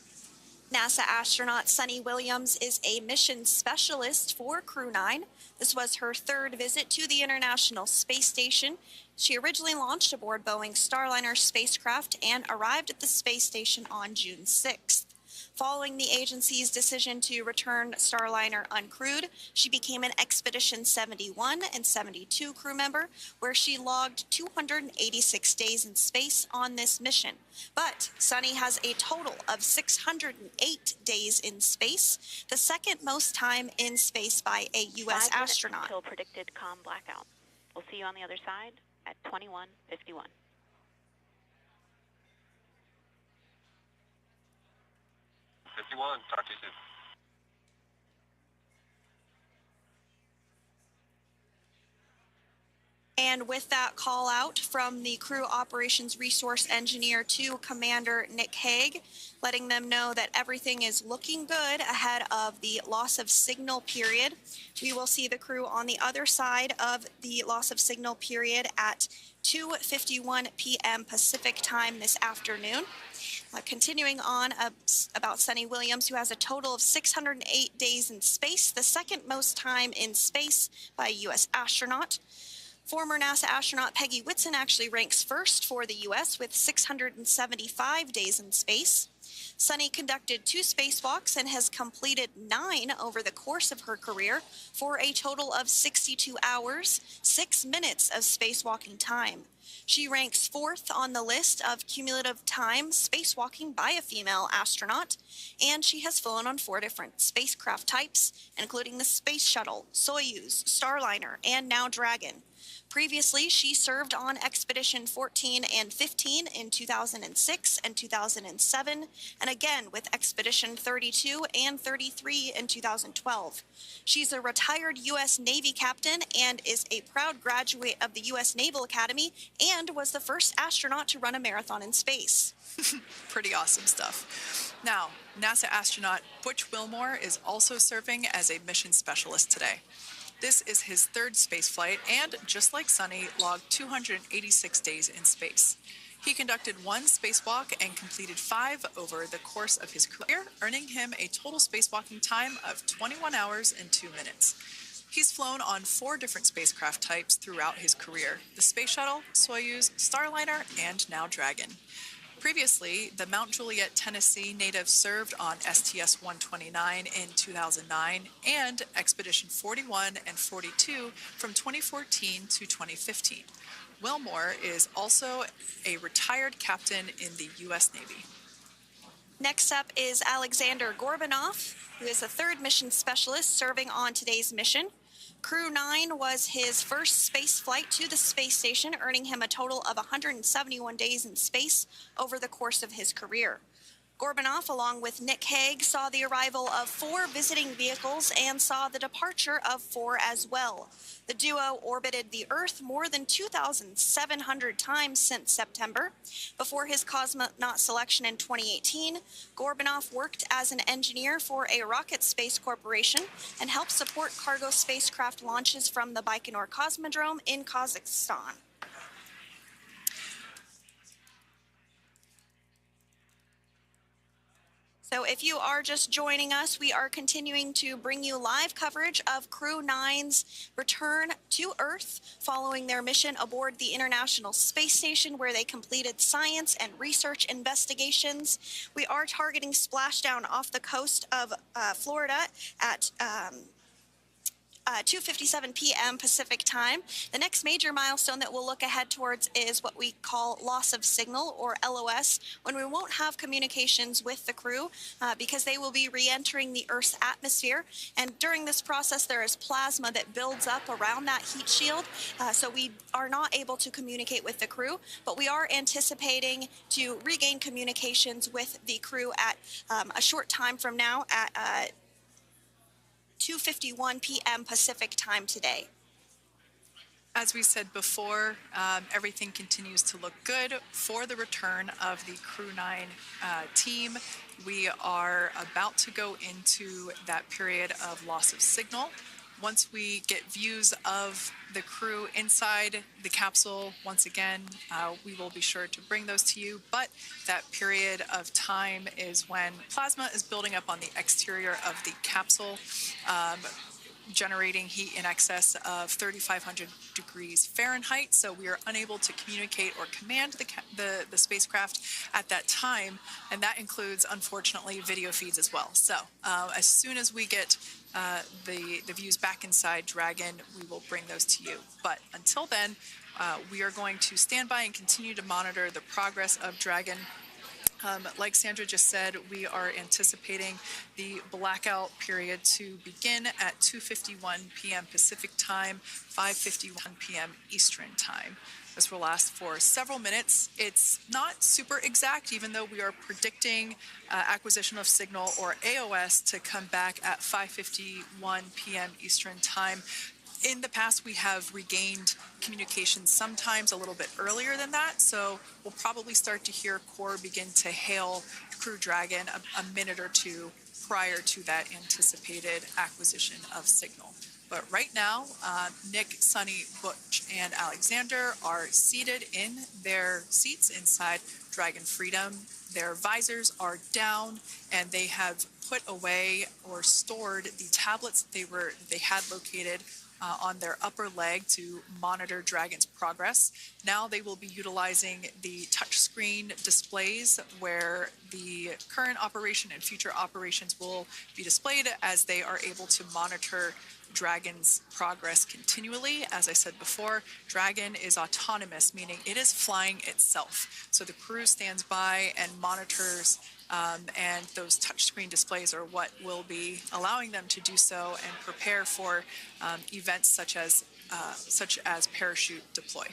NASA astronaut Suni Williams is a mission specialist for Crew 9. This was her third visit to the International Space Station. She originally launched aboard Boeing Starliner spacecraft and arrived at the space station on June 6th. Following the agency's decision to return Starliner uncrewed, she became an Expedition 71 and 72 crew member, where she logged 286 days in space on this mission. But Suni has a total of 608 days in space, the second most time in space by a U.S. astronaut. 5 minutes until predicted comm blackout. We'll see you on the other side at 21:51. 51, talk to you soon. And with that call out from the crew operations resource engineer to Commander Nick Hague, letting them know that everything is looking good ahead of the loss of signal period. We will see the crew on the other side of the loss of signal period at 2:51 p.m. Pacific time this afternoon. Continuing on about Suni Williams, who has a total of 608 days in space, the second most time in space by a U.S. astronaut. Former NASA astronaut Peggy Whitson actually ranks first for the U.S. with 675 days in space. Suni conducted 2 spacewalks and has completed 9 over the course of her career for a total of 62 hours, 6 minutes of spacewalking time. She ranks 4th on the list of cumulative time spacewalking by a female astronaut, and she has flown on 4 different spacecraft types, including the Space Shuttle, Soyuz, Starliner, and now Dragon. Previously, she served on Expedition 14 and 15 in 2006 and 2007, and again with Expedition 32 and 33 in 2012. She's a retired U.S. Navy captain and is a proud graduate of the U.S. Naval Academy and was the first astronaut to run a marathon in space. Pretty awesome stuff. Now, NASA astronaut Butch Wilmore is also serving as a mission specialist today. This is his 3rd spaceflight and, just like Suni, logged 286 days in space. He conducted 1 spacewalk and completed 5 over the course of his career, earning him a total spacewalking time of 21 hours and 2 minutes. He's flown on 4 different spacecraft types throughout his career: the Space Shuttle, Soyuz, Starliner, and now Dragon. Previously, the Mount Juliet, Tennessee native served on STS-129 in 2009 and Expedition 41 and 42 from 2014 to 2015. Wilmore is also a retired captain in the U.S. Navy. Next up is Alexander Gorbunov, who is a 3rd mission specialist serving on today's mission. Crew 9 was his first space flight to the space station, earning him a total of 171 days in space over the course of his career. Gorbunov, along with Nick Hague, saw the arrival of 4 visiting vehicles and saw the departure of 4 as well. The duo orbited the Earth more than 2,700 times since September. Before his cosmonaut selection in 2018, Gorbunov worked as an engineer for a rocket space corporation and helped support cargo spacecraft launches from the Baikonur Cosmodrome in Kazakhstan. So if you are just joining us, we are continuing to bring you live coverage of Crew 9's return to Earth following their mission aboard the International Space Station, where they completed science and research investigations. We are targeting splashdown off the coast of Florida at 2:57 p.m. Pacific time. The next major milestone that we'll look ahead towards is what we call loss of signal, or LOS, when we won't have communications with the crew because they will be re-entering the Earth's atmosphere. And during this process, there is plasma that builds up around that heat shield, so we are not able to communicate with the crew, but we are anticipating to regain communications with the crew at a short time from now at 2:51 p.m. Pacific time today. As we said before, everything continues to look good for the return of the Crew 9 team. We are about to go into that period of loss of signal. Once we get views of the crew inside the capsule, once again, we will be sure to bring those to you. But that period of time is when plasma is building up on the exterior of the capsule, generating heat in excess of 3,500 degrees Fahrenheit. So we are unable to communicate or command the spacecraft at that time. And that includes, unfortunately, video feeds as well. So as soon as we get the views back inside Dragon, we will bring those to you. But until then, we are going to stand by and continue to monitor the progress of Dragon. Like Sandra just said, we are anticipating the blackout period to begin at 2:51 p.m. Pacific time, 5:51 p.m. Eastern time. This will last for several minutes. It's not super exact, even though we are predicting acquisition of signal, or AOS, to come back at 5:51 p.m. Eastern time. In the past, we have regained communication sometimes a little bit earlier than that, so we'll probably start to hear Core begin to hail Crew Dragon a minute or two prior to that anticipated acquisition of signal. But right now, Nick, Sunny, Butch, and Alexander are seated in their seats inside Dragon Freedom. Their visors are down, and they have put away or stored the tablets they had located on their upper leg to monitor Dragon's progress. Now they will be utilizing the touchscreen displays, where the current operation and future operations will be displayed as they are able to monitor Dragon's progress continually. As I said before, Dragon is autonomous, meaning it is flying itself. So the crew stands by and monitors, and those touchscreen displays are what will be allowing them to do so and prepare for events such as parachute deploy.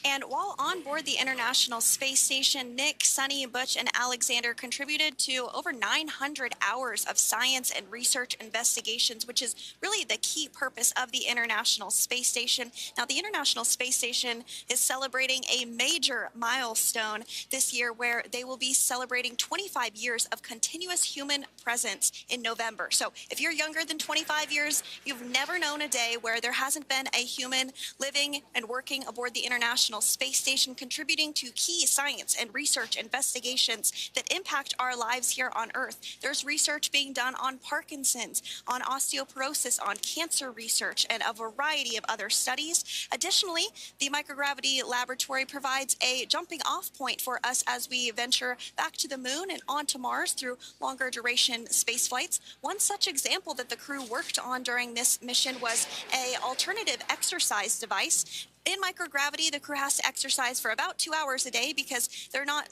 And while on board the International Space Station, Nick, Sunny, Butch, and Alexander contributed to over 900 hours of science and research investigations, which is really the key purpose of the International Space Station. Now, the International Space Station is celebrating a major milestone this year, where they will be celebrating 25 years of continuous human presence in November. So if you're younger than 25 years, you've never known a day where there hasn't been a human living and working aboard the International Space Station, contributing to key science and research investigations that impact our lives here on Earth. There's research being done on Parkinson's, on osteoporosis, on cancer research, and a variety of other studies. Additionally, the microgravity laboratory provides a jumping off point for us as we venture back to the moon and onto Mars through longer duration space flights. One such example that the crew worked on during this mission was an alternative exercise device. In microgravity, the crew has to exercise for about 2 hours a day because they're not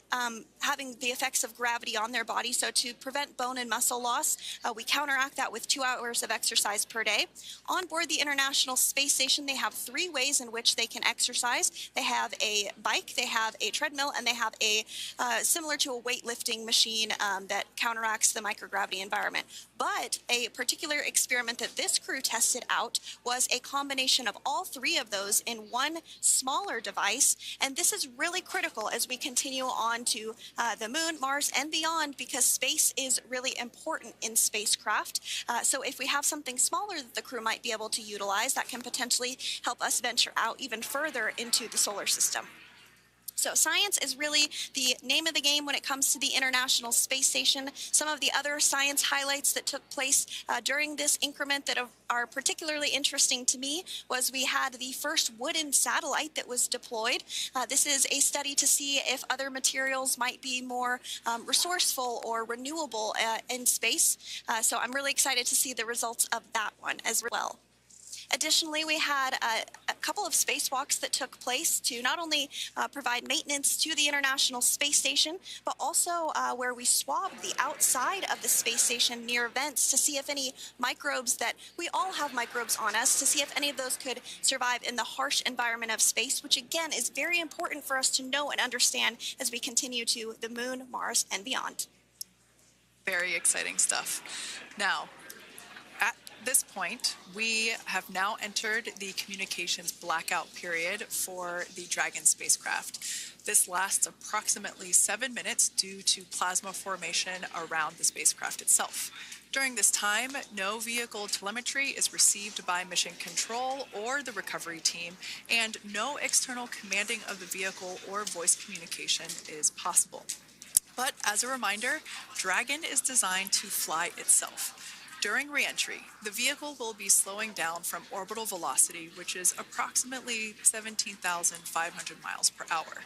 having the effects of gravity on their body. So to prevent bone and muscle loss, we counteract that with 2 hours of exercise per day. On board the International Space Station, they have 3 ways in which they can exercise. They have a bike, they have a treadmill, and they have a similar to a weightlifting machine that counteracts the microgravity environment. But a particular experiment that this crew tested out was a combination of all 3 of those in one smaller device, and this is really critical as we continue on to the moon, Mars, and beyond, because space is really important in spacecraft. So if we have something smaller that the crew might be able to utilize, that can potentially help us venture out even further into the solar system. So science is really the name of the game when it comes to the International Space Station. Some of the other science highlights that took place during this increment that are particularly interesting to me was we had the first wooden satellite that was deployed. This is a study to see if other materials might be more resourceful or renewable in space. So I'm really excited to see the results of that one as well. Additionally, we had a couple of spacewalks that took place to not only provide maintenance to the International Space Station, but also where we swabbed the outside of the space station near vents to see if any microbes that we all have microbes on us, to see if any of those could survive in the harsh environment of space, which again is very important for us to know and understand as we continue to the moon, Mars, and beyond. Very exciting stuff. Now, at this point, we have now entered the communications blackout period for the Dragon spacecraft. This lasts approximately 7 minutes due to plasma formation around the spacecraft itself. During this time, no vehicle telemetry is received by mission control or the recovery team, and no external commanding of the vehicle or voice communication is possible. But as a reminder, Dragon is designed to fly itself. During reentry, the vehicle will be slowing down from orbital velocity, which is approximately 17,500 miles per hour.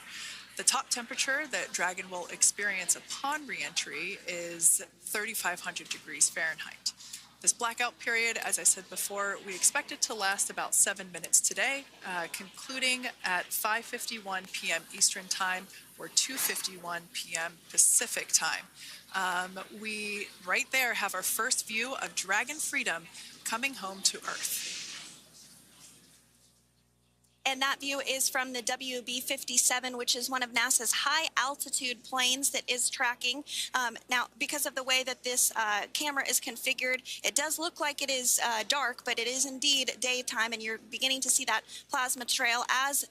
The top temperature that Dragon will experience upon reentry is 3,500 degrees Fahrenheit. This blackout period, as I said before, we expect it to last about 7 minutes today, concluding at 5:51 p.m. Eastern Time or 2:51 p.m. Pacific Time. We right there have our first view of Dragon Freedom coming home to Earth. And that view is from the WB-57, which is one of NASA's high-altitude planes that is tracking. Now, because of the way that this camera is configured, it does look like it is dark, but it is indeed daytime, and you're beginning to see that plasma trail as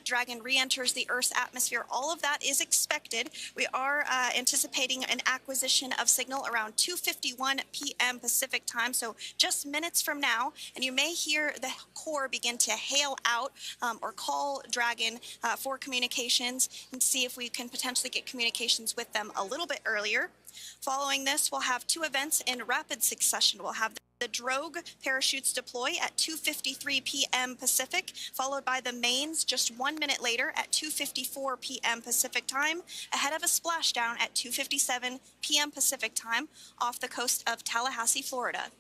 Dragon re-enters the Earth's atmosphere. All of that is expected. We are anticipating an acquisition of signal around 2:51 p.m. Pacific Time, so just minutes from now, and you may hear the core begin to hail out or call Dragon for communications and see if we can potentially get communications with them a little bit earlier. Following this, we'll have two events in rapid succession. We'll have the drogue parachutes deploy at 2:53 p.m. Pacific, followed by the mains just 1 minute later at 2:54 p.m. Pacific Time, ahead of a splashdown at 2:57 p.m. Pacific Time off the coast of Tallahassee, Florida.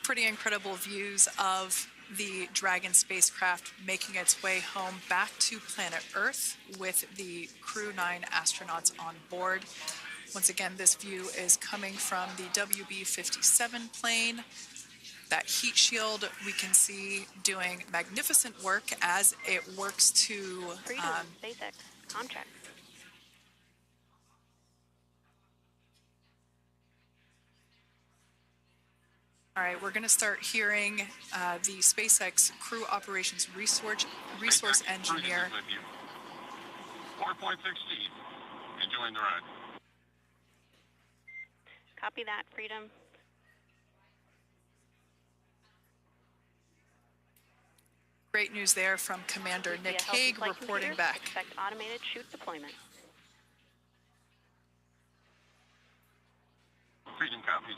Pretty incredible views of the Dragon spacecraft making its way home back to planet Earth with the Crew 9 astronauts on board. Once again, this view is coming from the WB-57 plane. That heat shield we can see doing magnificent work as it works to SpaceX contract. All right, we're going to start hearing the SpaceX Crew Operations Resource Engineer. 4.16, enjoying the ride. Copy that, Freedom. Great news there from Commander Nick Hague reporting back. Expect automated chute deployment. Freedom copies.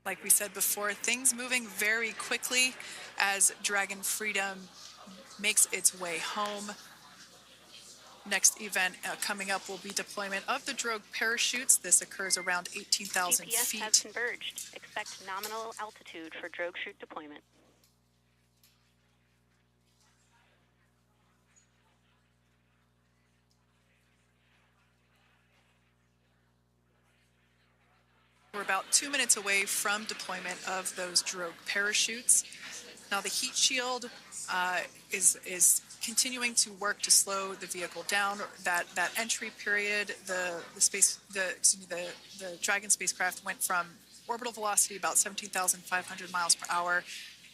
Like we said before, things moving very quickly as Dragon Freedom makes its way home. Next event coming up will be deployment of the drogue parachutes. This occurs around 18,000 GPS feet. has converged. Expect nominal altitude for drogue chute deployment. We're about 2 minutes away from deployment of those drogue parachutes. Now the heat shield is continuing to work to slow the vehicle down. That entry period, the Dragon spacecraft went from orbital velocity about 17,500 miles per hour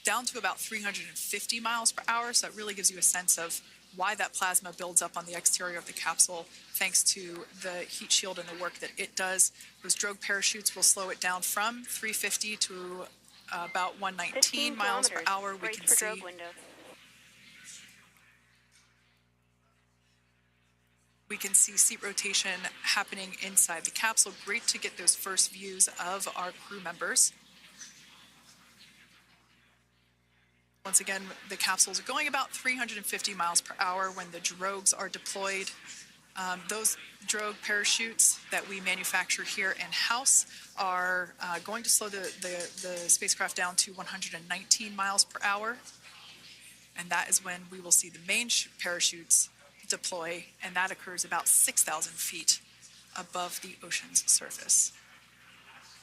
down to about 350 miles per hour. So that really gives you a sense of why that plasma builds up on the exterior of the capsule thanks to the heat shield and the work that it does. Those drogue parachutes will slow it down from 350 to about 119 miles per hour. We can see we can see seat rotation happening inside the capsule. Great to get those first views of our crew members. Once again, the capsules are going about 350 miles per hour when the drogues are deployed. Those drogue parachutes that we manufacture here in-house are going to slow the spacecraft down to 119 miles per hour. And that is when we will see the main parachutes deploy, and that occurs about 6,000 feet above the ocean's surface.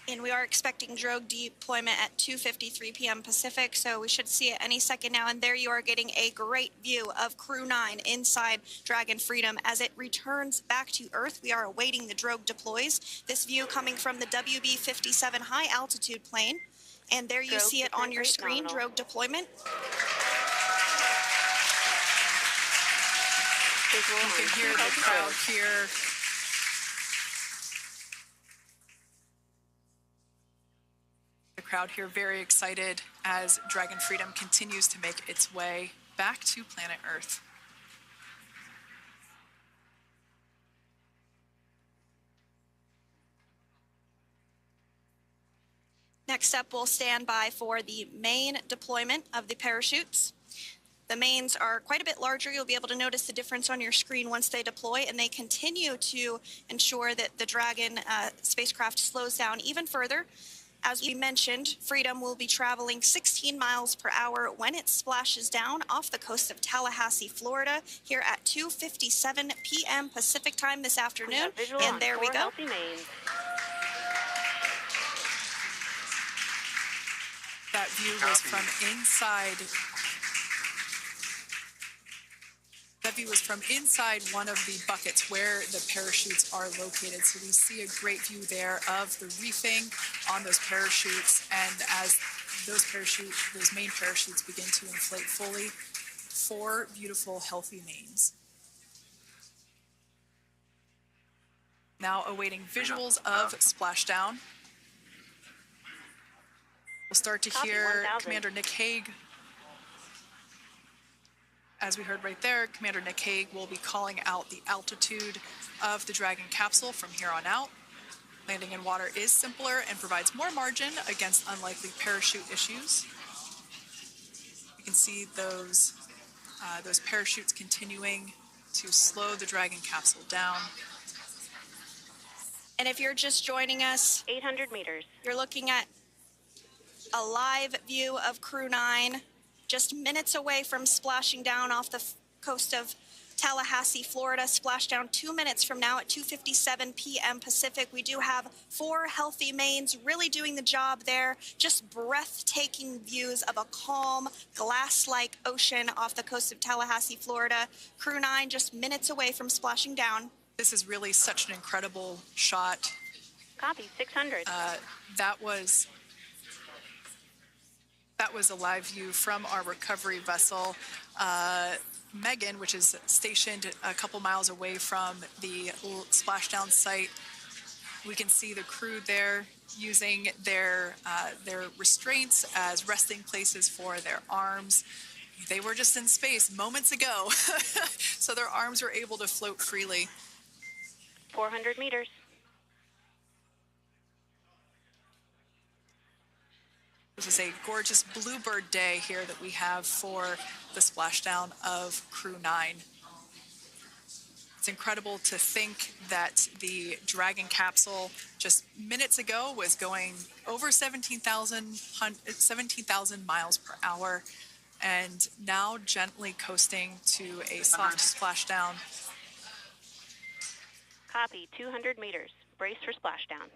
And we are expecting drogue deployment at 2:53 p.m. Pacific, so we should see it any second now. And there you are getting a great view of Crew 9 inside Dragon Freedom as it returns back to Earth. We are awaiting the drogue deploys. This view coming from the WB-57 high altitude plane. And there you see it on your screen, drogue deployment. You can hear the crowd here. The crowd here very excited as Dragon Freedom continues to make its way back to planet Earth. Next up, we'll stand by for the main deployment of the parachutes. The mains are quite a bit larger. You'll be able to notice the difference on your screen once they deploy, and they continue to ensure that the Dragon spacecraft slows down even further. As we mentioned, Freedom will be traveling 16 miles per hour when it splashes down off the coast of Tallahassee, Florida, here at 2:57 p.m. Pacific time this afternoon. And there we go. That view was from inside. That view was from inside one of the buckets where the parachutes are located. So we see a great view there of the reefing on those parachutes. And as those main parachutes begin to inflate fully, 4 beautiful, healthy mains. Now awaiting visuals of splashdown. We'll start to hear Commander Nick Hague. As we heard right there, Commander Nick Hague will be calling out the altitude of the Dragon capsule from here on out. Landing in water is simpler and provides more margin against unlikely parachute issues. You can see those parachutes continuing to slow the Dragon capsule down. And if you're just joining us, 800 meters. You're looking at a live view of Crew 9, just minutes away from splashing down off the coast of Tallahassee, Florida. Splashdown 2 minutes from now at 2:57 p.m. Pacific. We do have 4 healthy mains really doing the job there. Just breathtaking views of a calm, glass-like ocean off the coast of Tallahassee, Florida. Crew 9 just minutes away from splashing down. This is really such an incredible shot. Copy, 600. That was a live view from our recovery vessel, Megan, which is stationed a couple miles away from the splashdown site. We can see the crew there using their restraints as resting places for their arms. They were just in space moments ago, so their arms were able to float freely. 400 meters. This is a gorgeous bluebird day here that we have for the splashdown of Crew 9. It's incredible to think that the Dragon capsule just minutes ago was going over 17,000 miles per hour, and now gently coasting to a soft splashdown. Copy, 200 meters. Brace for splashdown.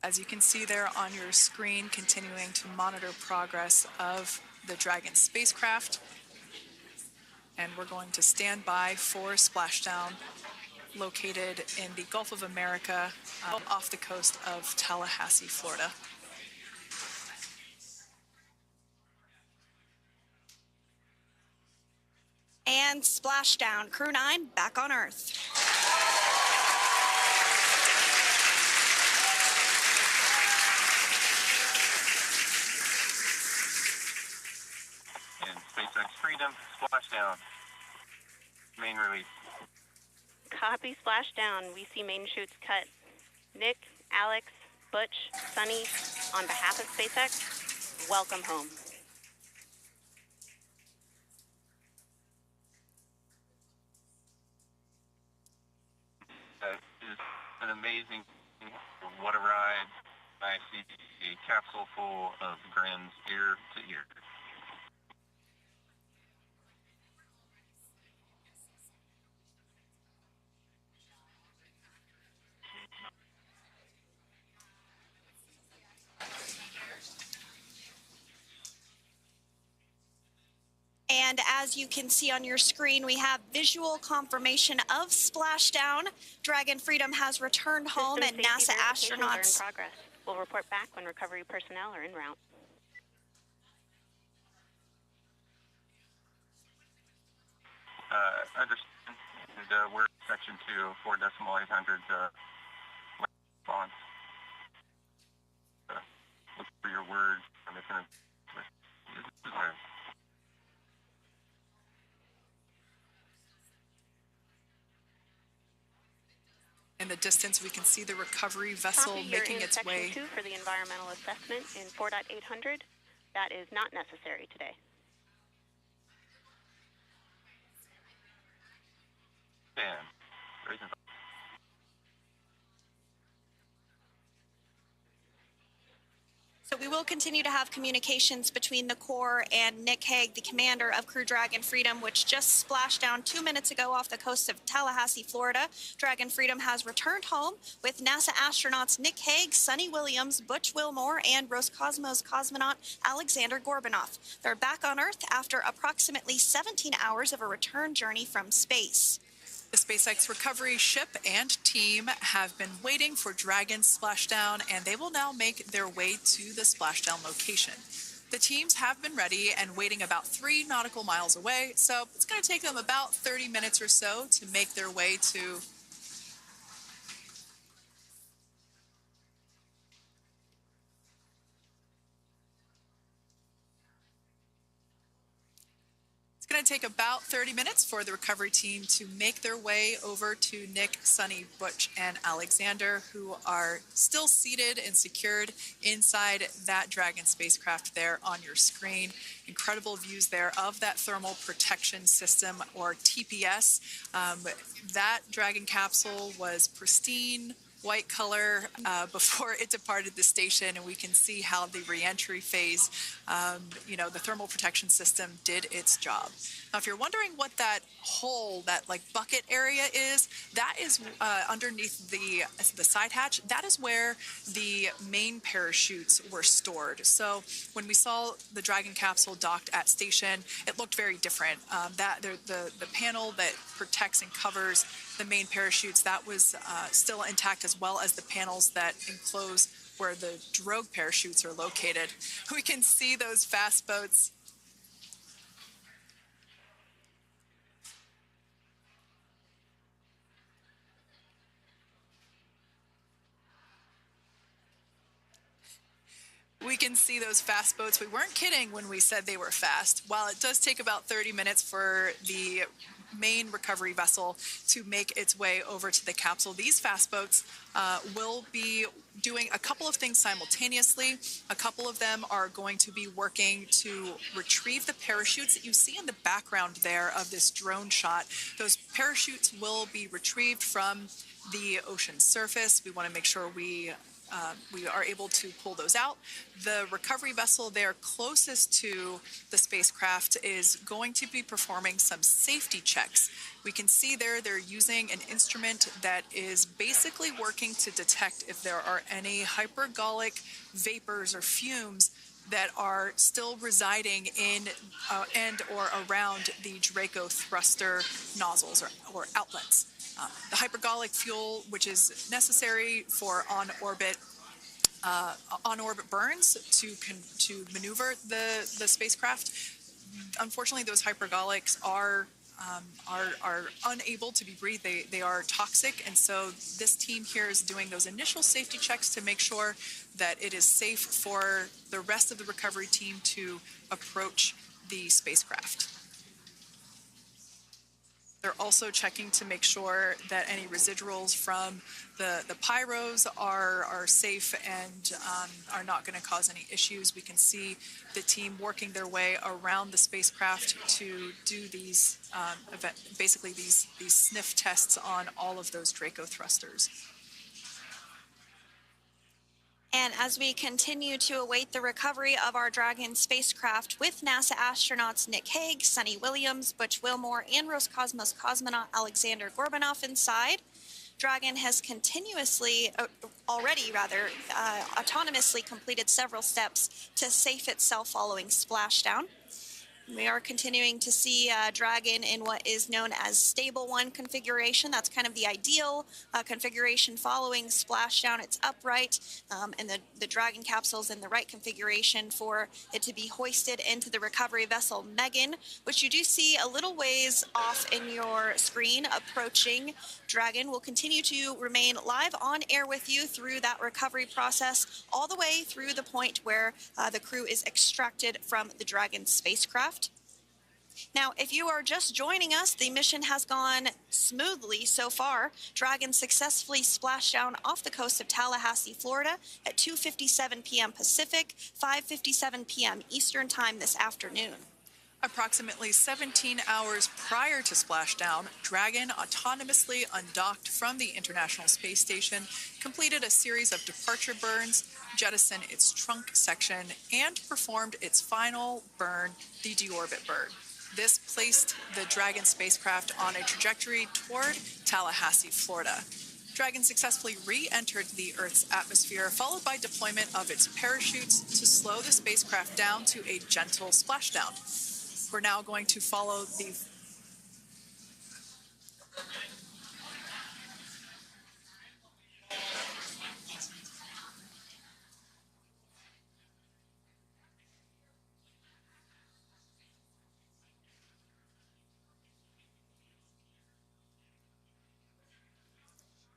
As you can see there on your screen, continuing to monitor progress of the Dragon spacecraft. And we're going to stand by for splashdown. located in the Gulf of America off the coast of Tallahassee, Florida. And splashdown, Crew 9 back on Earth. And SpaceX Freedom, splashdown, main release. Copy, splashdown. We see main chutes cut. Nick, Alex, Butch, Sunny, on behalf of SpaceX, welcome home. That is an amazing, what a ride. I see a capsule full of grins ear to ear. And as you can see on your screen, we have visual confirmation of splashdown. Dragon Freedom has returned home, and NASA astronauts. Are in progress. We'll report back when recovery personnel are en route. Understand. And we're section 2, 4.800 response. Look for your words. I'm just going to. In the distance, we can see the recovery vessel making its way. Section 2 for the environmental assessment in 4.800. That is not necessary today. Dan, So we will continue to have communications between the Corps and Nick Hague, the commander of Crew Dragon Freedom, which just splashed down 2 minutes ago off the coast of Tallahassee, Florida. Dragon Freedom has returned home with NASA astronauts Nick Hague, Sunny Williams, Butch Wilmore, and Roscosmos cosmonaut Alexander Gorbanov. They're back on Earth after approximately 17 hours of a return journey from space. The SpaceX recovery ship and team have been waiting for Dragon's splashdown, and they will now make their way to the splashdown location. The teams have been ready and waiting about 3 nautical miles away, so it's going to take them about 30 minutes or so to make their way to It's going to take about 30 minutes for the recovery team to make their way over to Nick, Sunny, Butch, and Alexander, who are still seated and secured inside that Dragon spacecraft there on your screen. Incredible views there of that thermal protection system, or TPS. That Dragon capsule was pristine, white color before it departed the station, and we can see how the reentry phase, the thermal protection system did its job. Now, if you're wondering what that hole, that like bucket area is, that is underneath the side hatch. That is where the main parachutes were stored. So when we saw the Dragon capsule docked at station, it looked very different. The panel that protects and covers the main parachutes, that was still intact, as well as the panels that enclose where the drogue parachutes are located. We can see those fast boats. We can see those fast boats. We weren't kidding when we said they were fast. While it does take about 30 minutes for the main recovery vessel to make its way over to the capsule, these fast boats will be doing a couple of things simultaneously. A couple of them are going to be working to retrieve the parachutes that you see in the background there of this drone shot. Those parachutes will be retrieved from the ocean surface. We want to make sure we are able to pull those out. The recovery vessel there closest to the spacecraft is going to be performing some safety checks. We can see there they're using an instrument that is basically working to detect if there are any hypergolic vapors or fumes that are still residing in and or around the Draco thruster nozzles or outlets. The hypergolic fuel, which is necessary for on-orbit burns to maneuver the spacecraft. Unfortunately, those hypergolics are unable to be breathed. They are toxic, and so this team here is doing those initial safety checks to make sure that it is safe for the rest of the recovery team to approach the spacecraft. They're also checking to make sure that any residuals from the pyros are safe and are not going to cause any issues. We can see the team working their way around the spacecraft to do these, basically these sniff tests on all of those Draco thrusters. And as we continue to await the recovery of our Dragon spacecraft with NASA astronauts Nick Hague, Sunny Williams, Butch Wilmore, and Roscosmos cosmonaut Alexander Gorbanov inside, Dragon has autonomously completed several steps to safe itself following splashdown. We are continuing to see Dragon in what is known as stable 1 configuration. That's kind of the ideal configuration following splashdown. It's upright, and the Dragon capsule is in the right configuration for it to be hoisted into the recovery vessel Megan, which you do see a little ways off in your screen approaching. Dragon will continue to remain live on air with you through that recovery process, all the way through the point where the crew is extracted from the Dragon spacecraft. Now, if you are just joining us, the mission has gone smoothly so far. Dragon successfully splashed down off the coast of Tallahassee, Florida at 2:57 p.m. Pacific, 5:57 p.m. Eastern Time this afternoon. Approximately 17 hours prior to splashdown, Dragon autonomously undocked from the International Space Station, completed a series of departure burns, jettisoned its trunk section, and performed its final burn, the deorbit burn. This placed the Dragon spacecraft on a trajectory toward Tallahassee, Florida. Dragon successfully re-entered the Earth's atmosphere, followed by deployment of its parachutes to slow the spacecraft down to a gentle splashdown. We're now going to follow the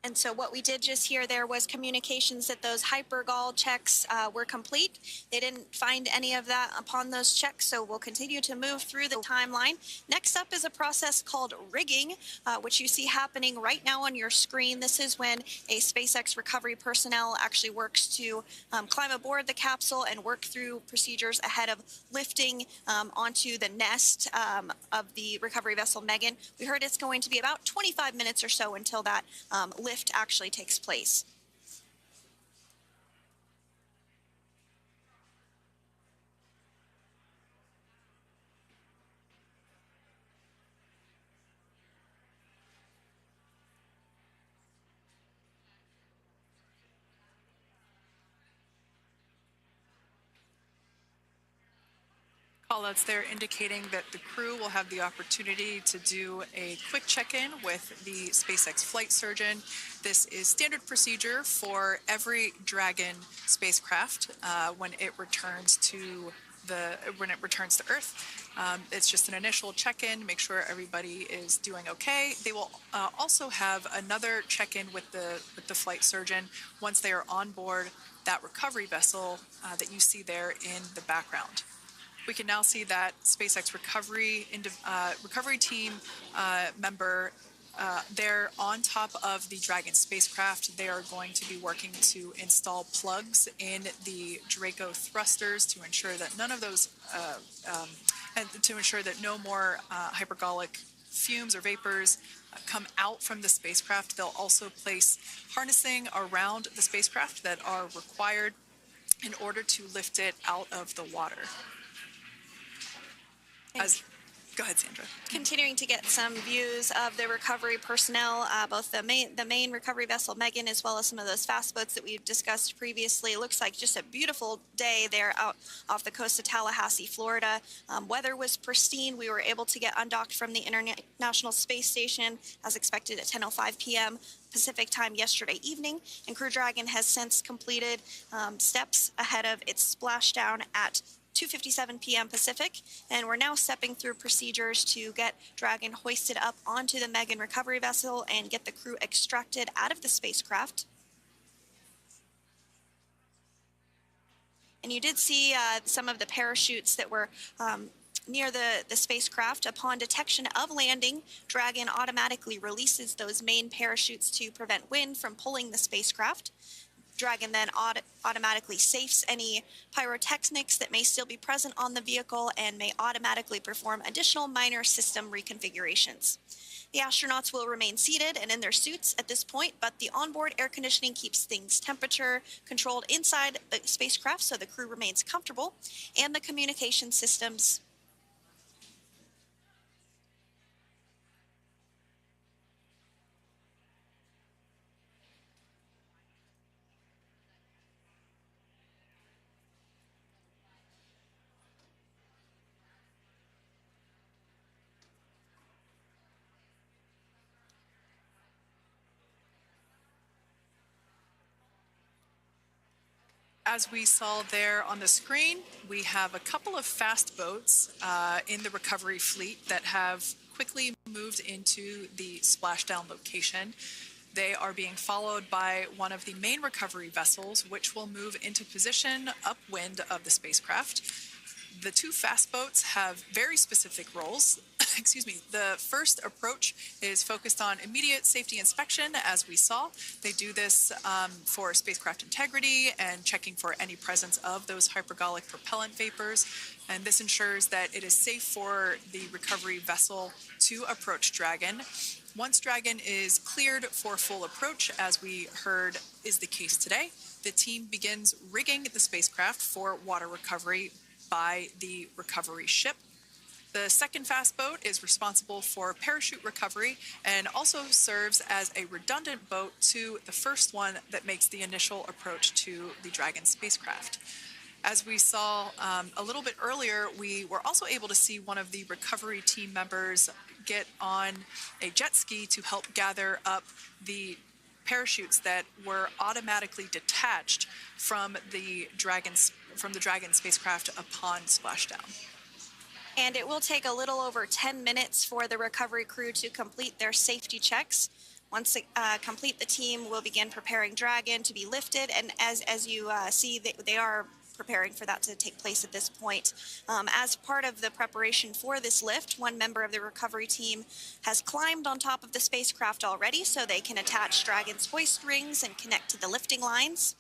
And so what we did just hear there was communications that those hypergol checks were complete. They didn't find any of that upon those checks, so we'll continue to move through the timeline. Next up is a process called rigging, which you see happening right now on your screen. This is when a SpaceX recovery personnel actually works to climb aboard the capsule and work through procedures ahead of lifting onto the nest of the recovery vessel Megan. We heard it's going to be about 25 minutes or so until that lift actually takes place. Callouts there indicating that the crew will have the opportunity to do a quick check-in with the SpaceX flight surgeon. This is standard procedure for every Dragon spacecraft when it returns to Earth. It's just an initial check-in, make sure everybody is doing okay. They will also have another check-in with the flight surgeon once they are on board that recovery vessel that you see there in the background. We can now see that SpaceX recovery team member they're on top of the Dragon spacecraft. They are going to be working to install plugs in the Draco thrusters to ensure that none of those, and to ensure that no more hypergolic fumes or vapors come out from the spacecraft. They'll also place harnessing around the spacecraft that are required in order to lift it out of the water. Go ahead, Sandra. Continuing to get some views of the recovery personnel, both the main recovery vessel Megan, as well as some of those fast boats that we've discussed previously. It looks like just a beautiful day there out off the coast of Tallahassee, Florida. Weather was pristine. We were able to get undocked from the International Space Station as expected at 10:05 p.m. Pacific time yesterday evening, and Crew Dragon has since completed steps ahead of its splashdown at 2:57 p.m. Pacific, and we're now stepping through procedures to get Dragon hoisted up onto the Megan recovery vessel and get the crew extracted out of the spacecraft. And you did see some of the parachutes that were near the spacecraft. Upon detection of landing, Dragon automatically releases those main parachutes to prevent wind from pulling the spacecraft. Dragon then automatically safes any pyrotechnics that may still be present on the vehicle and may automatically perform additional minor system reconfigurations. The astronauts will remain seated and in their suits at this point, but the onboard air conditioning keeps things temperature controlled inside the spacecraft so the crew remains comfortable, and the communication systems As we saw there on the screen, we have a couple of fast boats in the recovery fleet that have quickly moved into the splashdown location. They are being followed by one of the main recovery vessels, which will move into position upwind of the spacecraft. The two fast boats have very specific roles. Excuse me. The first approach is focused on immediate safety inspection, as we saw. They do this for spacecraft integrity and checking for any presence of those hypergolic propellant vapors. And this ensures that it is safe for the recovery vessel to approach Dragon. Once Dragon is cleared for full approach, as we heard is the case today, the team begins rigging the spacecraft for water recovery by the recovery ship. The second fast boat is responsible for parachute recovery and also serves as a redundant boat to the first one that makes the initial approach to the Dragon spacecraft. As we saw a little bit earlier, we were also able to see one of the recovery team members get on a jet ski to help gather up the parachutes that were automatically detached from the Dragon spacecraft upon splashdown. And it will take a little over 10 minutes for the recovery crew to complete their safety checks. Once complete, the team will begin preparing Dragon to be lifted, and as you see, they are preparing for that to take place at this point. As part of the preparation for this lift, one member of the recovery team has climbed on top of the spacecraft already so they can attach Dragon's hoist rings and connect to the lifting lines.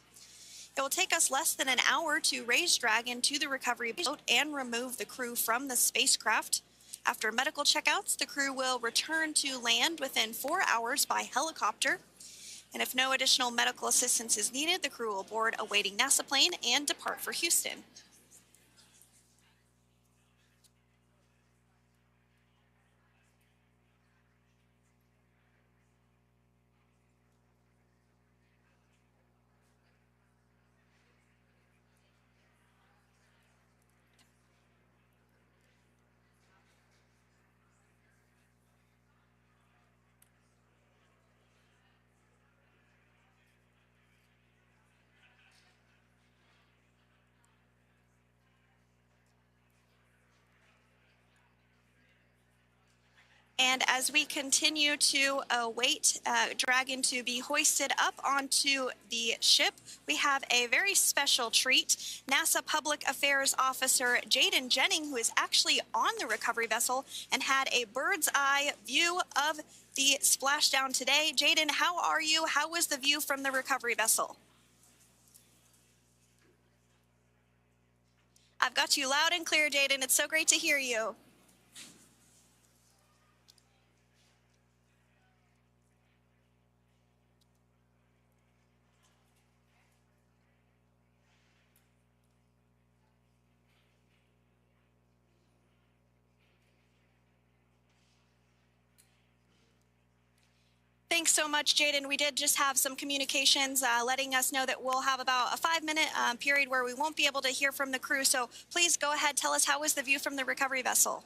It will take us less than an hour to raise Dragon to the recovery boat and remove the crew from the spacecraft. After medical checkouts, the crew will return to land within 4 hours by helicopter. And if no additional medical assistance is needed, the crew will board a waiting NASA plane and depart for Houston. And as we continue to await Dragon to be hoisted up onto the ship, we have a very special treat. NASA Public Affairs Officer Jaden Jennings, who is actually on the recovery vessel and had a bird's eye view of the splashdown today. Jaden, how are you? How was the view from the recovery vessel? I've got you loud and clear, Jaden. It's so great to hear you. Thanks so much, Jaden. We did just have some communications letting us know that we'll have about a 5-minute period where we won't be able to hear from the crew. So please go ahead, tell us, how was the view from the recovery vessel?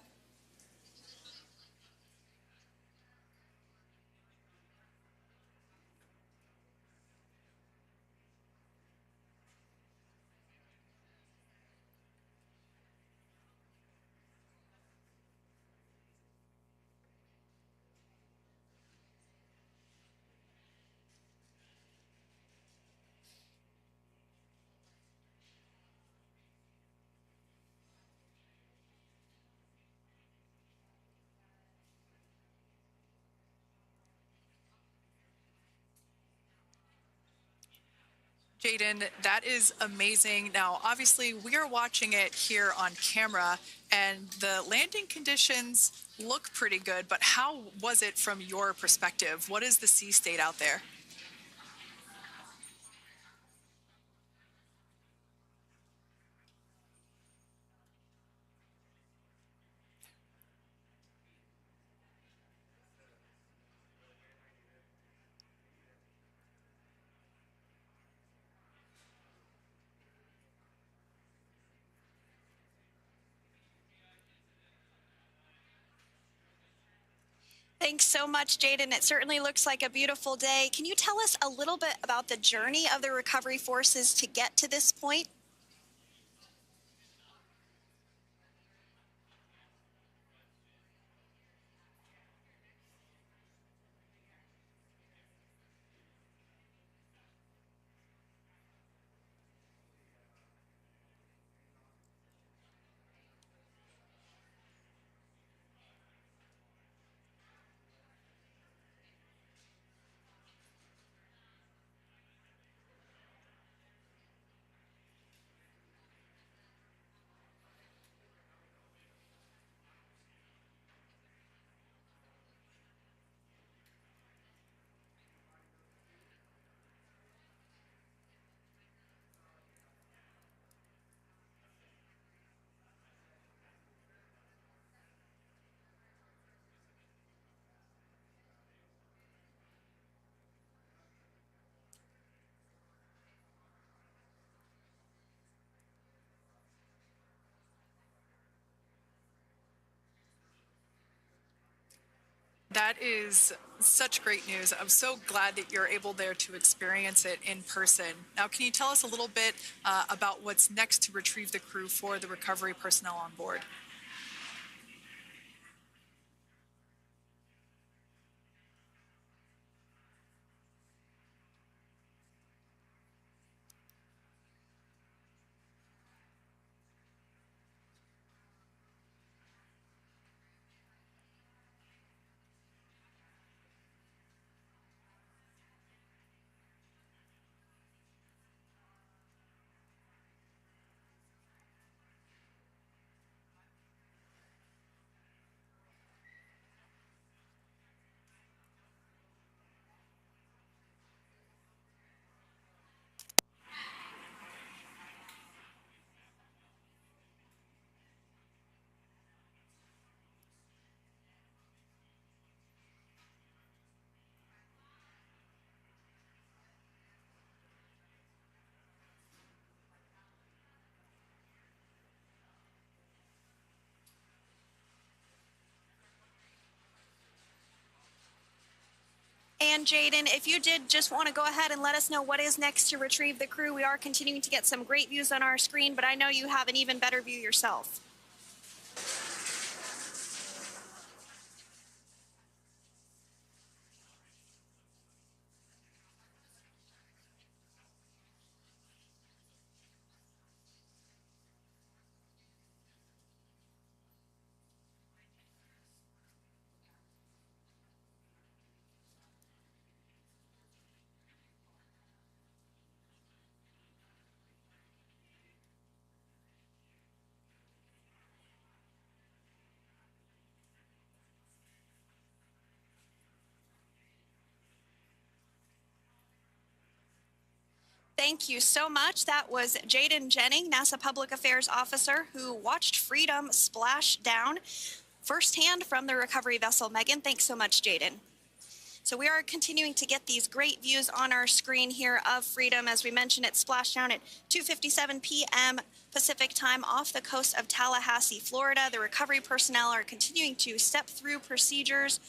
Jaden, that is amazing. Now, obviously, we are watching it here on camera, and the landing conditions look pretty good, but how was it from your perspective? What is the sea state out there? Thanks so much, Jaden. It certainly looks like a beautiful day. Can you tell us a little bit about the journey of the recovery forces to get to this point? That is such great news. I'm so glad that you're able there to experience it in person. Now, can you tell us a little bit about what's next to retrieve the crew for the recovery personnel on board? And Jaden, if you did just want to go ahead and let us know what is next to retrieve the crew, we are continuing to get some great views on our screen, but I know you have an even better view yourself. Thank you so much. That was Jaden Jennings, NASA Public Affairs Officer, who watched Freedom splash down firsthand from the recovery vessel. Megan, thanks so much, Jaden. So we are continuing to get these great views on our screen here of Freedom. As we mentioned, it's splashdown at 2:57 p.m. Pacific time off the coast of Tallahassee, Florida. The recovery personnel are continuing to step through procedures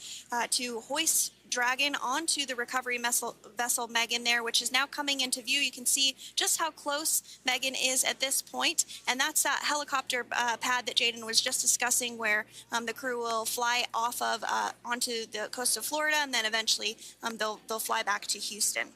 to hoist Dragon onto the recovery vessel Megan there, which is now coming into view. You can see just how close Megan is at this point, and that's that helicopter pad that Jaden was just discussing, where the crew will fly off of onto the coast of Florida, and then eventually they'll fly back to Houston.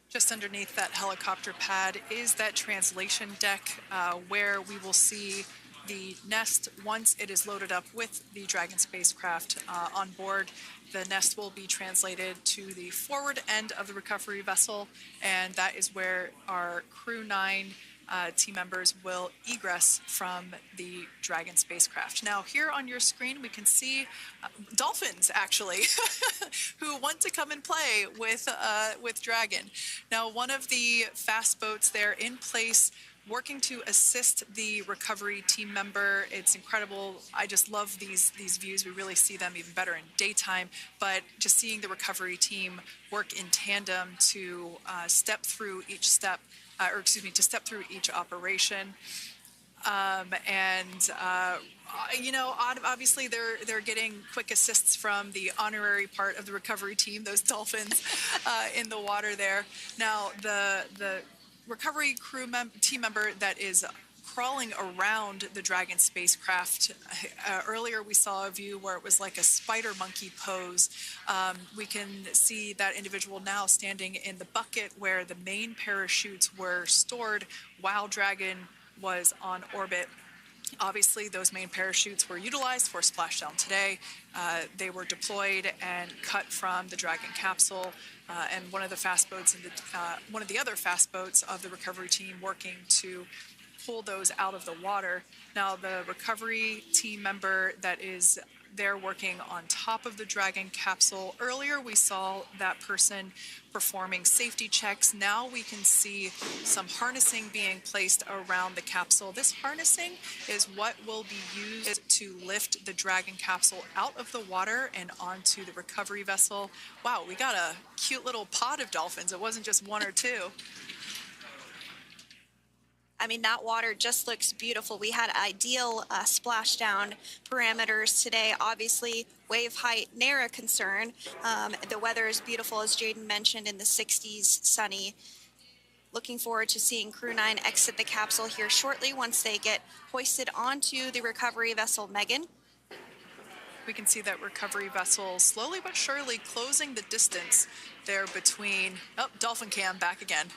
Just underneath that helicopter pad is that translation deck where we will see the nest once it is loaded up with the Dragon spacecraft on board. The nest will be translated to the forward end of the recovery vessel, and that is where our Crew 9 team members will egress from the Dragon spacecraft. Now, here on your screen, we can see dolphins, actually, who want to come and play with Dragon. Now, one of the fast boats there in place, working to assist the recovery team member. It's incredible. I just love these views. We really see them even better in daytime, but just seeing the recovery team work in tandem to step through each step, to step through each operation. You know, obviously they're getting quick assists from the honorary part of the recovery team, those dolphins in the water there. Now, the recovery team member that is crawling around the Dragon spacecraft. Earlier we saw a view where it was like a spider monkey pose. We can see that individual now standing in the bucket where the main parachutes were stored while Dragon was on orbit. Obviously, those main parachutes were utilized for splashdown today. They were deployed and cut from the Dragon capsule, and one of the fast boats one of the other fast boats of the recovery team working to pull those out of the water. Now, the recovery team member that is there working on top of the Dragon capsule. Earlier, we saw that person performing safety checks. Now we can see some harnessing being placed around the capsule. This harnessing is what will be used to lift the Dragon capsule out of the water and onto the recovery vessel. Wow, we got a cute little pod of dolphins. It wasn't just one or two. I mean, that water just looks beautiful. We had ideal splashdown parameters today. Obviously, wave height, ne'er a concern. The weather is beautiful, as Jaden mentioned, in the 60s, sunny. Looking forward to seeing Crew 9 exit the capsule here shortly once they get hoisted onto the recovery vessel Megan. We can see that recovery vessel slowly but surely closing the distance there between, oh, dolphin cam back again.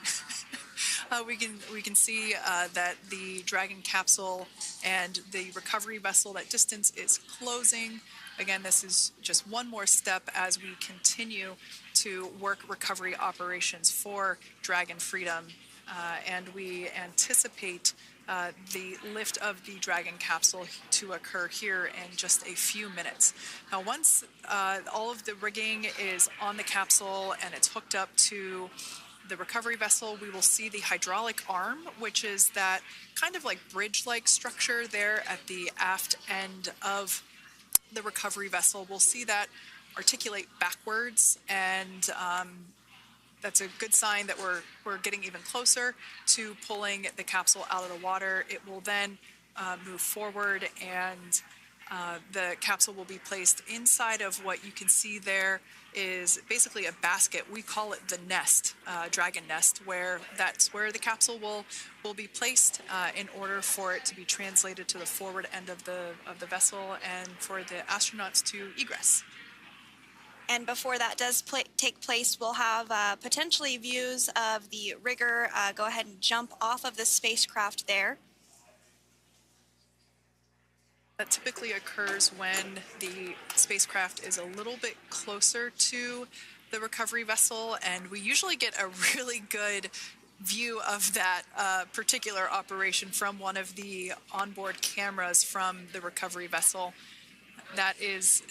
We can see that the Dragon capsule and the recovery vessel, that distance is closing. Again, this is just one more step as we continue to work recovery operations for Dragon Freedom, and we anticipate the lift of the Dragon capsule to occur here in just a few minutes. Now, once all of the rigging is on the capsule and it's hooked up to the recovery vessel, we will see the hydraulic arm, which is that kind of like bridge-like structure there at the aft end of the recovery vessel. We'll see that articulate backwards, and that's a good sign that we're getting even closer to pulling the capsule out of the water. It will then move forward, and the capsule will be placed inside of what you can see there is basically a basket. We call it the nest, Dragon nest, where that's where the capsule will be placed in order for it to be translated to the forward end of the vessel and for the astronauts to egress. And before that does take place, we'll have potentially views of the rigger go ahead and jump off of the spacecraft there. That typically occurs when the spacecraft is a little bit closer to the recovery vessel, and we usually get a really good view of that particular operation from one of the onboard cameras from the recovery vessel. That is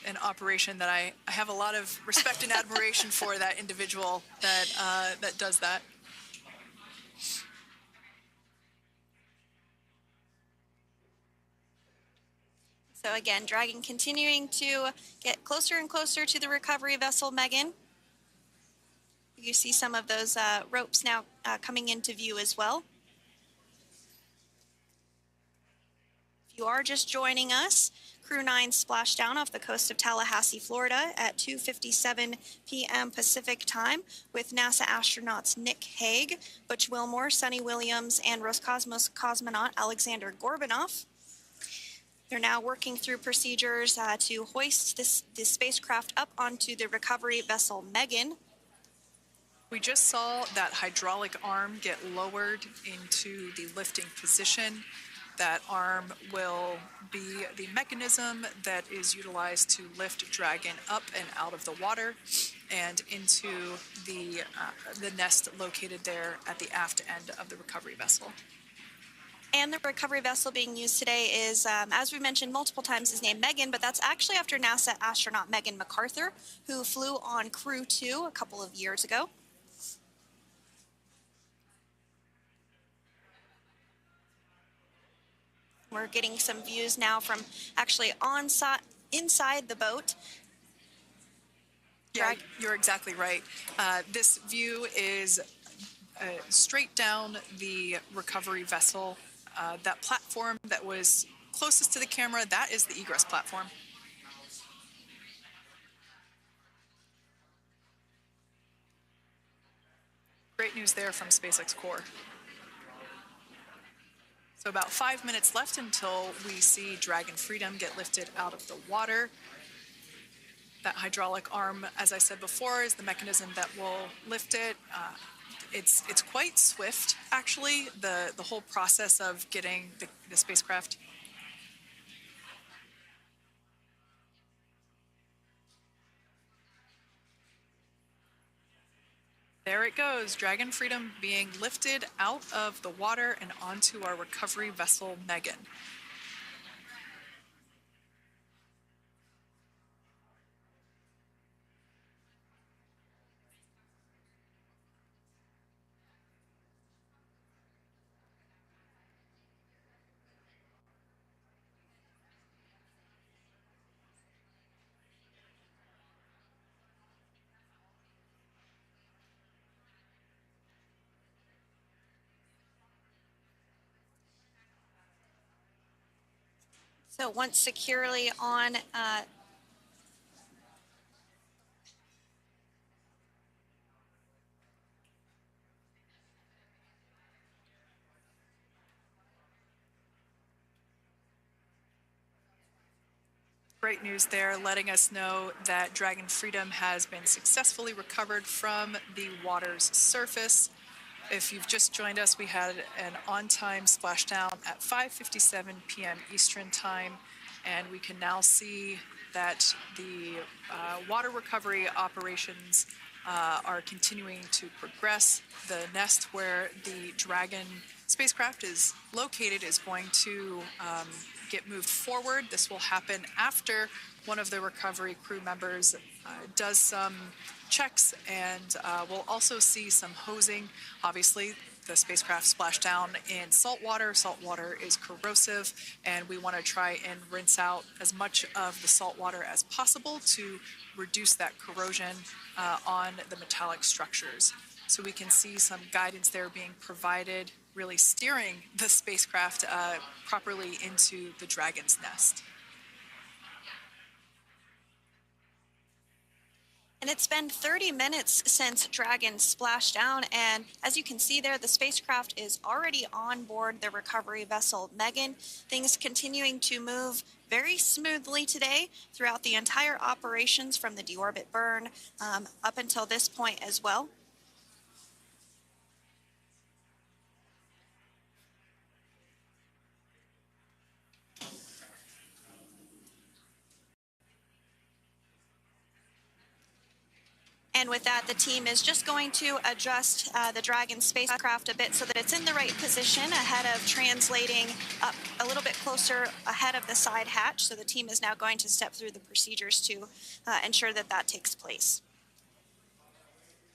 an operation that I have a lot of respect and admiration for, that individual that does that. So again, Dragon continuing to get closer and closer to the recovery vessel Megan. You see some of those ropes now coming into view as well. If you are just joining us, Crew 9 splashdown off the coast of Tallahassee, Florida at 2:57 p.m. Pacific time with NASA astronauts Nick Hague, Butch Wilmore, Sonny Williams, and Roscosmos cosmonaut Alexander Gorbanov. They're now working through procedures to hoist this spacecraft up onto the recovery vessel Megan. We just saw that hydraulic arm get lowered into the lifting position. That arm will be the mechanism that is utilized to lift Dragon up and out of the water and into the nest located there at the aft end of the recovery vessel. And the recovery vessel being used today is, as we mentioned multiple times, is named Megan, but that's actually after NASA astronaut Megan McArthur, who flew on Crew 2 a couple of years ago. We're getting some views now from actually inside the boat. Yeah, you're exactly right. This view is straight down the recovery vessel. That platform that was closest to the camera, that is the egress platform. Great news there from SpaceX Core. So about 5 minutes left until we see Dragon Freedom get lifted out of the water. That hydraulic arm, as I said before, is the mechanism that will lift it. It's quite swift, actually, the whole process of getting the spacecraft. There it goes, Dragon Freedom being lifted out of the water and onto our recovery vessel, Megan. So once securely on Great news there, letting us know that Dragon Freedom has been successfully recovered from the water's surface. If you've just joined us, we had an on-time splashdown at 5:57 p.m. Eastern Time, and we can now see that the water recovery operations are continuing to progress. The nest where the Dragon spacecraft is located is going to get moved forward. This will happen after one of the recovery crew members does some checks, and we'll also see some hosing. Obviously, the spacecraft splashed down in salt water. Salt water is corrosive, and we want to try and rinse out as much of the salt water as possible to reduce that corrosion on the metallic structures. So we can see some guidance there being provided, really steering the spacecraft properly into the Dragon's nest. And it's been 30 minutes since Dragon splashed down, and as you can see there, the spacecraft is already on board the recovery vessel Megan. Things continuing to move very smoothly today throughout the entire operations from the deorbit burn up until this point as well. And with that, the team is just going to adjust the Dragon spacecraft a bit so that it's in the right position ahead of translating up a little bit closer ahead of the side hatch. So the team is now going to step through the procedures to ensure that that takes place.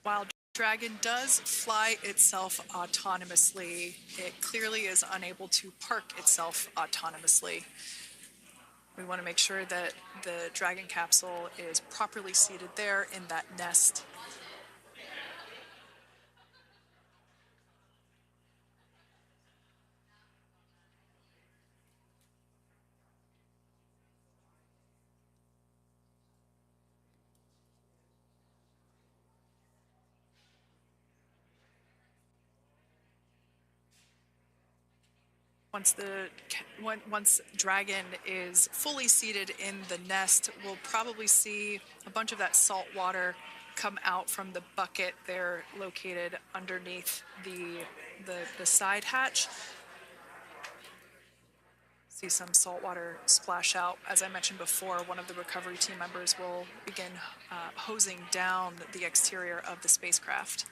While Dragon does fly itself autonomously, it clearly is unable to park itself autonomously. We want to make sure that the Dragon capsule is properly seated there in that nest. Once Dragon is fully seated in the nest, we'll probably see a bunch of that salt water come out from the bucket there located underneath the side hatch. See some salt water splash out. As I mentioned before, one of the recovery team members will begin hosing down the exterior of the spacecraft.